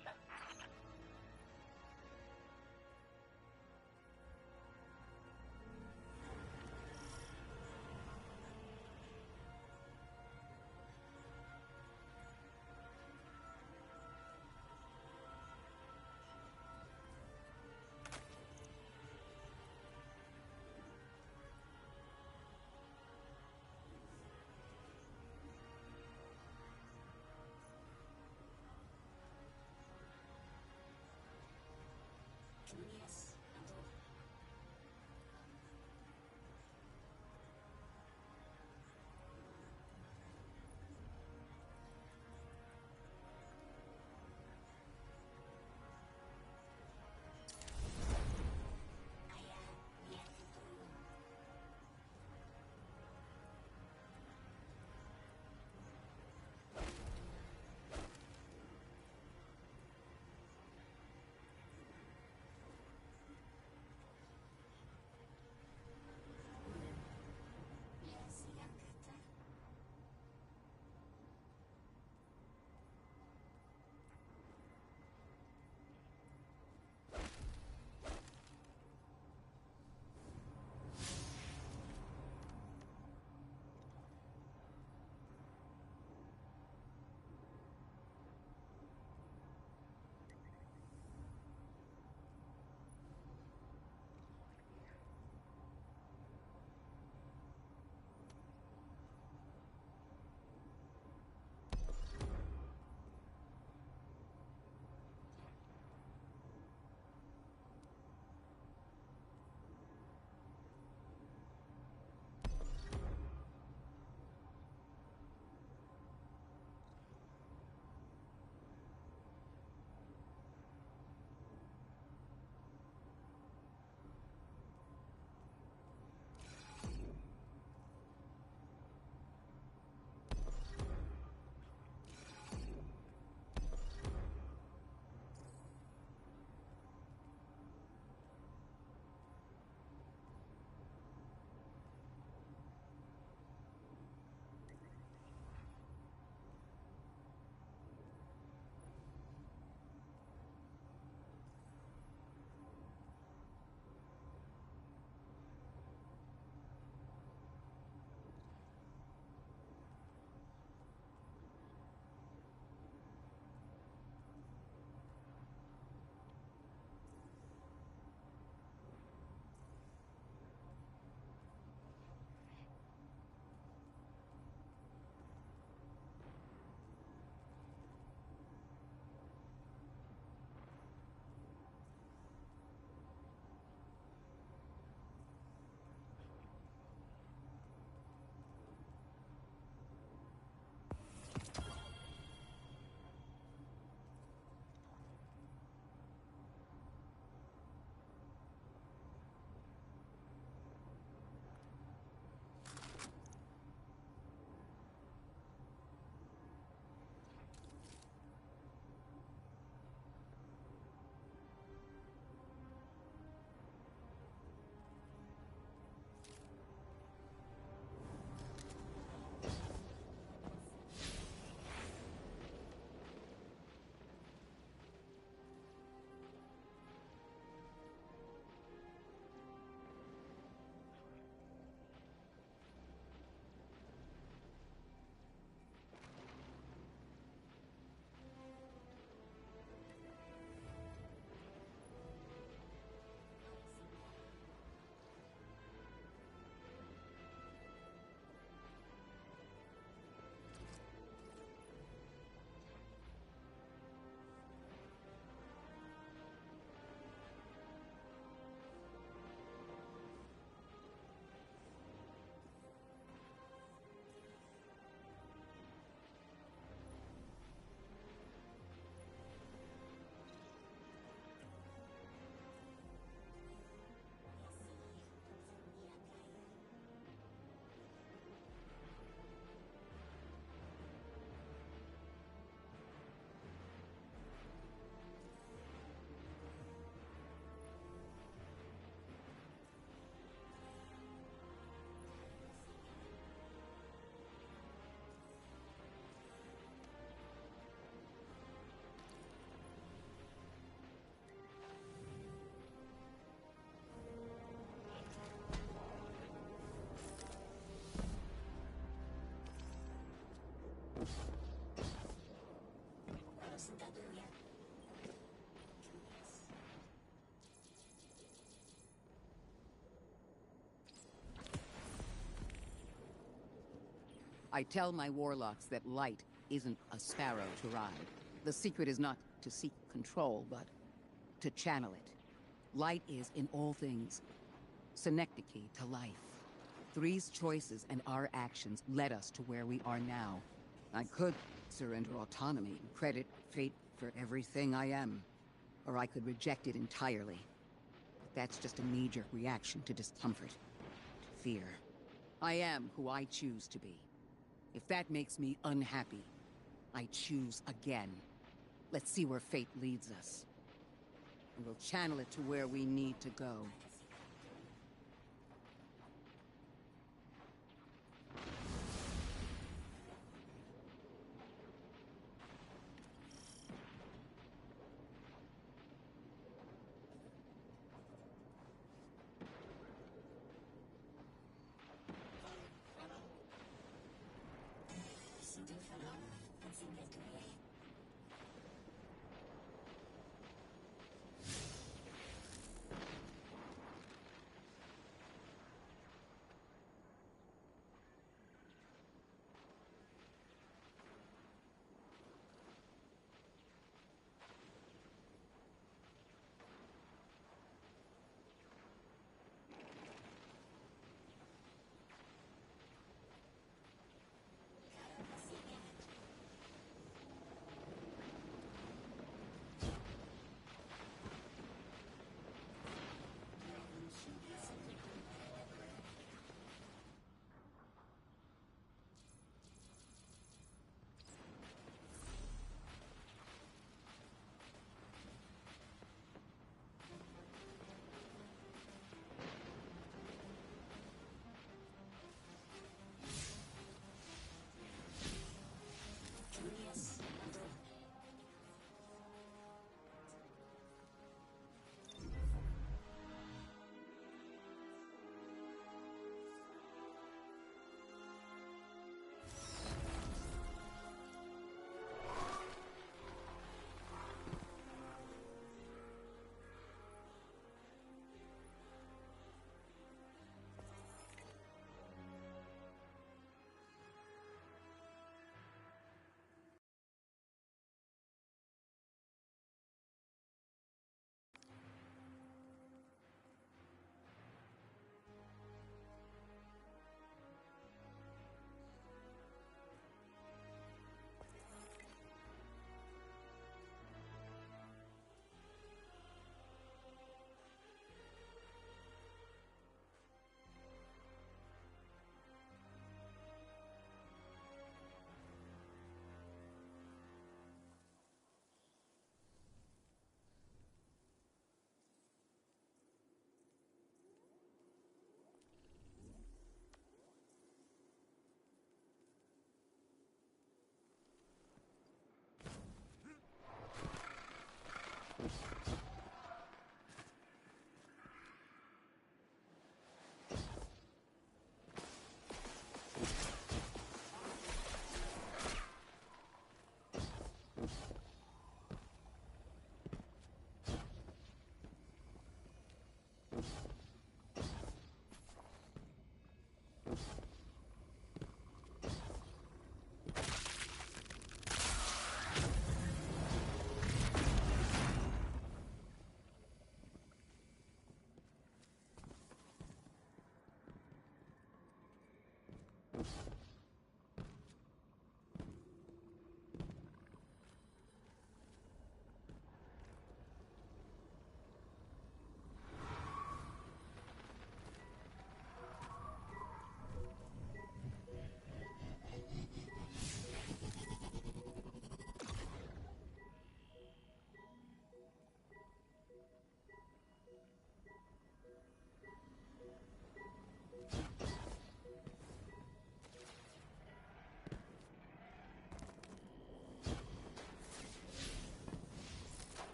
I tell my warlocks that light isn't a sparrow to ride. The secret is not to seek control, but to channel it. Light is, in all things, synecdoche to life. Three's choices and our actions led us to where we are now. I could surrender autonomy and credit fate for everything I am, or I could reject it entirely. But that's just a knee-jerk reaction to discomfort, to fear. I am who I choose to be. If that makes me unhappy, I choose again. Let's see where fate leads us. And we'll channel it to where we need to go.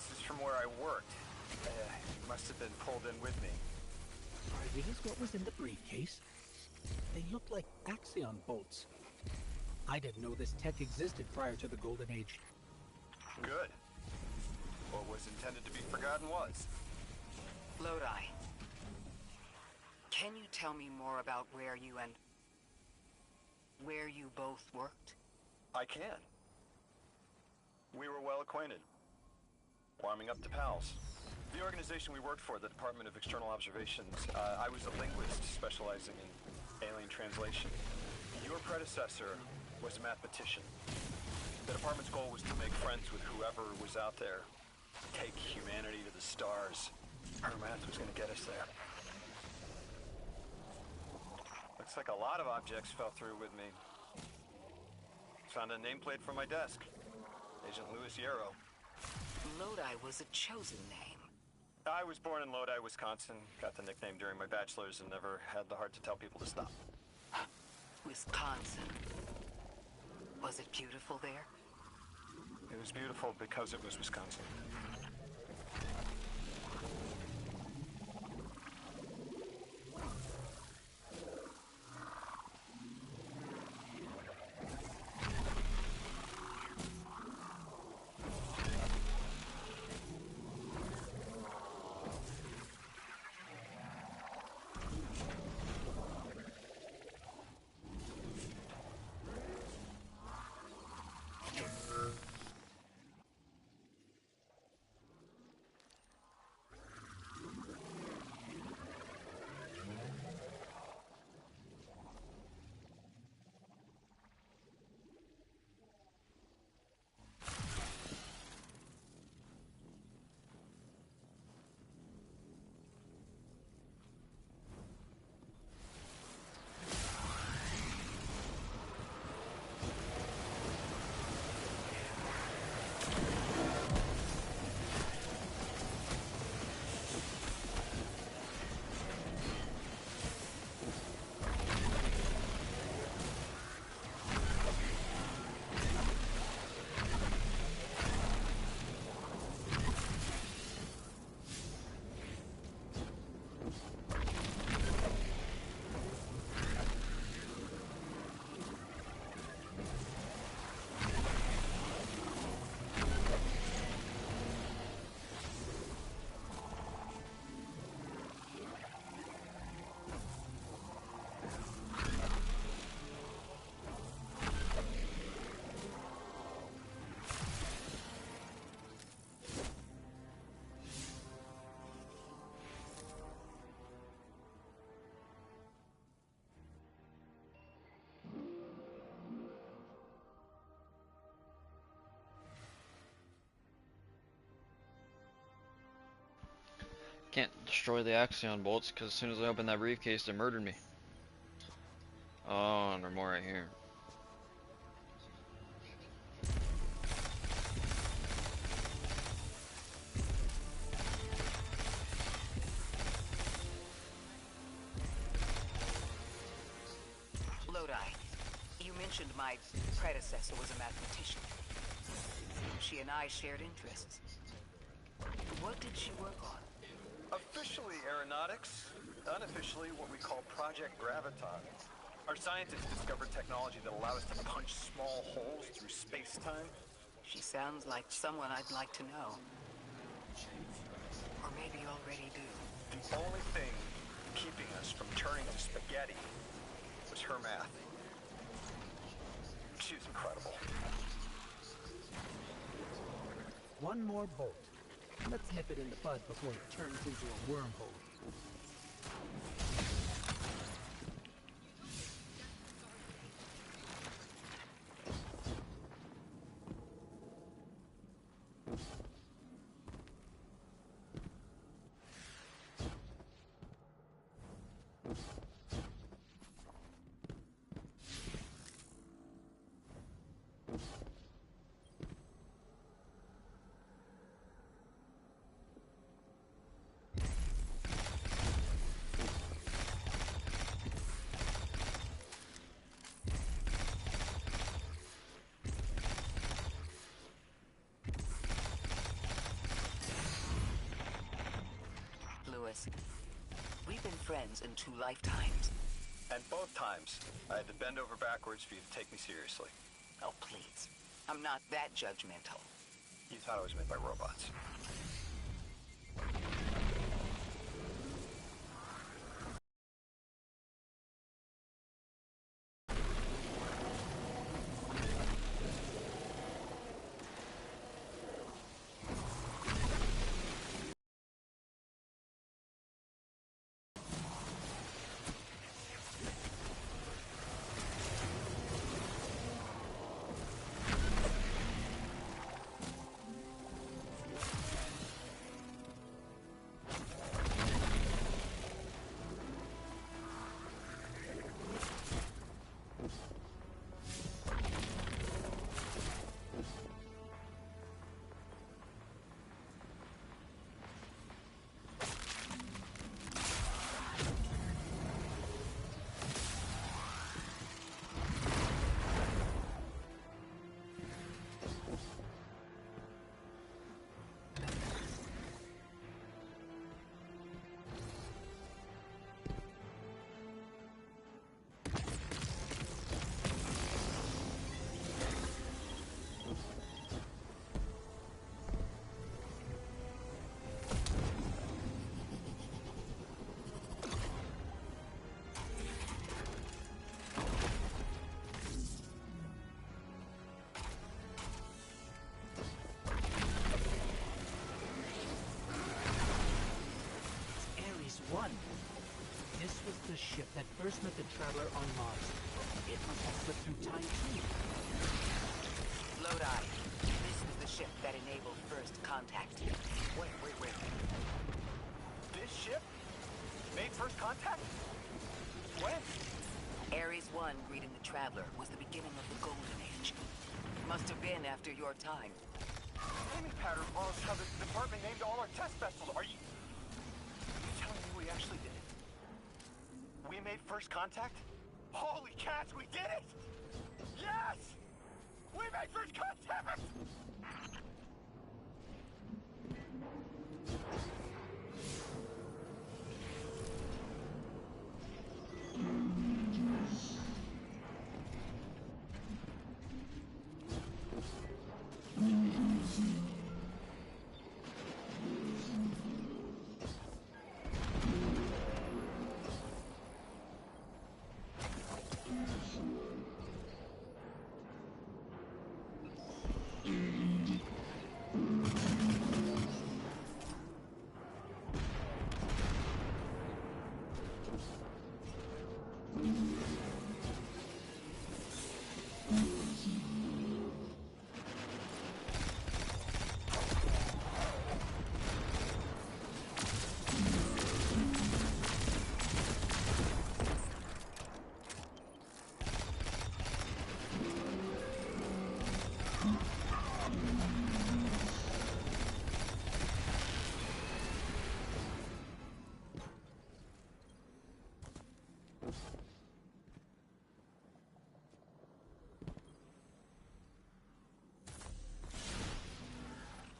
This is from where I worked. It must have been pulled in with me. Are these what was in the briefcase? They look like Axion bolts. I didn't know this tech existed prior to the Golden Age. Good. What was intended to be forgotten was. Lodi, can you tell me more about where you both worked? I can. We were well acquainted. Warming up to pals. The organization we worked for, the Department of External Observations, I was a linguist specializing in alien translation. Your predecessor was a mathematician. The department's goal was to make friends with whoever was out there. Take humanity to the stars. Her math was going to get us there. Looks like a lot of objects fell through with me. Found a nameplate from my desk. Agent Louis Yarrow. Lodi was a chosen name. I was born in Lodi, Wisconsin. Got the nickname during my bachelor's and never had the heart to tell people to stop. Wisconsin. Was it beautiful there? It was beautiful because it was Wisconsin. Can't destroy the Axion bolts because as soon as I opened that briefcase, they murdered me. Oh, and there's more right here. Lodi, you mentioned my predecessor was a mathematician. She and I shared interests. What did she work on? Officially aeronautics, unofficially what we call Project Graviton. Our scientists discovered technology that allows us to punch small holes through space-time. She sounds like someone I'd like to know. Or maybe already do. The only thing keeping us from turning to spaghetti was her math. She's incredible. One more bolt. Let's nip it in the bud before it turns into a wormhole. Tortoise. We've been friends in 2 lifetimes. And both times, I had to bend over backwards for you to take me seriously. Oh, please. I'm not that judgmental. You thought I was made by robots. One. This was the ship that first met the Traveler on Mars. It must have slipped through time too. Lodi, this was the ship that enabled first contact. Wait. This ship made first contact? When? Ares 1 greeting the Traveler was the beginning of the Golden Age. Must have been after your time. Naming pattern follows how the department named all our test vessels. Are you telling me we actually did it? We made first contact? Holy cats, we did it! Yes! We made first contact!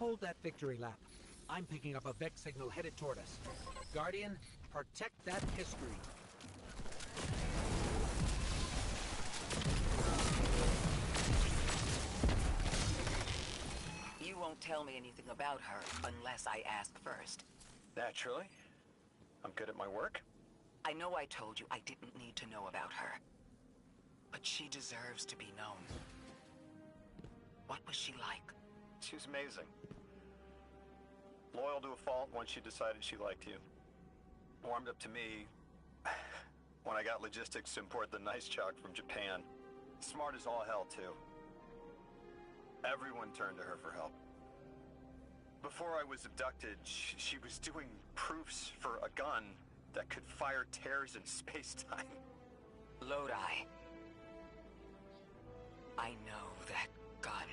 Hold that victory lap. I'm picking up a Vex signal headed toward us. Guardian, protect that history. You won't tell me anything about her unless I ask first. Naturally. I'm good at my work. I know I told you I didn't need to know about her. But she deserves to be known. What was she like? She was amazing. Loyal to a fault once she decided she liked you. Warmed up to me when I got logistics to import the nice chalk from Japan. Smart as all hell, too. Everyone turned to her for help. Before I was abducted, she was doing proofs for a gun that could fire tears in space-time. Lodi. I know that gun.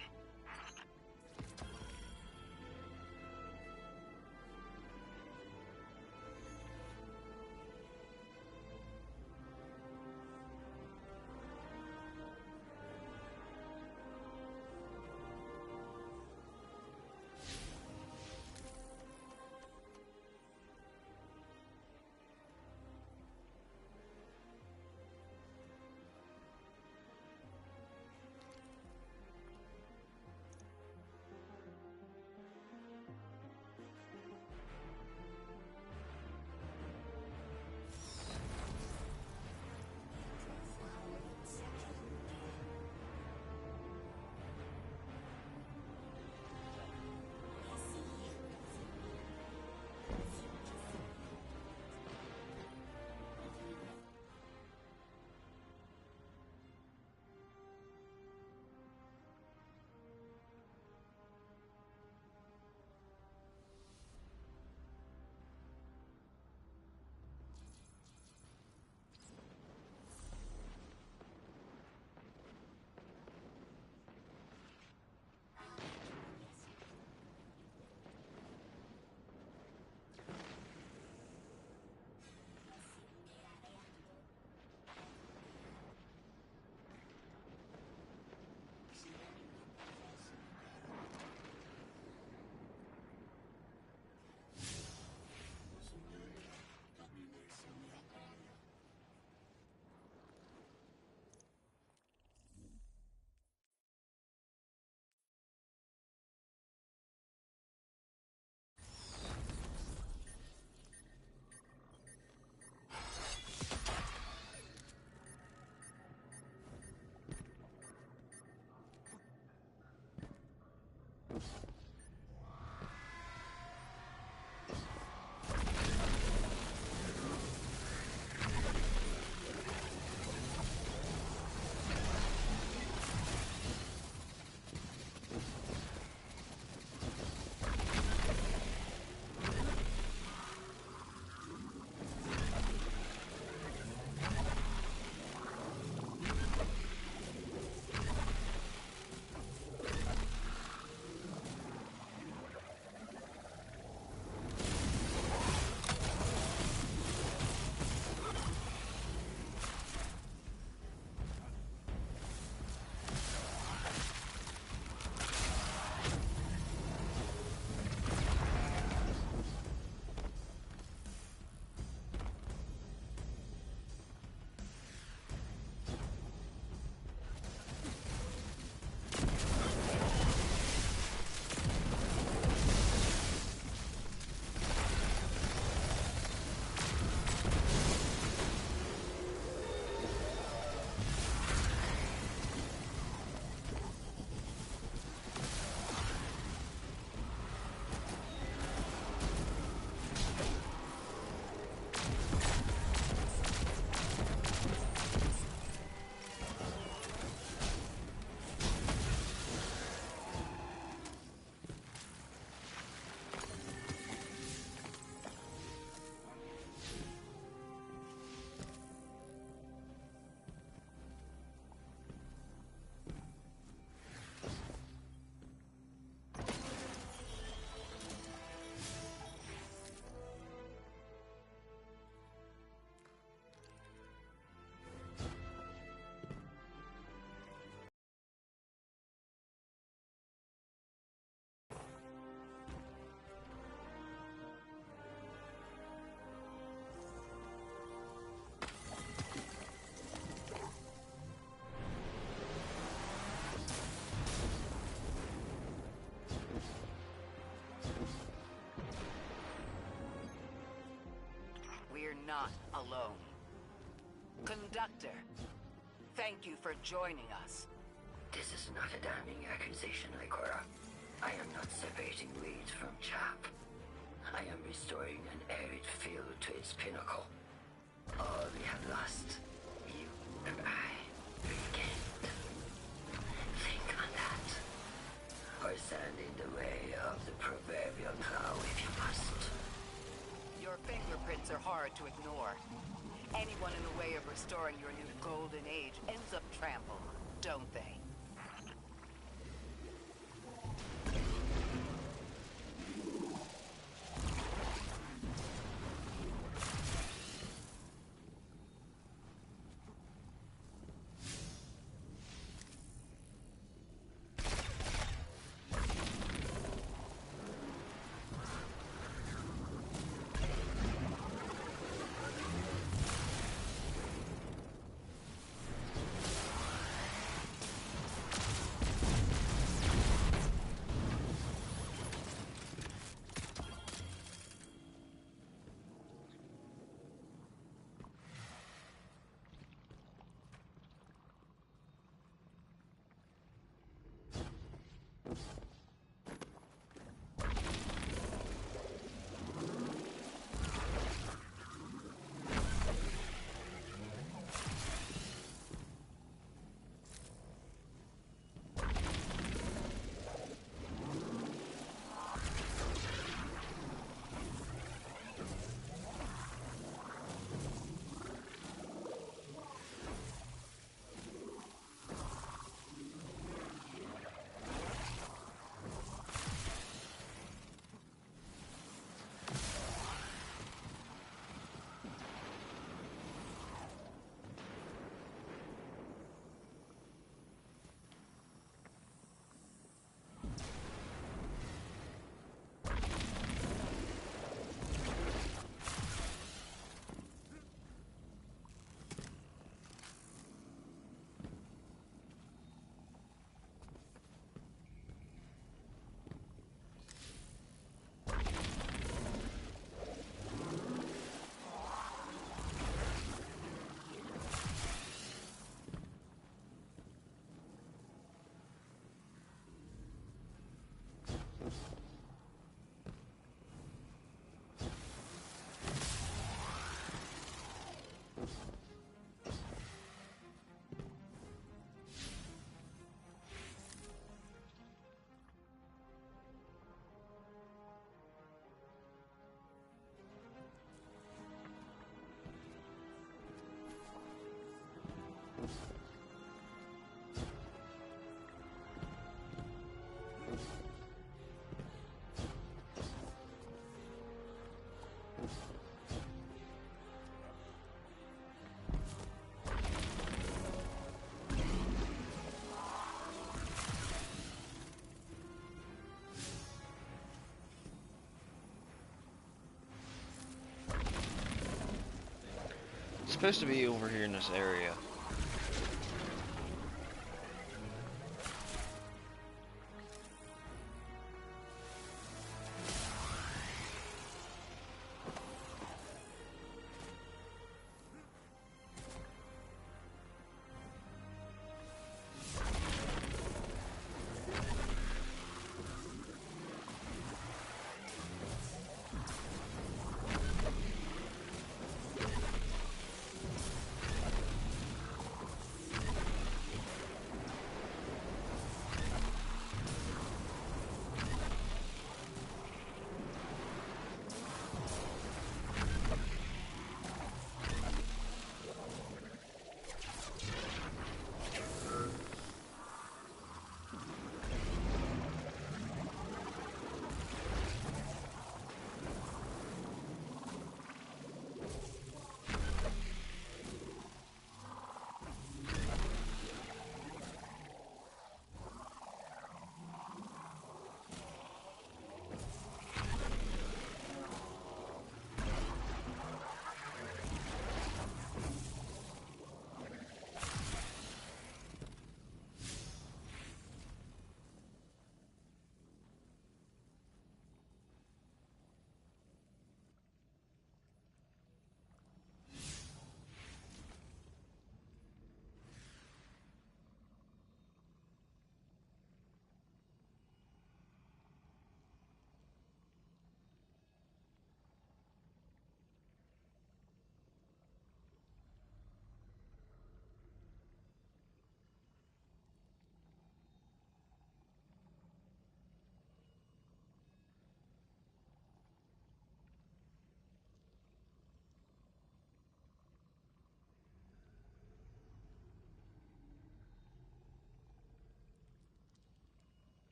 not alone. Conductor, thank you for joining us. This is not a damning accusation, Ikora. I am not separating weeds from chaff. I am restoring an arid field to its pinnacle. All we have lost, you and I, regained. Think on that. Or stand in the way of the proverbial plow if you must. Your fingerprints are hard to ignore. Anyone in the way of restoring your new golden age ends up trampled, don't they? It's supposed to be over here in this area.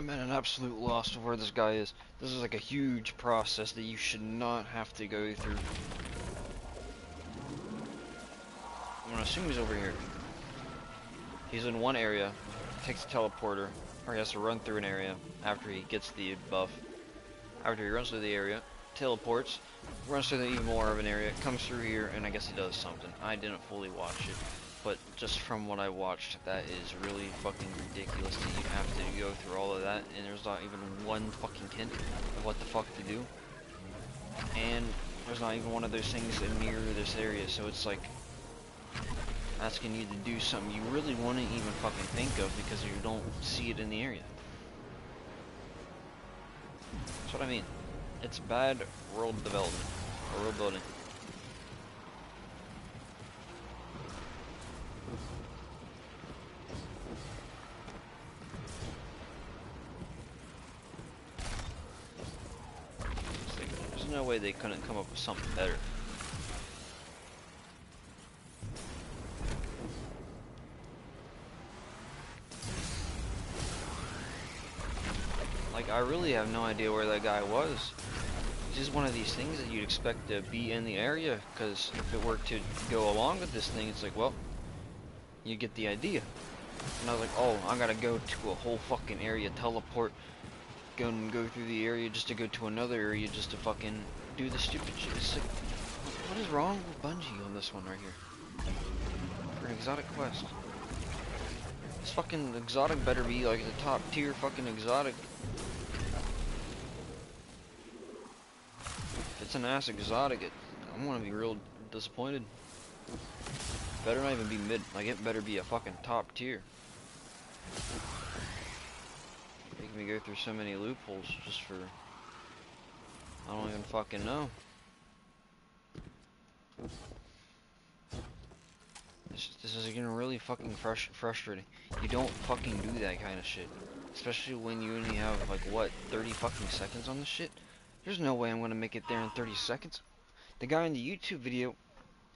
I'm at an absolute loss of where this guy is. This is like a huge process that you should not have to go through. I'm gonna assume he's over here. He's in one area, takes a teleporter, or he has to run through an area after he gets the buff. After he runs through the area, teleports, runs through even more of an area, comes through here, and I guess he does something. I didn't fully watch it, but just from what I watched, that is really fucking ridiculous that you have to go through all of that, and there's not even one fucking hint of what the fuck to do. And there's not even one of those things near this area, so it's like asking you to do something you really wouldn't even fucking think of because you don't see it in the area. That's what I mean. It's bad world development, or world building. There's no way they couldn't come up with something better. Like, I really have no idea where that guy was. It's just one of these things that you'd expect to be in the area, because if it were to go along with this thing, it's like, well, you get the idea. And I was like, oh, I gotta go to a whole fucking area, teleport, go through the area just to go to another area just to fucking do the stupid shit. It's like, what is wrong with Bungie on this one right here? For an exotic quest. This fucking exotic better be like the top tier fucking exotic. If it's an ass exotic, I'm gonna be real disappointed. Better not even be mid, like it better be a fucking top tier. Making me go through so many loopholes just for, I don't even fucking know. This is getting really fucking frustrating. You don't fucking do that kind of shit. Especially when you only have, like, what, 30 fucking seconds on this shit? There's no way I'm gonna make it there in 30 seconds. The guy in the YouTube video,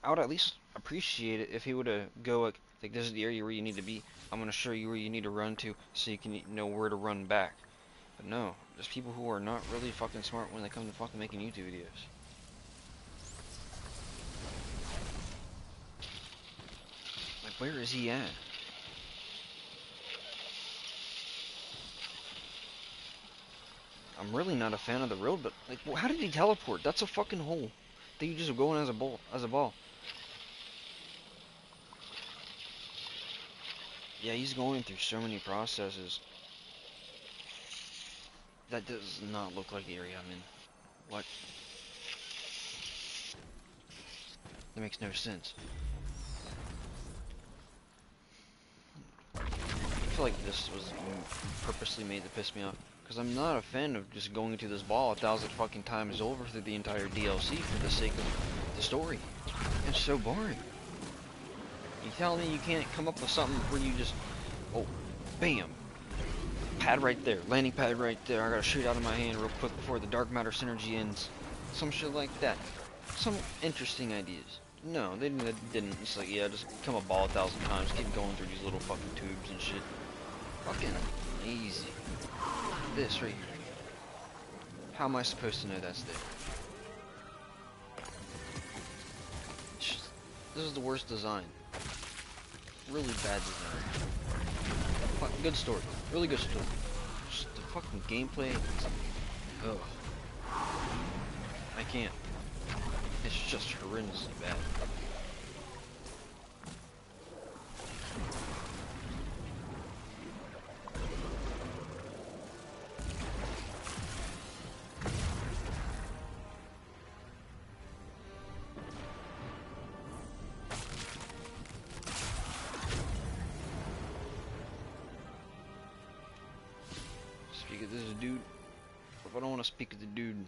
I would at least appreciate it if he would go, like, this is the area where you need to be. I'm gonna show you where you need to run to so you can know where to run back. But no, there's people who are not really fucking smart when they come to fucking making YouTube videos. Where is he at? I'm really not a fan of the road, but like, how did he teleport? That's a fucking hole that you just go in as a ball. Yeah, he's going through so many processes. That does not look like the area I'm in. What? That makes no sense. I feel like this was purposely made to piss me off, because I'm not a fan of just going to this ball 1,000 fucking times over through the entire DLC for the sake of the story. It's so boring. You tell me you can't come up with something where you just, oh, bam, pad right there, landing pad right there, I gotta shoot out of my hand real quick before the dark matter synergy ends. Some shit like that. Some interesting ideas. No, they didn't. It's like, yeah, just come a ball 1,000 times, keep going through these little fucking tubes and shit. Fucking easy. This right here. How am I supposed to know that's there? This is the worst design. Really bad design. Good story. Really good story. Just the fucking gameplay. Ugh. I can't. It's just horrendously bad. Speak of this dude. If I don't want to speak of the dude.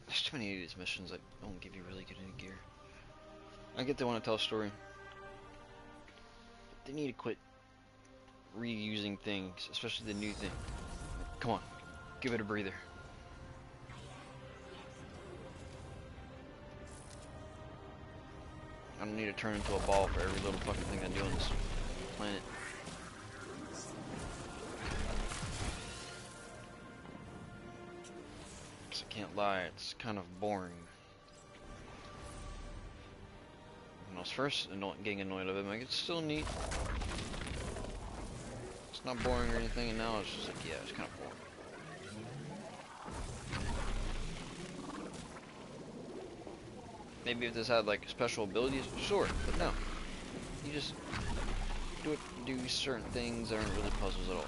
There's too many of these missions that don't give you really good gear. I get they want to tell a story. They need to quit reusing things, especially the new thing. Come on, give it a breather. I don't need to turn into a ball for every little fucking thing I do on this planet. Cause I can't lie, it's kind of boring. When I was first getting annoyed of it, I'm like, it's still neat. It's not boring or anything, and now it's just like, yeah, it's kind of boring. Maybe if this had like special abilities, sure, but no. You just do certain things that aren't really puzzles at all.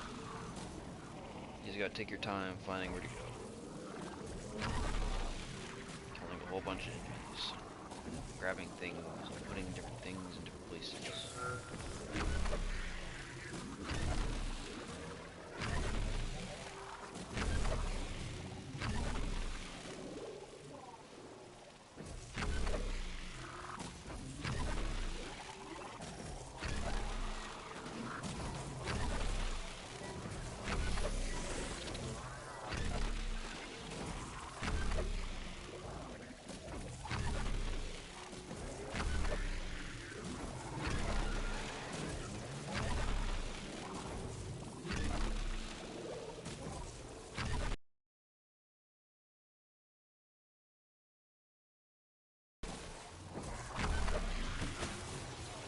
You just gotta take your time finding where to go. Killing a whole bunch of enemies. Grabbing things, and putting different things in different places.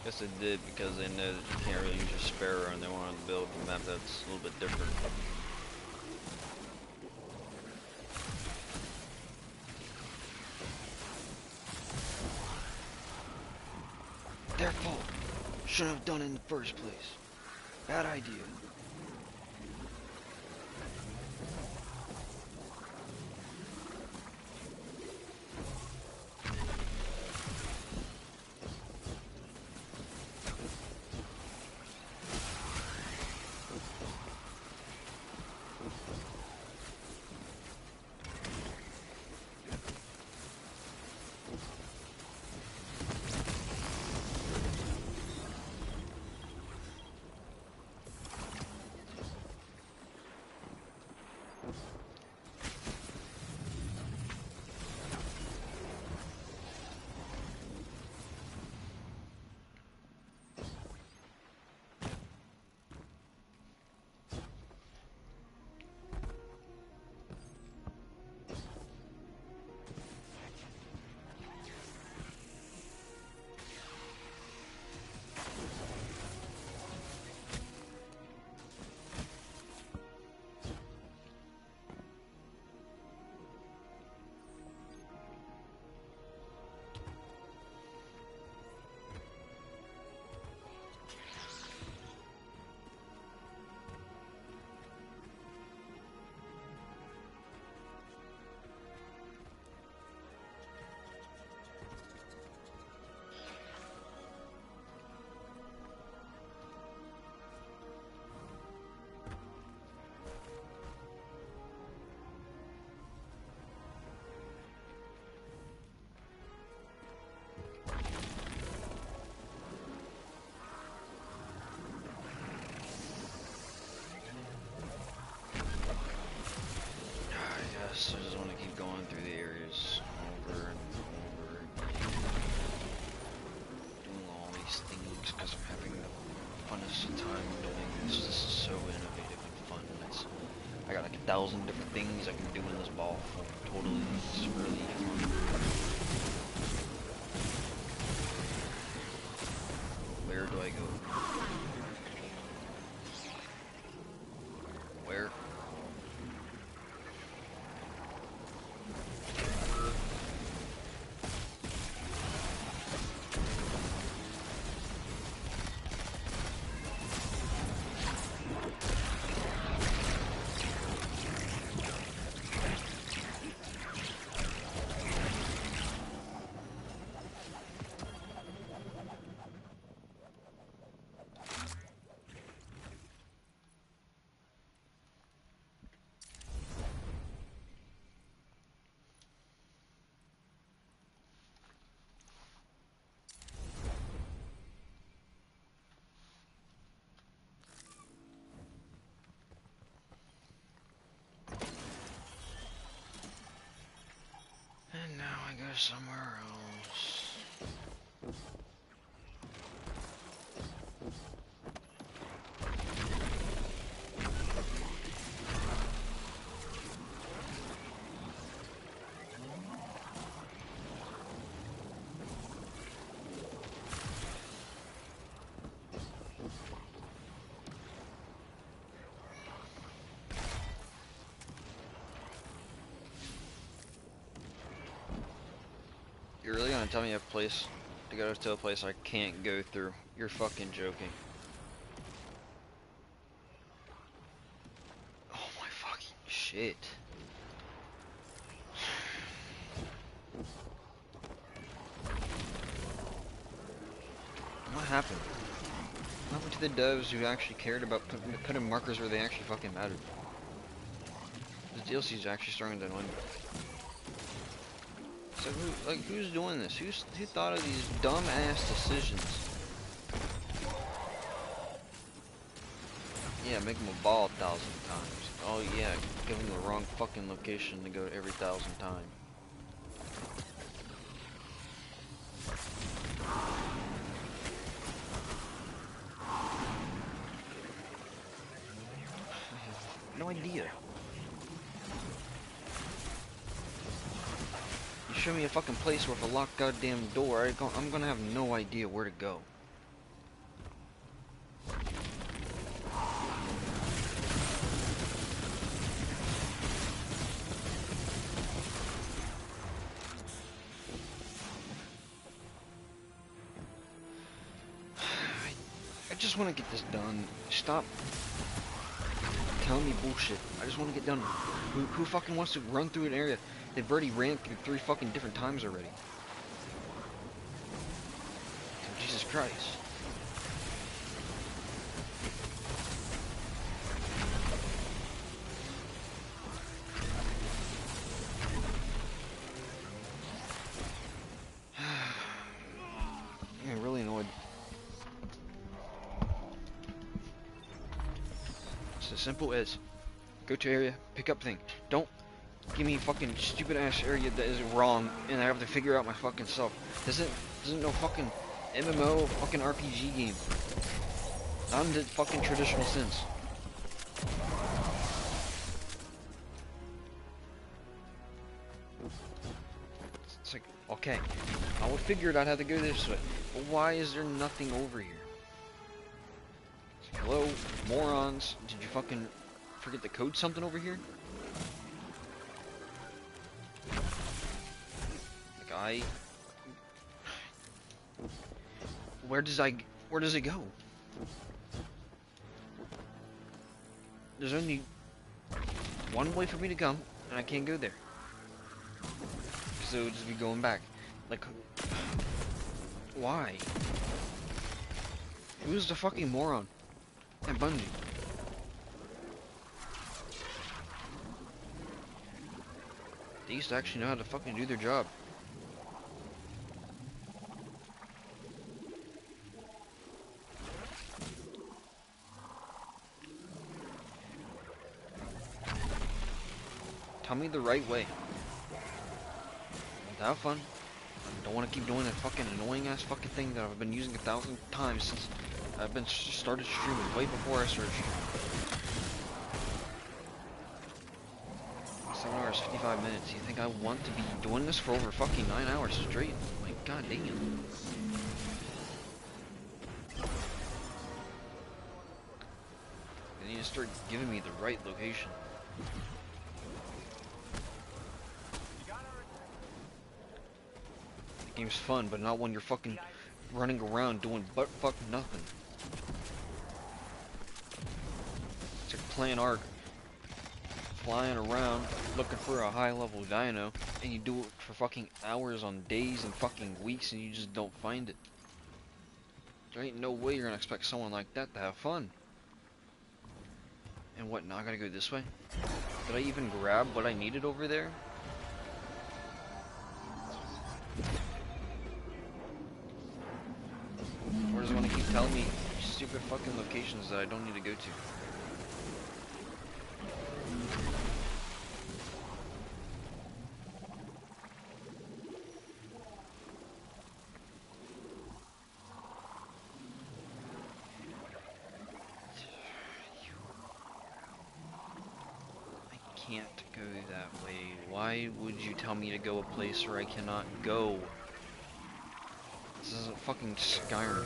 Guess they did because they know that you can't really use your Sparrow and they wanted to build a map that's a little bit different. Their fault. Shouldn't have done it in the first place. Bad idea. So I just want to keep going through the areas over and over, doing all these things because I'm having the funnest time doing this. This is so innovative and fun. I got like 1,000 different things I can do in this ball. Totally, it's really fun. Where do I go? Where? somewhere else. You're really gonna tell me a place to go to a place I can't go through? You're fucking joking. Oh my fucking shit. What happened? What happened to the devs who actually cared about putting markers where they actually fucking mattered? The DLC is actually starting to annoy me. So who's doing this? Who thought of these dumb-ass decisions? Yeah, make them a ball 1,000 times. Oh yeah, give them the wrong fucking location to go every 1,000 times. I have no idea. Show me a fucking place with a locked goddamn door, I'm gonna have no idea where to go. I just want to get this done. Stop telling me bullshit. I just want to get done. Who fucking wants to run through an area? They've already ran through 3 fucking different times already. Jesus Christ. I'm really annoyed. It's as simple as go to area, pick up thing. Don't give me fucking stupid ass area that is wrong and I have to figure out my fucking self. This isn't no fucking MMO fucking RPG game. Not in the fucking traditional sense. It's like, okay, I would figure it out how to go this way, but why is there nothing over here? It's like, hello, morons, did you fucking forget to code something over here? Where does it go? There's only one way for me to come, and I can't go there. So it would just be going back. Like, why? Who's the fucking moron? And Bungie. They used to actually know how to fucking do their job. Tell me the right way. Have fun. I don't want to keep doing that fucking annoying ass fucking thing that I've been using 1,000 times since I've been started streaming, way before I started streaming. 7 hours, 55 minutes. You think I want to be doing this for over fucking 9 hours straight? My god damn. They need to start giving me the right location. The game's fun, but not when you're fucking running around doing butt fuck nothing. It's like playing Ark, flying around looking for a high level dino, and you do it for fucking hours on days and fucking weeks, and you just don't find it. There ain't no way you're gonna expect someone like that to have fun. And what, now I gotta go this way? Did I even grab what I needed over there? Or does it want to keep telling me stupid fucking locations that I don't need to go to? can't go that way. Why would you tell me to go a place where I cannot go? This is a fucking Skyrim.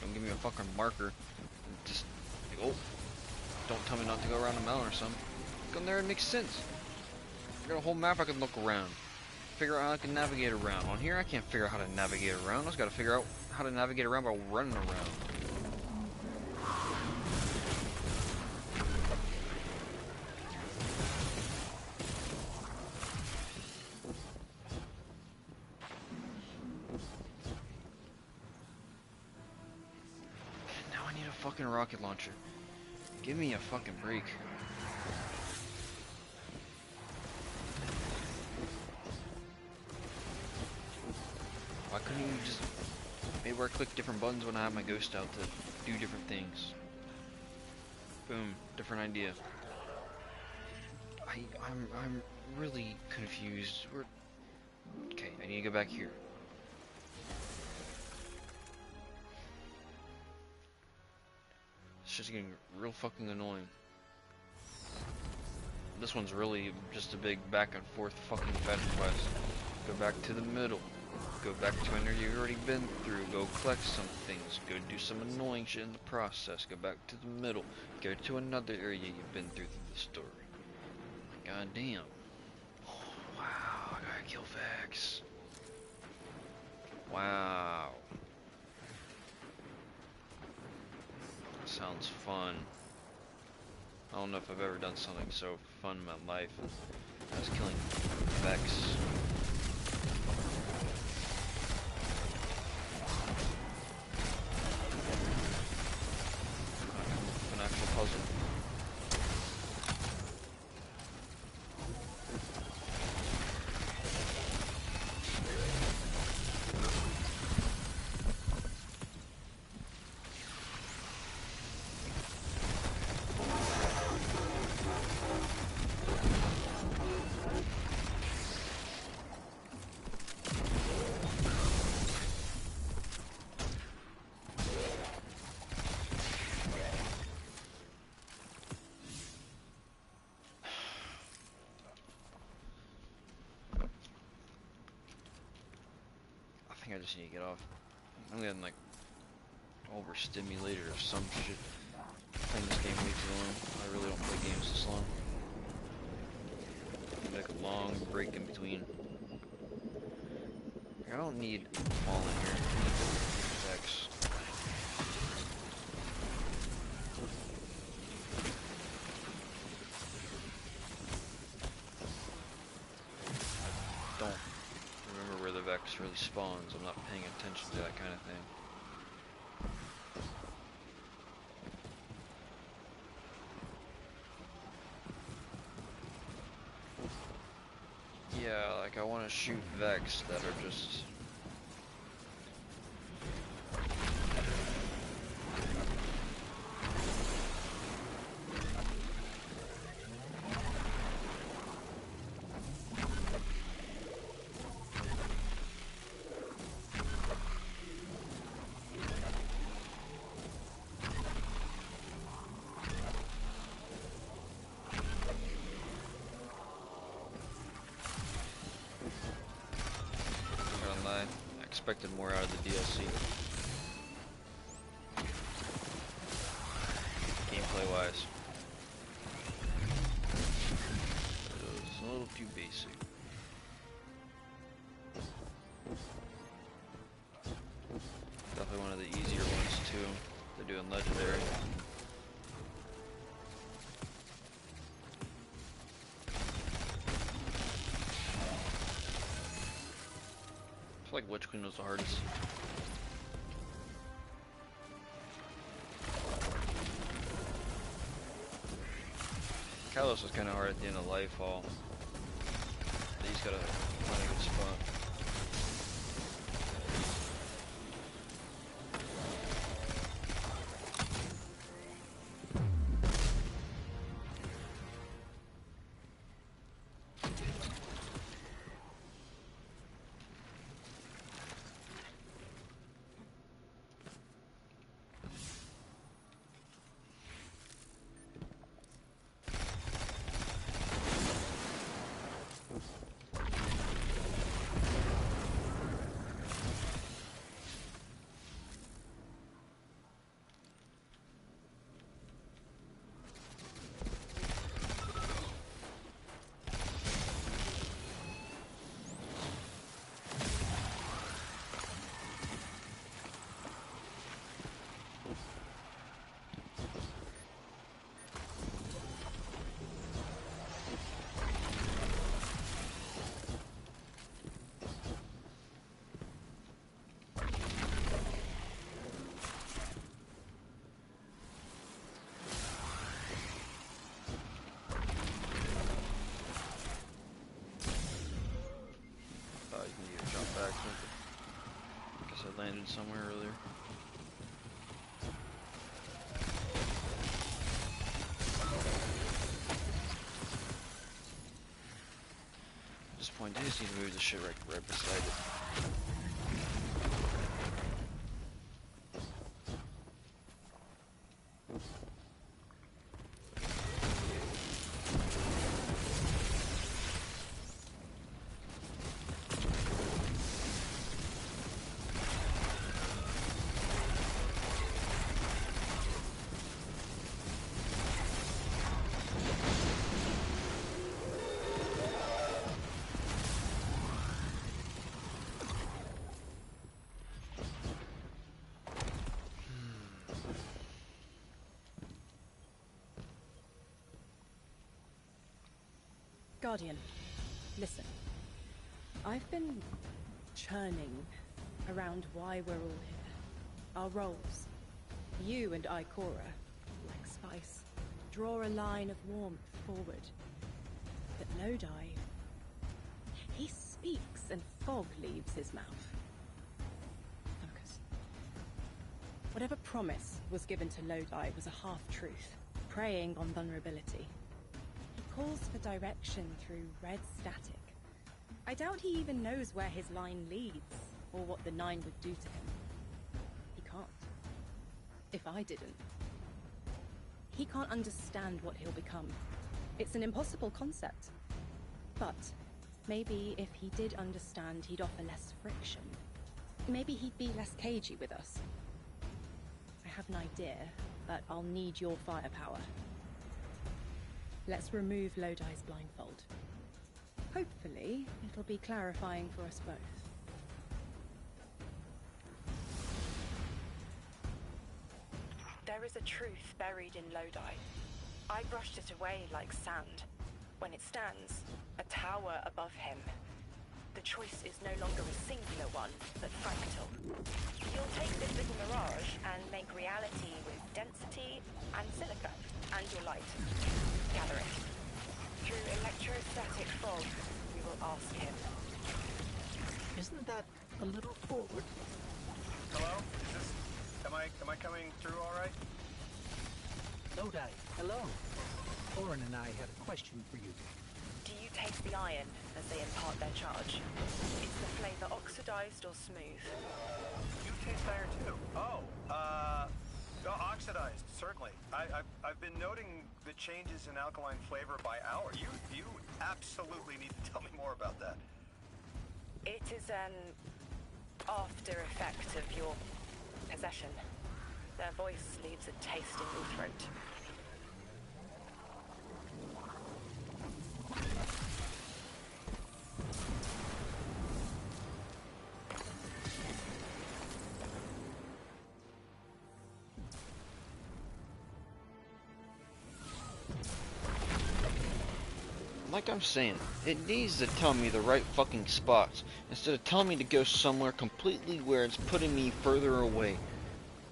Don't give me a fucking marker. Just, oh, don't tell me not to go around a mountain or something. Go in there, it makes sense. I got a whole map I can look around. Figure out how I can navigate around. On here, I can't figure out how to navigate around. I just gotta figure out how to navigate around by running around. Now I need a fucking rocket launcher. Give me a fucking break. Why couldn't you just maybe where I click different buttons when I have my ghost out to do different things? Boom, different idea. I'm really confused. Okay, I need to go back here. It's just getting real fucking annoying. This one's really just a big back and forth fucking fetch quest. Go back to the middle. Go back to an area you've already been through. Go collect some things. Go do some annoying shit in the process. Go back to the middle. Go to another area you've been through the story. God damn. Oh, wow, I gotta kill Vex. Wow. That sounds fun. I don't know if I've ever done something so fun in my life as killing Vex. An actual puzzle. I just need to get off. I'm getting like overstimulated or some shit. Playing this game way too long. I really don't play games this long. Like a long break in between. I don't need them all in here. I need Vex. Don't remember where the Vex really spawns. I'm not paying attention to that kind of thing. Yeah, like I want to shoot Vex that are just... I expected more out of the DLC. Gameplay wise. It was a little too basic. Definitely one of the easier ones too. They're doing legendary. I feel like Witch Queen was the hardest. Kalos was kind of hard at the end of Lightfall. He's got to find a good spot. landed somewhere earlier. At this point, I just need to move the shit right beside it. Guardian, listen. I've been churning around why we're all here. Our roles. You and Ikora, like spice, draw a line of warmth forward. But Lodi, he speaks and fog leaves his mouth. Focus. Whatever promise was given to Lodi was a half-truth, preying on vulnerability. Calls for direction through red static. I doubt he even knows where his line leads, or what the Nine would do to him. He can't. If I didn't. He can't understand what he'll become. It's an impossible concept. But maybe if he did understand, he'd offer less friction. Maybe he'd be less cagey with us. I have an idea, but I'll need your firepower. Let's remove Lodi's blindfold. Hopefully, it'll be clarifying for us both. There is a truth buried in Lodi. I brushed it away like sand. When it stands, a tower above him. The choice is no longer a singular one, but fractal. You'll take this little mirage and make reality with density and silica, and your light. Gather it. Through electrostatic fog, we will ask him. Isn't that a little forward? Hello? Is this... Am I coming through all right? Lodi, hello. Orin and I had a question for you. Do you taste the iron as they impart their charge? Is the flavor oxidized or smooth? You taste iron too? Oh, oxidized, certainly. I've been noting the changes in alkaline flavor by hour. You absolutely need to tell me more about that. It is an after effect of your possession. Their voice leaves a taste in your throat. Like I'm saying, it needs to tell me the right fucking spots, instead of telling me to go somewhere completely where it's putting me further away,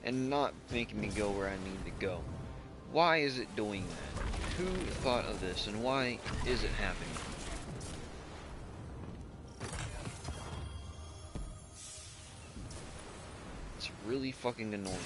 and not making me go where I need to go. Why is it doing that? Who thought of this, and why is it happening? It's really fucking annoying.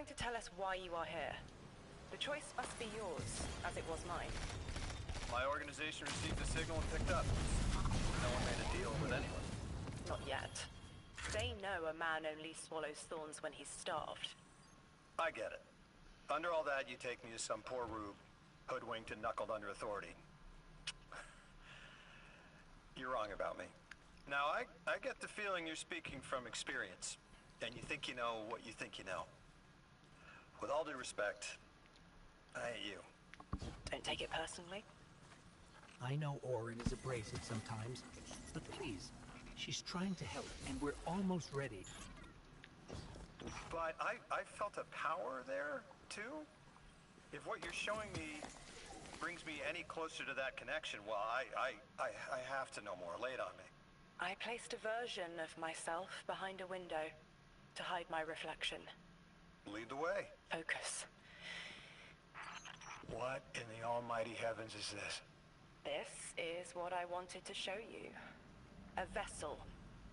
To tell us why you are here. The choice must be yours, as it was mine. My organization received a signal and picked up. No one made a deal with anyone. Not yet. They know a man only swallows thorns when he's starved. I get it. Under all that, you take me as some poor rube, hoodwinked and knuckled under authority. You're wrong about me. Now, I get the feeling you're speaking from experience, and you think you know what you think you know. With all due respect, I ain't you. Don't take it personally. I know Orin is abrasive sometimes, but please, she's trying to help, and we're almost ready. But I felt a power there, too. If what you're showing me brings me any closer to that connection, well, I have to know more. Lay it on me. I placed a version of myself behind a window to hide my reflection. Lead the way. Focus. What in the almighty heavens is this? This is what I wanted to show you. A vessel,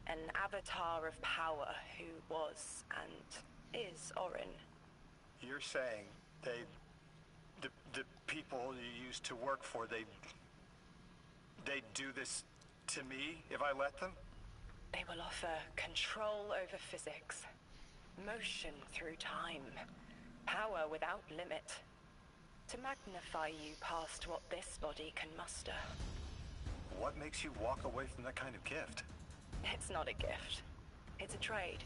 an avatar of power who was and is Orin. You're saying the people you used to work for, they'd do this to me if I let them? They will offer control over physics, motion through time, power without limit, to magnify you past what this body can muster. What makes you walk away from that kind of gift? It's not a gift. It's a trade.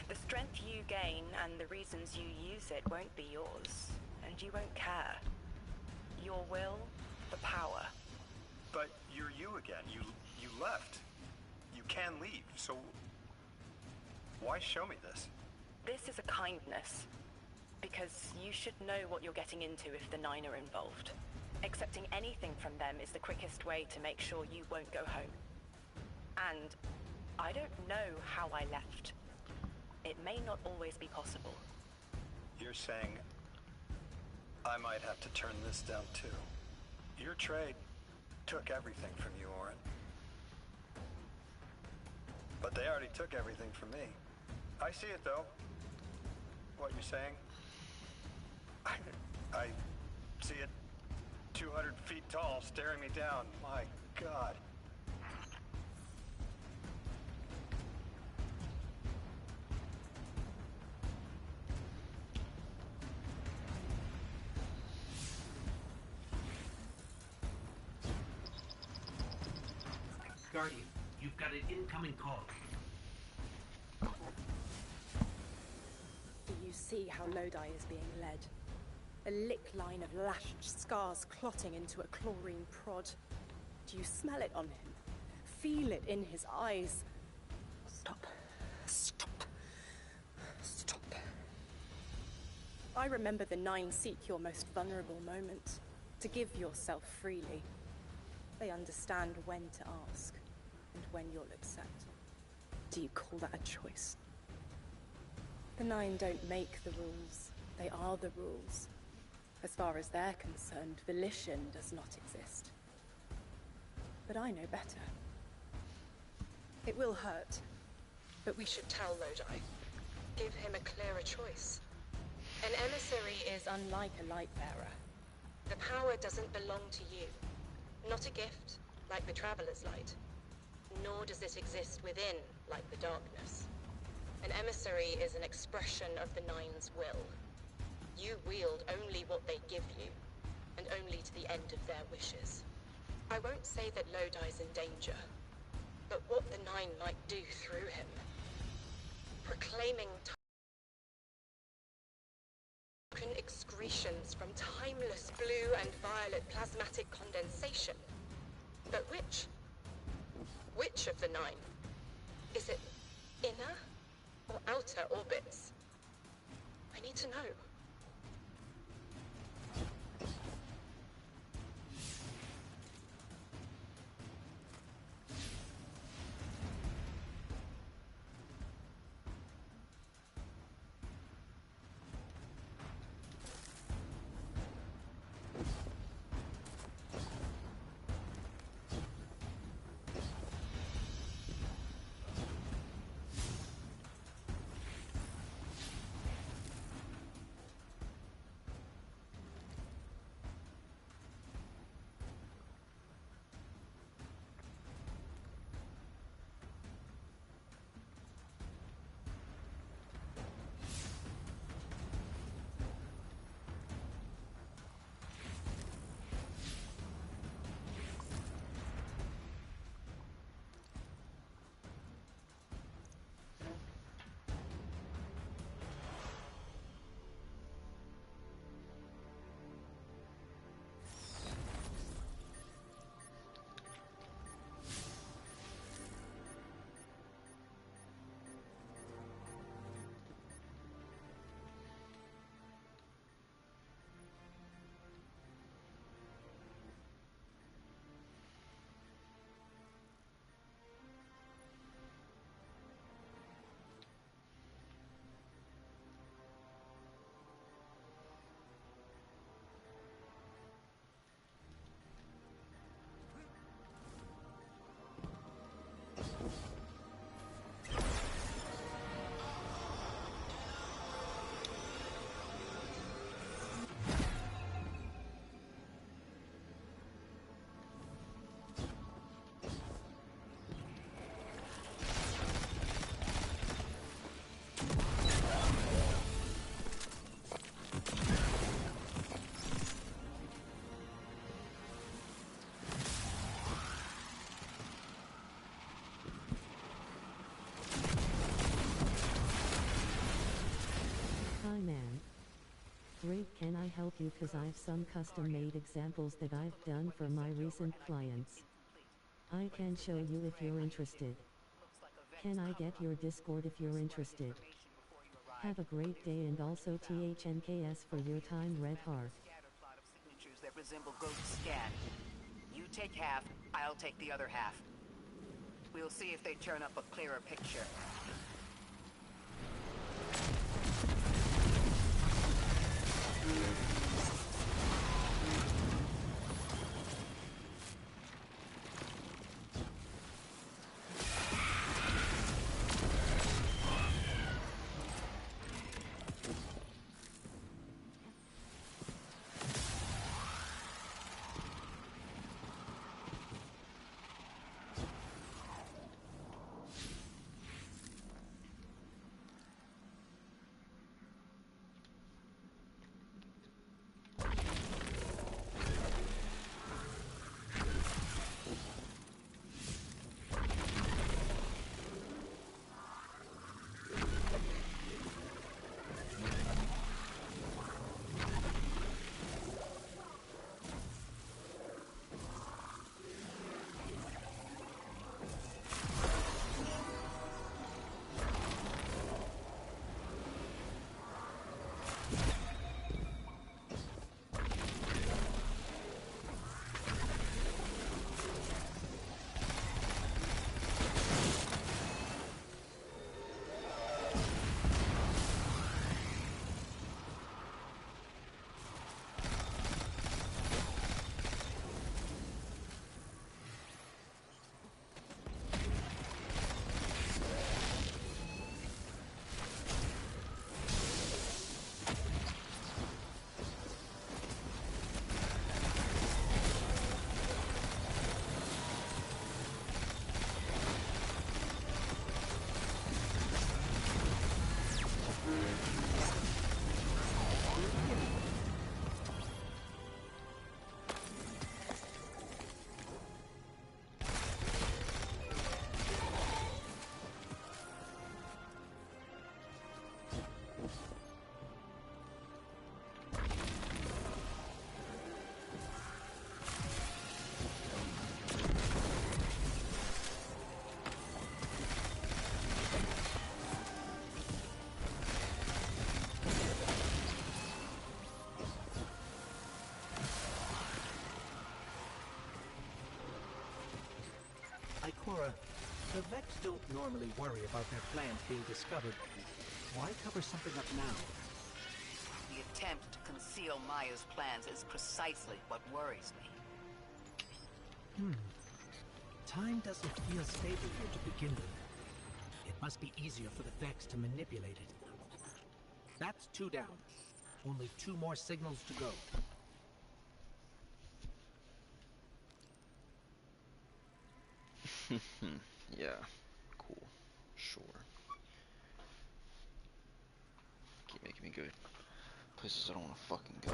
The strength you gain and the reasons you use it won't be yours, and you won't care. Your will, the power. But you're you again. You left. You can leave, so why show me this? This is a kindness, because you should know what you're getting into if the Nine are involved. Accepting anything from them is the quickest way to make sure you won't go home. And I don't know how I left. It may not always be possible. You're saying I might have to turn this down too. Your trade took everything from you, Orin. But they already took everything from me. I see it though. What you're saying. I see it 200 feet tall staring me down. My God. Guardian, you've got an incoming call. Do you see how Lodi is being led? A lick line of lashed scars clotting into a chlorine prod. Do you smell it on him? Feel it in his eyes? Stop. Stop. Stop. I remember the Nine seek your most vulnerable moment, to give yourself freely. They understand when to ask, and when you'll accept. Do you call that a choice? The Nine don't make the rules. They are the rules. As far as they're concerned, volition does not exist. But I know better. It will hurt, but we should tell Lodi. Give him a clearer choice. An emissary is unlike a light-bearer. The power doesn't belong to you. Not a gift, like the Traveler's Light. Nor does it exist within, like the darkness. An emissary is an expression of the Nine's will. You wield only what they give you, and only to the end of their wishes. I won't say that Lodi's in danger, but what the Nine might do through him. Proclaiming token excretions from timeless blue and violet plasmatic condensation. But which? Which of the Nine? Is it inner or outer orbits? I need to know. Great, can I help you? Cause I've some custom-made examples that I've done for my recent clients. I can show you if you're interested. Can I get your Discord if you're interested? Have a great day, and also THNKS for your time, Red Heart. Signatures that resemble ghost scan. You take half, I'll take the other half. We'll see if they turn up a clearer picture. Ikora, the Vex don't normally worry about their plans being discovered. Why cover something up now? The attempt to conceal Maya's plans is precisely what worries me. Time doesn't feel stable here to begin with. It must be easier for the Vex to manipulate it. That's 2 down. Only 2 more signals to go. Yeah, cool, sure. Keep making me go places I don't want to fucking go.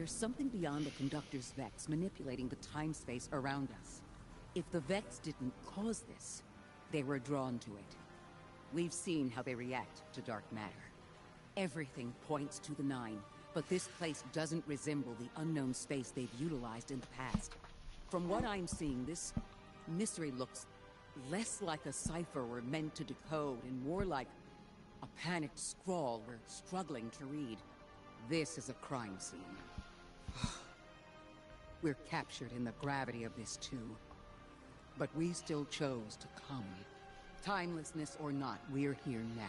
There's something beyond the Conductor's Vex manipulating the time-space around us. If the Vex didn't cause this, they were drawn to it. We've seen how they react to dark matter. Everything points to the Nine, but this place doesn't resemble the unknown space they've utilized in the past. From what I'm seeing, this mystery looks less like a cipher we're meant to decode and more like a panicked scrawl we're struggling to read. This is a crime scene. We're captured in the gravity of this too. But we still chose to come. Timelessness or not, we're here now.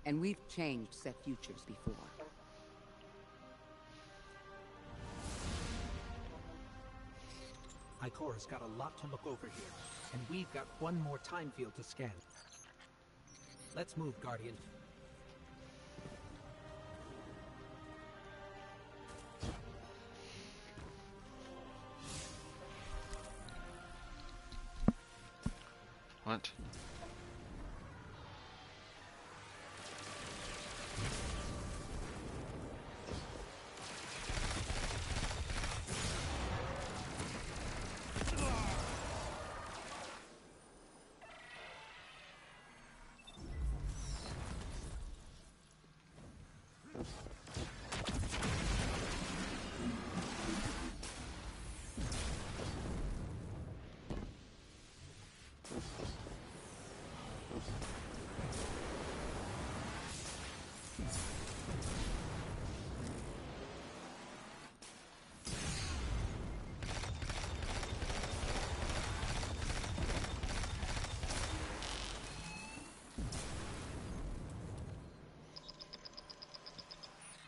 And we've changed set futures before. Ikora's got a lot to look over here, and we've got one more time field to scan. Let's move, Guardian. What?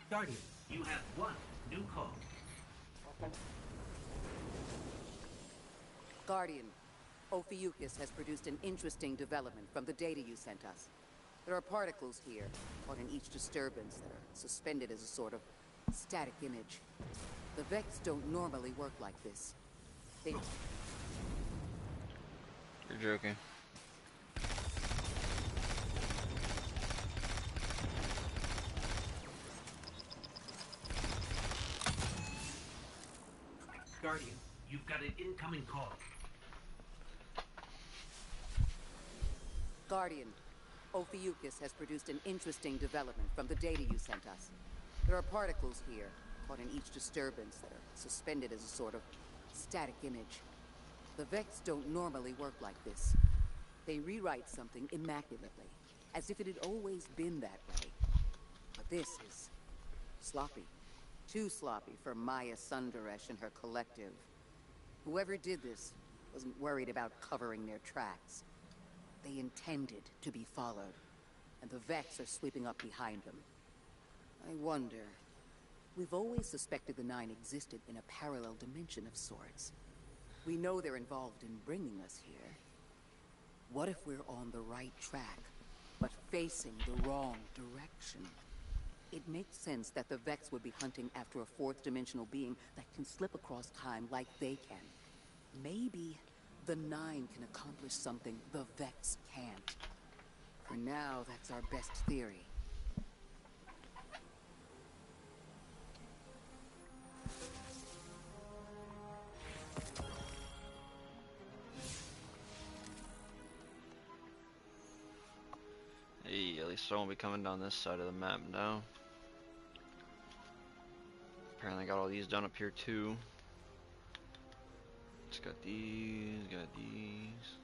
Guardian, you have one new call. Guardian, Ophiuchus has produced an interesting development from the data you sent us. There are particles here, caught in each disturbance, that are suspended as a sort of static image. The Vex don't normally work like this. They... You're joking. Guardian, you've got an incoming call. Guardian, Ophiuchus has produced an interesting development from the data you sent us. There are particles here, caught in each disturbance, that are suspended as a sort of static image. The Vex don't normally work like this. They rewrite something immaculately, as if it had always been that way. But this is sloppy. Too sloppy for Maya Sundaresh and her collective. Whoever did this wasn't worried about covering their tracks. They intended to be followed, and the Vex are sweeping up behind them. I wonder... We've always suspected the Nine existed in a parallel dimension of sorts. We know they're involved in bringing us here. What if we're on the right track, but facing the wrong direction? It makes sense that the Vex would be hunting after a fourth-dimensional being that can slip across time like they can. Maybe the Nine can accomplish something the Vex can't. For now, that's our best theory. Hey, at least I won't be coming down this side of the map now. Apparently I got all these done up here too. Just got these, got these.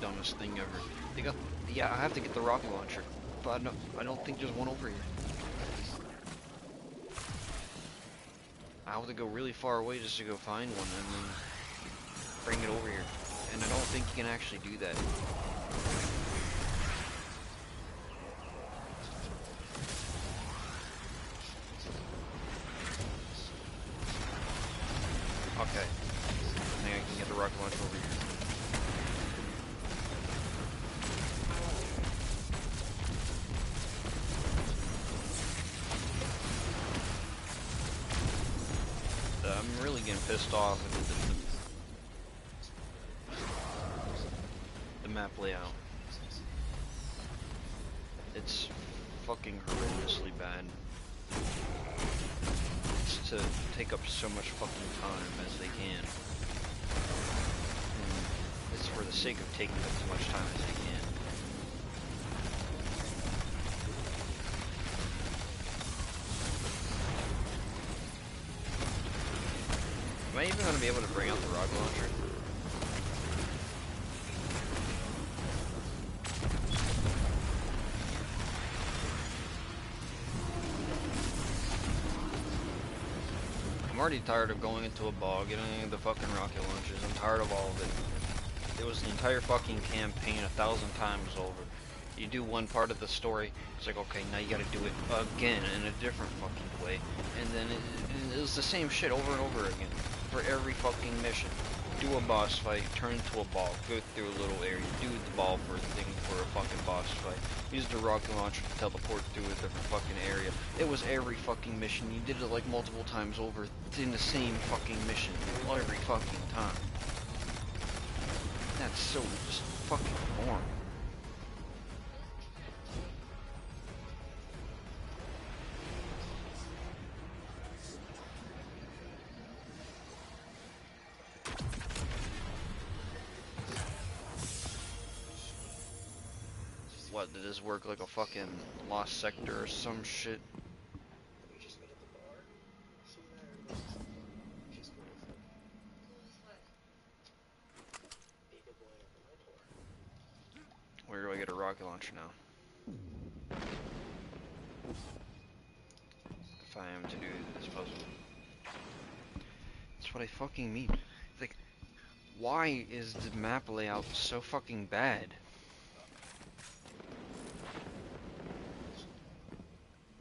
dumbest thing ever. They got, yeah, I have to get the rocket launcher, but I don't think there's one over here. I have to go really far away just to go find one and then bring it over here. And I don't think you can actually do that. Okay. I think I can get the rocket launcher over here. I'm really getting pissed off with the map layout. It's fucking horrendously bad. It's to take up so much fucking time as they can. And it's for the sake of taking up as much time as they can. Am I even going to be able to bring out the rocket launcher? I'm already tired of going into a bog, getting the fucking rocket launchers. I'm tired of all of it. It was the entire fucking campaign 1,000 times over. You do one part of the story, it's like, okay, now you gotta do it again in a different fucking way. And then it was the same shit over and over again. For every fucking mission. Do a boss fight, turn into a ball, go through a little area, do the ball for a thing for a fucking boss fight, use the rocket launcher to teleport through a different fucking area. It was every fucking mission. You did it like multiple times over in the same fucking mission every fucking time. That's so just fucking boring. What, did this work like a fucking lost sector or some shit? Where do I get a rocket launcher now? If I am to do this puzzle. That's what I fucking mean. Like, why is the map layout so fucking bad?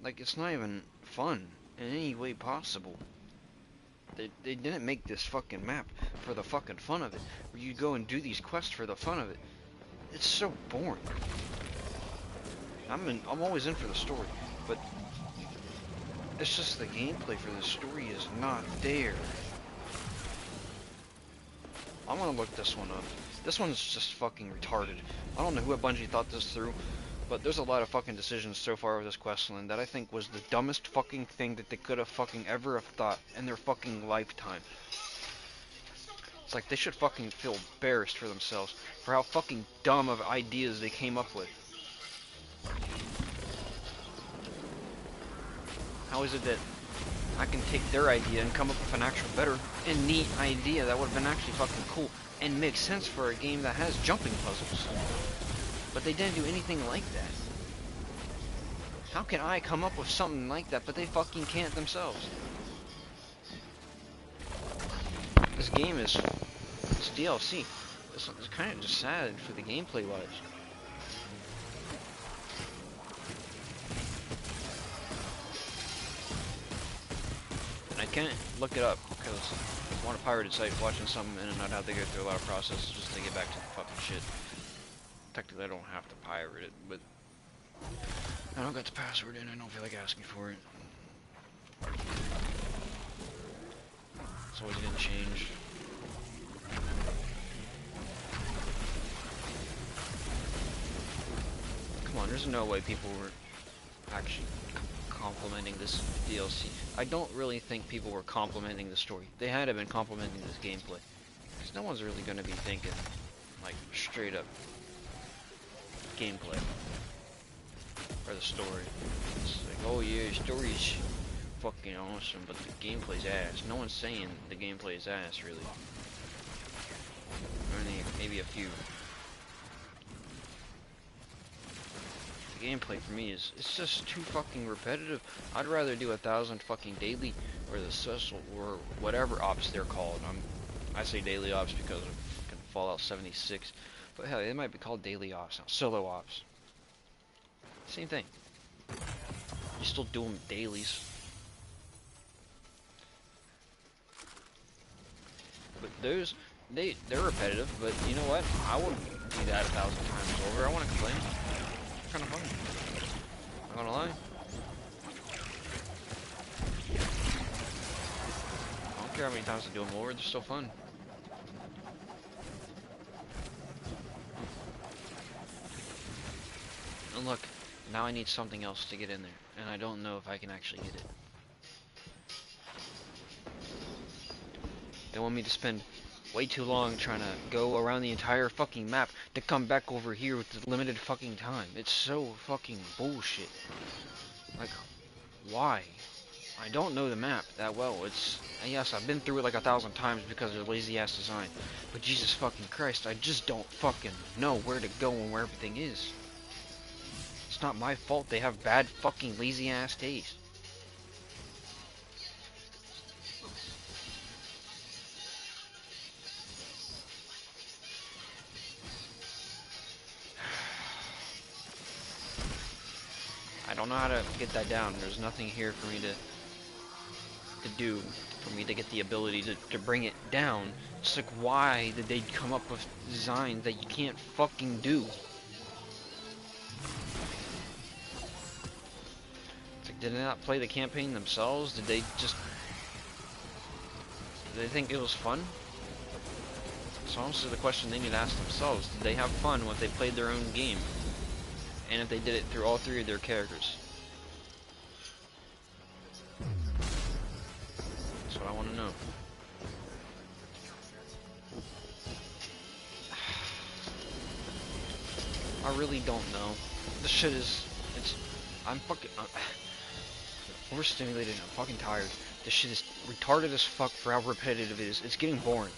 Like, it's not even fun in any way possible. They didn't make this fucking map for the fucking fun of it. Where you go and do these quests for the fun of it. It's so boring. I'm always in for the story, but it's just the gameplay for the story is not there. I'm gonna look this one up. This one's just fucking retarded. I don't know who at Bungie thought this through. But there's a lot of fucking decisions so far with this questline that I think was the dumbest fucking thing that they could have fucking ever have thought in their fucking lifetime. It's like they should fucking feel embarrassed for themselves for how fucking dumb of ideas they came up with. How is it that I can take their idea and come up with an actual better and neat idea that would have been actually fucking cool and make sense for a game that has jumping puzzles? But they didn't do anything like that. How can I come up with something like that, but they fucking can't themselves? This game is... it's DLC. It's kind of just sad for the gameplay wise. And I can't look it up, because I'm on a pirated site watching something and I'd have to go through a lot of processes just to get back to the fucking shit. Technically, I don't have to pirate it, but I don't got the password in. I don't feel like asking for it. It's always gonna change. Come on, there's no way people were actually complimenting this DLC. I don't really think people were complimenting the story. They had to have been complimenting this gameplay. Because no one's really gonna be thinking, like, straight up gameplay or the story. It's like, oh yeah, the story's fucking awesome, but the gameplay's ass. No one's saying the gameplay's ass, really. Only maybe a few. gameplay for me is, it's just too fucking repetitive. I'd rather do 1,000 fucking daily, or the special, or whatever ops they're called. I say daily ops because of fucking Fallout 76, but hell, it might be called daily ops now, solo ops. Same thing. You still do them dailies. But those, they're repetitive, but you know what? I wouldn't do that 1,000 times over. I want to complain. It's kind of fun. I'm not gonna lie. I don't care how many times I do them over, they're still fun. And look, now I need something else to get in there, and I don't know if I can actually get it. They want me to spend way too long trying to go around the entire fucking map to come back over here with the limited fucking time. It's so fucking bullshit. Like, why? I don't know the map that well. It's, yes, I've been through it like 1,000 times because of the lazy ass design. But Jesus fucking Christ, I just don't fucking know where to go and where everything is. It's not my fault they have bad fucking lazy ass taste. I don't know how to get that down. There's nothing here for me to do, for me to get the ability to bring it down. It's like, why did they come up with designs that you can't fucking do? It's like, did they not play the campaign themselves? Did they just... Did they think it was fun? It's honestly the question they need to ask themselves. Did they have fun when they played their own game? And if they did it through all three of their characters. That's what I want to know. I really don't know. This shit is... I'm fucking... overstimulated and I'm fucking tired. This shit is retarded as fuck for how repetitive it is. It's getting boring.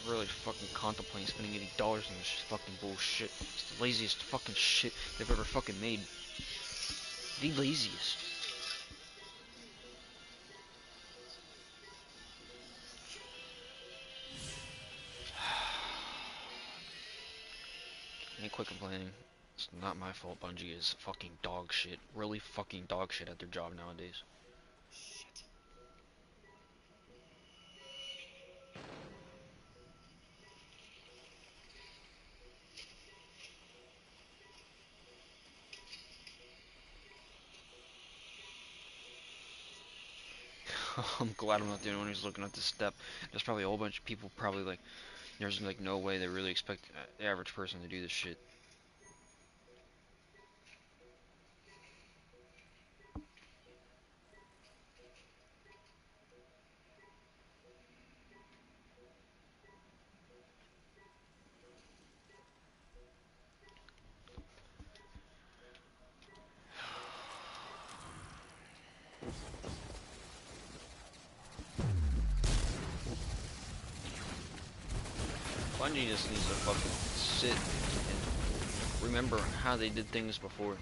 Really fucking contemplating spending $80 on this fucking bullshit. It's the laziest fucking shit they've ever fucking made. The laziest. I ain't quit complaining. It's not my fault. Bungie is fucking dog shit. Really fucking dog shit at their job nowadays. I'm glad I'm not the only one who's looking at this step. There's probably a whole bunch of people probably like, there's like no way they really expect the average person to do this shit. Bungie just needs to fucking sit and remember how they did things before.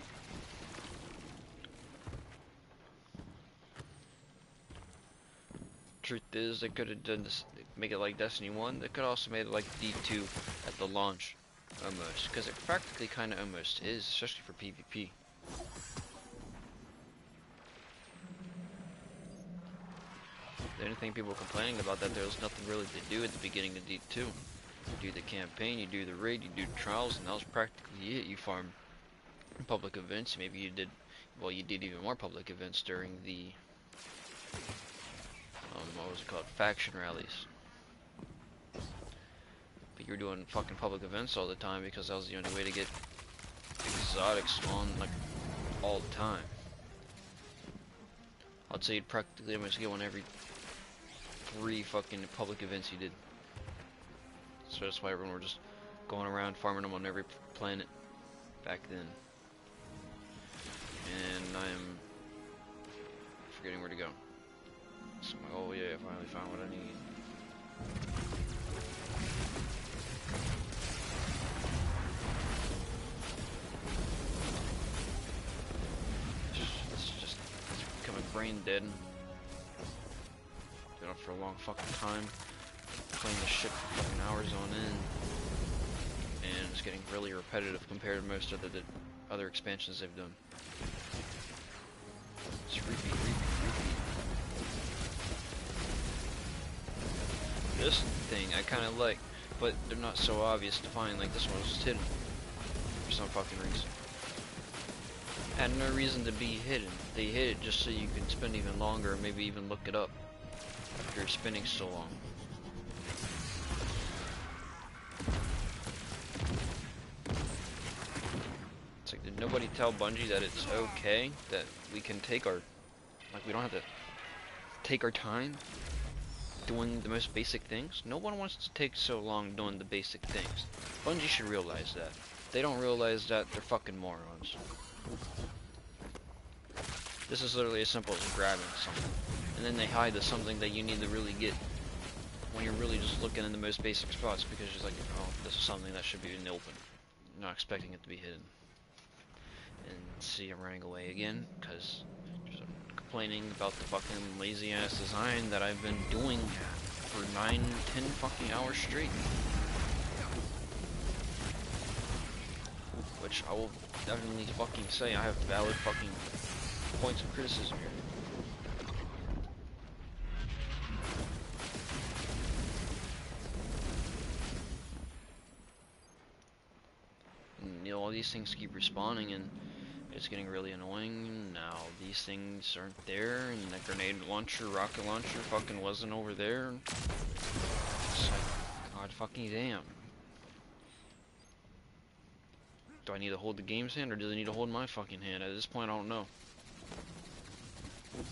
Truth is, they could have done this, make it like Destiny 1. They could also made it like D2 at the launch, almost, because it practically kind of almost is, especially for PvP. The only thing people were complaining about that there was nothing really to do at the beginning of D2. You do the campaign, you do the raid, you do the trials, and that was practically it. You farm public events. Maybe you did, well, you did even more public events during the, what was it called, faction rallies. But you were doing fucking public events all the time because that was the only way to get exotics on, like, all the time. I'd say you'd practically almost get one every 3 fucking public events you did. So that's why everyone were just going around farming them on every planet back then. And I am forgetting where to go. So I'm like, oh yeah, I finally found what I need. brain dead. Been up for a long fucking time, playing this shit for fucking hours on end, and it's getting really repetitive compared to most of the other expansions they've done. Just repeat. This thing I kind of like, but they're not so obvious to find. Like this one was just hidden for some fucking reason. Had no reason to be hidden. They hid it just so you can spend even longer, and maybe even look it up if you're spending so long. It's like, did nobody tell Bungie that it's okay that we can take our, like, we don't have to take our time doing the most basic things? No one wants to take so long doing the basic things. Bungie should realize that. If they don't realize that, they're fucking morons. This is literally as simple as grabbing something, and then they hide the something that you need to really get when you're really just looking in the most basic spots, because you're like, oh, this is something that should be in the open, not expecting it to be hidden. And see, I'm running away again because complaining about the fucking lazy ass design that I've been doing for 9-10 fucking hours straight, which I will definitely fucking say I have valid fucking points of criticism here. And, you know, all these things keep respawning, and it's getting really annoying. Now these things aren't there, and the grenade launcher, rocket launcher fucking wasn't over there. It's like, god fucking damn. Do I need to hold the game's hand, or do they need to hold my fucking hand? At this point, I don't know. At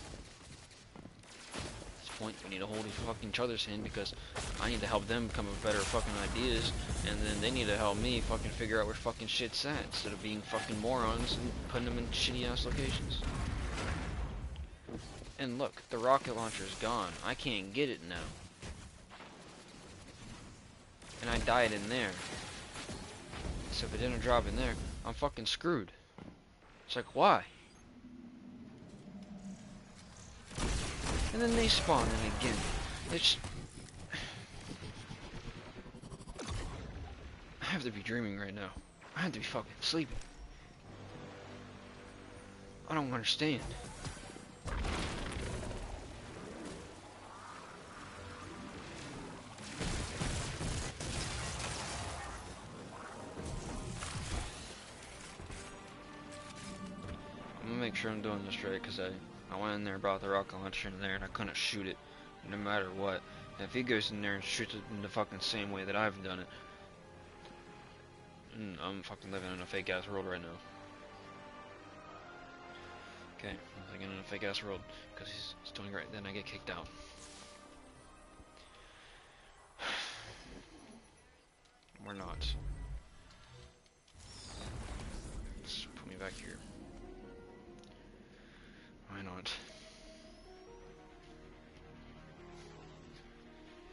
this point, we need to hold each other's hand, because I need to help them come up with better fucking ideas, and then they need to help me fucking figure out where fucking shit's at, instead of being fucking morons and putting them in shitty ass locations. And look, the rocket launcher's gone. I can't get it now. And I died in there. So if it didn't drop in there, I'm fucking screwed. It's like, why? And then they spawn in again. It's... I have to be dreaming right now. I have to be fucking sleeping. I don't understand. Make sure I'm doing this right, because I went in there, brought the rocket launcher in there, and I couldn't shoot it no matter what. And if he goes in there and shoots it in the fucking same way that I've done it, I'm fucking living in a fake ass world right now. Okay, I'm living in a fake ass world because he's doing right. Then I get kicked out. We're not. Let's put me back here. Why not?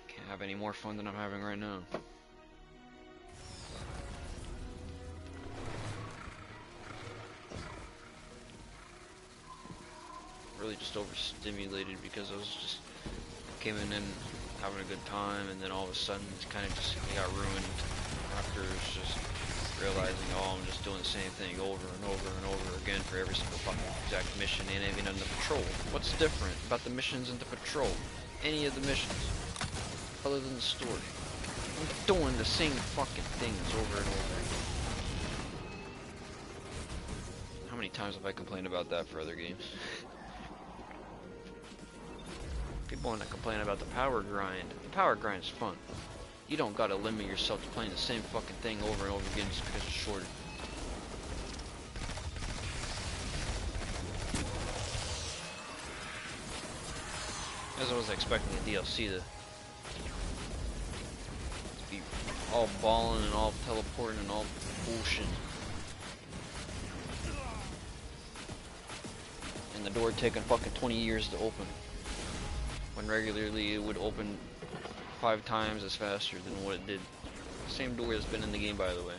Can't have any more fun than I'm having right now. Really just overstimulated because I was just came in and having a good time, and then all of a sudden it kind of just got ruined after it's just realizing, oh, I'm just doing the same thing over and over and over again for every single fucking exact mission, and even in the patrol. What's different about the missions in the patrol? Any of the missions, other than the story. I'm doing the same fucking things over and over. How many times have I complained about that for other games? People want to complain about the power grind. The power grind is fun. You don't gotta limit yourself to playing the same fucking thing over and over again just because it's shorter. As I was expecting the DLC to be all balling and all teleporting and all bullshit. And the door taking fucking 20 years to open, when regularly it would open 5 times as faster than what it did. Same door that's been in the game, by the way.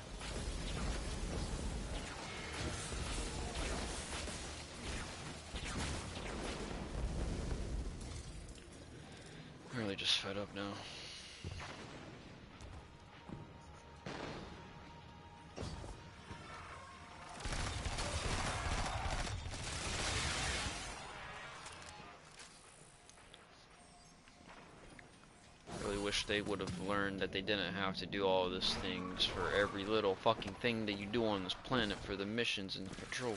really just fed up now. Wish they would have learned that they didn't have to do all these things for every little fucking thing that you do on this planet for the missions and the patrol.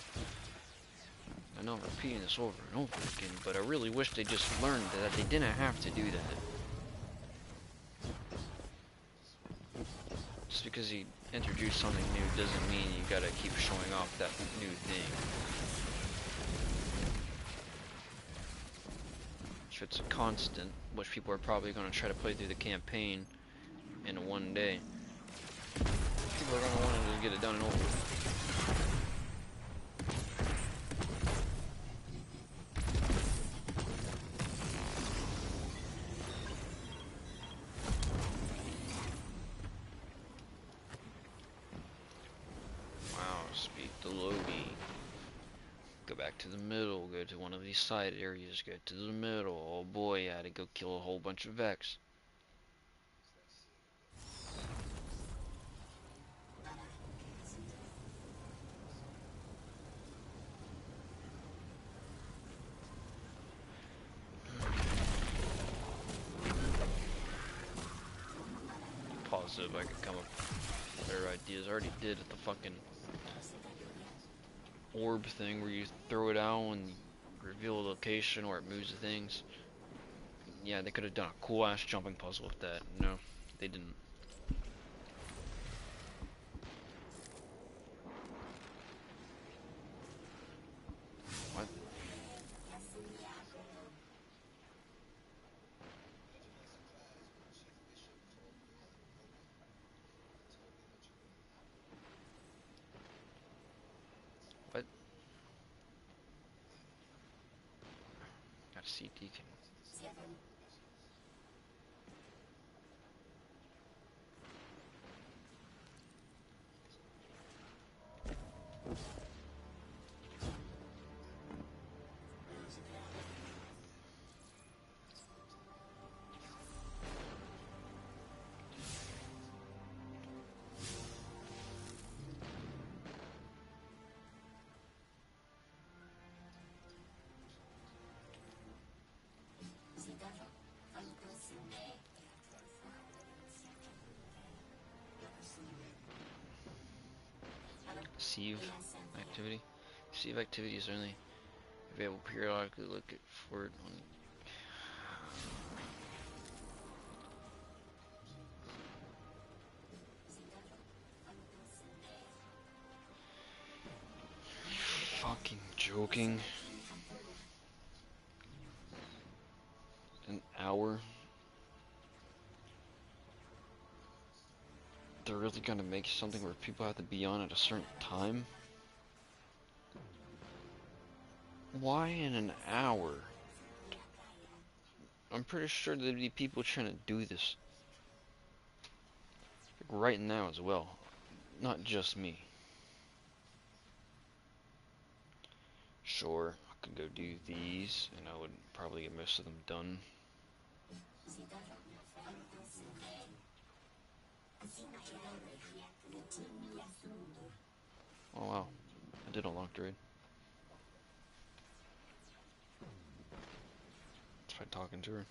I know I'm repeating this over and over again, but I really wish they just learned that they didn't have to do that. Just because he introduced something new doesn't mean you gotta keep showing off that new thing. If it's a constant, which people are probably going to try to play through the campaign in one day, people are going to want to just get it done and over with. Wow, speak the Lodi. Go back to the middle, go to one of these side areas, go to the middle. Oh boy, I had to go kill a whole bunch of Vex. Positive I could come up with better ideas. I already did at the fucking orb thing where you throw it out and reveal a location or it moves the things. Yeah, they could have done a cool ass jumping puzzle with that. No, they didn't. What? What? Got a CT can. Sieve activity. Sieve activity is only available periodically. Look for it on. Fucking joking. An hour. They're really gonna make something where people have to be on at a certain time? Why in an hour? I'm pretty sure there'd be people trying to do this like right now as well, not just me. Sure, I could go do these and I would probably get most of them done. Oh wow, I did unlock the raid. Try talking to her.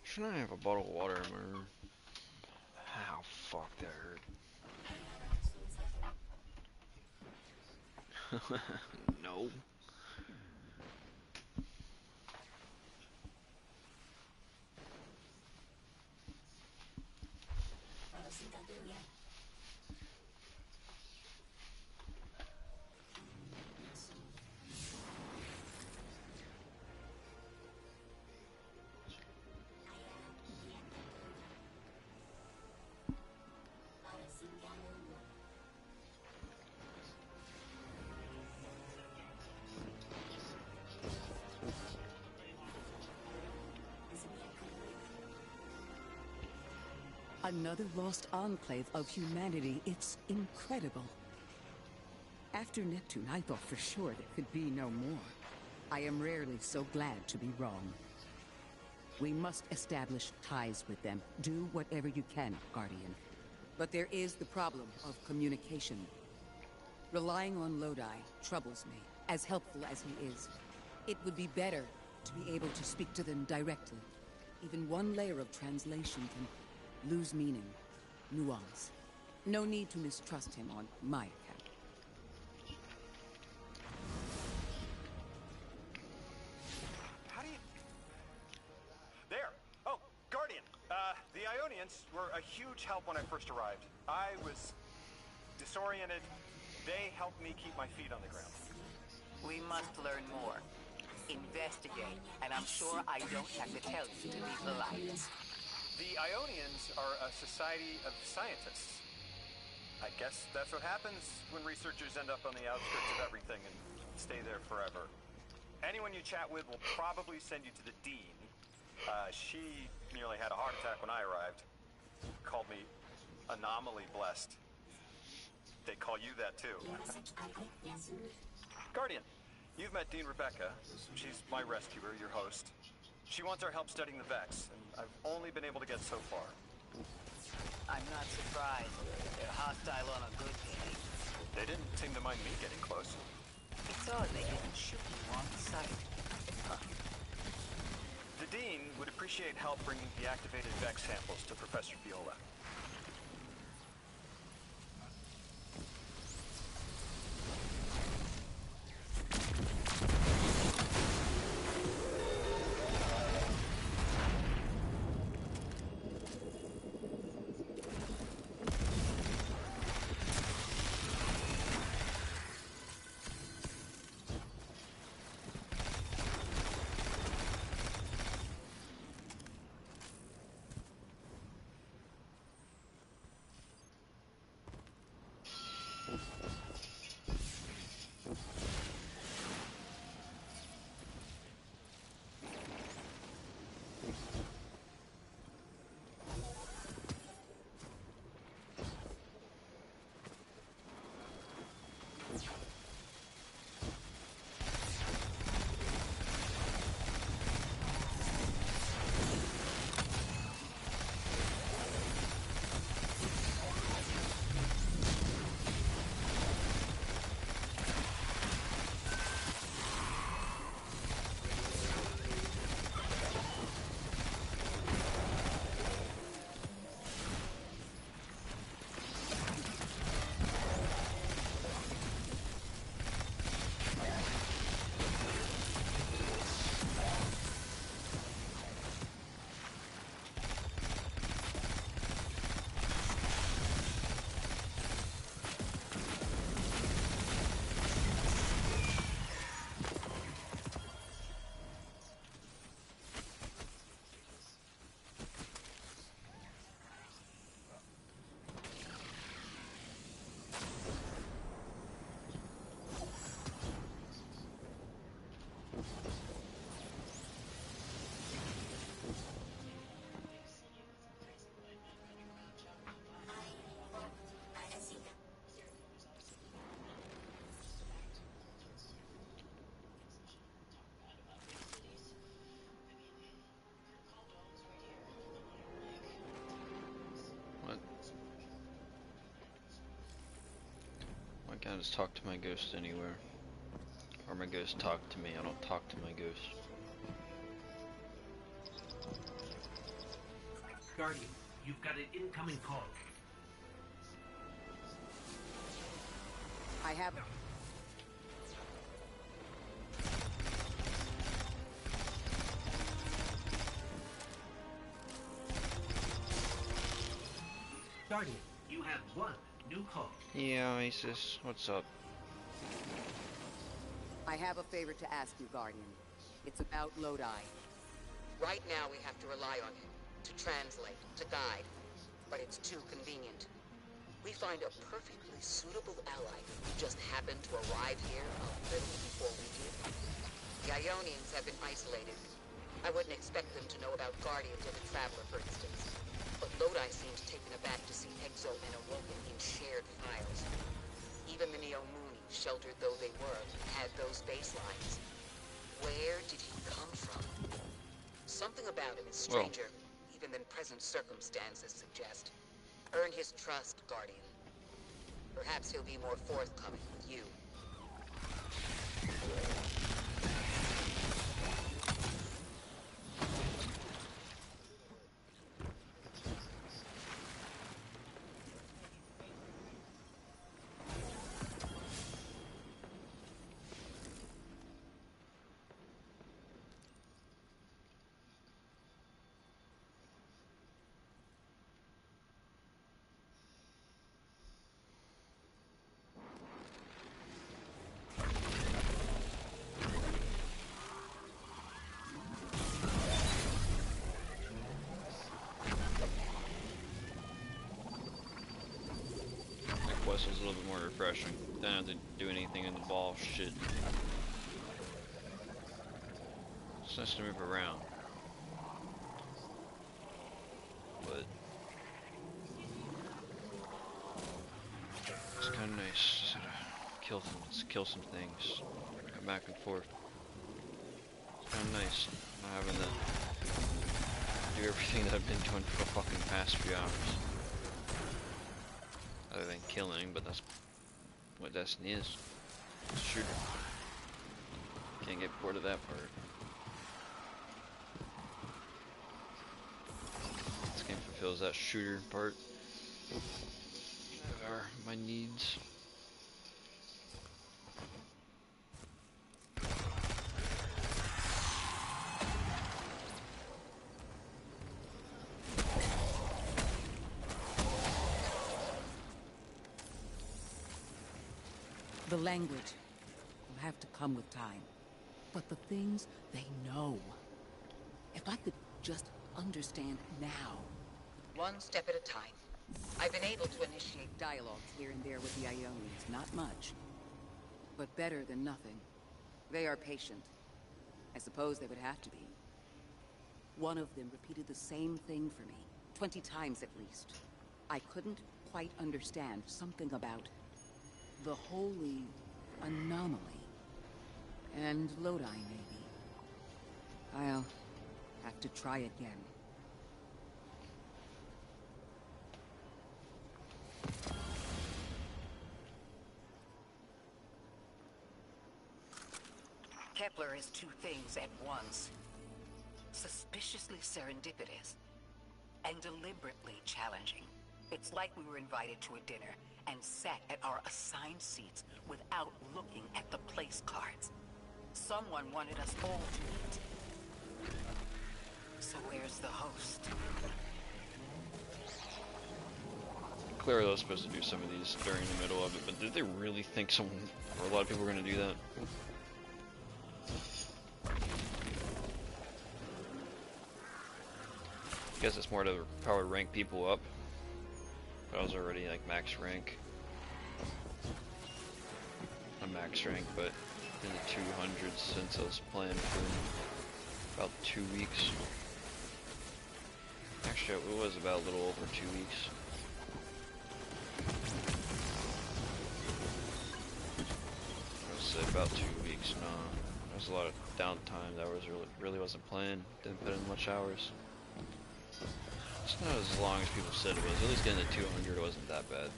Shouldn't I have a bottle of water in my room? Ow, fuck, that hurt. No. Another lost enclave of humanity. It's incredible. After Neptune, I thought for sure there could be no more. I am rarely so glad to be wrong. We must establish ties with them. Do whatever you can, Guardian. But there is the problem of communication. Relying on Lodi troubles me, as helpful as he is. It would be better to be able to speak to them directly. Even one layer of translation can lose meaning, nuance. No need to mistrust him on my account. How do you... There! Oh, Guardian! The Ionians were a huge help when I first arrived. I was disoriented. They helped me keep my feet on the ground. We must learn more. Investigate, and I'm sure I don't have to tell you to be polite. The Ionians are a society of scientists. I guess that's what happens when researchers end up on the outskirts of everything and stay there forever. Anyone you chat with will probably send you to the Dean. She nearly had a heart attack when I arrived. Called me anomaly blessed. They call you that too. Guardian, you've met Dean Rebecca. She's my rescuer, your host. She wants our help studying the Vex, and I've only been able to get so far. I'm not surprised. They're hostile on a good day. They didn't seem to mind me getting close. It's odd they didn't shoot you on sight. The Dean would appreciate help bringing the activated Vex samples to Professor Viola. I can't just talk to my ghost anywhere. Or my ghost talk to me. I don't talk to my ghost. Guardian, you've got an incoming call. I have... Guardian, you have one new call. Yeah, Oasis, what's up? I have a favor to ask you, Guardian. It's about Lodi. Right now we have to rely on him to translate, to guide, but it's too convenient. We find a perfectly suitable ally who just happened to arrive here a little before we did. The Ionians have been isolated. I wouldn't expect them to know about Guardians or the Traveler, for instance. But Lodi seems taken aback to see Exo and Awoken in shared files. Even the Neo-Mooni, sheltered though they were, had those baselines. Where did he come from? Something about him is stranger, even than present circumstances suggest. Earn his trust, Guardian. Perhaps he'll be more forthcoming with you. Was a little bit more refreshing. Didn't have to do anything in the ball shit. It's nice to move around. But it's kinda nice to kill some things. Come back and forth. It's kinda nice not having to do everything that I've been doing for the fucking past few hours. Other than killing, but that's what Destiny is. It's a shooter. Can't get bored of that part. This game fulfills that shooter part. That are my needs. The language will have to come with time. But the things they know. If I could just understand now. One step at a time. I've been able to initiate dialogues here and there with the Ionians. Not much. But better than nothing. They are patient. I suppose they would have to be. One of them repeated the same thing for me. 20 times at least. I couldn't quite understand something about the holy anomaly. And Lodi, maybe. I'll have to try again. Kepler is two things at once. Suspiciously serendipitous. And deliberately challenging. It's like we were invited to a dinner and sat at our assigned seats without looking at the place cards. Someone wanted us all to eat. So where's the host? Clearly I was supposed to do some of these during the middle of it, but did they really think someone, or a lot of people were going to do that? I guess it's more to probably rank people up. I was already like max rank. Not max rank, but in the 200s since I was playing for about 2 weeks. Actually, it was about a little over 2 weeks. I would say about 2 weeks. No, there was a lot of downtime that was really wasn't playing. Didn't put in much hours. It's not as long as people said it was. At least getting to 200 wasn't that bad.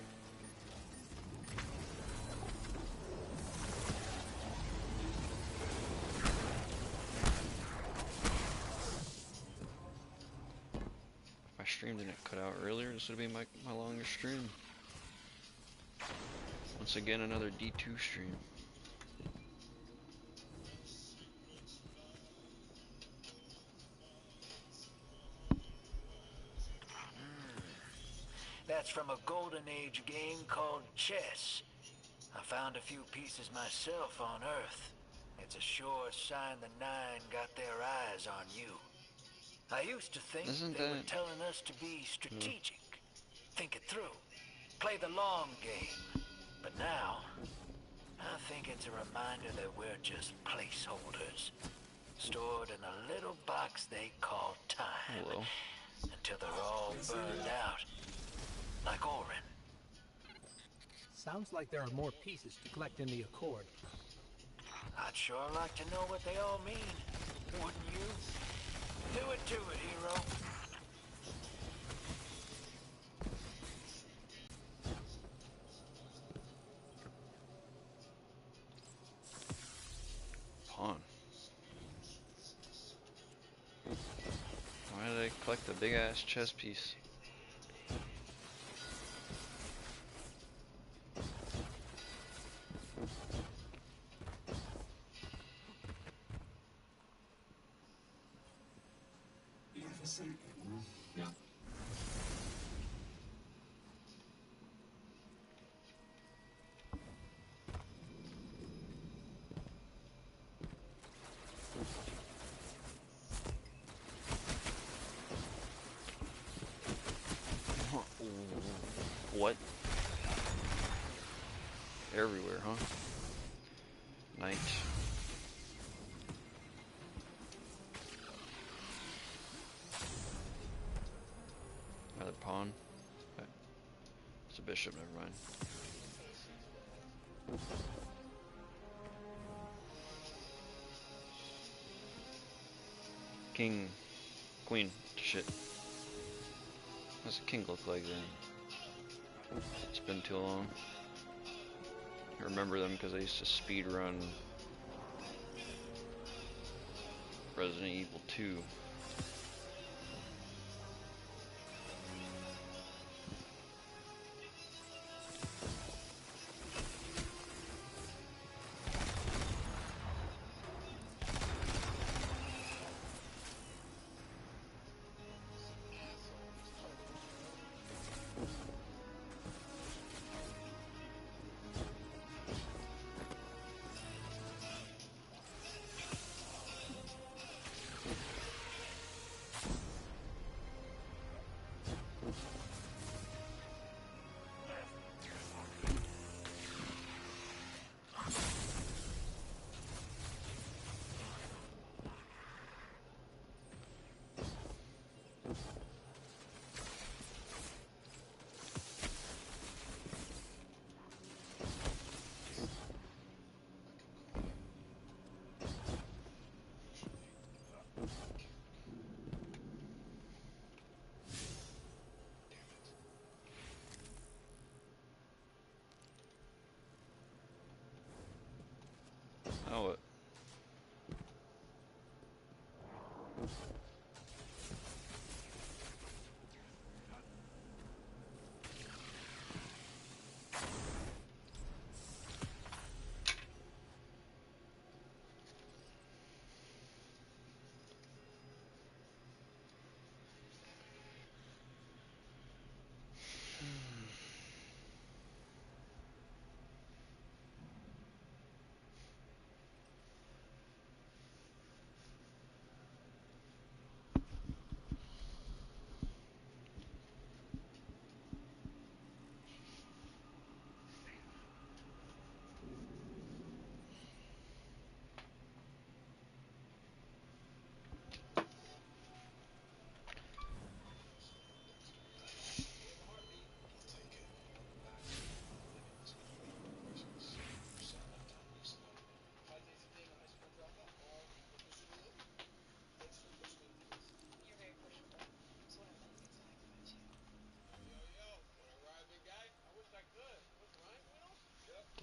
stream didn't cut out earlier, this would be my longest stream. Once again, another D2 stream. That's from a Golden Age game called chess. I found a few pieces myself on Earth. It's a sure sign the Nine got their eyes on you. I used to think they were telling us to be strategic, think it through, play the long game. But now, I think it's a reminder that we're just placeholders, stored in a little box they call time. Hello. Until they're all burned out, like Orin. Sounds like there are more pieces to collect in the Accord. I'd sure like to know what they all mean, wouldn't you? Do it to it, hero. Pawn. Why did I collect a big ass chess piece? What? Everywhere, huh? Night. Another pawn. Okay. It's a bishop, never mind. King. Queen. Shit. What's a king look like then? It's been too long. I remember them because I used to speed run Resident Evil 2. Oh, what?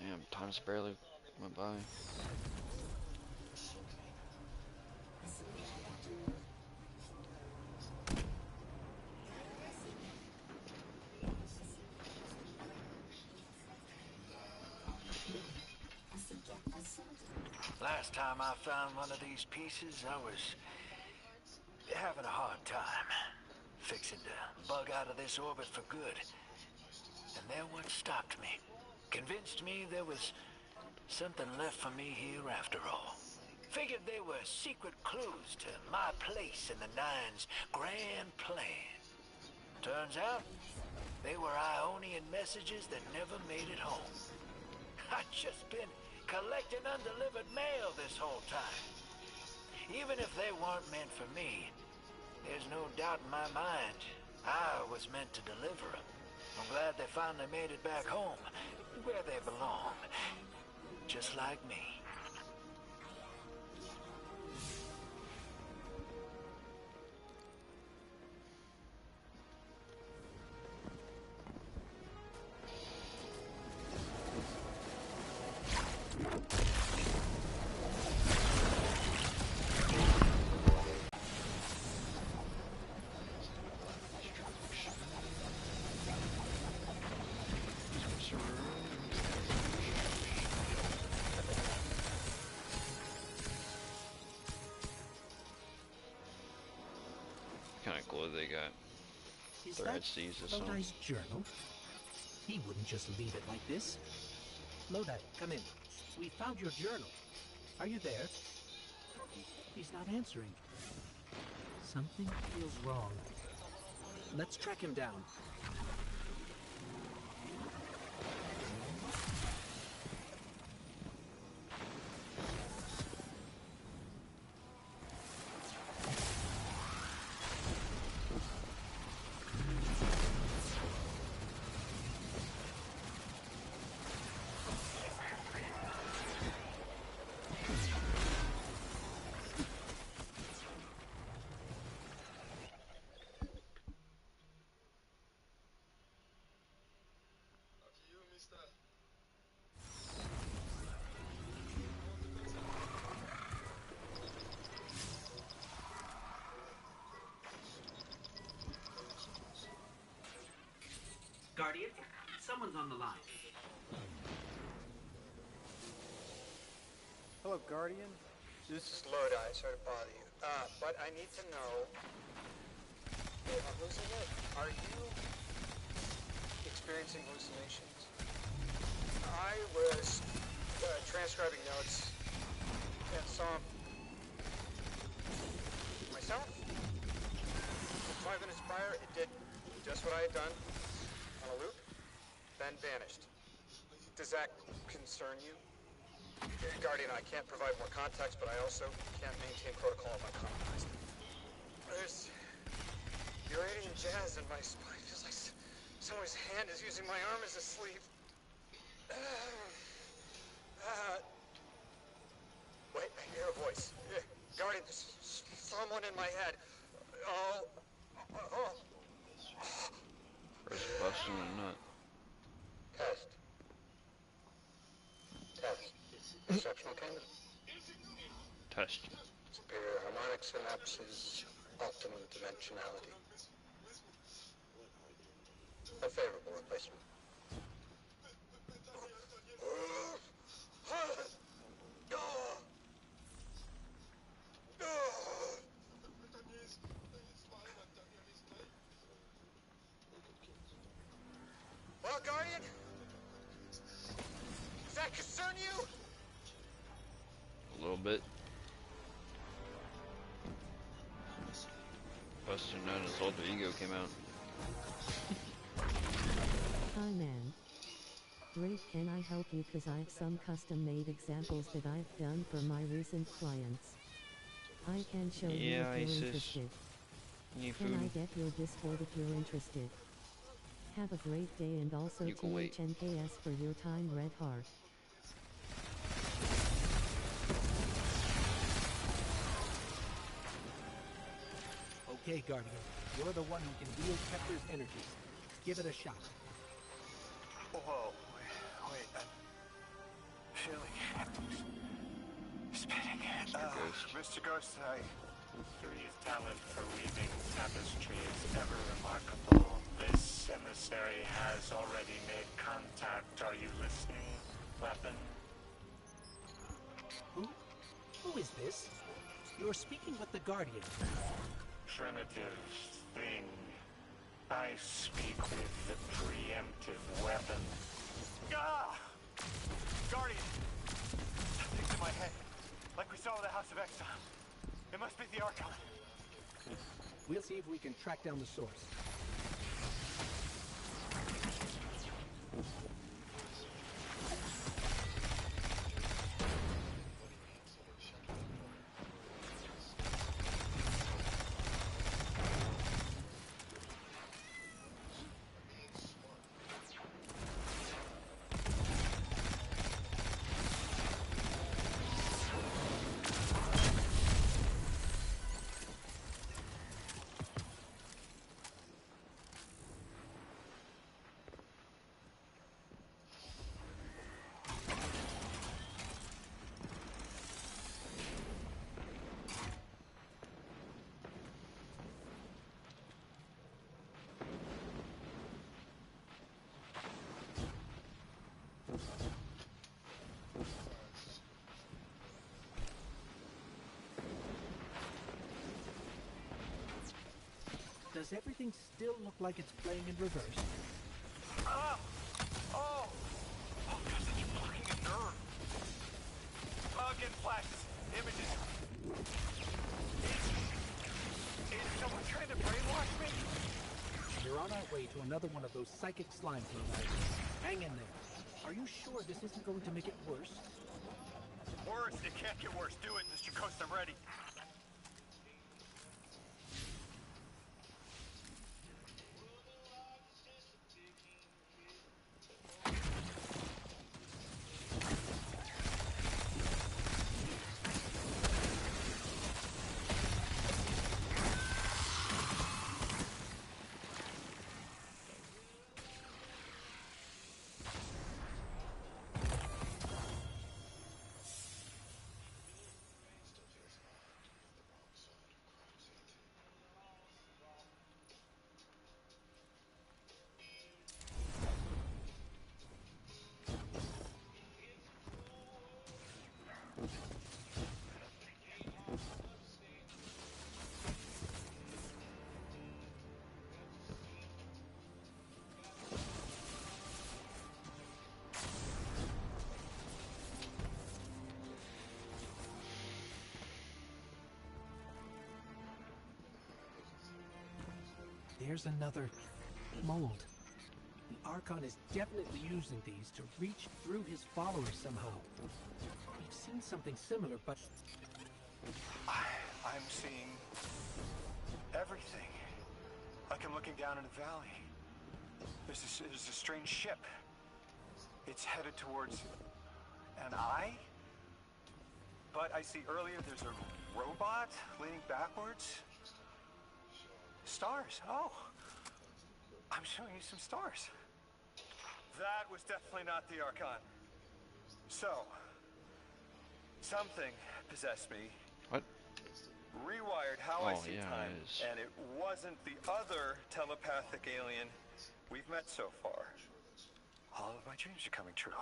Damn, time's barely went by. Last time I found one of these pieces, I was having a hard time. Fixing to bug out of this orbit for good. And then what stopped me? Convinced me there was something left for me here after all. Figured they were secret clues to my place in the Nine's grand plan. Turns out, they were Ionian messages that never made it home. I've just been collecting undelivered mail this whole time. Even if they weren't meant for me, there's no doubt in my mind I was meant to deliver them. I'm glad they finally made it back home, where they belong. Just like me. Kind of glow they got. Is Thread that seas or something. Lodi's journal? He wouldn't just leave it like this. Lodi, come in. We found your journal. Are you there? He's not answering. Something feels wrong. Let's track him down. Guardian, someone's on the line. Hello, Guardian. This is Lodi. Sorry to bother you. But I need to know... hallucinate? Are you experiencing hallucinations? I was transcribing notes and saw myself. 5 minutes prior, it did just what I had done on a loop, then vanished. Does that concern you? Guardian, I can't provide more context, but I also can't maintain protocol if I'm compromised. There's urating jazz in my spine. Feels like someone's hand is using my arm as a sleeve. Wait, I hear a voice. Guardian, there's someone in my head. First busting a nut. Test. Exceptional candidate. Test. Superior harmonic synapses, optimum dimensionality. A favorable replacement. Well, Guardian? Does that concern you? A little bit. Busting out his alter ego came out. Hi man. Great, can I help you? Cause I've some custom made examples that I've done for my recent clients. I can show you if you're interested. Can I get your Discord if you're interested? Have a great day and also TH10KS for your time, Red Heart. Okay, Guardian. You're the one who can wield Kepler's energies. Give it a shot. Whoa, wait, I'm feeling spinning. Mr. Ghost, Three's talent for weaving tapestry is ever remarkable. This emissary has already made contact. Are you listening, weapon? is this? You're speaking with the Guardian. Primitive thing. I speak with the preemptive weapon. Ah! Guardian! Something's in my head. Like we saw with the House of Exile. It must be the Archon. We'll see if we can track down the source. Does everything still look like it's playing in reverse? Ah! Oh! Oh, gosh, that's fucking a nerve. Again, flashes, images. Is someone trying to brainwash me? We're on our way to another one of those psychic slime things. Hang in there. Are you sure this isn't going to make it worse? Worse? It can't get worse. Do it, Mr. Coast. I'm ready. There's another mold. The Archon is definitely using these to reach through his followers somehow. We've seen something similar, but... I'm seeing everything. Like I'm looking down in a valley. There's a strange ship. It's headed towards an eye. But I see earlier there's a robot leaning backwards. Stars. Oh. I'm showing you some stars. That was definitely not the Archon. So, something possessed me. What? Rewired how I see yeah, time, it is. and it wasn't the other telepathic alien we've met so far. All of my dreams are coming true.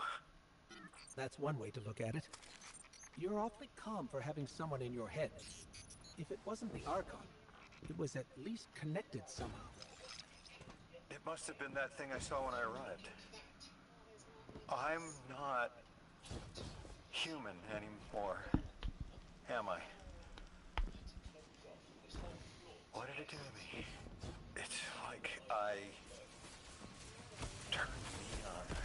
That's one way to look at it. You're awfully calm for having someone in your head. If it wasn't the Archon, it was at least connected somehow. It must have been that thing I saw when I arrived. I'm not human anymore, am I? What did it do to me? It's like I turned me on.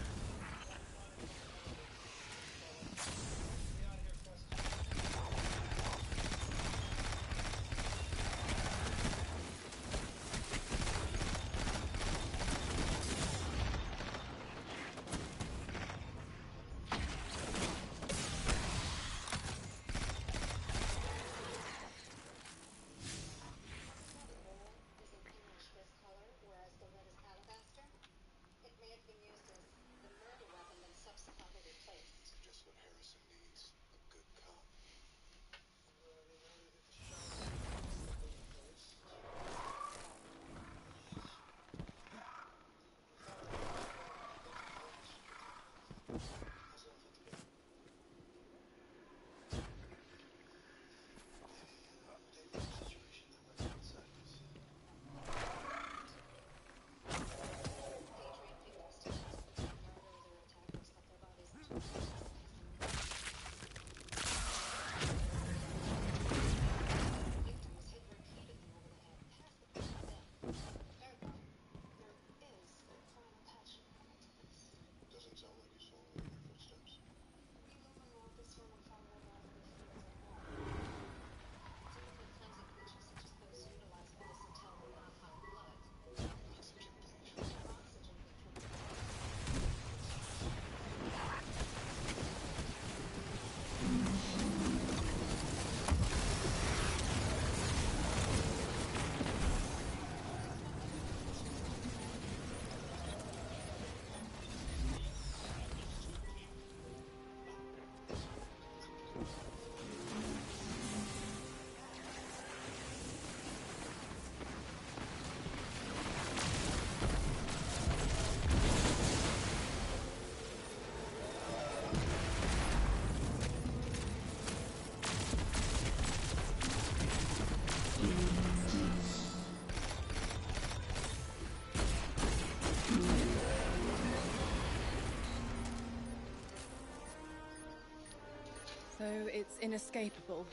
it's inescapable.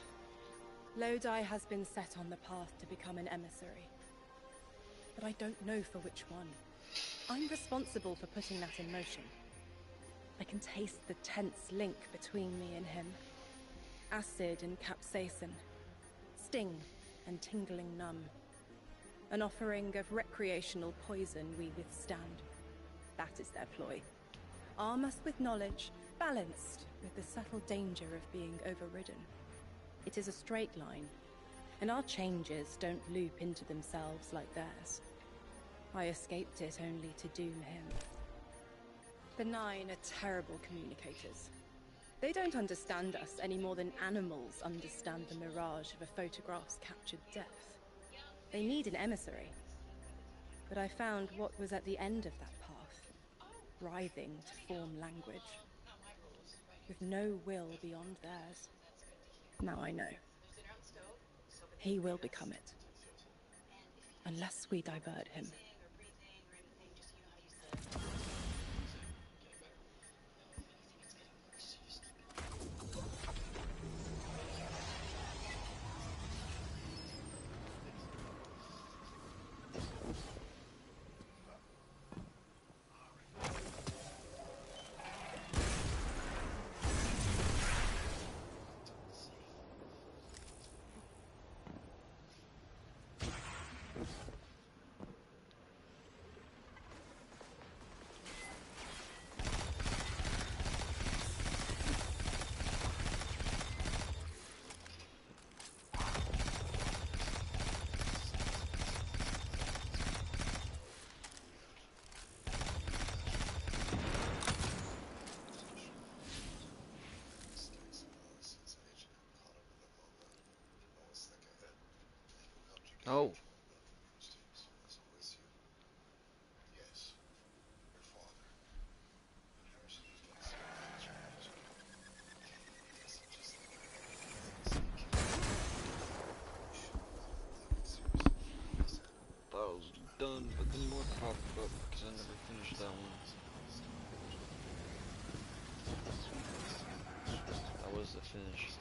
Lodi has been set on the path to become an emissary. But I don't know for which one. I'm responsible for putting that in motion. I can taste the tense link between me and him. Acid and capsaicin. Sting and tingling numb. An offering of recreational poison we withstand. That is their ploy. Arm us with knowledge, balanced with the subtle danger of being overridden. It is a straight line, and our changes don't loop into themselves like theirs. I escaped it only to doom him. The Nine are terrible communicators. They don't understand us any more than animals understand the mirage of a photograph's captured death. They need an emissary. But I found what was at the end of that path, writhing to form language, with no will beyond theirs. Now I know. He will become it. Unless we divert him. Oh. Thought I was done, but then more popped up because I never finished that one. That was the finish.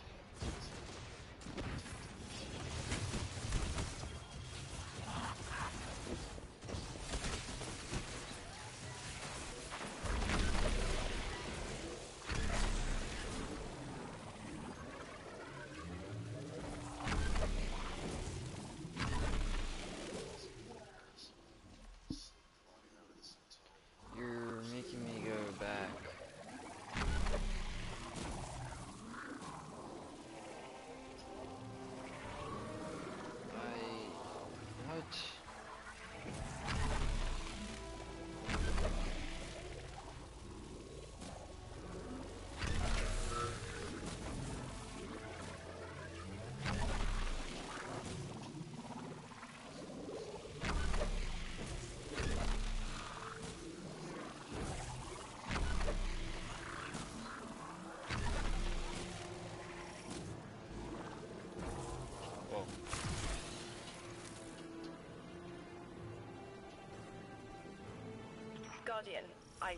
Guardian, I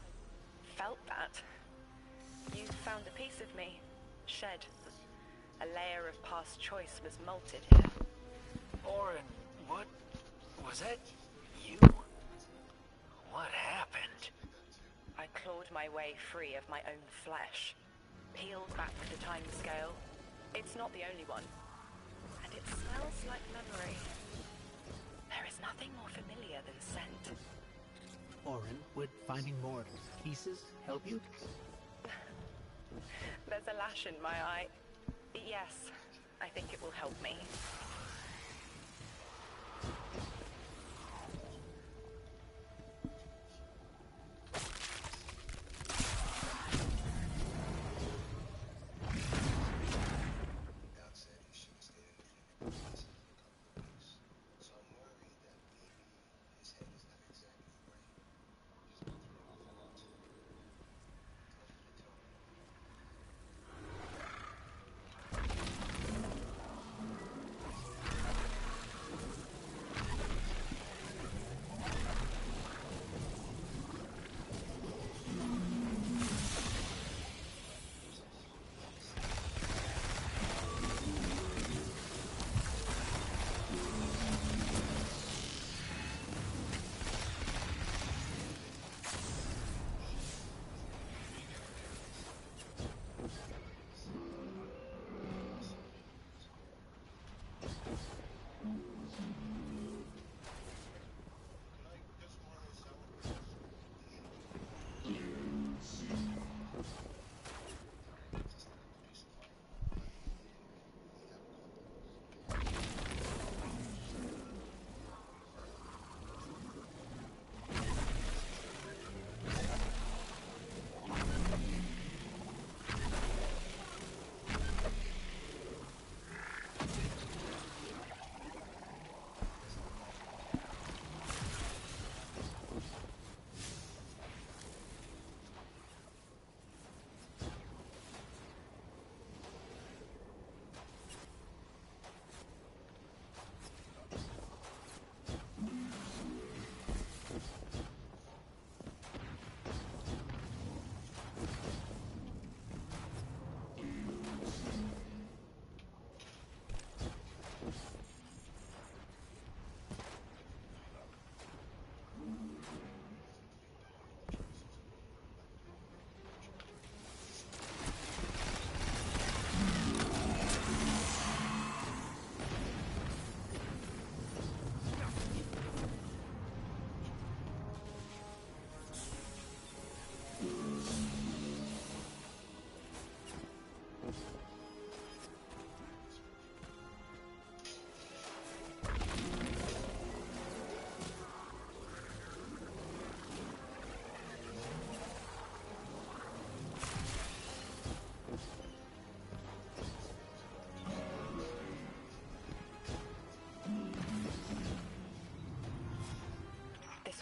felt that. You found a piece of me, shed. A layer of past choice was molted here. Orin, what? Was that you? What happened? I clawed my way free of my own flesh. Peeled back the time scale. It's not the only one. And it smells like memory. There is nothing more familiar than scent. Orin, would finding more pieces help you? There's a lash in my eye. Yes, I think it will help me.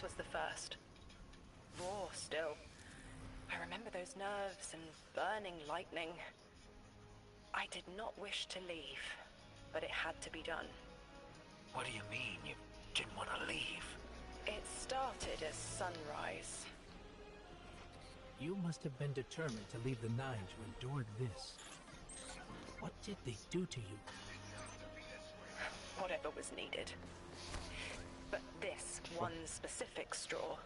was the first. Raw still. I remember those nerves and burning lightning. I did not wish to leave, but it had to be done. What do you mean, you didn't want to leave? It started as sunrise. You must have been determined to leave the Nine to endure this. What did they do to you? Whatever was needed. But this one specific straw,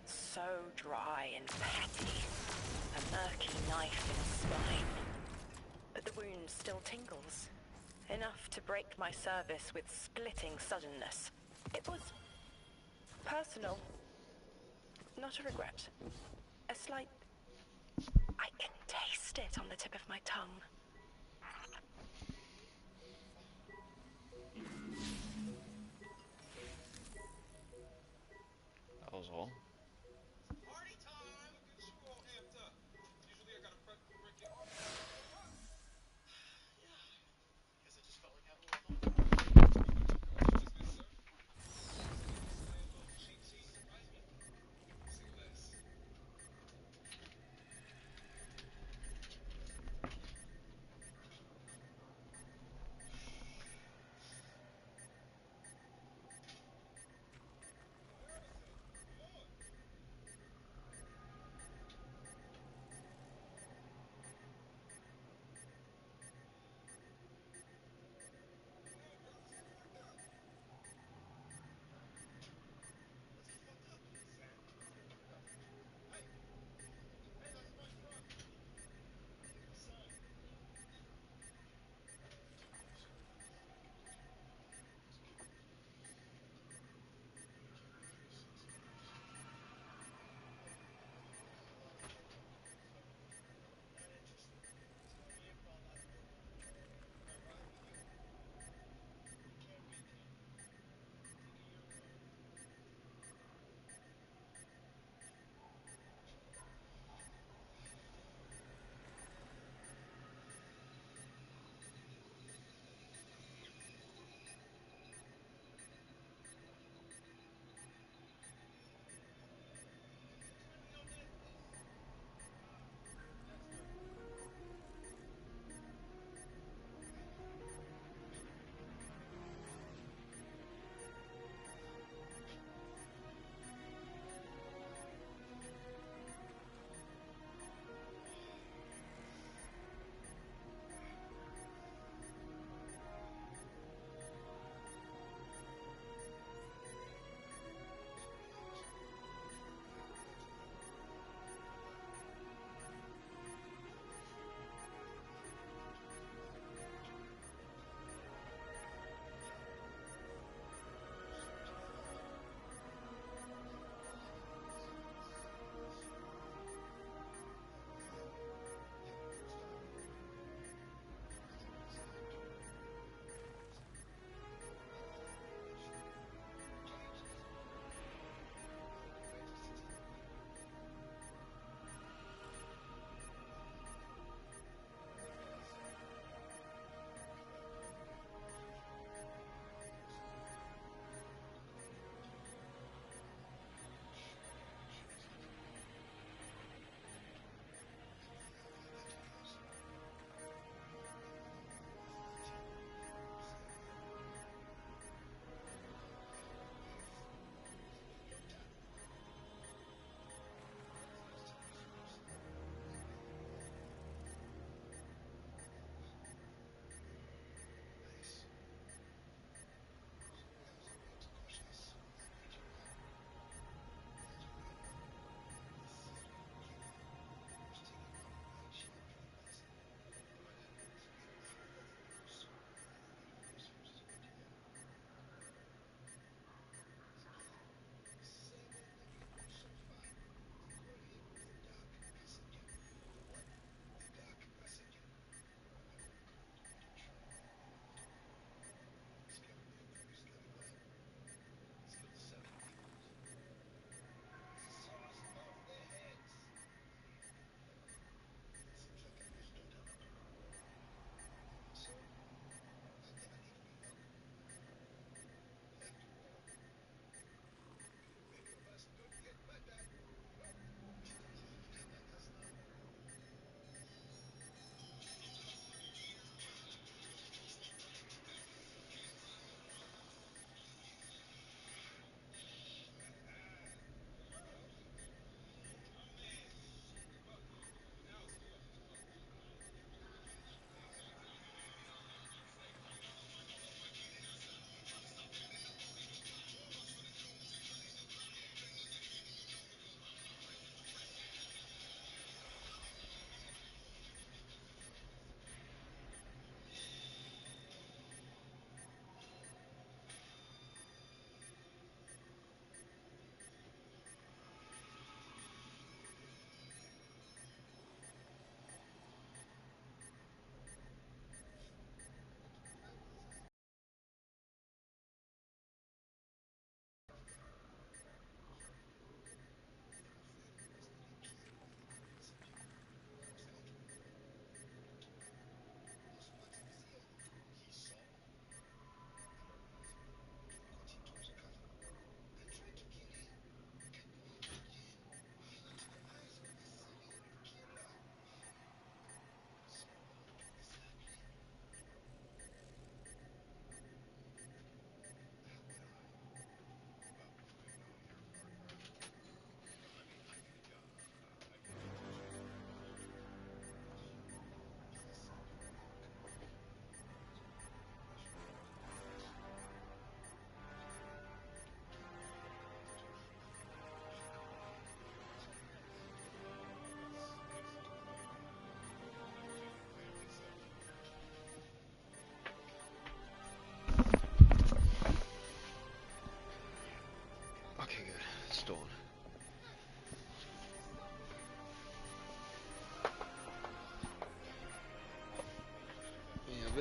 so dry and petty, a murky knife in spine. But the wound still tingles, enough to break my service with splitting suddenness. It was personal, not a regret. A slight... I can taste it on the tip of my tongue. That was all.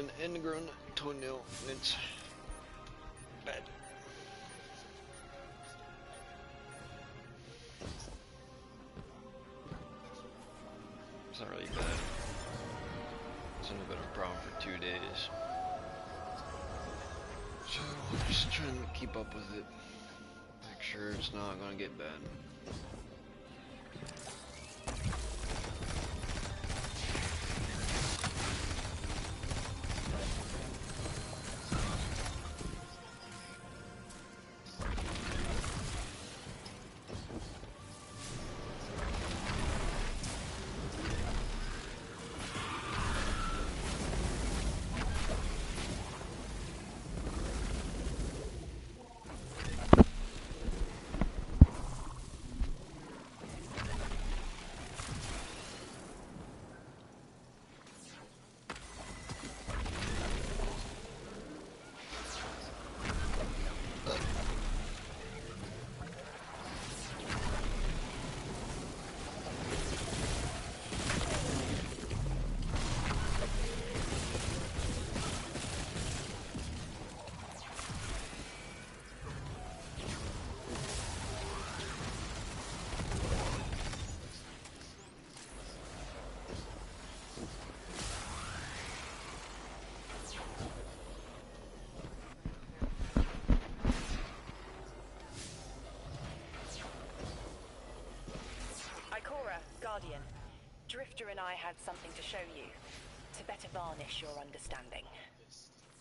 an ingrown toenail, and it's bad. It's not really bad. It's only been a problem for 2 days. So I'm just trying to keep up with it. Make sure it's not gonna get bad. Guardian, Drifter and I had something to show you, to better varnish your understanding.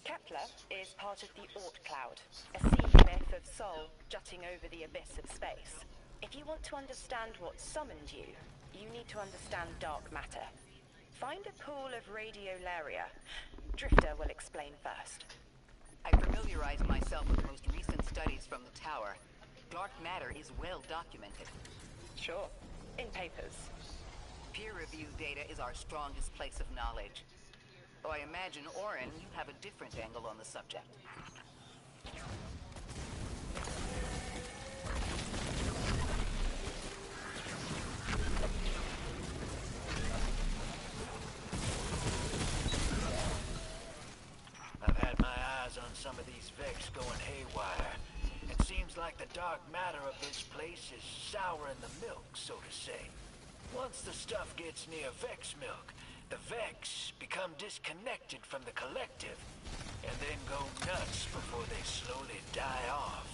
Kepler is part of the Oort Cloud, a sea cliff of Sol jutting over the abyss of space. If you want to understand what summoned you, you need to understand dark matter. Find a pool of radiolaria. Drifter will explain first. I familiarized myself with the most recent studies from the tower. Dark matter is well documented. Sure. In papers. Peer-reviewed data is our strongest place of knowledge. Though I imagine, Orin, you have a different angle on the subject. I've had my eyes on some of these Vex going haywire. It seems like the dark matter of this place is souring the milk, so to say. Once the stuff gets near Vex milk, the Vex become disconnected from the collective, and then go nuts before they slowly die off.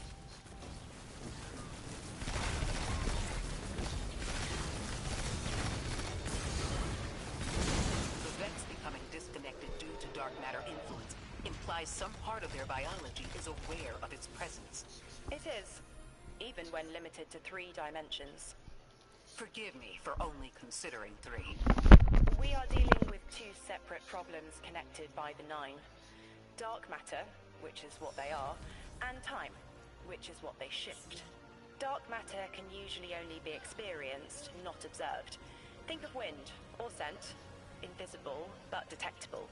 The Vex becoming disconnected due to dark matter influence implies some part of their biology is aware of its presence. It is, even when limited to 3 dimensions. Forgive me for only considering 3. We are dealing with 2 separate problems connected by the 9. Dark matter, which is what they are, and time, which is what they shift. Dark matter can usually only be experienced, not observed. Think of wind, or scent. Invisible, but detectable.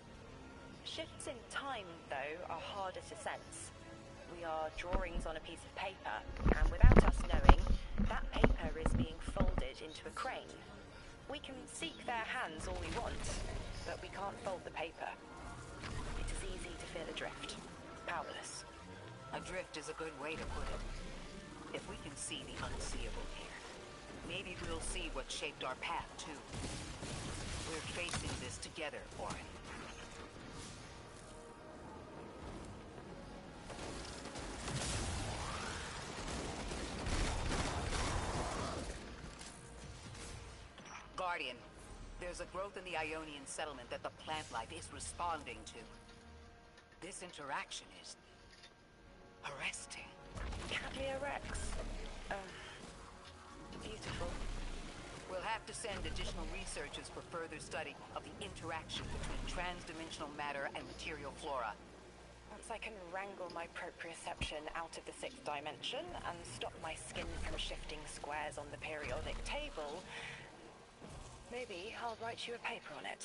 Shifts in time, though, are harder to sense. We are drawings on a piece of paper, and without us knowing, that paper is being folded into a crane. We can seek their hands all we want, but we can't fold the paper. It is easy to feel adrift, powerless. Adrift is a good way to put it. If we can see the unseeable here, maybe we'll see what shaped our path, too. We're facing this together, Orin. Guardian, there's a growth in the Ionian settlement that the plant life is responding to. This interaction is arresting. Cadlia Rex. Beautiful. We'll have to send additional researchers for further study of the interaction between transdimensional matter and material flora. Once I can wrangle my proprioception out of the 6th dimension and stop my skin from shifting squares on the periodic table, maybe I'll write you a paper on it.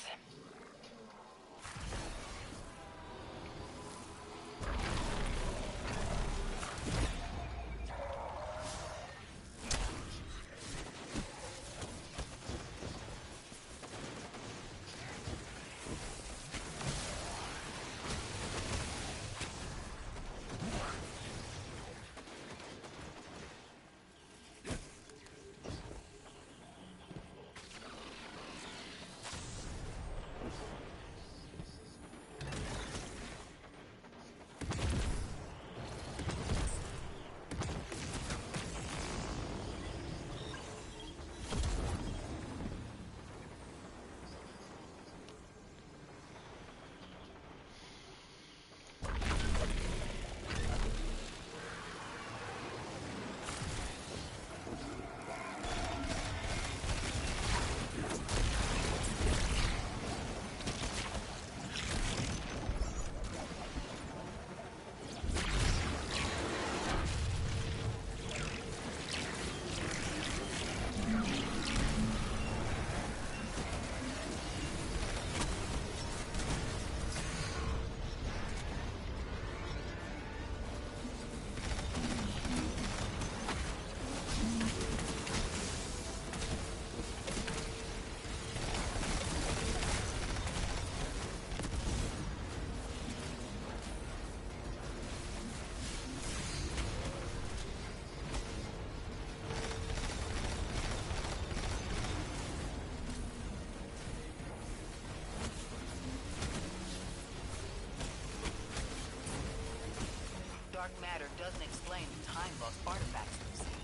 dark matter doesn't explain the time-lost artifacts we've seen.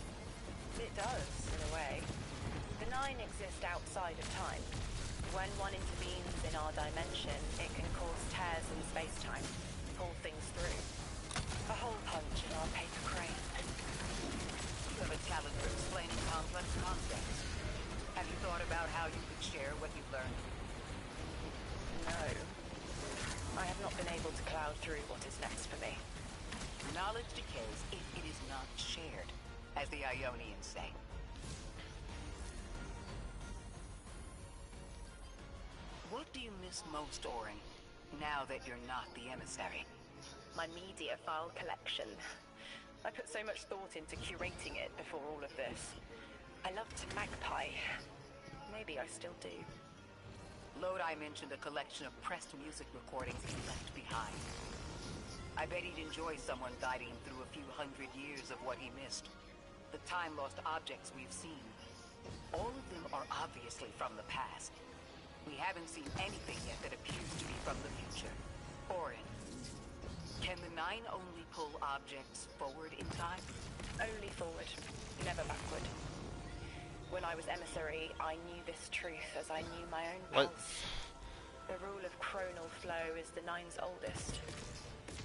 It does, in a way. The Nine exist outside of time. When one intervenes in our dimension, it can cause tears in space-time, pull things through. A hole punch in our paper crane. You have a talent for explaining complex concepts. Have you thought about how you could share what you've learned? No. I have not been able to cloud through what is next for me. Knowledge decays if it is not shared, as the Ionians say. What do you miss most, Orin, now that you're not the emissary? My media file collection. I put so much thought into curating it before all of this. I loved Magpie. Maybe I still do. Lodi mentioned a collection of pressed music recordings he left behind. I bet he'd enjoy someone guiding him through a few hundred years of what he missed. The time-lost objects we've seen. All of them are obviously from the past. We haven't seen anything yet that appears to be from the future. Orin, can the Nine only pull objects forward in time? Only forward, never backward. When I was emissary, I knew this truth as I knew my own pulse. The rule of chronal flow is the Nine's oldest,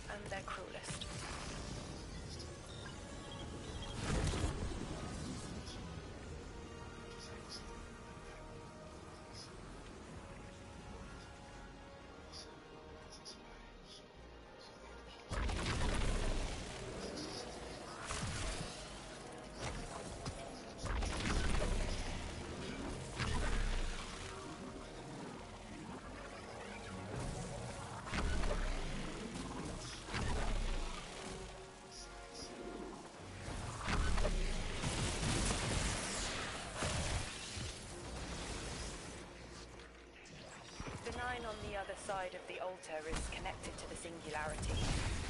and their cruelest. On the other side of the altar is connected to the singularity,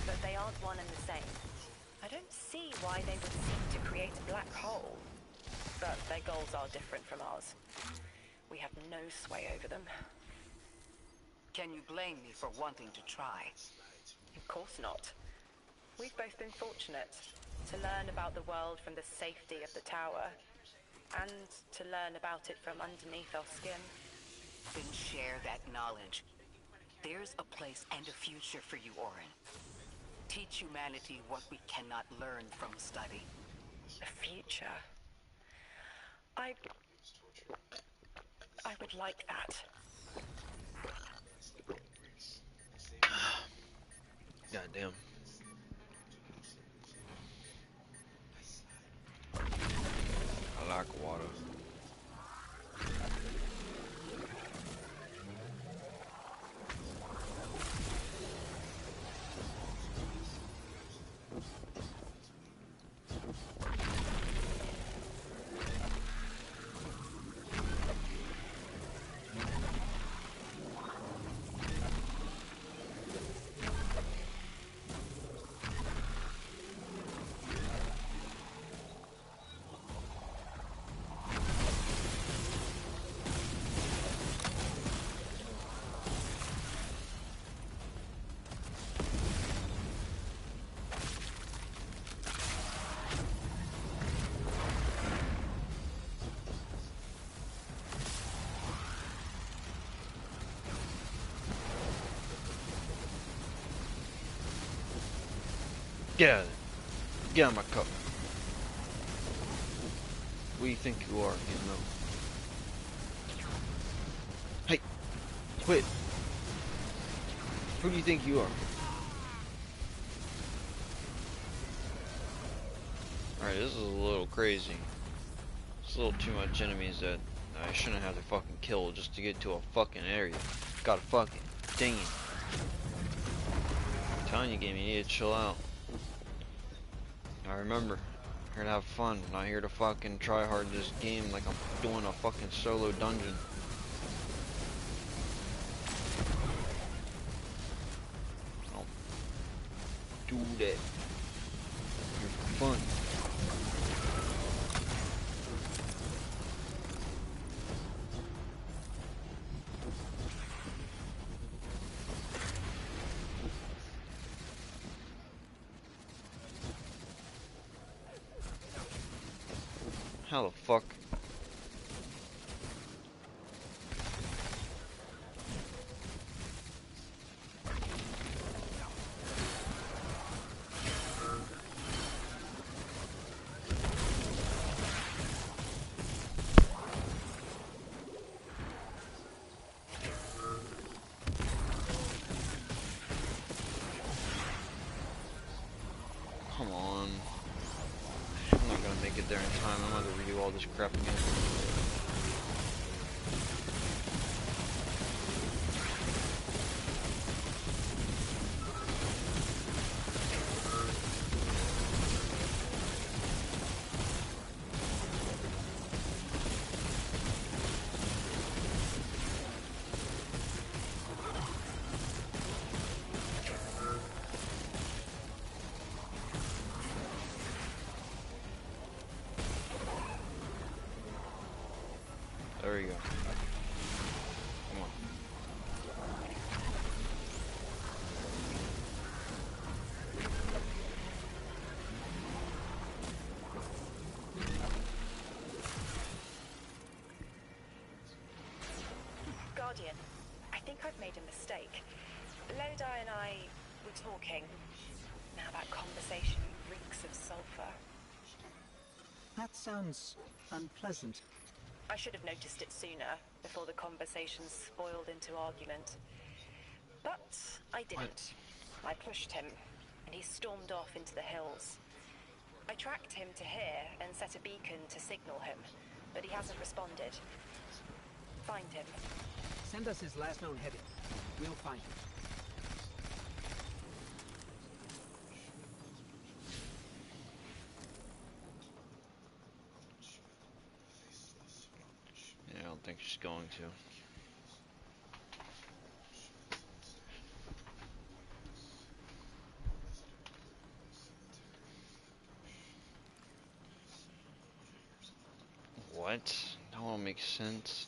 but they aren't one and the same. I don't see why they would seek to create a black hole, but their goals are different from ours. We have no sway over them. Can you blame me for wanting to try? Of course not. We've both been fortunate to learn about the world from the safety of the tower, and to learn about it from underneath our skin. Then share that knowledge. There's a place and a future for you, Orin. Teach humanity what we cannot learn from study. A future? I would like that. Goddamn. I like water. Get out of there. Get out of my cup. What do you think you are, Gizmo? Hey! Quit! Who do you think you are? Alright, this is a little crazy. It's a little too much enemies that I shouldn't have to fucking kill just to get to a fucking area. Gotta fucking dang it. I'm telling you, game, you need to chill out. I remember, I'm here to have fun, not here to fucking try hard this game like I'm doing a fucking solo dungeon. Don't do that. You're fun. How the fuck? Come on. I'm not gonna make it there in time. I'm gonna redo all this crap again. There we go. Come on. Guardian, I think I've made a mistake. Lodi and I were talking. Now that conversation reeks of sulfur. That sounds unpleasant. I should have noticed it sooner, before the conversation spoiled into argument. But I didn't. I pushed him, and he stormed off into the hills. I tracked him to here and set a beacon to signal him, but he hasn't responded. Find him. Send us his last known heading. We'll find him. Yeah, I don't think she's going to. What? That won't make sense.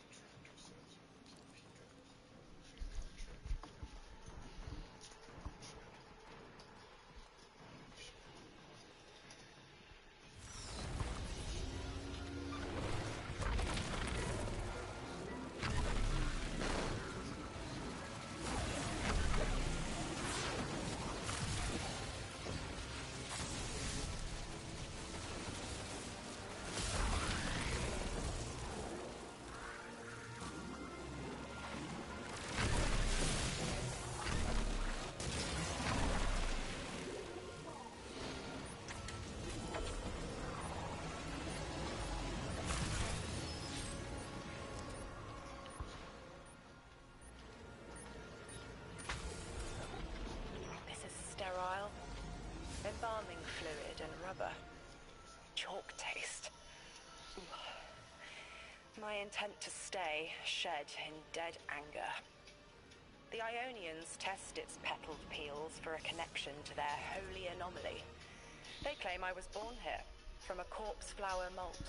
Sterile. Embalming fluid and rubber. Chalk taste. Ooh. My intent to stay shed in dead anger. The Ionians test its petaled peels for a connection to their holy anomaly. They claim I was born here, from a corpse flower molt.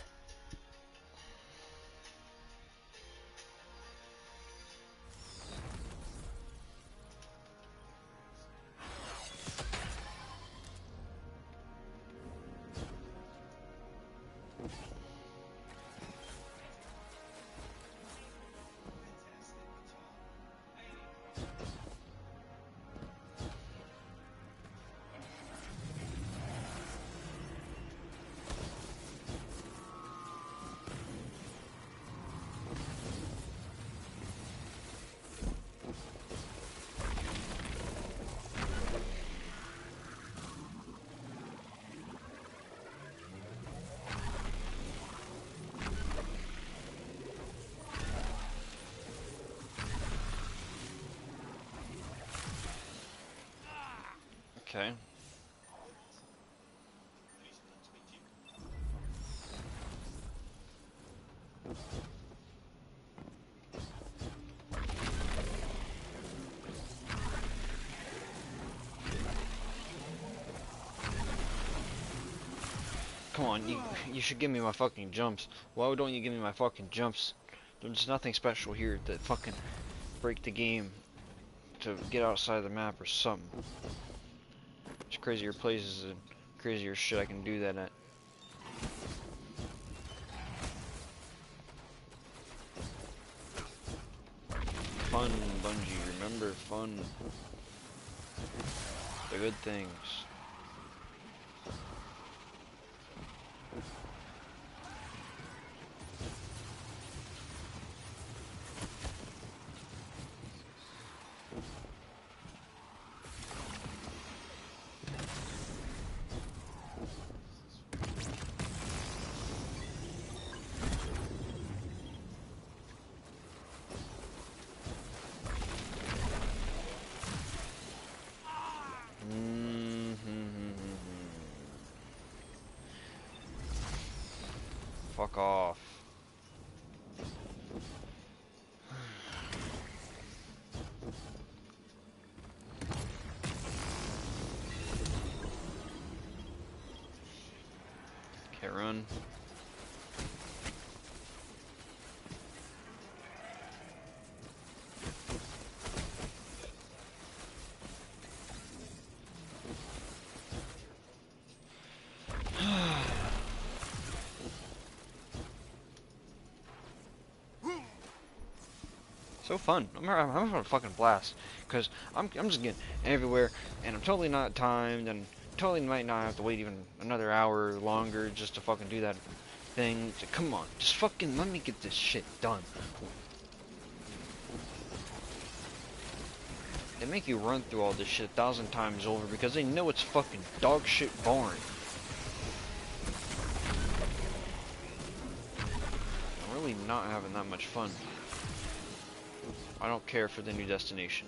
Okay. Come on, you should give me my fucking jumps. Why don't you give me my fucking jumps? There's nothing special here to fucking break the game to get outside the map or something. There's crazier places and crazier shit I can do that at. fun, Bungie. Remember fun. The good things. Fuck off. Can't run. So fun. I'm having a fucking blast, cause I'm just getting everywhere, and I'm totally not timed, and totally might not have to wait even another hour longer just to fucking do that thing. So come on, just fucking let me get this shit done. They make you run through all this shit 1,000 times over because they know it's fucking dog shit boring. I'm really not having that much fun. I don't care for the new destination.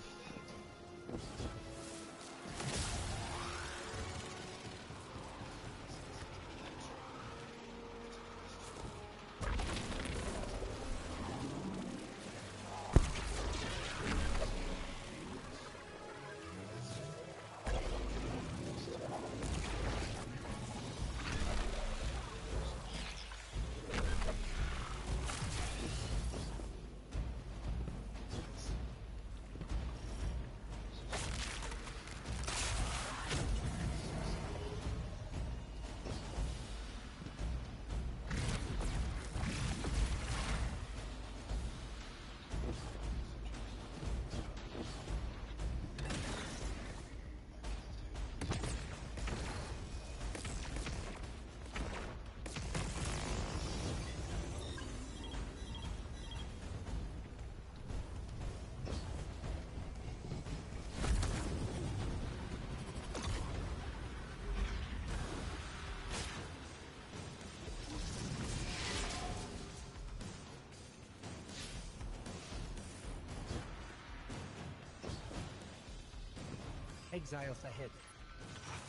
Exiles ahead.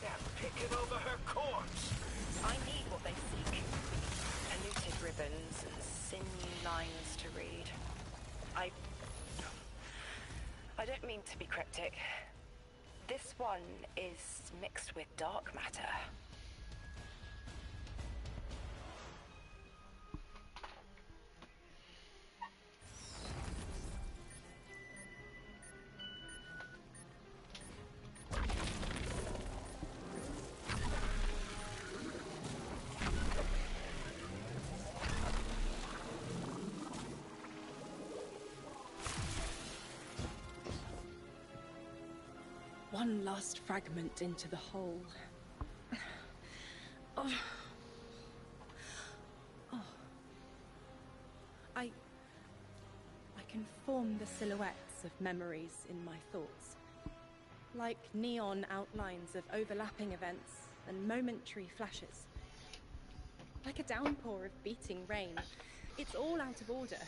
They're picking over her corpse. I need what they seek. Eluted ribbons and sinew lines to read. I don't mean to be cryptic. This one is mixed with dark matter. One last fragment into the whole. Oh. Oh. I can form the silhouettes of memories in my thoughts. Like neon outlines of overlapping events and momentary flashes. Like a downpour of beating rain. It's all out of order.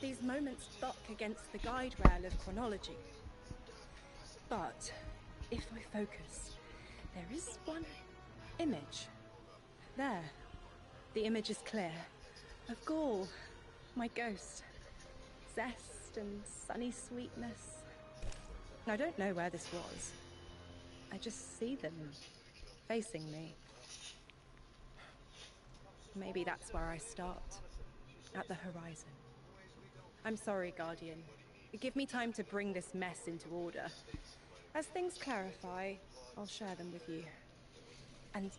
These moments buck against the guide rail of chronology. But if I focus, there is one image. There. The image is clear. Of Gaul, my ghost. Zest and sunny sweetness. I don't know where this was. I just see them facing me. Maybe that's where I start. At the horizon. I'm sorry, Guardian. Give me time to bring this mess into order. As things clarify, I'll share them with you. And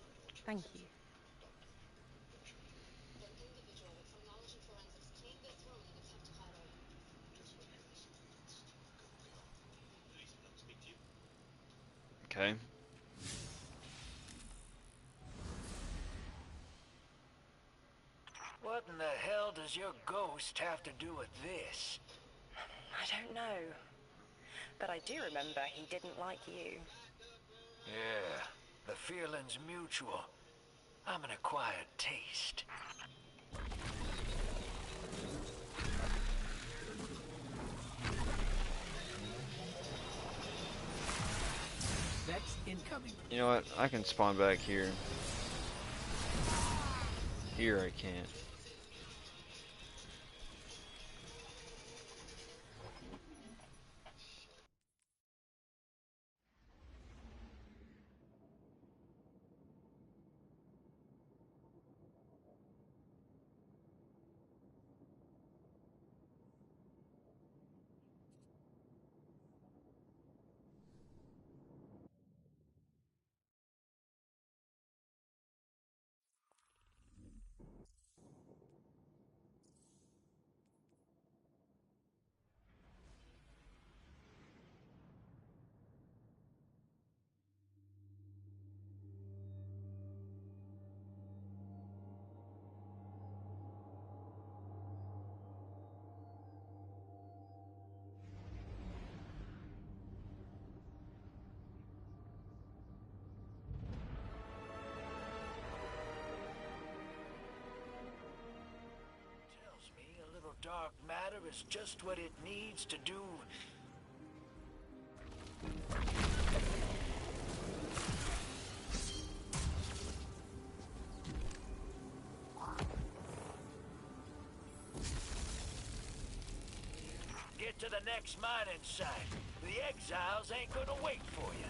thank you. Okay. What in the hell does your ghost have to do with this? I don't know. But I do remember he didn't like you. Yeah, the feeling's mutual. I'm an acquired taste. Vex incoming. You know what? I can spawn back here. Here I can't. Tells me a little dark matter is just what it needs to do. Get to the next mining site. The exiles ain't gonna wait for you.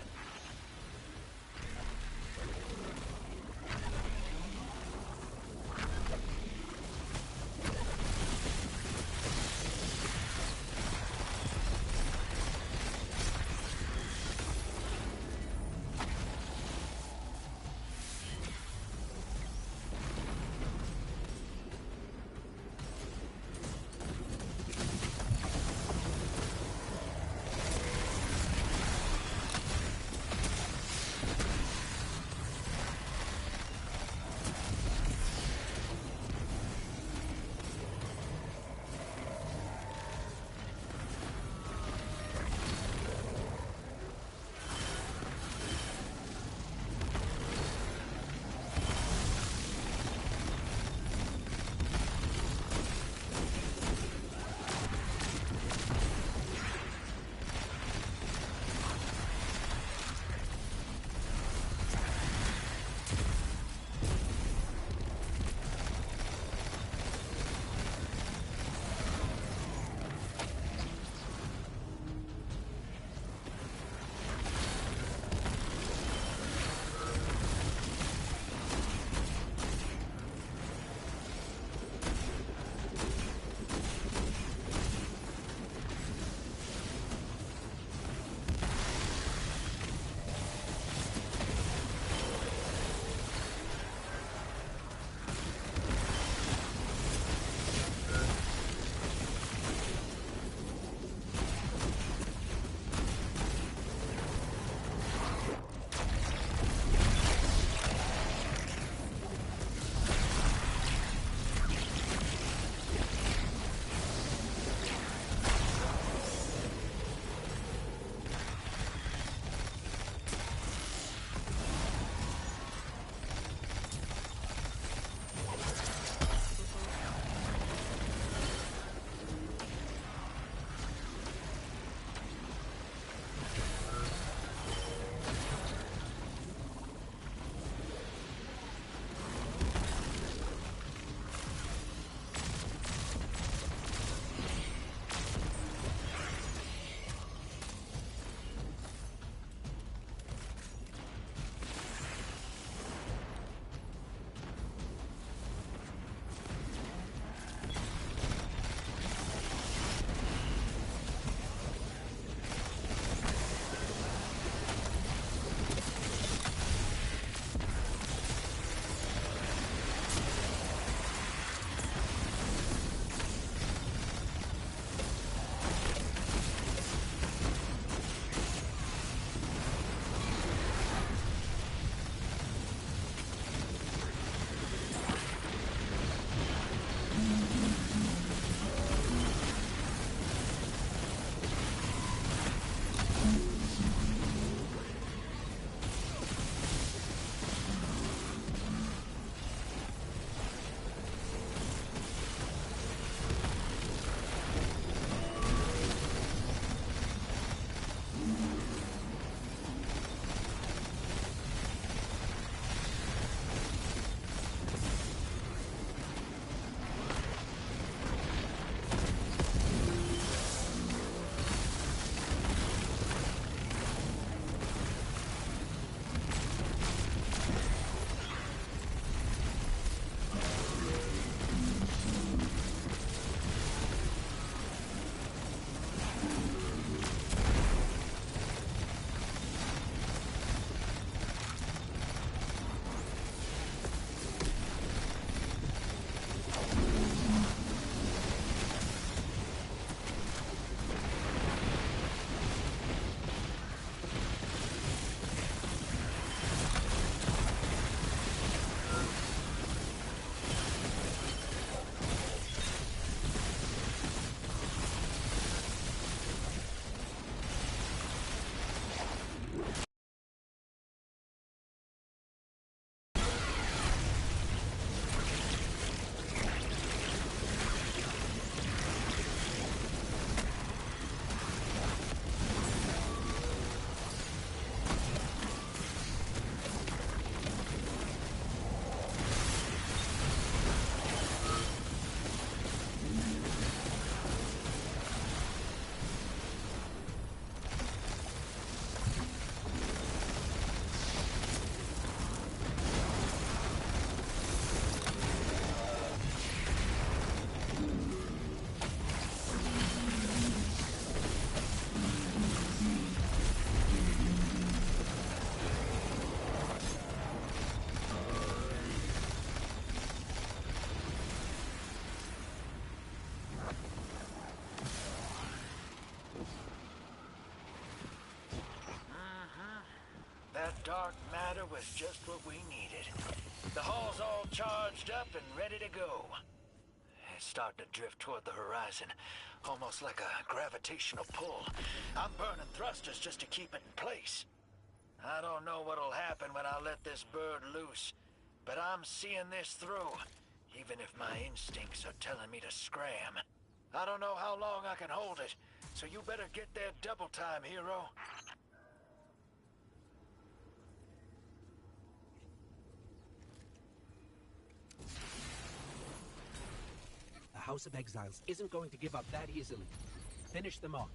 dark matter was just what we needed. The hull's all charged up and ready to go. It's starting to drift toward the horizon, almost like a gravitational pull. I'm burning thrusters just to keep it in place. I don't know what'll happen when I let this bird loose, but I'm seeing this through, even if my instincts are telling me to scram. I don't know how long I can hold it, so you better get there double time, hero. The House of Exiles isn't going to give up that easily. Finish them off.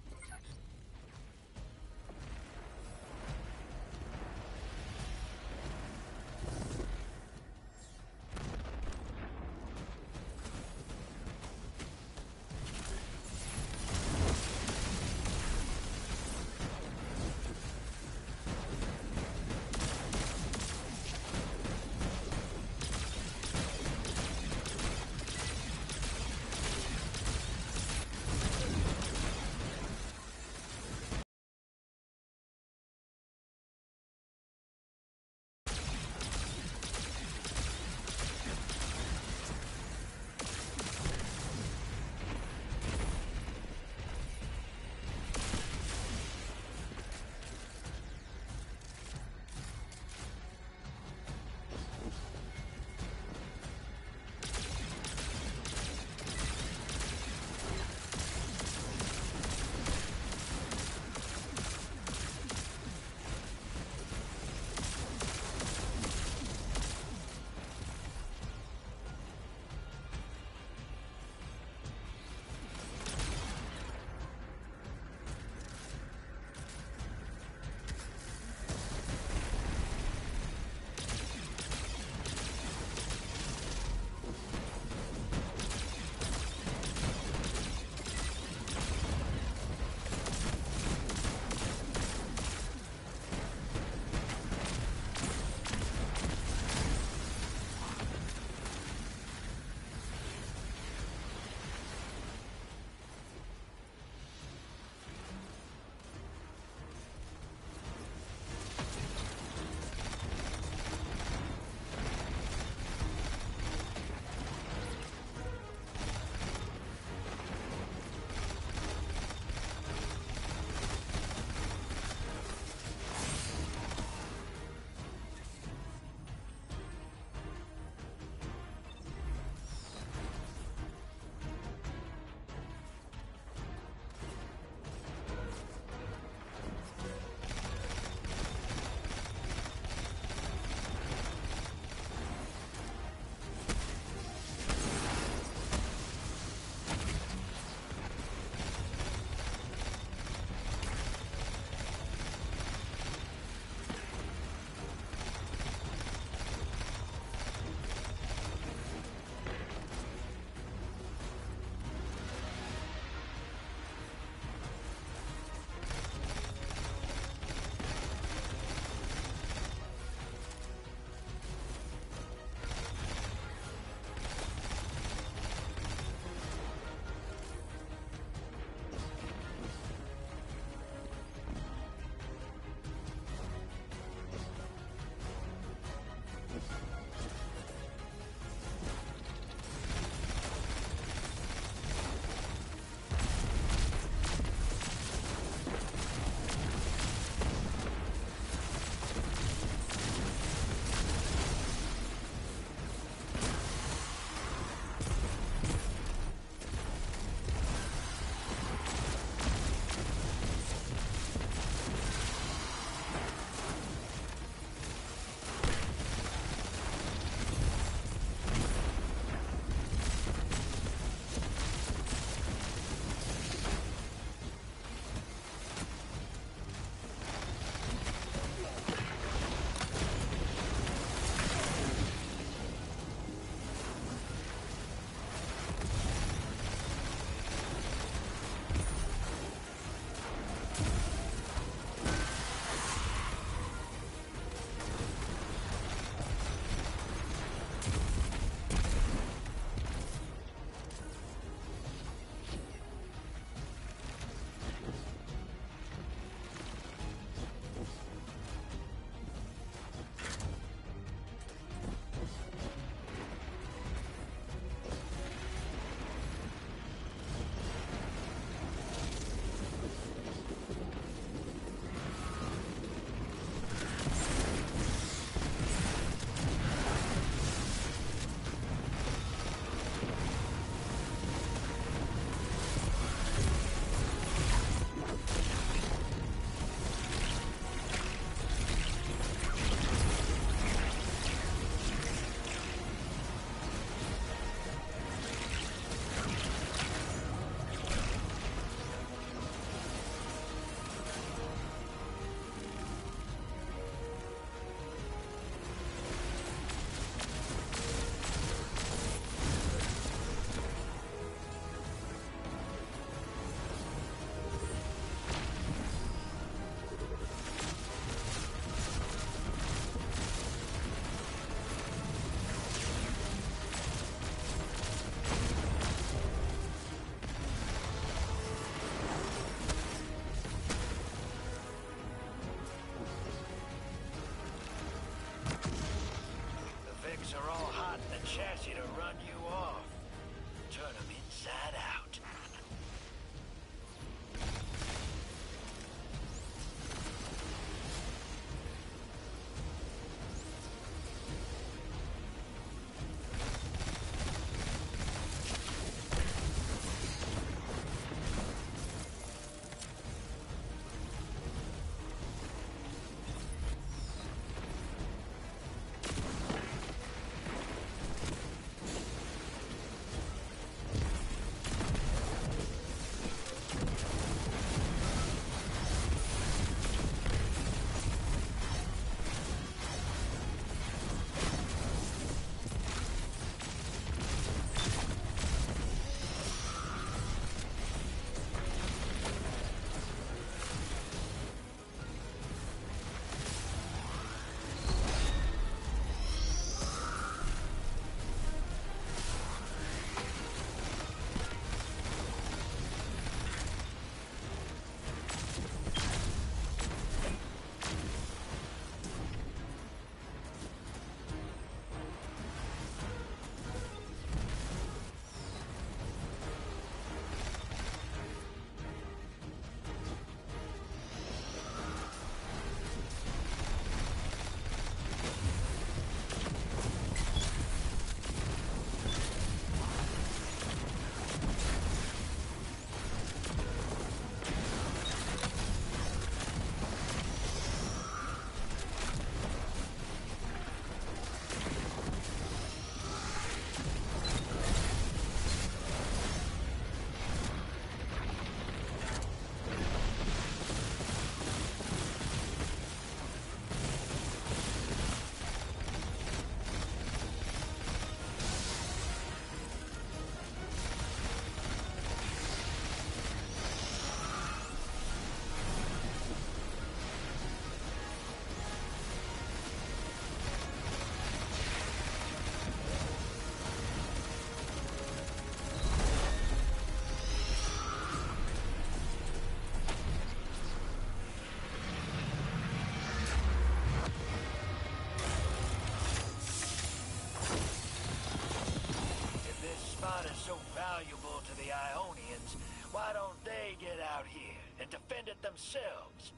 Why don't they get out here and defend it themselves?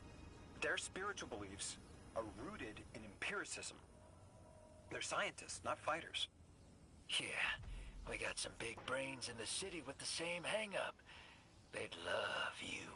Their spiritual beliefs are rooted in empiricism. They're scientists, not fighters. Yeah, we got some big brains in the city with the same hang-up. They'd love you.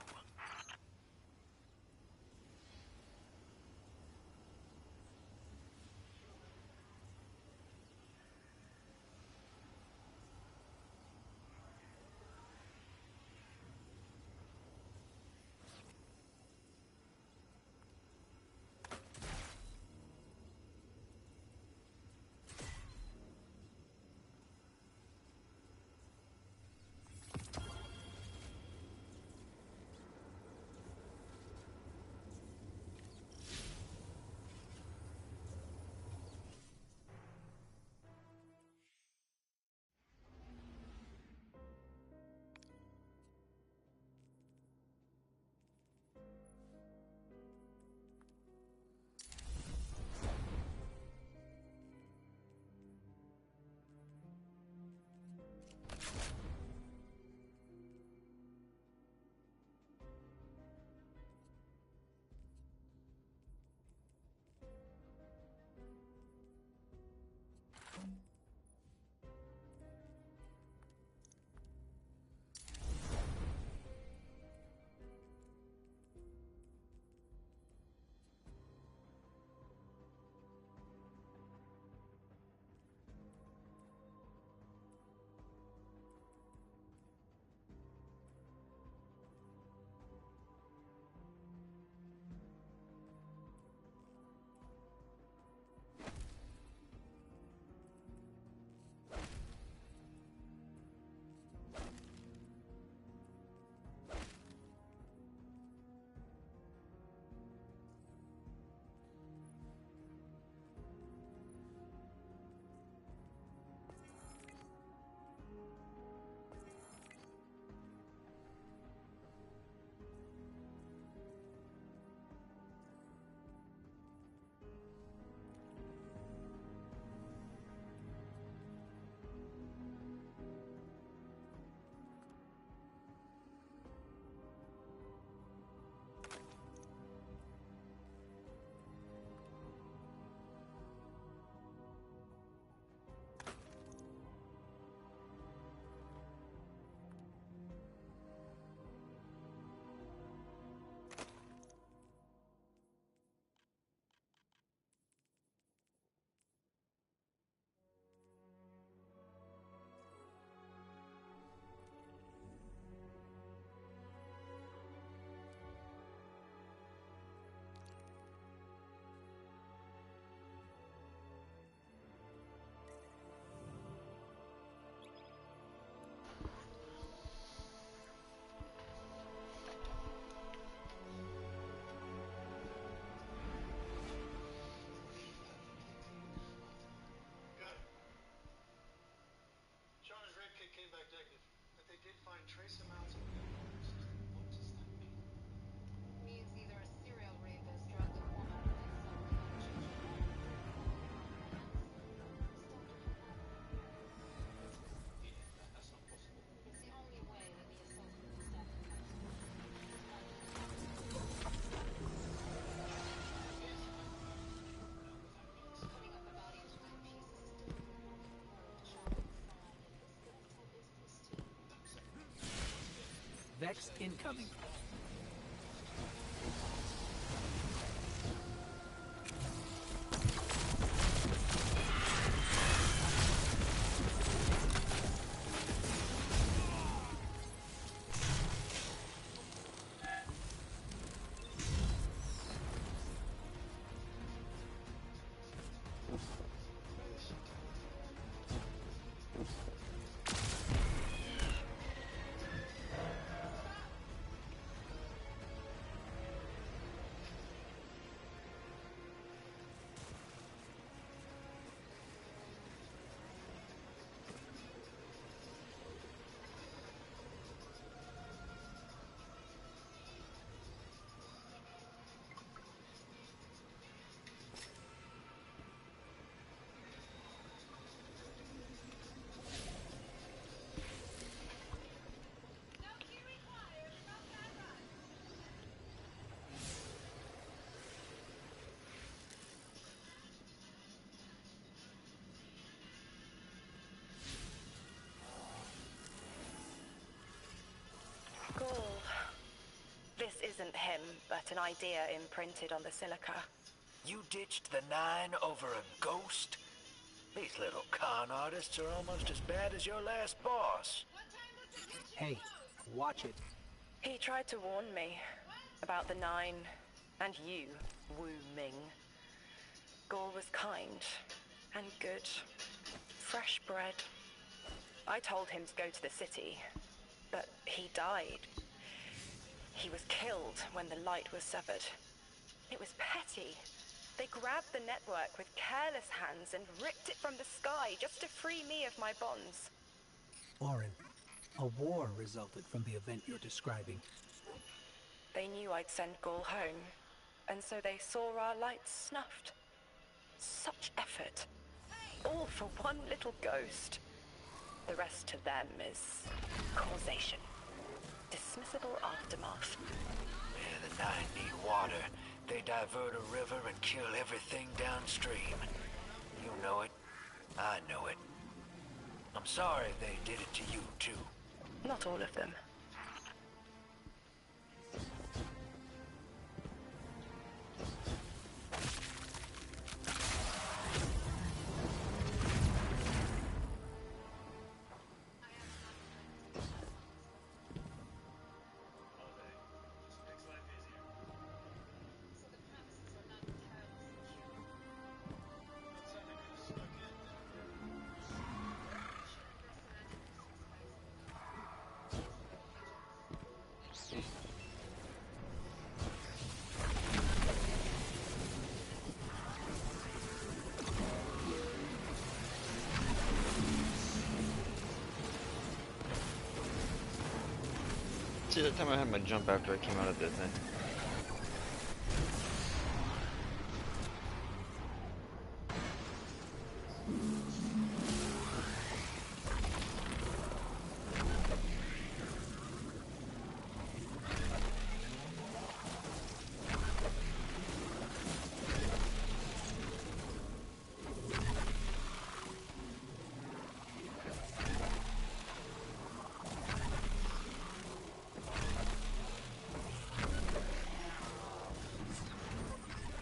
trace amounts of newborns. What does that mean? Means either a serial rapist drugged a woman with some That's not possible. It's the only way that the assault could be stopped. Cutting up the body into 9 pieces is difficult. Chopping the side is good at Vex incoming. but an idea imprinted on the silica. You ditched the 9 over a ghost? These little con artists are almost as bad as your last boss. Hey, watch it. He tried to warn me about the 9 and you, Wu Ming. Gaul was kind and good, fresh bread. I told him to go to the city, but he died. He was killed when the light was severed. It was petty. They grabbed the network with careless hands and ripped it from the sky just to free me of my bonds. Orin, a war resulted from the event you're describing. They knew I'd send Gaul home, and so they saw our lights snuffed. Such effort. All for one little ghost. The rest to them is causation. Dismissible aftermath. Yeah, the 9 need water. They divert a river and kill everything downstream. You know it. I know it. I'm sorry they did it to you, too. Not all of them. See, that time I had my jump after I came out of that thing.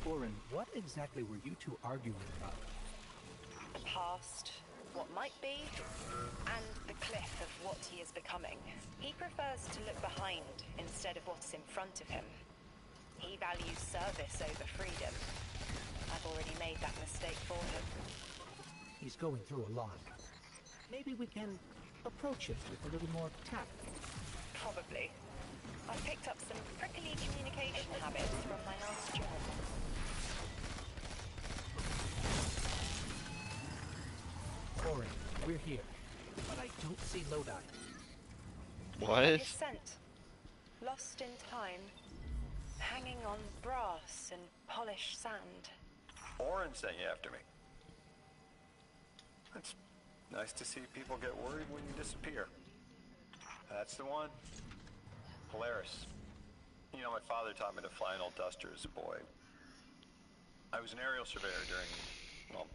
Orin, what exactly were you two arguing about? The past, what might be, and the cliff of what he is becoming. He prefers to look behind instead of what's in front of him. He values service over freedom. I've already made that mistake for him. He's going through a lot. Maybe we can approach it with a little more tact. Probably. I picked up some prickly communication habits from my last job. Orin, we're here, but I don't see Lodi. What? His scent. Lost in time. Hanging on brass and polished sand. Orin sent you after me. It's nice to see people get worried when you disappear. That's the one. Polaris. You know, my father taught me to fly an old Duster as a boy. I was an aerial surveyor during, well,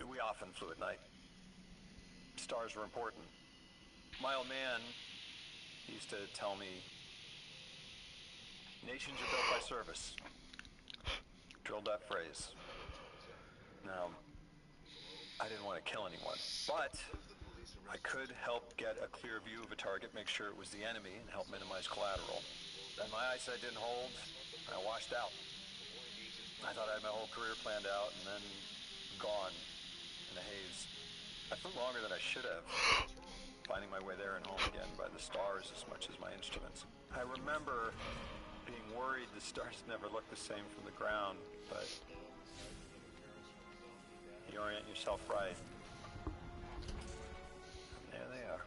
we often flew at night. Stars were important. My old man used to tell me, nations are built by service. Drilled that phrase. Now, I didn't want to kill anyone, but I could help get a clear view of a target, make sure it was the enemy, and help minimize collateral. Then my eyesight didn't hold, and I washed out. I thought I had my whole career planned out, and then gone in the haze. I flew longer than I should have, finding my way there and home again by the stars as much as my instruments. I remember being worried the stars never look the same from the ground, but you orient yourself right. There they are.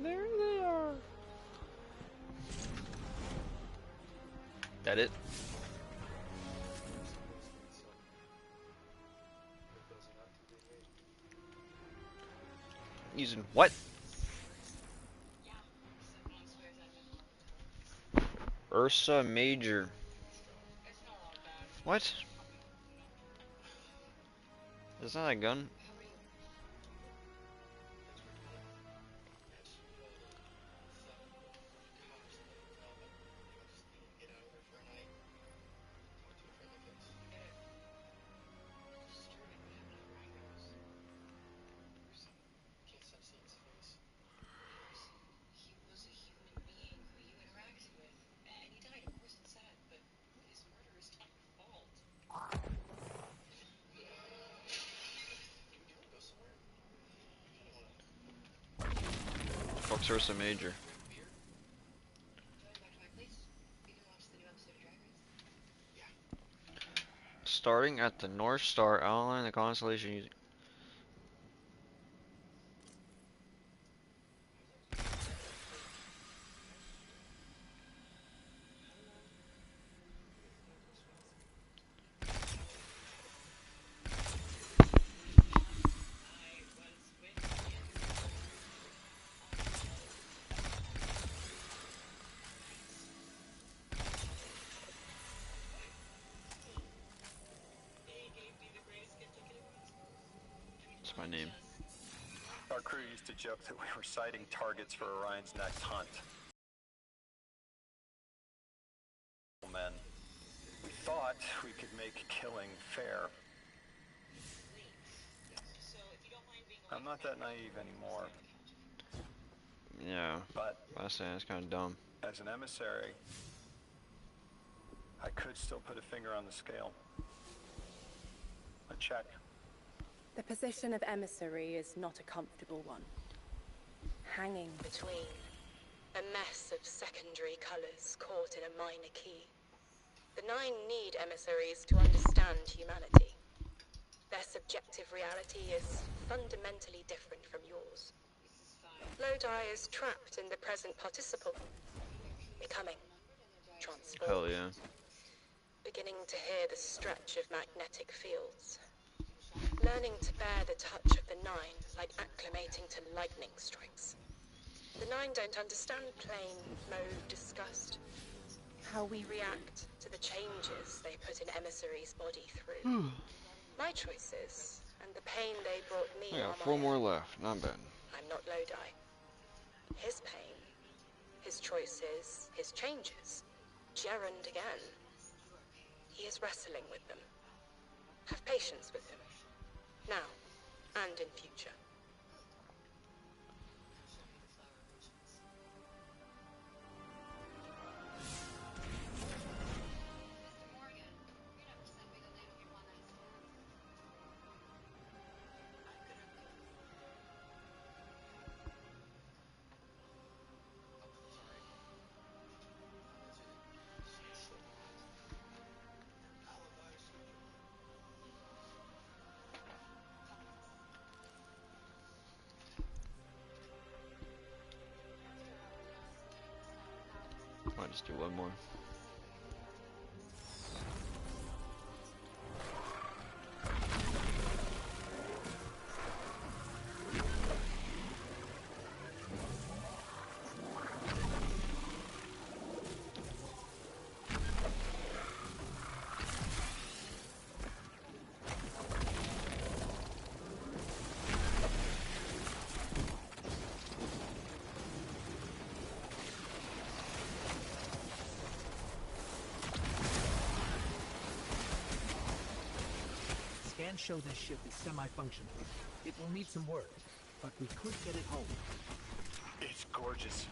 There they are. That it? Using what? Ursa Major. What? Is that a gun? fuck's Ursa Major? Starting at the North Star, outline the constellation using. That's my name. Our crew used to joke that we were sighting targets for Orion's next hunt. Men, we thought we could make killing fair. I'm not that naive anymore. Yeah. But I say it's kind of dumb. as an emissary, I could still put a finger on the scale. A check. The position of emissary is not a comfortable one. Hanging between a mess of secondary colors caught in a minor key. The Nine need emissaries to understand humanity. Their subjective reality is fundamentally different from yours. Lodi is trapped in the present participle, becoming, transformed. Hell yeah. Beginning to hear the stretch of magnetic fields. Learning to bear the touch of the Nine like acclimating to lightning strikes. The Nine don't understand plain mode disgust. How we react to the changes they put an emissary's body through. My choices and the pain they brought me I are got 4 my more own. left. Not bad. I'm not Lodi. His pain, his choices, his changes. Gerund again. He is wrestling with them. Have patience with him. Now, and in future. Might just do one more. Scans show this ship is semi-functional. It will need some work, but we could get it home. It's gorgeous.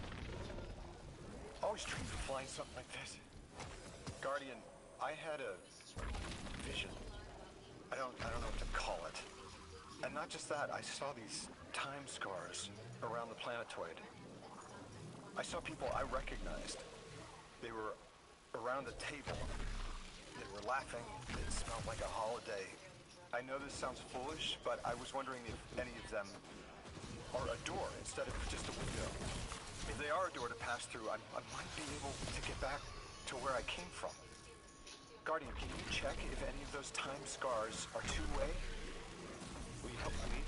Always dreamed of flying something like this. Guardian, I had a vision. I don't know what to call it. And not just that, I saw these time scars around the planetoid. I saw people I recognized. They were around a table. They were laughing. It smelled like a holiday. I know this sounds foolish, but I was wondering if any of them are a door instead of just a window. If they are a door to pass through, I might be able to get back to where I came from. Guardian, can you check if any of those time scars are two-way? Will you help me?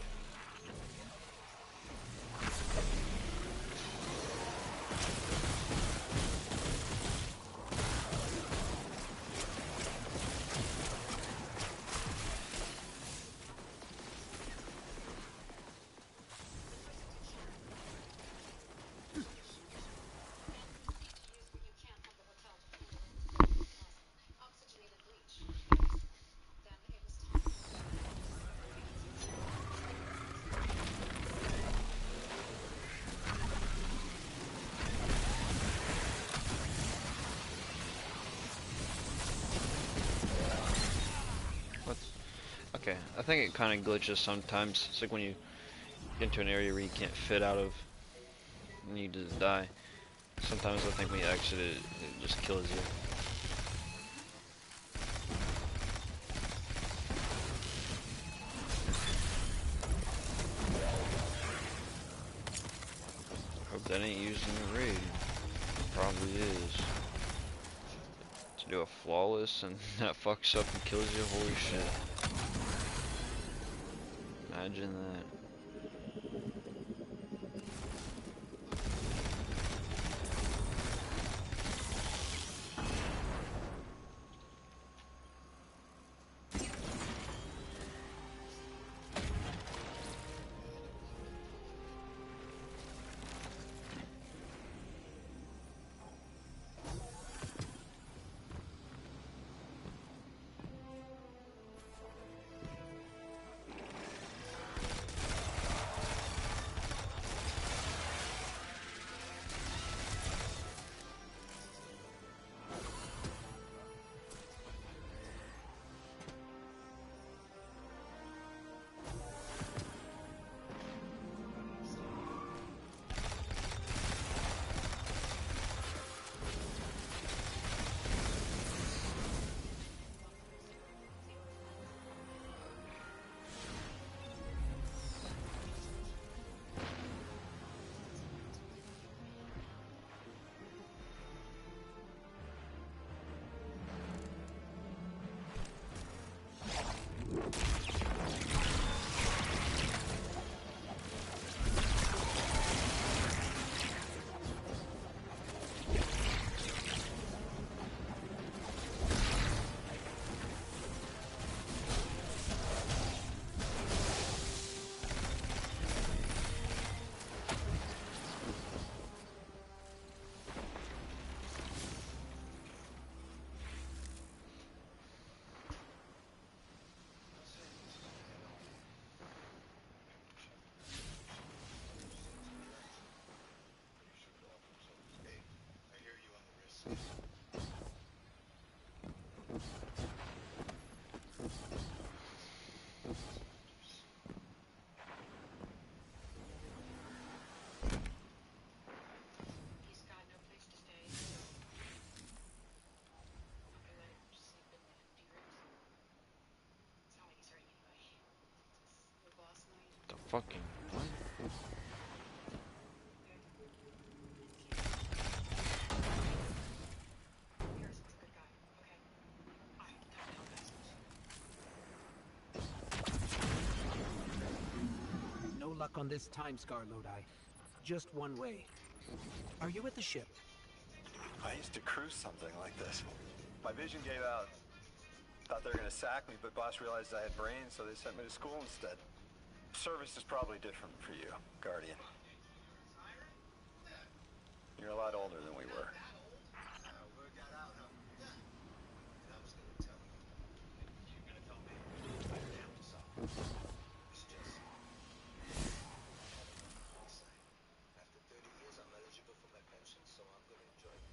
Okay, I think it kind of glitches sometimes. It's like when you get into an area where you can't fit out of need to die. Sometimes I think when you exit it, it just kills you. Hope that ain't using the raid. Probably is. To do a flawless and that fucks up and kills you, holy shit. Imagine that. He's got no place to stay, so I let him sleep in the empty rooms. It's not like he's hurting anybody. Just the last night. The fucking what? Harrison's a good guy, okay? I have to tell guys. No luck on this time, Scar Lodi. Just one way. Are you at the ship? I used to cruise something like this. My vision gave out. Thought they were gonna sack me, but boss realized I had brains, so they sent me to school instead. Service is probably different for you, Guardian. You're a lot older than we were. After 30 years, I'm eligible for my pension, so I'm gonna enjoy it.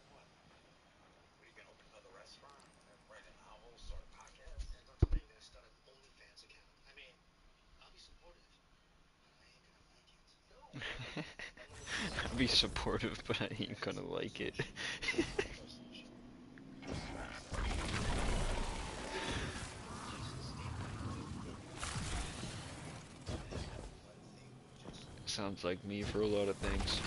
What? Are you gonna open another restaurant? Write a novel, start a podcast? Yeah, don't tell me you're gonna start an OnlyFans account. I mean, I'll be supportive, but I ain't gonna like it. No. Be supportive, but I ain't gonna like it. Sounds like me for a lot of things.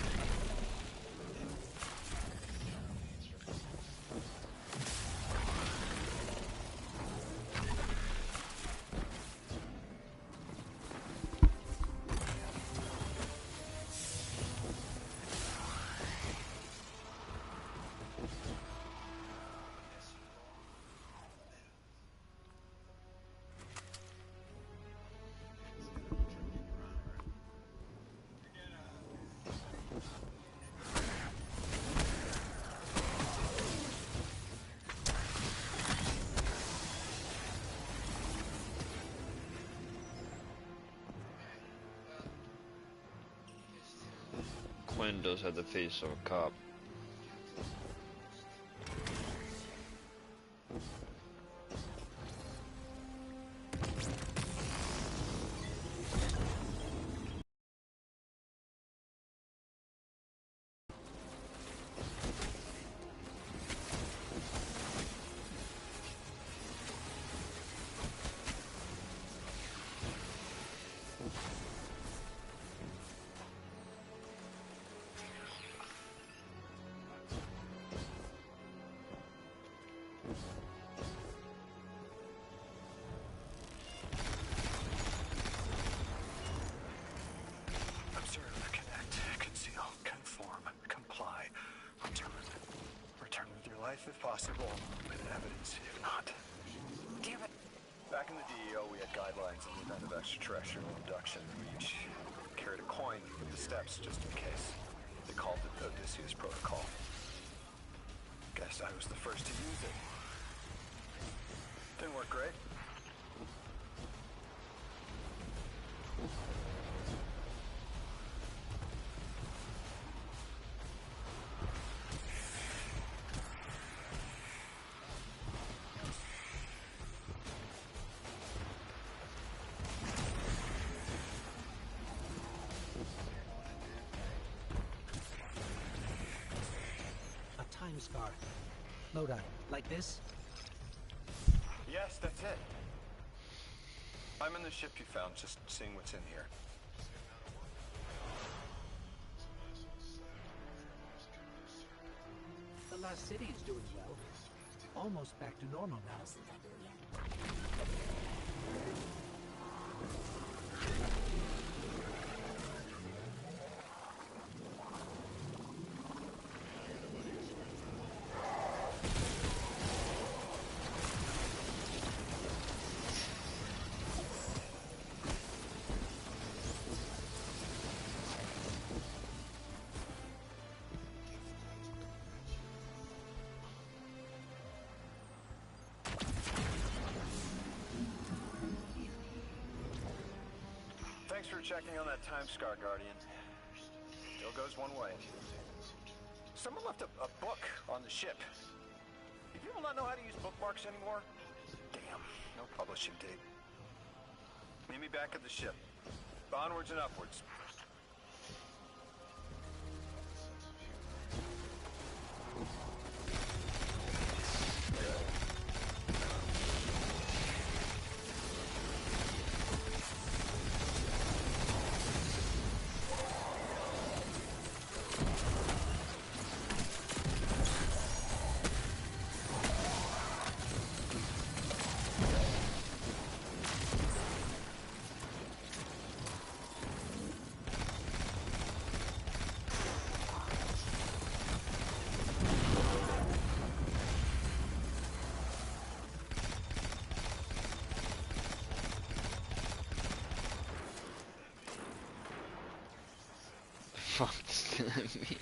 Quinn does have the face of a cop. possible with evidence, if not. Damn it! Back in the DEO, we had guidelines in the event of extraterrestrial abduction. We each carried a coin with the steps, just in case. They called it the Odysseus Protocol. Guess I was the first to use it. Didn't work great. Time scar. Lodi, like this? Yes, that's it. I'm in the ship you found, just seeing what's in here. The last city is doing well. Almost back to normal now. Thanks for checking on that time scar, Guardian. Still goes one way. Someone left a book on the ship. Do people not know how to use bookmarks anymore? Damn, no publishing date. Meet me back at the ship. Onwards and upwards. Fuck me.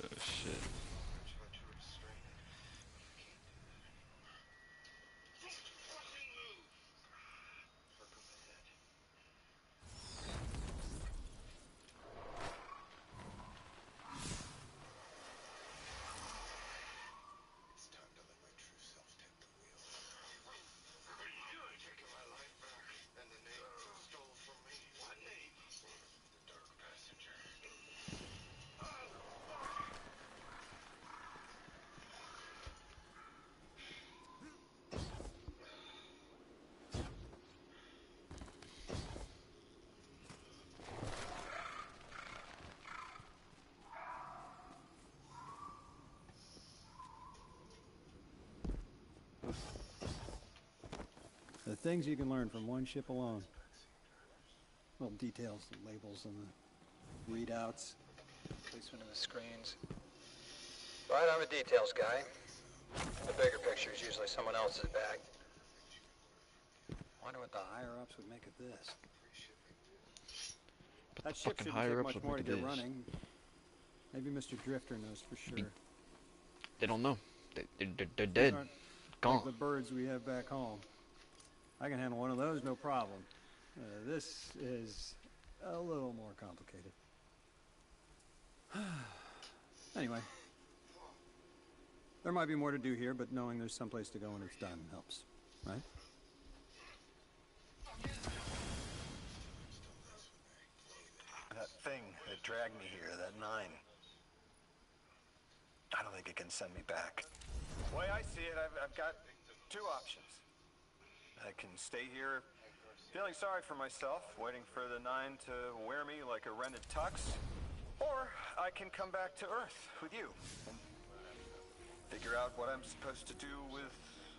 Oh shit. The things you can learn from one ship alone. Little details, the labels and the readouts, placement of the screens. Right, I'm a details guy. The bigger picture is usually someone else's bag. Wonder what the higher-ups would make of this. That ship fucking shouldn't take higher-ups much would more to make of get this. running. Maybe Mr. Drifter knows for sure. They don't know. They're These dead. aren't Gone. like the birds we have back home. I can handle one of those, no problem. This is a little more complicated. Anyway, there might be more to do here, but knowing there's someplace to go when it's done helps, right? That thing that dragged me here, that 9. I don't think it can send me back. The way I see it, I've got 2 options. I can stay here feeling sorry for myself, waiting for the 9 to wear me like a rented tux. Or I can come back to Earth with you and figure out what I'm supposed to do with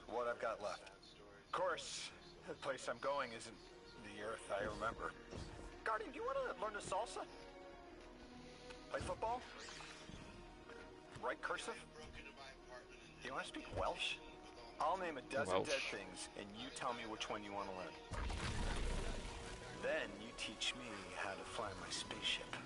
what I've got left. Of course, the place I'm going isn't the Earth I remember. Guardian, do you want to learn the salsa? Play football? Write cursive? Do you want to speak Welsh? I'll name a dozen Welsh. dead things, and you tell me which one you want to learn. Then you teach me how to fly my spaceship.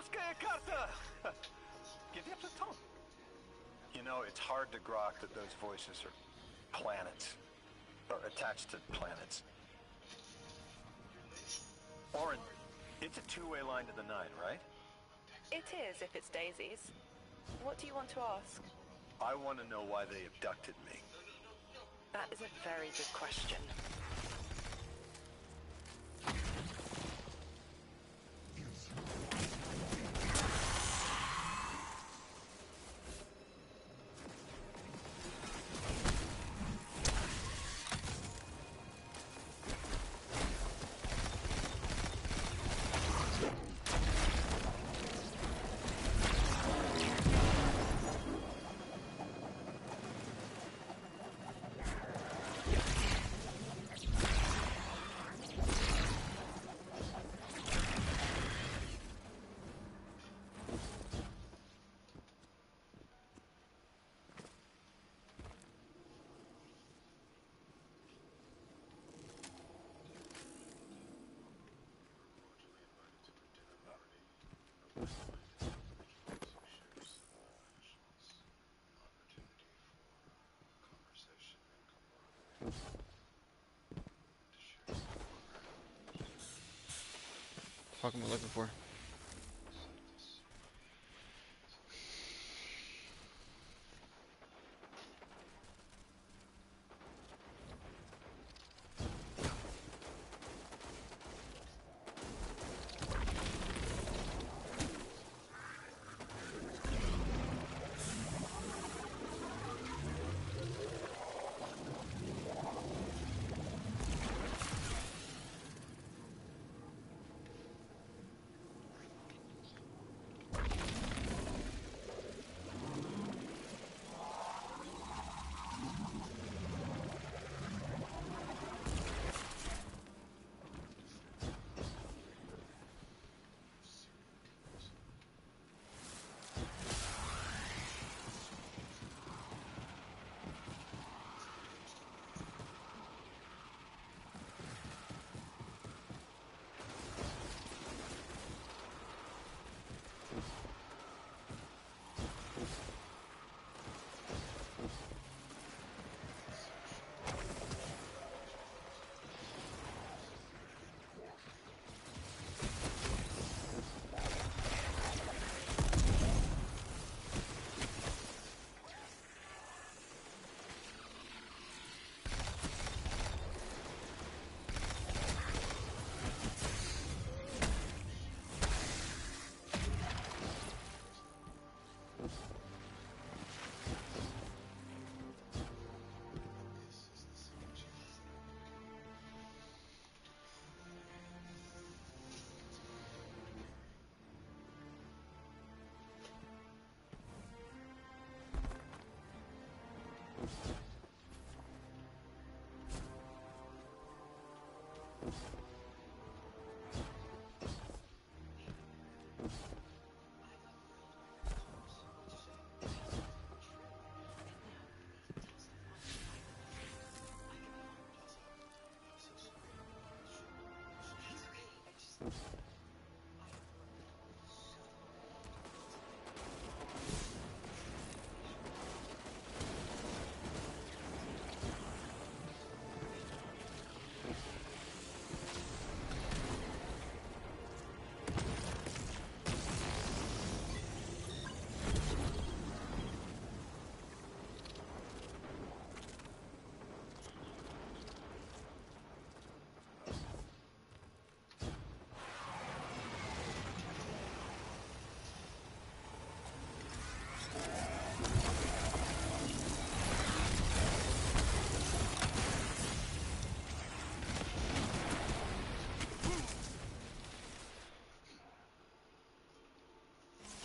Ruskaya Karta! Give you a tone. You know, it's hard to grok that those voices are planets. Or attached to planets. Orin, it's a two-way line to the Nine, right? It is, if it's daisies. What do you want to ask? I want to know why they abducted me. That is a very good question. Fuck am I looking for?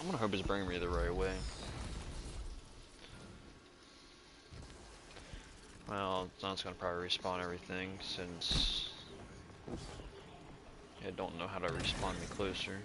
I'm gonna hope it's bringing me the right way. Well, it's not gonna probably respawn everything since I don't know how to respawn me closer.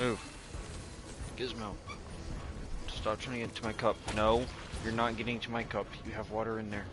Ooh. Gizmo. Stop trying to get to my cup. No, you're not getting to my cup. You have water in there.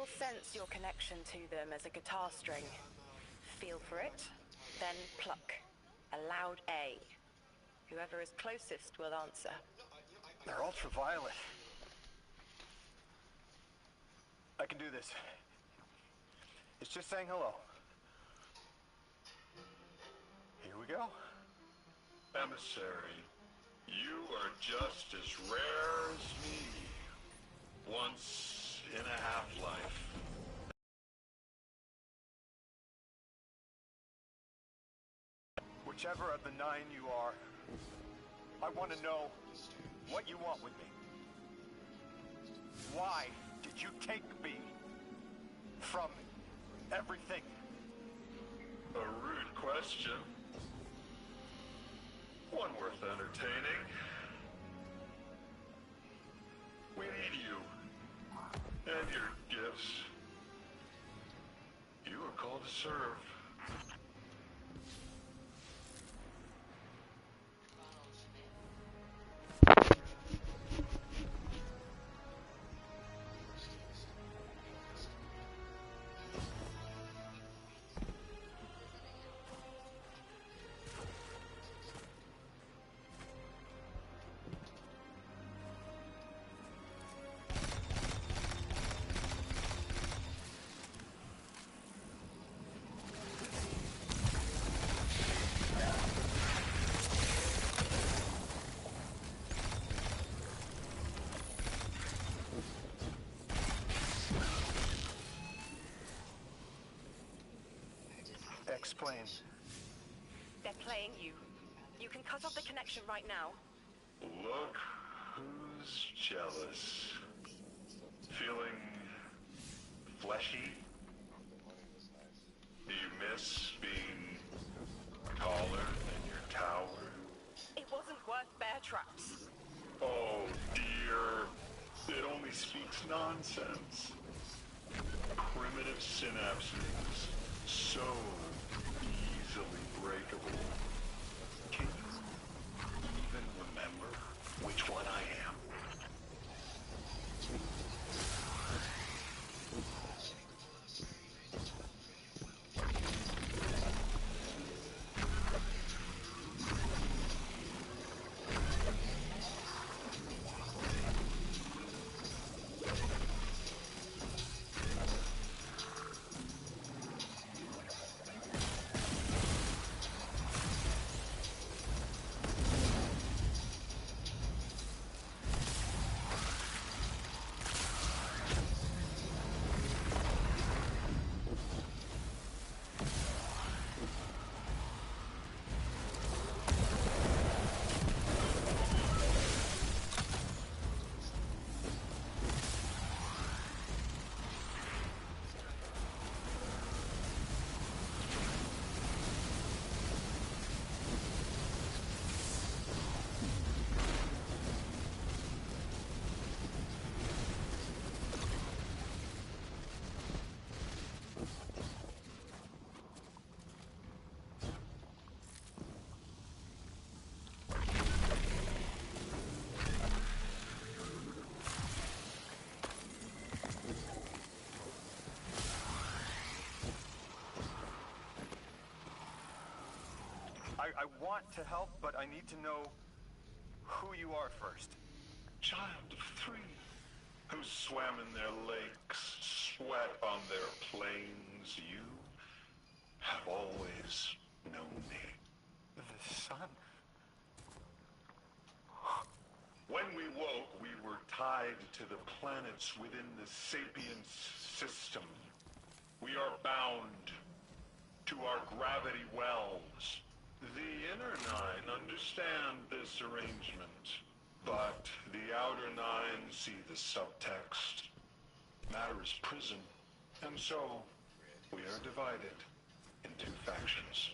you'll sense your connection to them as a guitar string. Feel for it, then pluck. A loud A. Whoever is closest will answer. They're ultraviolet. I can do this. It's just saying hello. Here we go. Emissary, you are just as rare as me. Once in a half-life. Whichever of the 9 you are, I want to know what you want with me. Why did you take me from everything? A rude question. One worth entertaining. We need you. And your gifts. You are called to serve. Explain. They're playing you. You can cut off the connection right now. Look who's jealous. Feeling fleshy? Do you miss being taller than your tower? It wasn't worth bear traps. Oh dear. It only speaks nonsense. Primitive synapses. So easily breakable. Can you even remember which one I am? I want to help, but I need to know who you are first. Child of 3, who swam in their lakes, sweat on their plains, you have always known me. The sun? When we woke, we were tied to the planets within the Sapience system. We are bound to our gravity wells. The inner 9 understand this arrangement, but the outer 9 see the subtext. Matter is prison, and so we are divided into factions.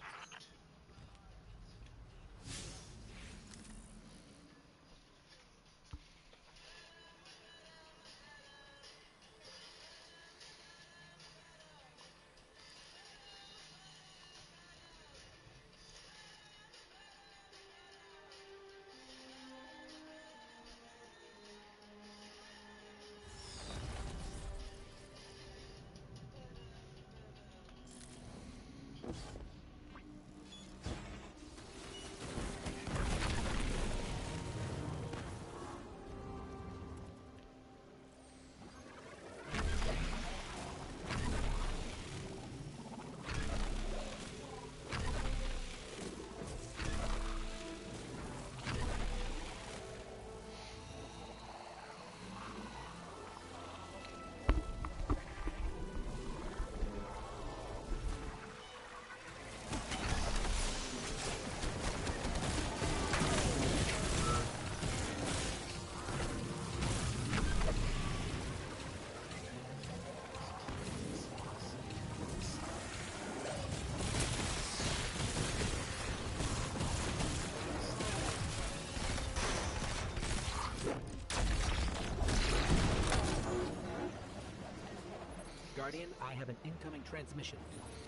Guardian, I have an incoming transmission.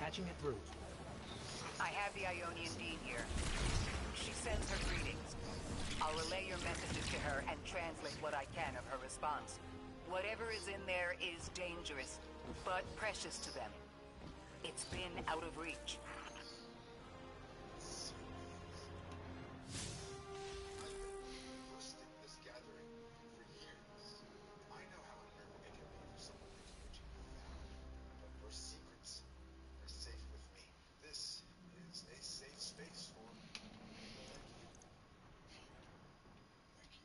Patching it through. I have the Ionian Dean here. She sends her greetings. I'll relay your messages to her and translate what I can of her response. Whatever is in there is dangerous, but precious to them. It's been out of reach. Hosting this gathering for years. I know how unnerving it can be for someone to get you found, but your secrets are safe with me. This is a safe space for people like you. Like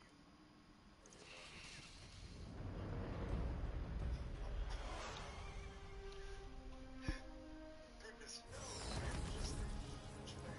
you. Goodness knows I am just a huge fan.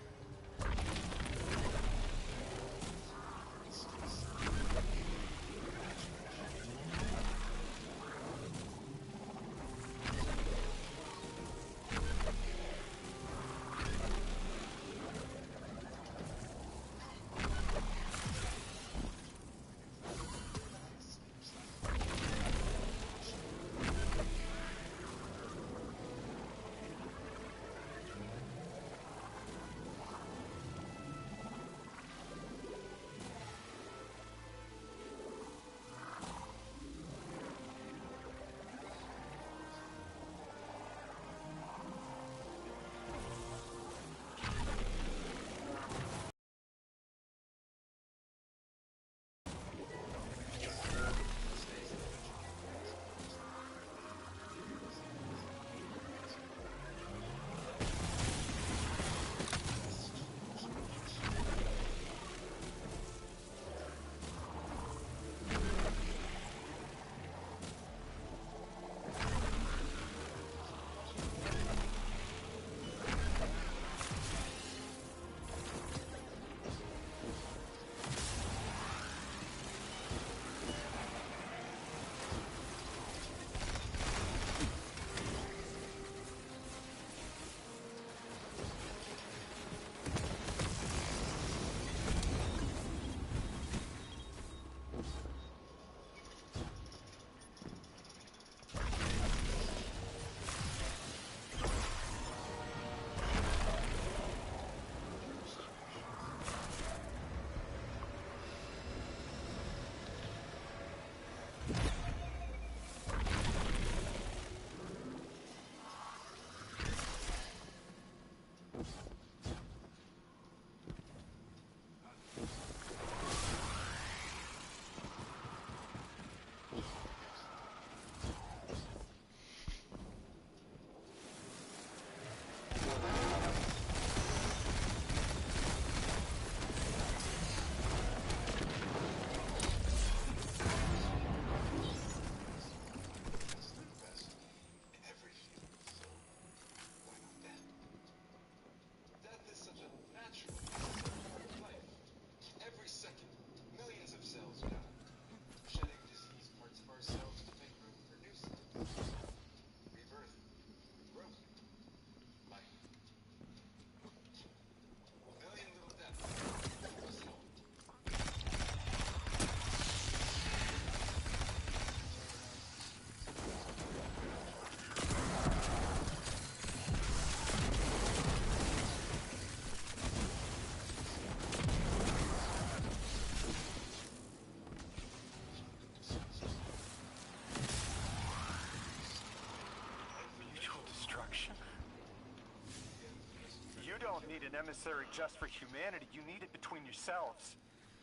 don't need an emissary just for humanity. You need it between yourselves.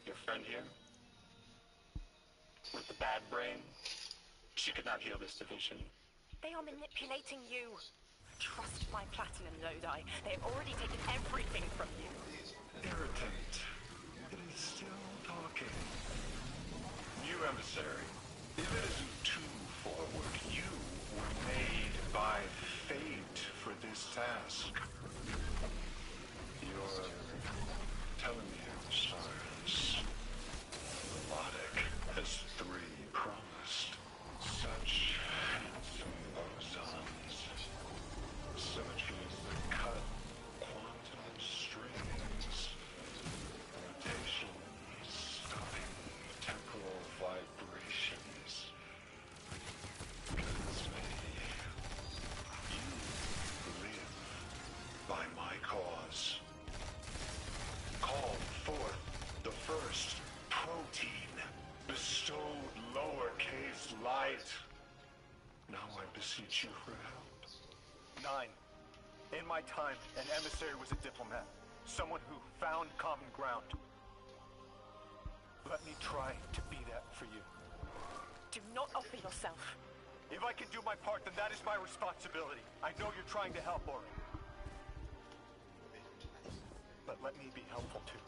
Your friend here? With the bad brain? She could not heal this division. They are manipulating you. Trust my platinum, Lodi. They have already taken everything from you. Irritant. It is still talking. New emissary. If it isn't too forward, you were made by fate for this task. You're telling me of the stars. Melodic as three promised. Such handsome bosons. Symmetry is the cut quantum strings. Right. Now I beseech you for help. 9. In my time, an emissary was a diplomat. Someone who found common ground. Let me try to be that for you. Do not offer yourself. If I can do my part, then that is my responsibility. I know you're trying to help, Orin. But let me be helpful too.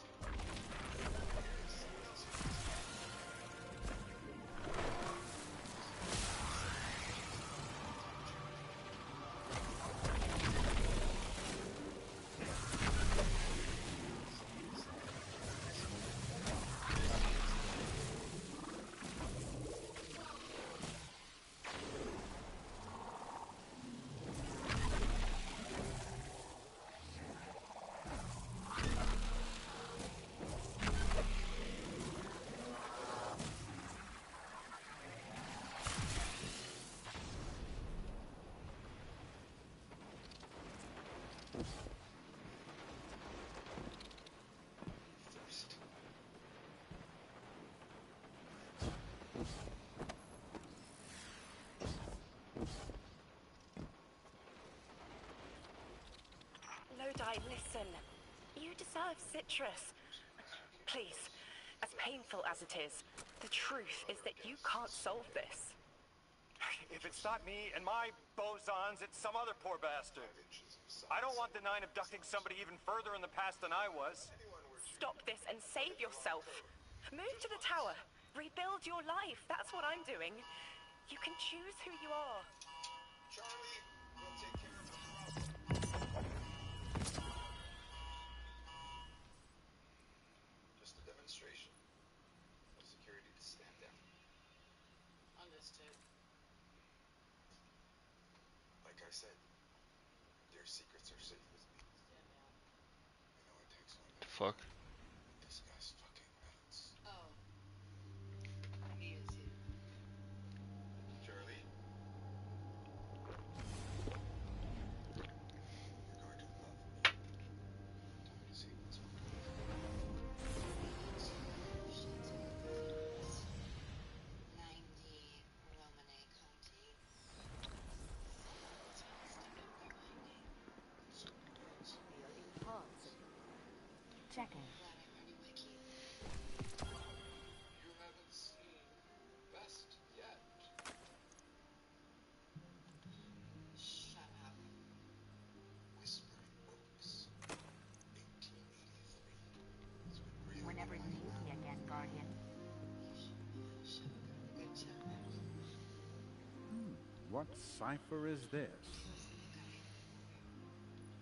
Lodi, listen. You deserve citrus. Please, as painful as it is, the truth is that you can't solve this. If it's not me and my bosons, it's some other poor bastard. I don't want the 9 abducting somebody even further in the past than I was. Stop this and save yourself. Move to the tower. Rebuild your life. That's what I'm doing. You can choose who you are. Charlie, we'll take care of the problem. Just a demonstration of security to stand down. Understood. Like I said, their secrets are safe with me. Stand down. I know it takes one to Fuck. This guy's fucking nuts. Oh. Me too. Charlie? You're going to love me. Tell me to see what's going on. Checking. You haven't seen best yet. Shut up. Whispering Oaks, 1883. It's been really Whenever you need me again, Guardian. Good job. What cipher is this?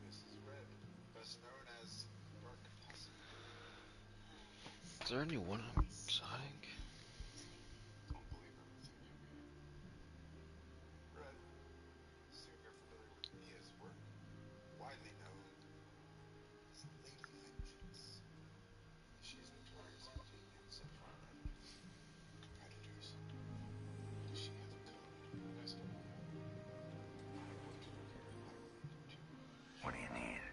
This is Red, best known as Dark Posse. Is there anyone I'm exotic? Don't believe everything you read. Red, assume you're familiar with Mia's work, widely known as Lady Vengeance. She's notorious for taking out sexual predators. Does she have a code? Yes. I want you to carry my religion too. What do you need?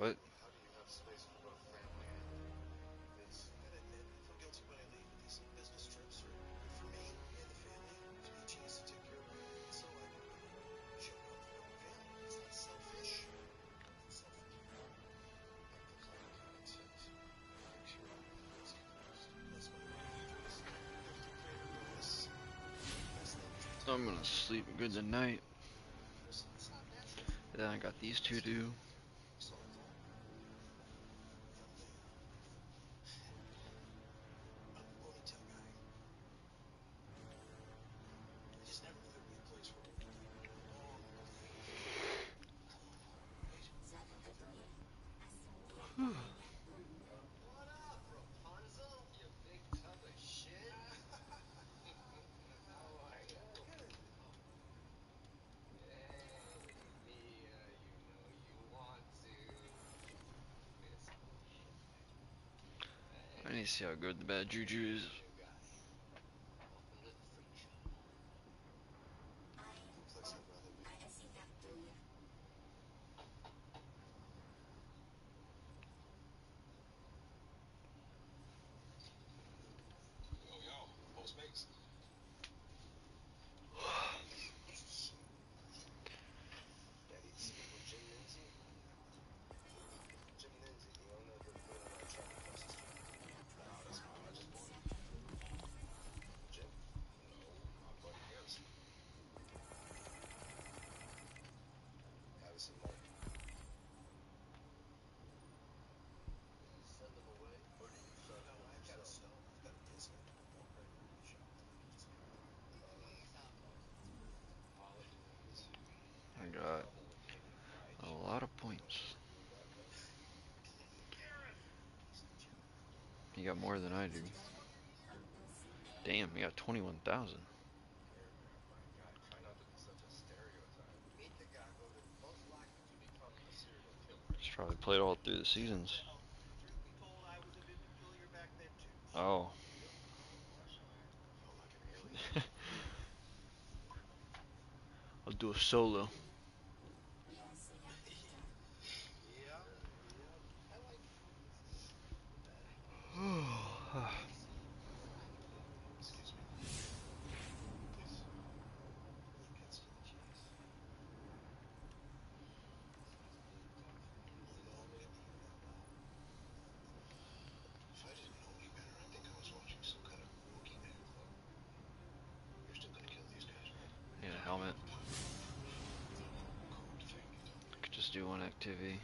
What? How do you have space for both family and this? I gotta admit, I feel guilty when I leave, but these business trips are good for me and the family. Gives me a chance to take care of my needs, so I show up for my family. It's not selfish. It's selfish. Like the plan accountant says, make sure all the bills get closed. Plus, my wife enjoys hefty prayer bonus. Best thing is I'm gonna sleep good tonight. Then I got these two to do. I need to see how good the bad juju is. I got a lot of points. You got more than I do. Damn, you got 21,000. Just probably played all through the seasons. Oh. I'll do a solo. Need a helmet. Could just do one activity.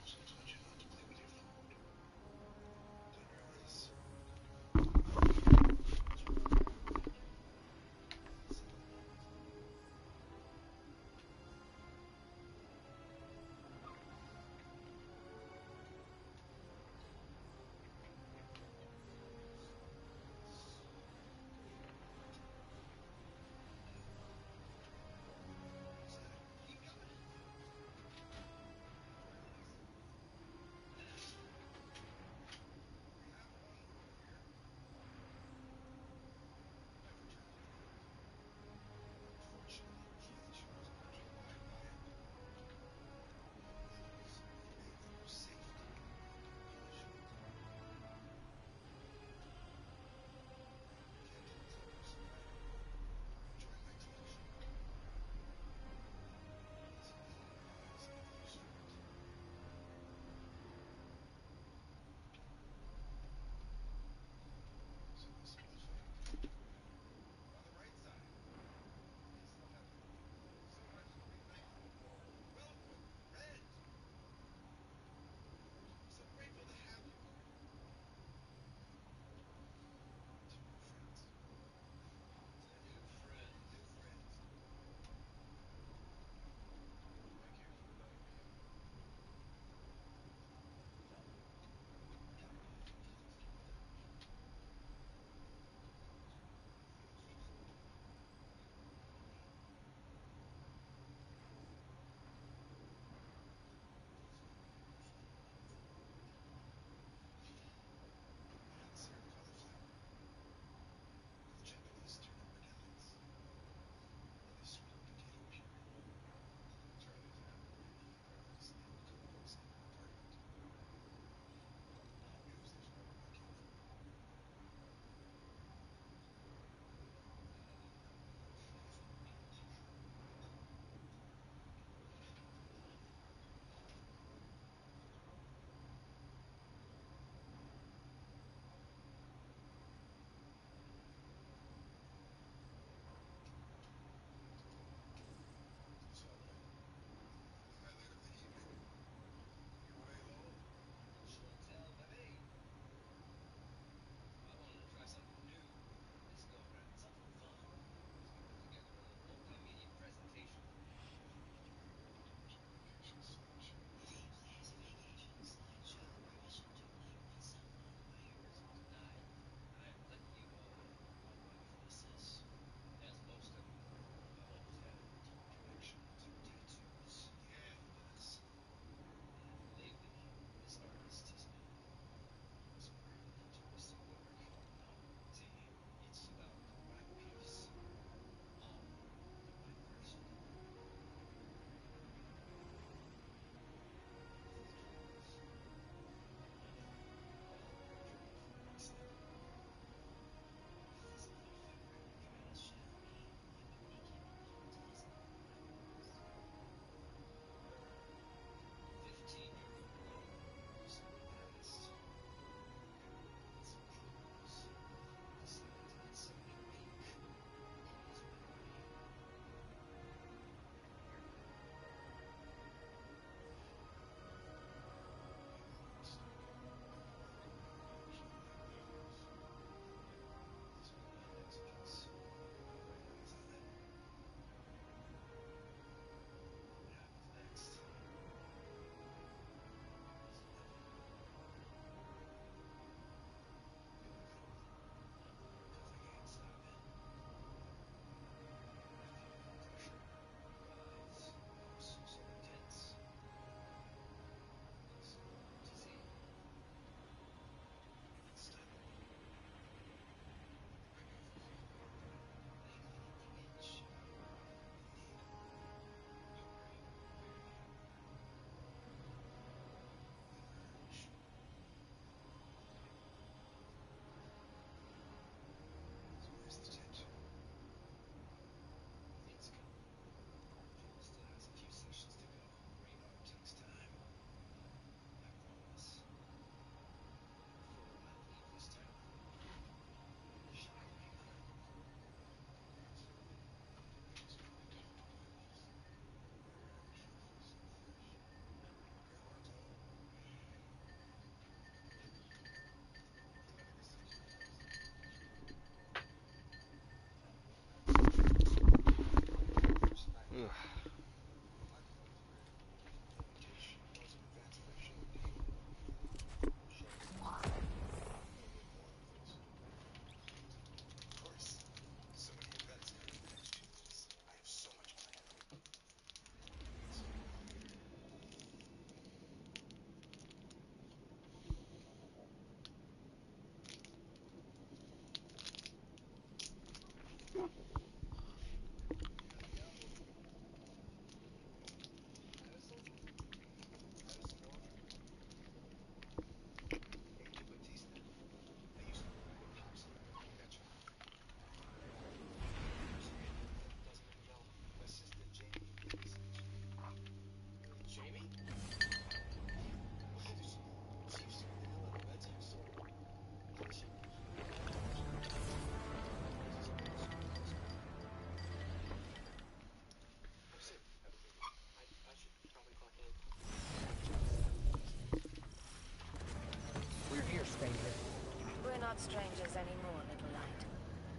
not strangers anymore, Little Light.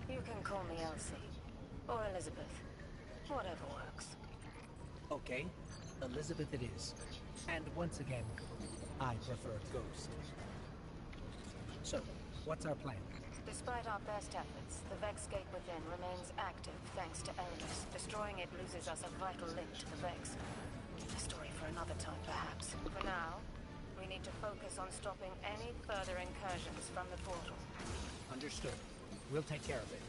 You can call me Elsie. Or Elizabeth. Whatever works. Okay, Elizabeth it is. And once again, I prefer Ghost. So, what's our plan? Despite our best efforts, the Vex Gate within remains active thanks to Erebus. Destroying it loses us a vital link to the Vex. A story for another time, perhaps. For now, we need to focus on stopping any further incursions from the portal. Understood. We'll take care of it.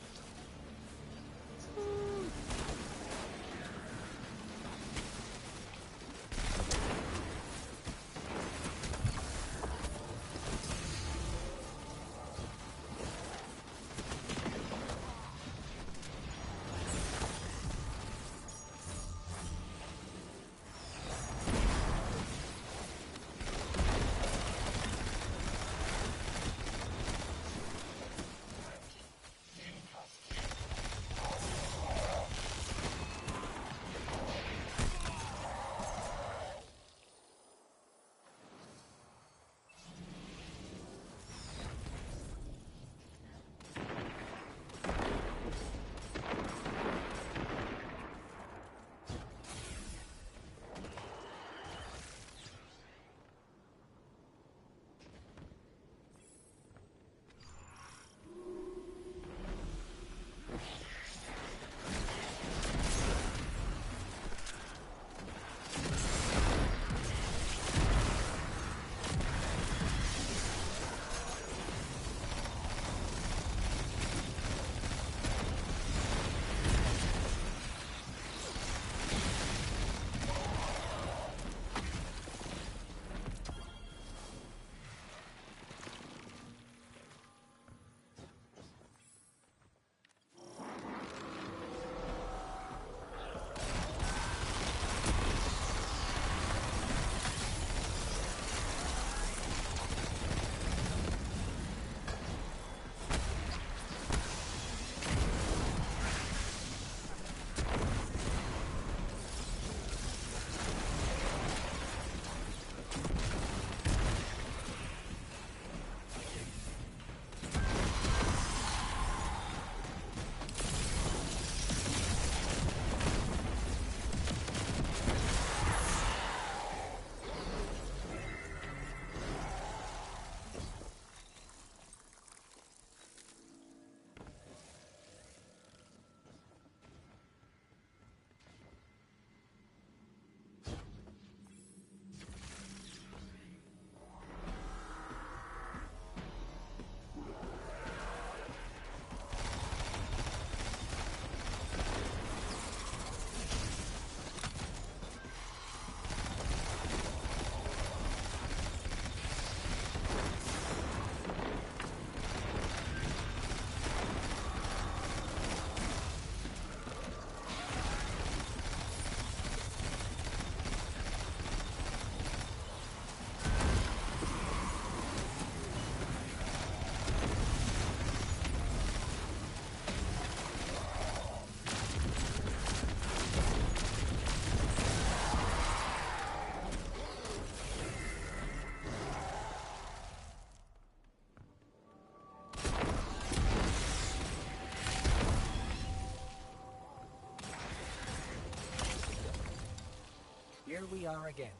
Here we are again,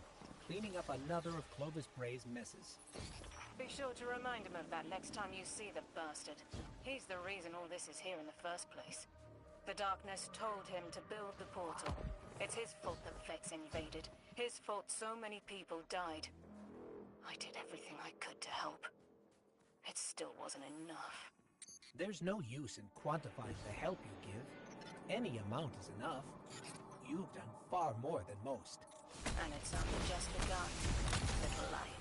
cleaning up another of Clovis Bray's messes. Be sure to remind him of that next time you see the bastard. He's the reason all this is here in the first place. The darkness told him to build the portal. It's his fault that Vex invaded. His fault so many people died. I did everything I could to help. It still wasn't enough. There's no use in quantifying the help you give. Any amount is enough. You've done far more than most. And it's only just begun, Little Light.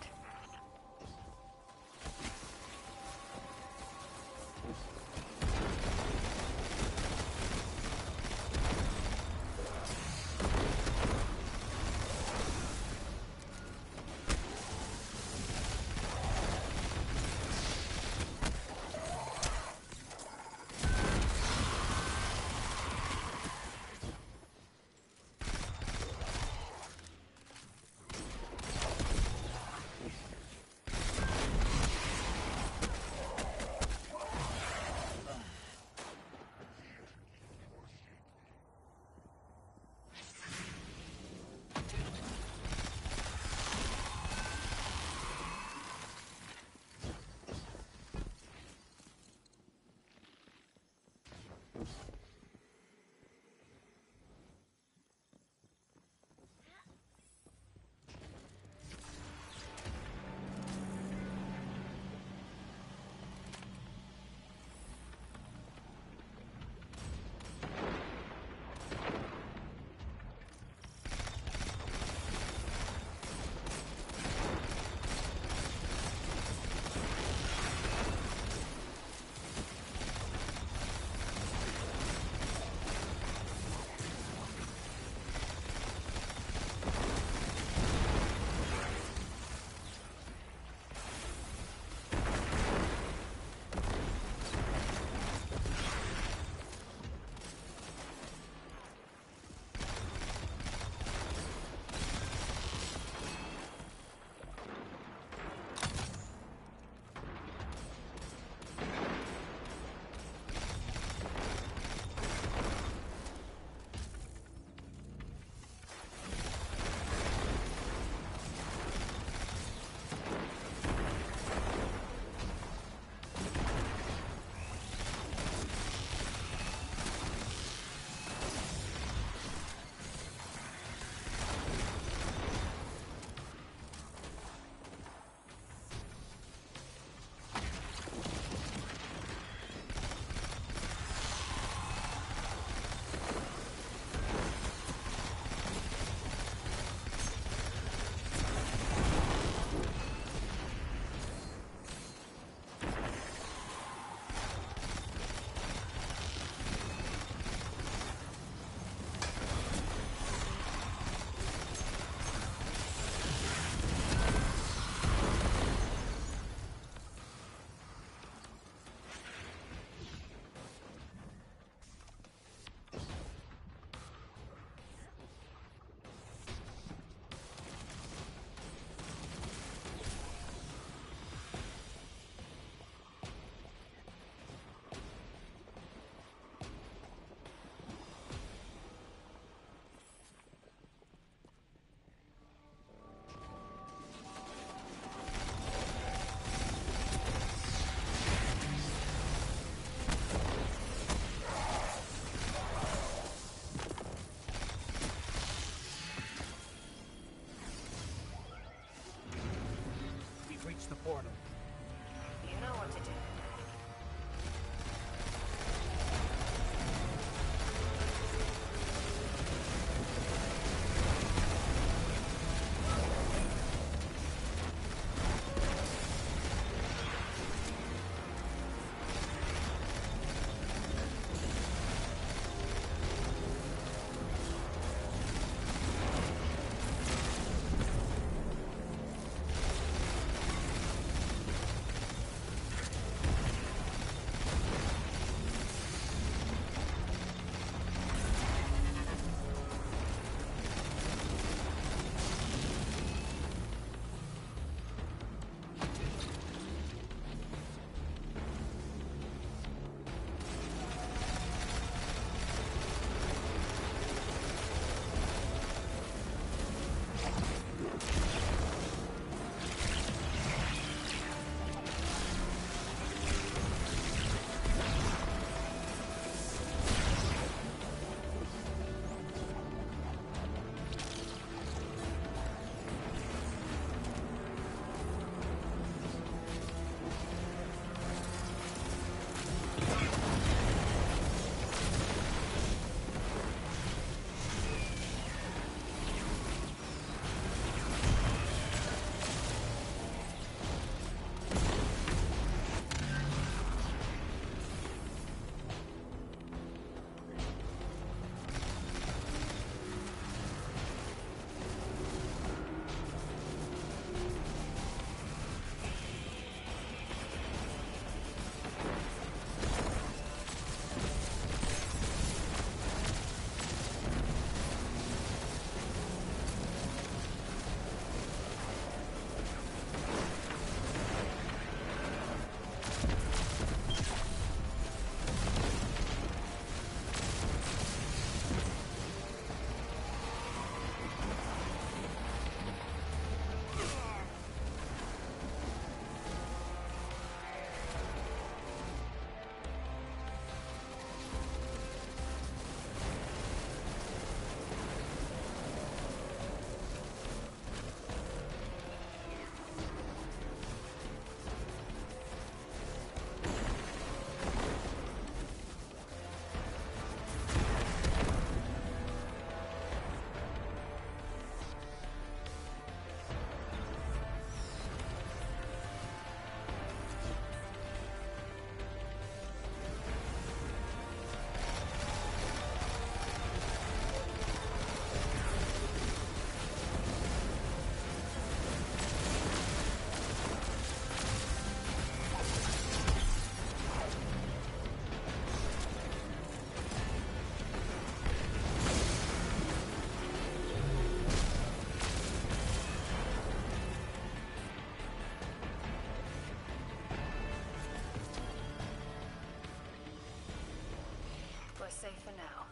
we're safe for now,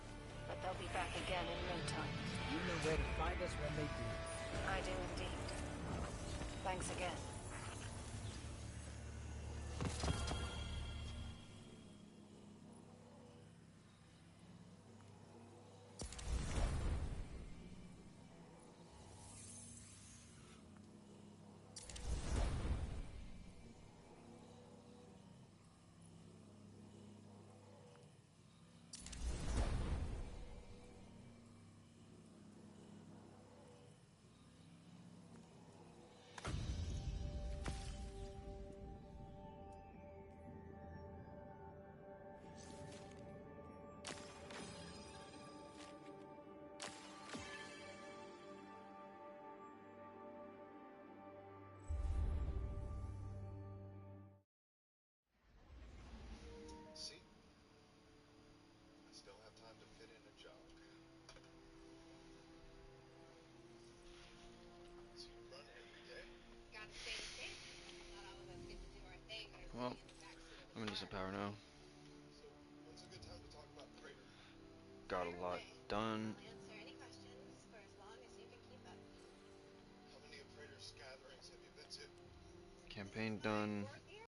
but they'll be back again in no time. You know where to find us when they do. I do indeed. Thanks again. See? I still have time to fit in a jog. So you run every day? Gotta stay safe. Not all of us get to do our thing when Well, we're in the backseat of I'm gonna need some power now. So when's a good time to talk about Crater? Got a lot done. I'll answer any questions for as long as you can keep up. How many of Praetor's gatherings have you been to? Campaign done.